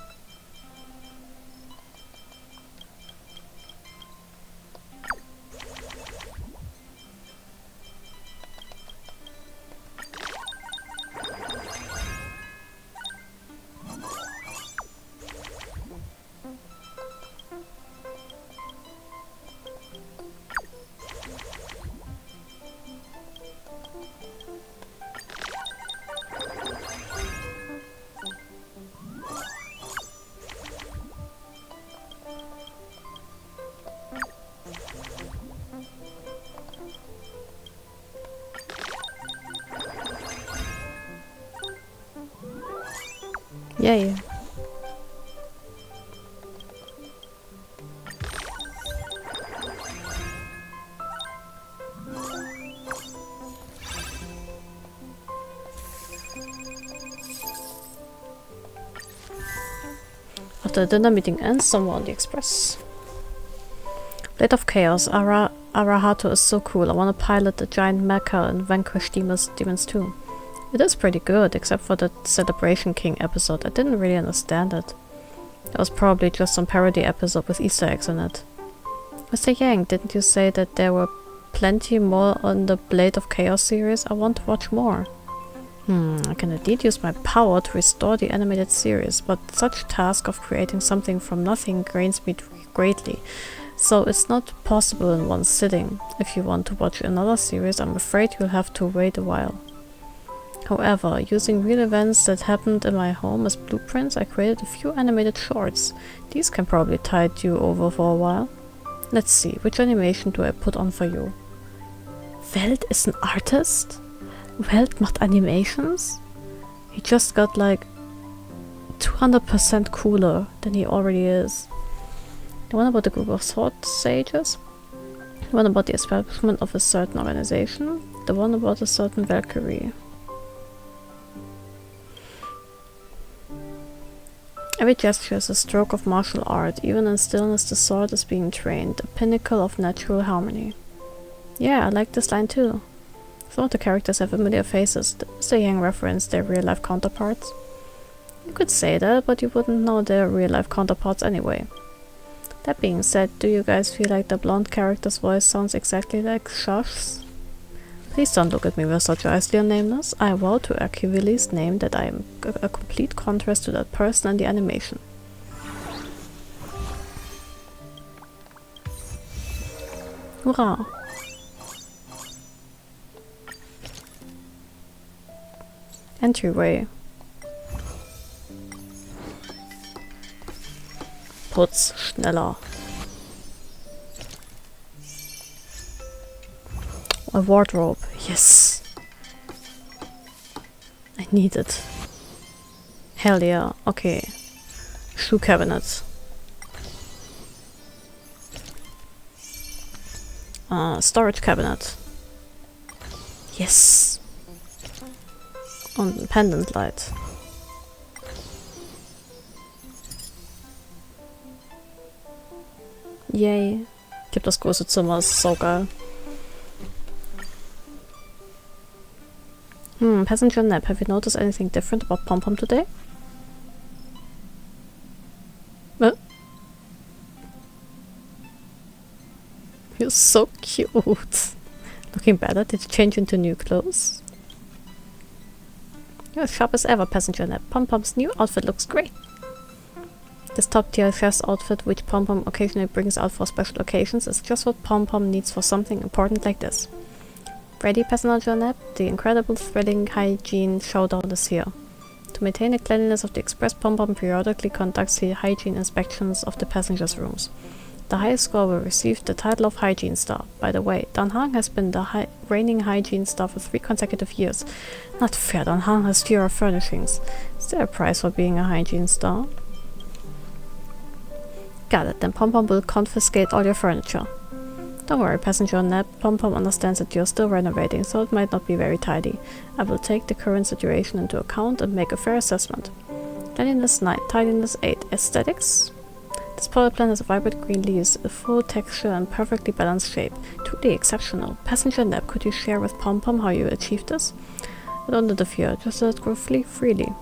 Yay. After the dinner meeting ends, somewhere on the express. Blade of Chaos. Arahato is so cool. I want to pilot the giant mecha and vanquish demons too. It is pretty good, except for the Celebration King episode. I didn't really understand it. That was probably just some parody episode with Easter eggs in it. Mr. Yang, didn't you say that there were plenty more on the Blade of Chaos series? I want to watch more. I can indeed use my power to restore the animated series, but such task of creating something from nothing grains me greatly. So it's not possible in one sitting. If you want to watch another series, I'm afraid you'll have to wait a while. However, using real events that happened in my home as blueprints, I created a few animated shorts. These can probably tide you over for a while. Let's see, which animation do I put on for you? Welt is an artist? Welt macht animations? He just got like 200% cooler than he already is. The one about the group of sword sages? The one about the establishment of a certain organization? The one about a certain Valkyrie? Every gesture is a stroke of martial art. Even in stillness the sword is being trained, a pinnacle of natural harmony. Yeah, I like this line too. Some of the characters have familiar faces. Did Mr. Yang reference their real-life counterparts? You could say that, but you wouldn't know their real-life counterparts anyway. That being said, do you guys feel like the blonde character's voice sounds exactly like Shash's? Please don't look at me with such eyes, dear nameless. I vow to Achilles' name that I am a complete contrast to that person in the animation. Hurrah! Entryway. Putz, schneller. A wardrobe, yes. I need it. Hell yeah, okay. Shoe cabinet. Storage cabinet. Yes. Und pendant light. Yay. Ich hab das große Zimmer, das ist so geil. Passenger nap. Have you noticed anything different about Pom Pom today? You're so cute. Looking better? Did you change into new clothes? You're as sharp as ever, Passenger nap. Pom Pom's new outfit looks great. This top-tier chef's outfit, which Pom Pom occasionally brings out for special occasions, is just what Pom Pom needs for something important like this. Ready, Passenger nap? The incredible, thrilling hygiene showdown is here. To maintain the cleanliness of the express, Pom Pom periodically conducts the hygiene inspections of the passengers' rooms. The highest score will receive the title of Hygiene Star. By the way, Dan Hang has been the reigning Hygiene Star for 3 consecutive years. Not fair, Dan Hang has fewer furnishings. Is there a prize for being a Hygiene Star? Got it, then Pom Pom will confiscate all your furniture. Don't worry, Passenger nap. Pom Pom understands that you're still renovating, so it might not be very tidy. I will take the current situation into account and make a fair assessment. Cleanliness 9, tidiness 8, aesthetics? This power plant has vibrant green leaves, a full texture and perfectly balanced shape. Truly exceptional. Passenger nap, could you share with Pom Pom how you achieved this? I don't interfere, just let it grow freely.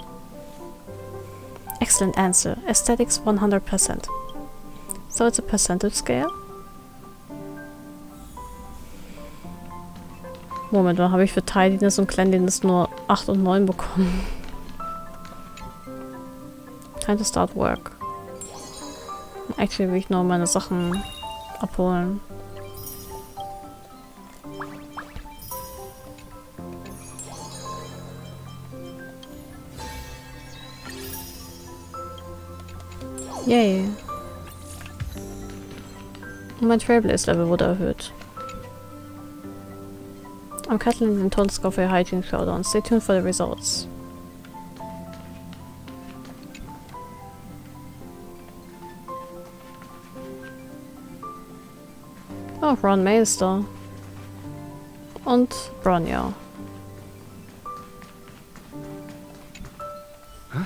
Excellent answer. Aesthetics 100%. So it's a percentage scale? Moment, dann habe ich für Tidiness und Cleanliness nur 8 und 9 bekommen. Time to start work. Actually will ich nur meine Sachen abholen. Yay. Und mein Trailblaze-Level wurde erhöht. I'm calculating the total score for your hygiene showdown. Stay tuned for the results. Oh, Ron May ist da. Und Bronya. Huh?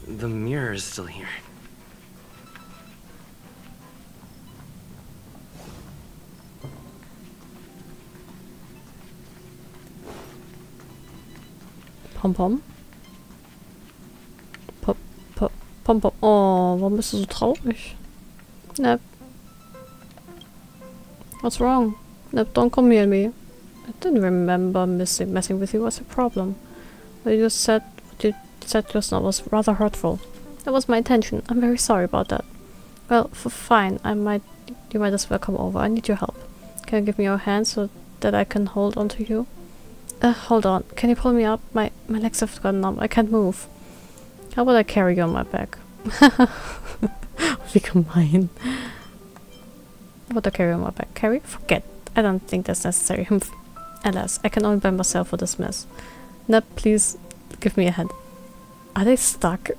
The mirror is still here. Pom Pom? Pom Pom. Oh, warum bist du so traurig? Nep. What's wrong? Nep, don't come near me. I didn't remember messing with you. What's the problem? What you said just now was rather hurtful. That was my intention. I'm very sorry about that. Well, fine. You might as well come over. I need your help. Can you give me your hand so that I can hold onto you? Hold on. Can you pull me up? My legs have gone numb. I can't move. How about I carry you on my back? Wie gemein. How about I carry you on my back? Carry? Forget. I don't think that's necessary. Alas, I can only blame myself for this mess. Nep, please give me a hand. Are they stuck?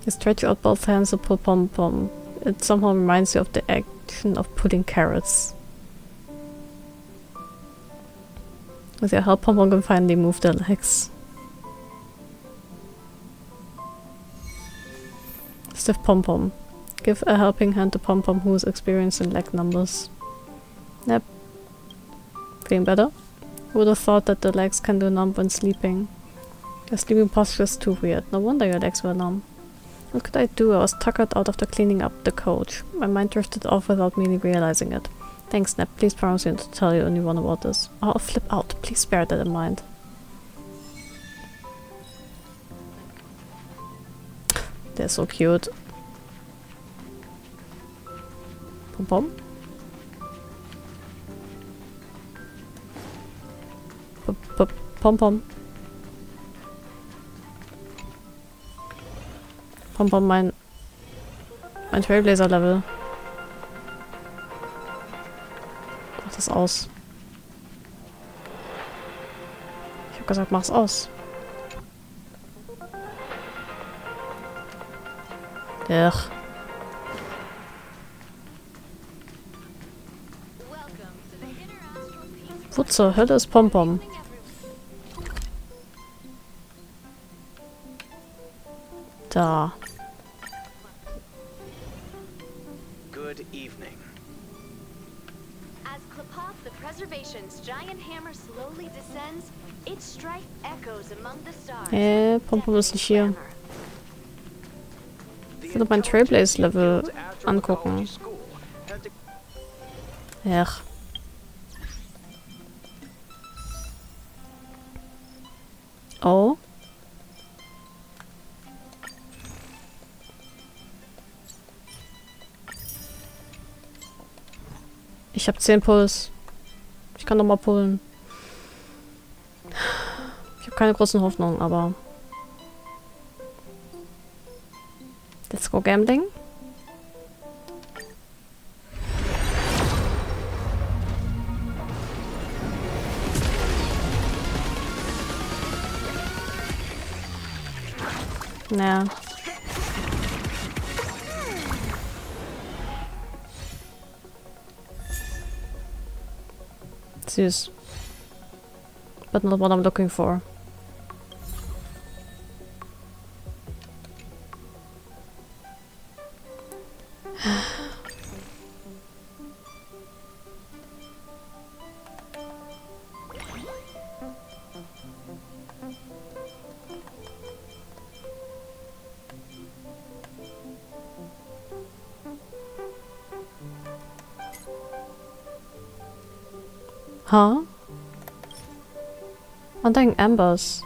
You stretch out both hands to pull Pom Pom. It somehow reminds you of the action of pulling carrots. With your help, Pom Pom can finally move their legs. Stiff Pom Pom. Give a helping hand to Pom Pom, who is experiencing leg numbers. Yep. Feeling better? Who would have thought that the legs can do numb when sleeping? Your sleeping posture is too weird. No wonder your legs were numb. What could I do? I was tuckered out after cleaning up the coach. My mind drifted off without me realizing it. Thanks, Snap. Please promise me to tell you anyone about this. I'll flip out. Please bear that in mind. They're so cute. Pom pom. Pom pom. Pom pom, mein Trailblazer-Level. Mach das aus. Ich hab gesagt, mach's aus. Ach. Wo zur Hölle ist Pom Pom? Da. Good evening. As Klapoth, the preservation's giant hammer slowly descends, its strife echoes among the stars. Pom Pom ist nicht hier. Ich würde mein Trailblaze-Level angucken. Ach. Oh. Ich habe 10 Puls. Ich kann noch mal pullen. Ich habe keine großen Hoffnungen, aber... Let's go gambling. Naja. Süß. But not what I'm looking for. Huh? Undying embers.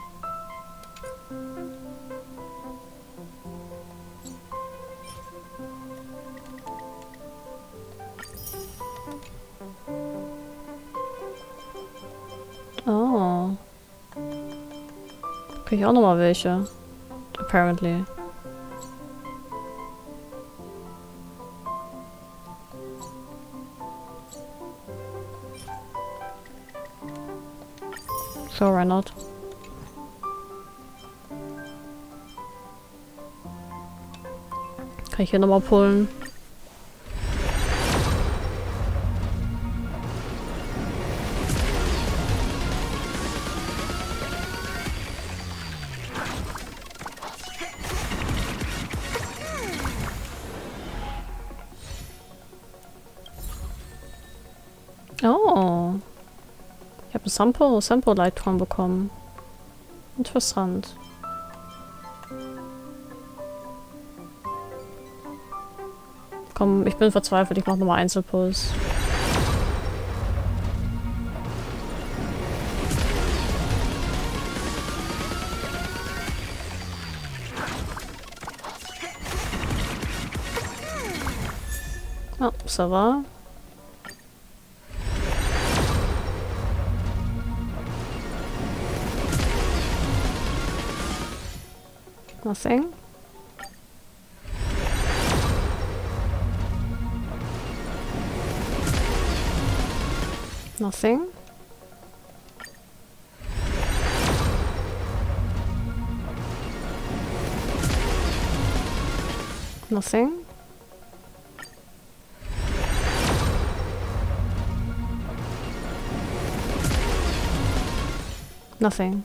Oh. Krieg ich auch nochmal welche. Apparently. Sure, why not? Kann ich hier nochmal pullen? Oh. Ich habe ein Sample-Leitron bekommen. Interessant. Komm, ich bin verzweifelt. Ich mache nochmal Einzelpuls. Oh, ça va. Nothing. Nothing. Nothing. Nothing.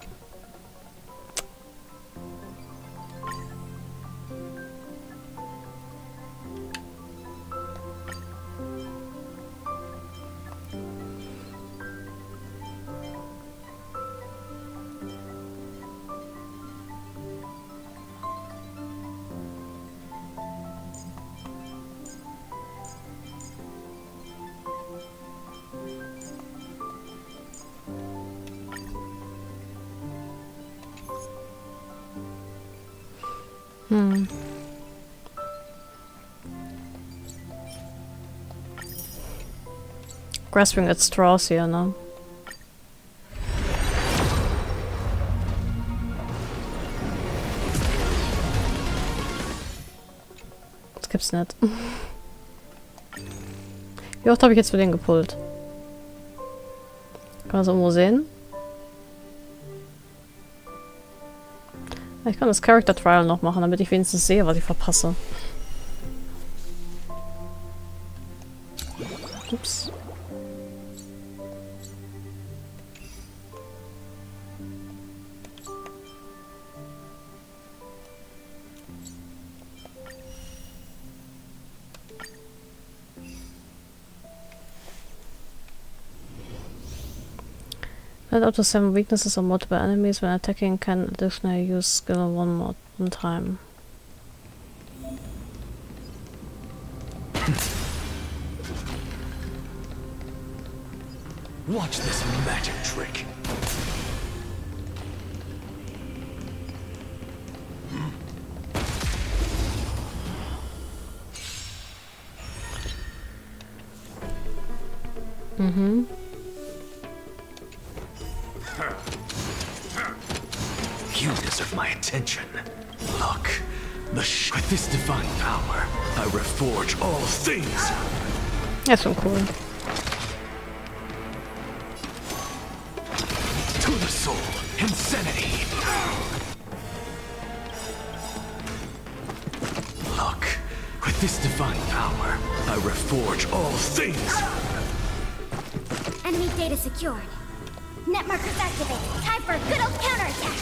Grasping at straws hier, ne? Das gibt's nicht. Wie oft habe ich jetzt für den gepullt? Kann man das irgendwo sehen? Ich kann das Character Trial noch machen, damit ich wenigstens sehe, was ich verpasse. Ups. Let up to 7 weaknesses or multiple enemies when attacking can additionally use skill one time. Watch this magic trick. Mhm. You deserve my attention. Look, with this divine power, I reforge all things. Ja, schon cool. To the soul, insanity. Look, with this divine power, I reforge all things. Enemy data secured. Net markers activated. Time for a good old counterattack.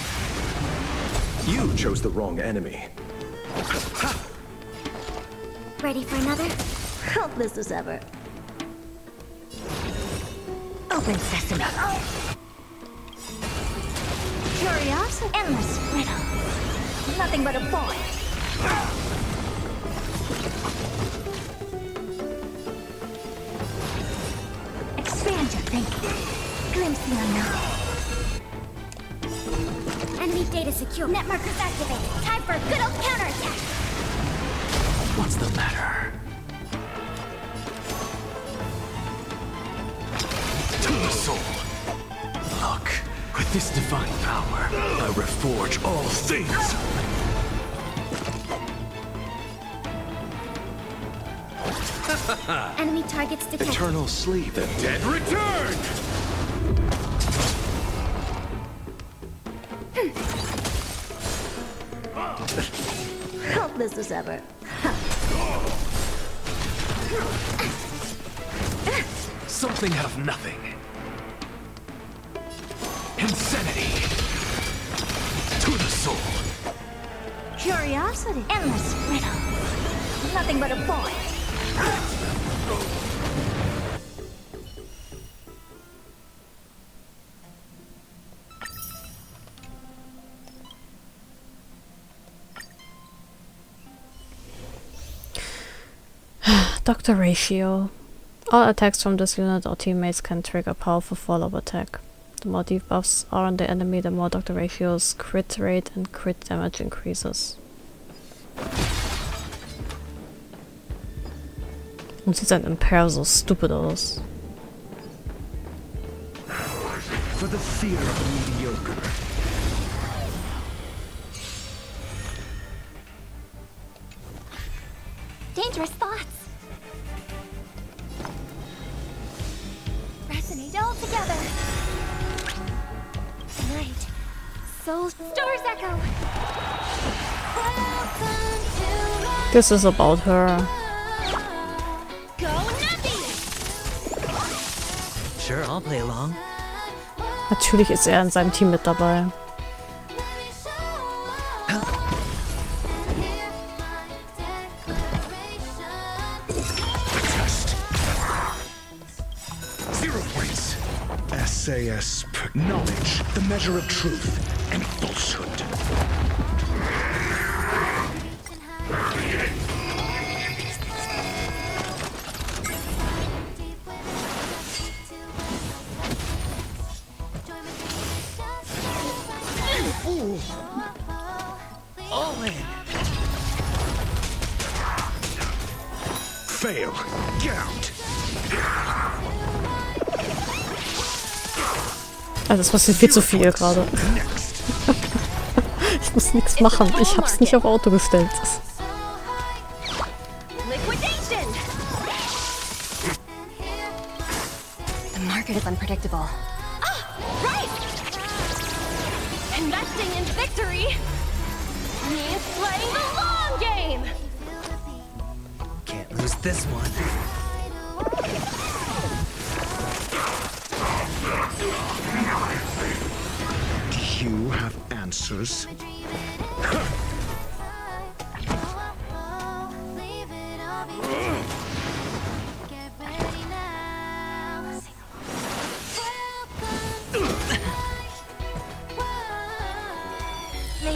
You chose the wrong enemy. Ready for another? Hopeless as ever. Open sesame. Curiosity. Endless riddle. Nothing but a void. Expand your thinking. Glimpse the unknown. Enemy data secure. Net markers activated. Time for a good old counterattack. What's the matter? To the soul. Look, with this divine power, I reforge all things. Enemy targets detected. Eternal sleep. The dead return! Hopeless as ever. Something out of nothing. Insanity. To the soul. Curiosity. Endless riddle. Nothing but a void. Doctor Ratio. All attacks from this unit or teammates can trigger powerful follow-up attack. The more debuffs are on the enemy, the more Doctor Ratio's crit rate and crit damage increases. Und sieht sein Impair so stupid aus. For the fear of mediocre. Dangerous thoughts. Resonate all together. Tonight, soul stars echo. This is about her. Go Nappy! Sure, I'll play along. Natürlich ist er in seinem Team mit dabei. SAS, knowledge, the measure of truth and falsehood. All in. fail. Get out. Also das passiert viel zu viel gerade. Ich muss nichts machen. Ich hab's nicht auf Auto gestellt. The market is unpredictable. Right! Investing in victory means playing the long game! Can't lose this one. Do you have answers?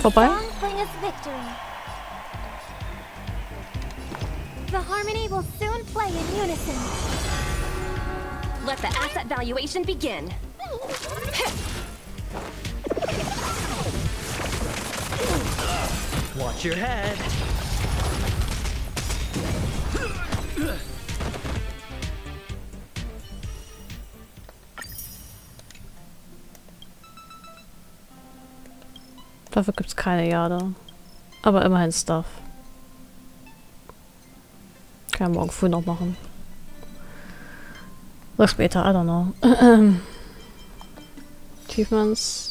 Vorbei? The harmony will soon play in unison. Let the asset valuation begin. Watch your head. Dafür gibt's keine Jade. Aber immerhin Stuff. Kann ich morgen früh noch machen. Oder später, I don't know. Achievements.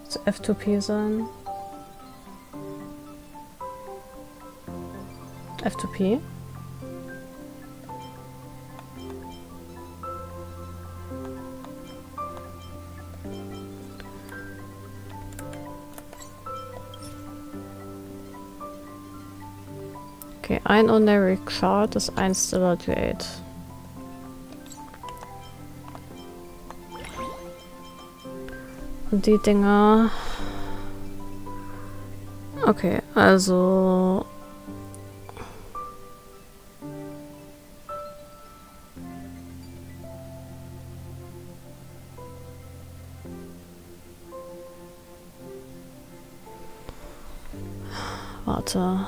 Zu F2P sein. F2P. Okay, ein Ordinary Chart ist ein Stellar Jade. Und die Dinger... Okay, also... Warte...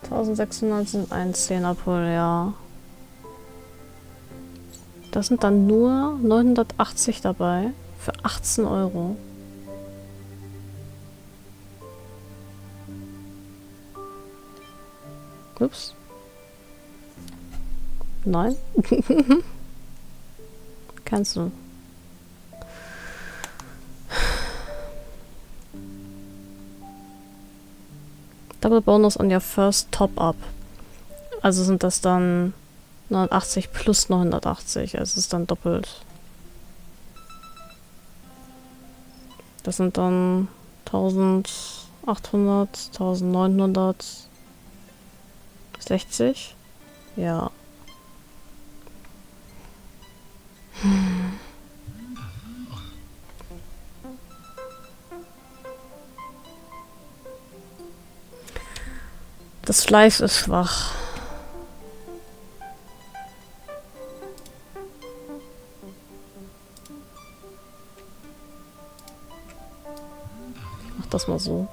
1600 sind ein 10er Pull, ja. Da sind dann nur 980 dabei für 18 Euro. Ups. Nein. Kannst du. Double Bonus on your first Top-Up. Also sind das dann 980 plus 980. Also ist dann doppelt. Das sind dann 1800, 1960. Ja. Das Fleisch ist schwach. das mal so.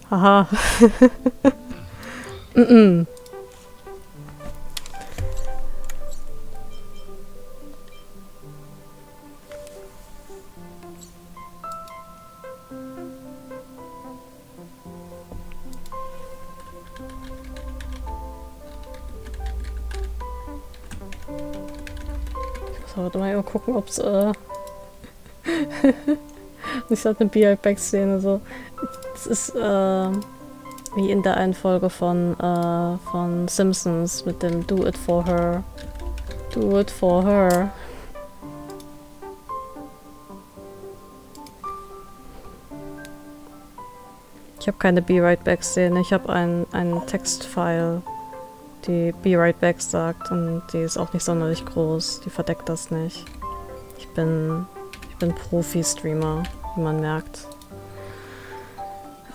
Haha. Warte mal eben gucken, ob es ich hatte eine Be-Right-Back-Szene so. Es ist wie in der einen Folge von Simpsons mit dem Do it for her. Do it for her. Ich habe keine Be-Right-Back-Szene, ich habe ein Textfile, die Be Right Back sagt, und die ist auch nicht sonderlich groß. Die verdeckt das nicht. Ich bin Profi-Streamer, wie man merkt.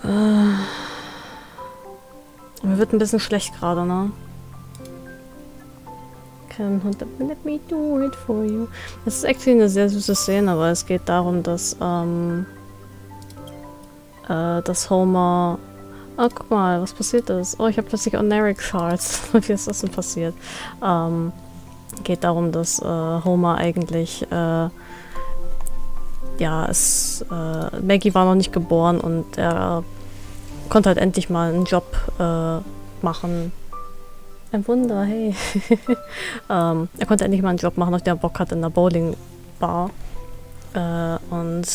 Mir wird ein bisschen schlecht gerade, ne? Let me do it for you. Das ist actually eine sehr süße Szene, weil es geht darum, dass Homer... Oh, guck mal, was passiert ist. Oh, ich habe plötzlich Oneric Shards. Wie ist das denn passiert? Geht darum, dass Homer eigentlich, Maggie war noch nicht geboren und er konnte halt endlich mal einen Job machen. Ein Wunder, hey. Er konnte endlich mal einen Job machen, auf den er Bock hat in der Bowling-Bar. Und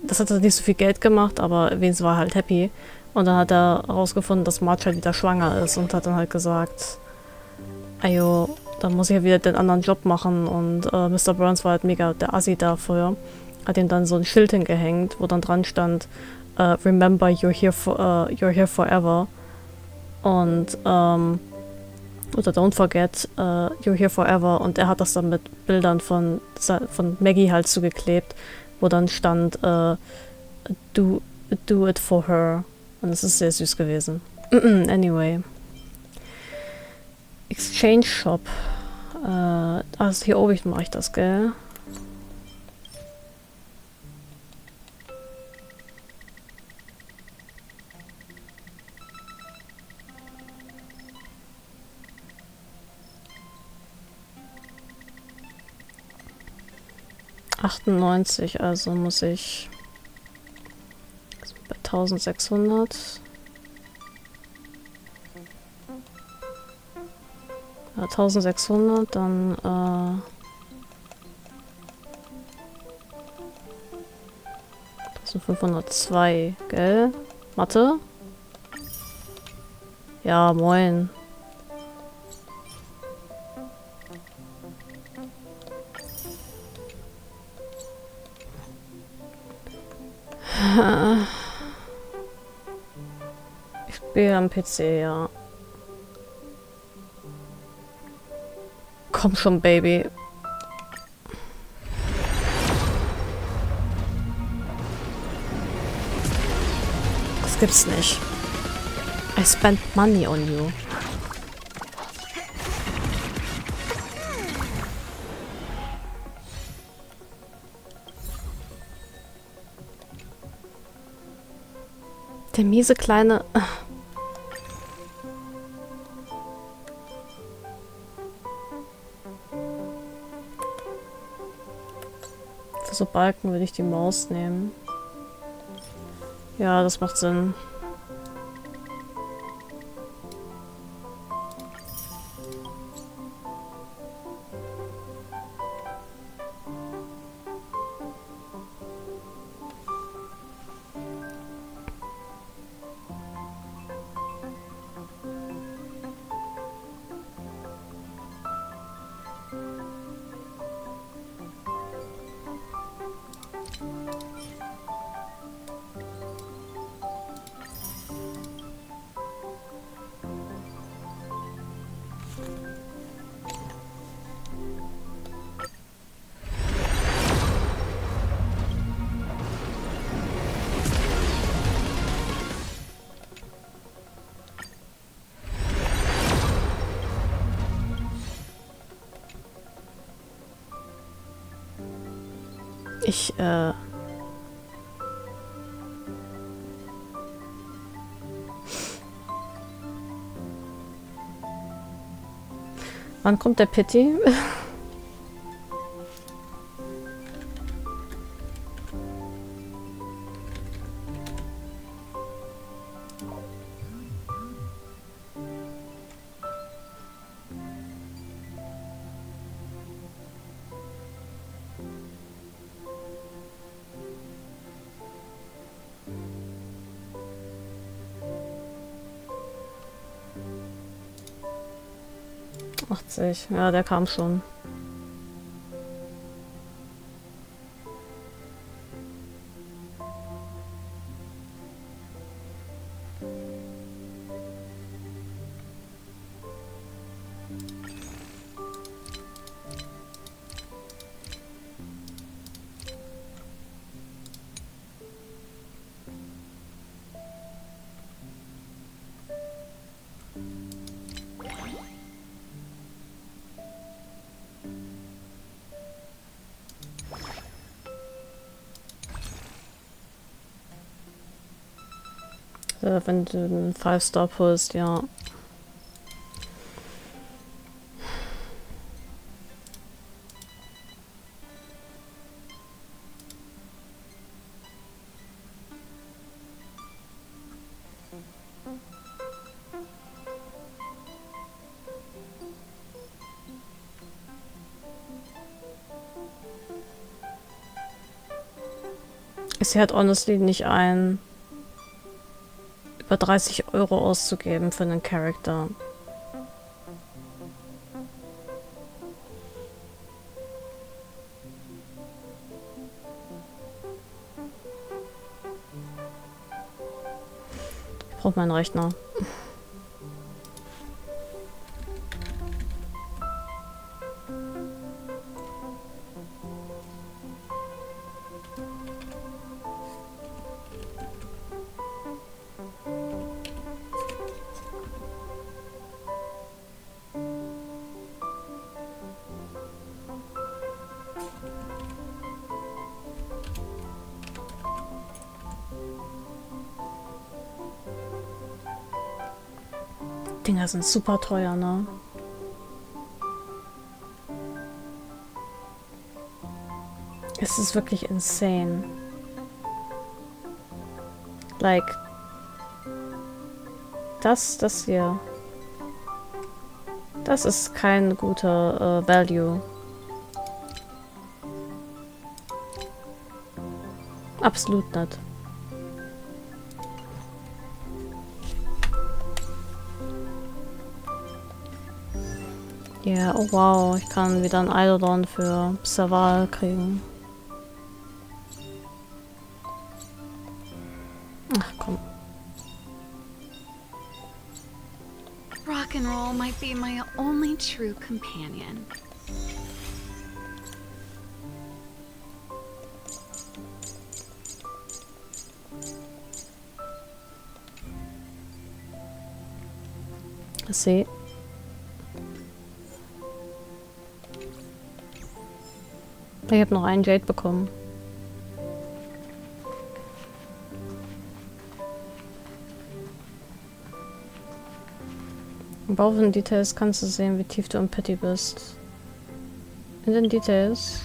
das hat nicht so viel Geld gemacht, aber wenigstens war er halt happy. Und dann hat er herausgefunden, dass Marge halt wieder schwanger ist und hat dann halt gesagt, ayo, dann muss ich ja wieder den anderen Job machen. Und Mr. Burns war halt mega der Assi dafür. Hat ihm dann so ein Schild hingehängt, wo dann dran stand, Remember, you're here forever. Und, oder Don't forget, you're here forever. Und er hat das dann mit Bildern von Maggie halt zugeklebt, wo dann stand, do it for her. Und es ist sehr süß gewesen. Anyway. Exchange Shop. Also hier oben mache ich das, gell? $98, also muss ich bei 1600. Ja, 1600, dann 1502, gell? Mathe? Ja, moin. Ich spiele am PC, ja. Komm schon, Baby. Das gibt's nicht. I spent money on you. Der miese kleine... Für so Balken würde ich die Maus nehmen. Ja, das macht Sinn. Wann kommt der Pity? Ja, der kam schon. Wenn du einen 5-Star pulst, ja. Ich sehe halt honestly nicht ein, über 30 € auszugeben für einen Charakter. Ich brauche meinen Rechner. Dinger sind super teuer, ne? Es ist wirklich insane. Like, das hier. Das ist kein guter Value. Absolut nicht. Ja, yeah, oh wow, ich kann wieder ein Eidolon für Serval kriegen. Ach komm. Rock and roll might be my only true companion. See. Ich habe noch einen Jade bekommen. Im Bau von Details kannst du sehen, wie tief du im Pity bist. In den Details.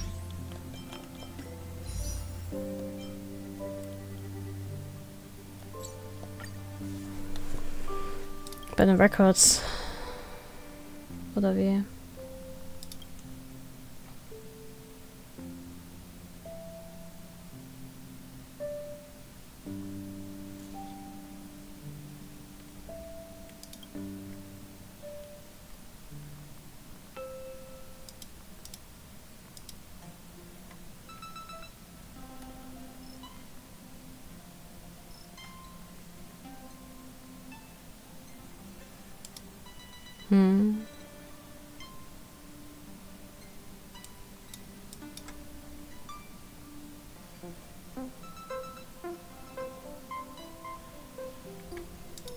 Bei den Records. Oder wie?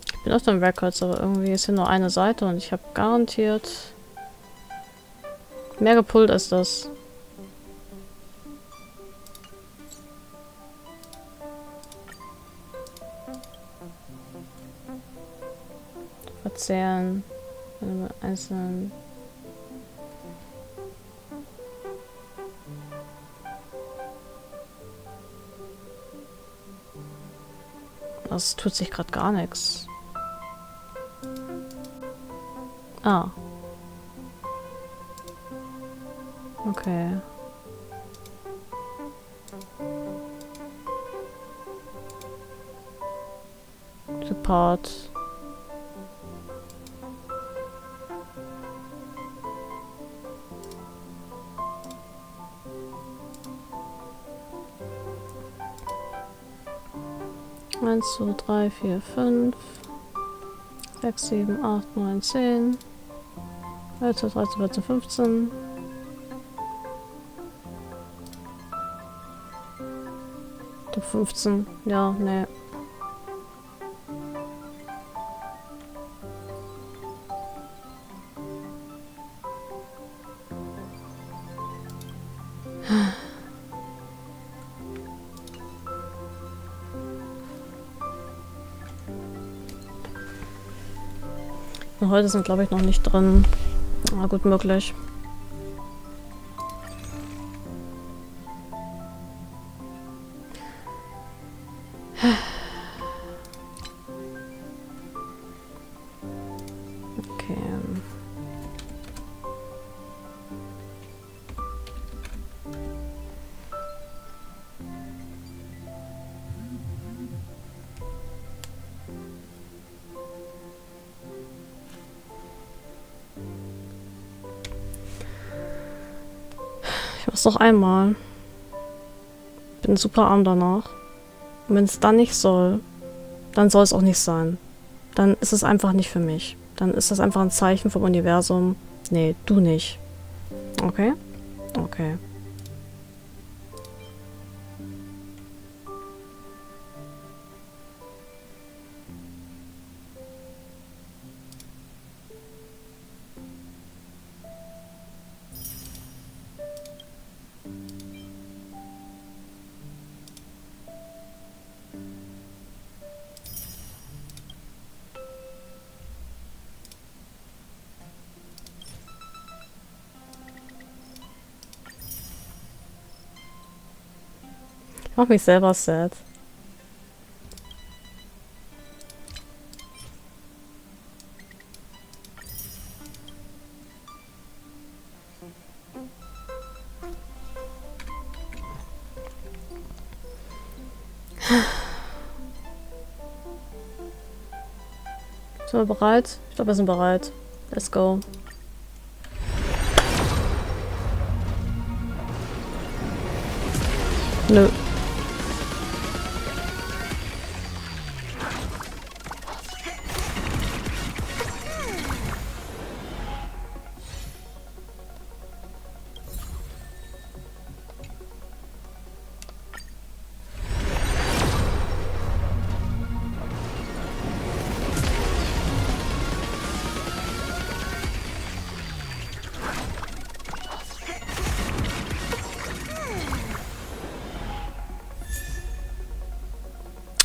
Ich bin auf den Records, aber irgendwie ist hier nur eine Seite und ich habe garantiert mehr gepullt als das. zählen. Einzeln. Das tut sich gerade gar nichts. Ah. Okay. Support. Eins, 2, 3, 4, 5, 6, 7, 8, 9, 10, 11, 12, 13, 14, 15. Top 15. Ja, nee. Und heute sind, glaube ich, noch nicht drin. Na gut, möglich. Okay. Ich mach's noch einmal. Bin super arm danach. Und wenn es dann nicht soll, dann soll es auch nicht sein. Dann ist es einfach nicht für mich. Dann ist das einfach ein Zeichen vom Universum. Nee, du nicht. Okay? Okay. Ich mach mich selber sad. Sind wir bereit? Ich glaube, wir sind bereit. Let's go. Nö.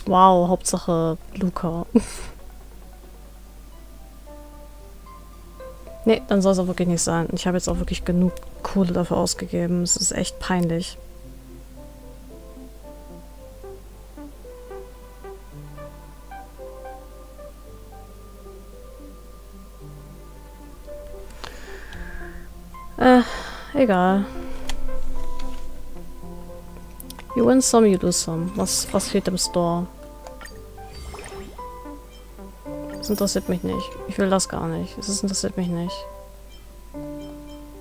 Wow, Hauptsache Luca. Nee, dann soll es auch wirklich nicht sein. Ich habe jetzt auch wirklich genug Kohle dafür ausgegeben. Es ist echt peinlich. Egal. You win some, you lose some. Was steht im Store? Das interessiert mich nicht. Ich will das gar nicht. Das interessiert mich nicht.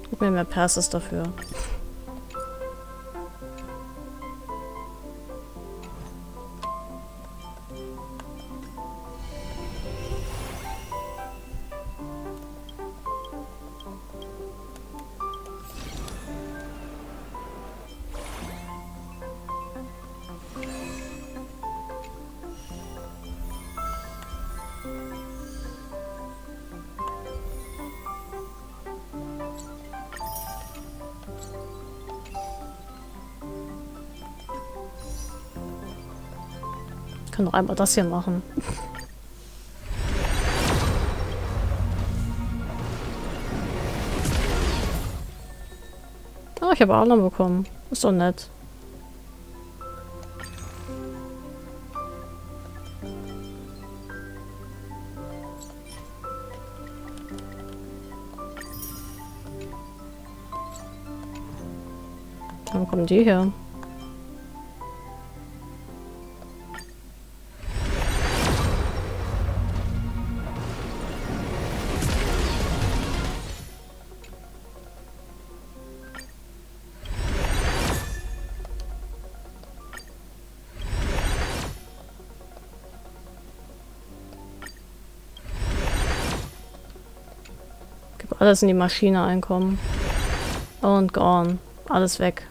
Gib mir mehr Passes dafür. Ich kann noch einmal das hier machen. Oh, ich habe Alarm bekommen. Ist doch nett. Wo kommen die her? Gib alles in die Maschine einkommen. Und gone. Alles weg.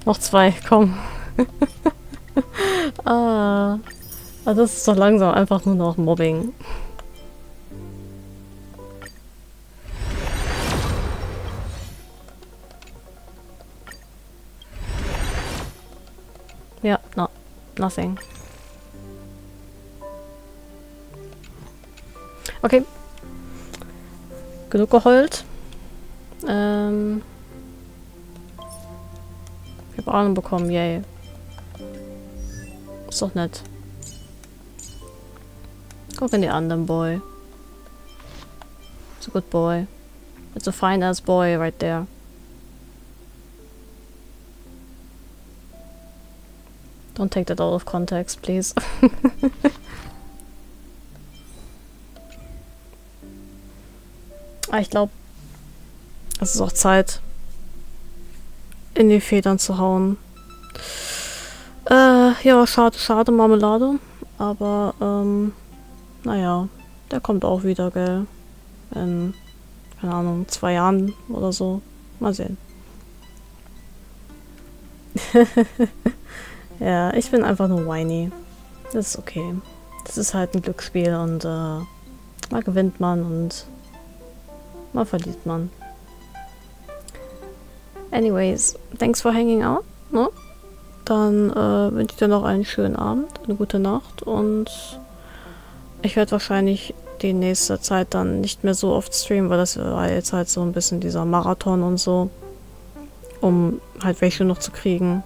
Noch 2, komm. Ah, das ist doch langsam einfach nur noch Mobbing. Ja, no, nothing. Okay. Genug geheult. Ich habe Ahnung bekommen, yay. Ist doch nett. Guck in die anderen, boy. It's a good boy. It's a fine ass boy right there. Don't take that out of context, please. Ich glaube, es ist auch Zeit, in die Federn zu hauen. Ja, schade, schade, Marmelade. Aber, naja, der kommt auch wieder, gell? In, keine Ahnung, 2 Jahren oder so. Mal sehen. Ja, ich bin einfach nur whiny. Das ist okay. Das ist halt ein Glücksspiel und, mal gewinnt man und mal verliert man. Anyways, thanks for hanging out. Ne? Dann wünsche ich dir noch einen schönen Abend, eine gute Nacht und ich werde wahrscheinlich die nächste Zeit dann nicht mehr so oft streamen, weil das war jetzt halt so ein bisschen dieser Marathon und so, um halt welche noch zu kriegen.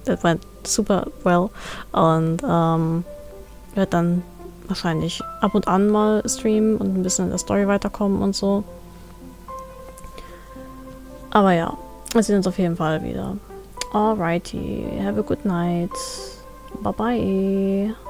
Das went super well und werde dann wahrscheinlich ab und an mal streamen und ein bisschen in der Story weiterkommen und so. Aber ja, wir sehen uns auf jeden Fall wieder. Alrighty, have a good night. Bye bye.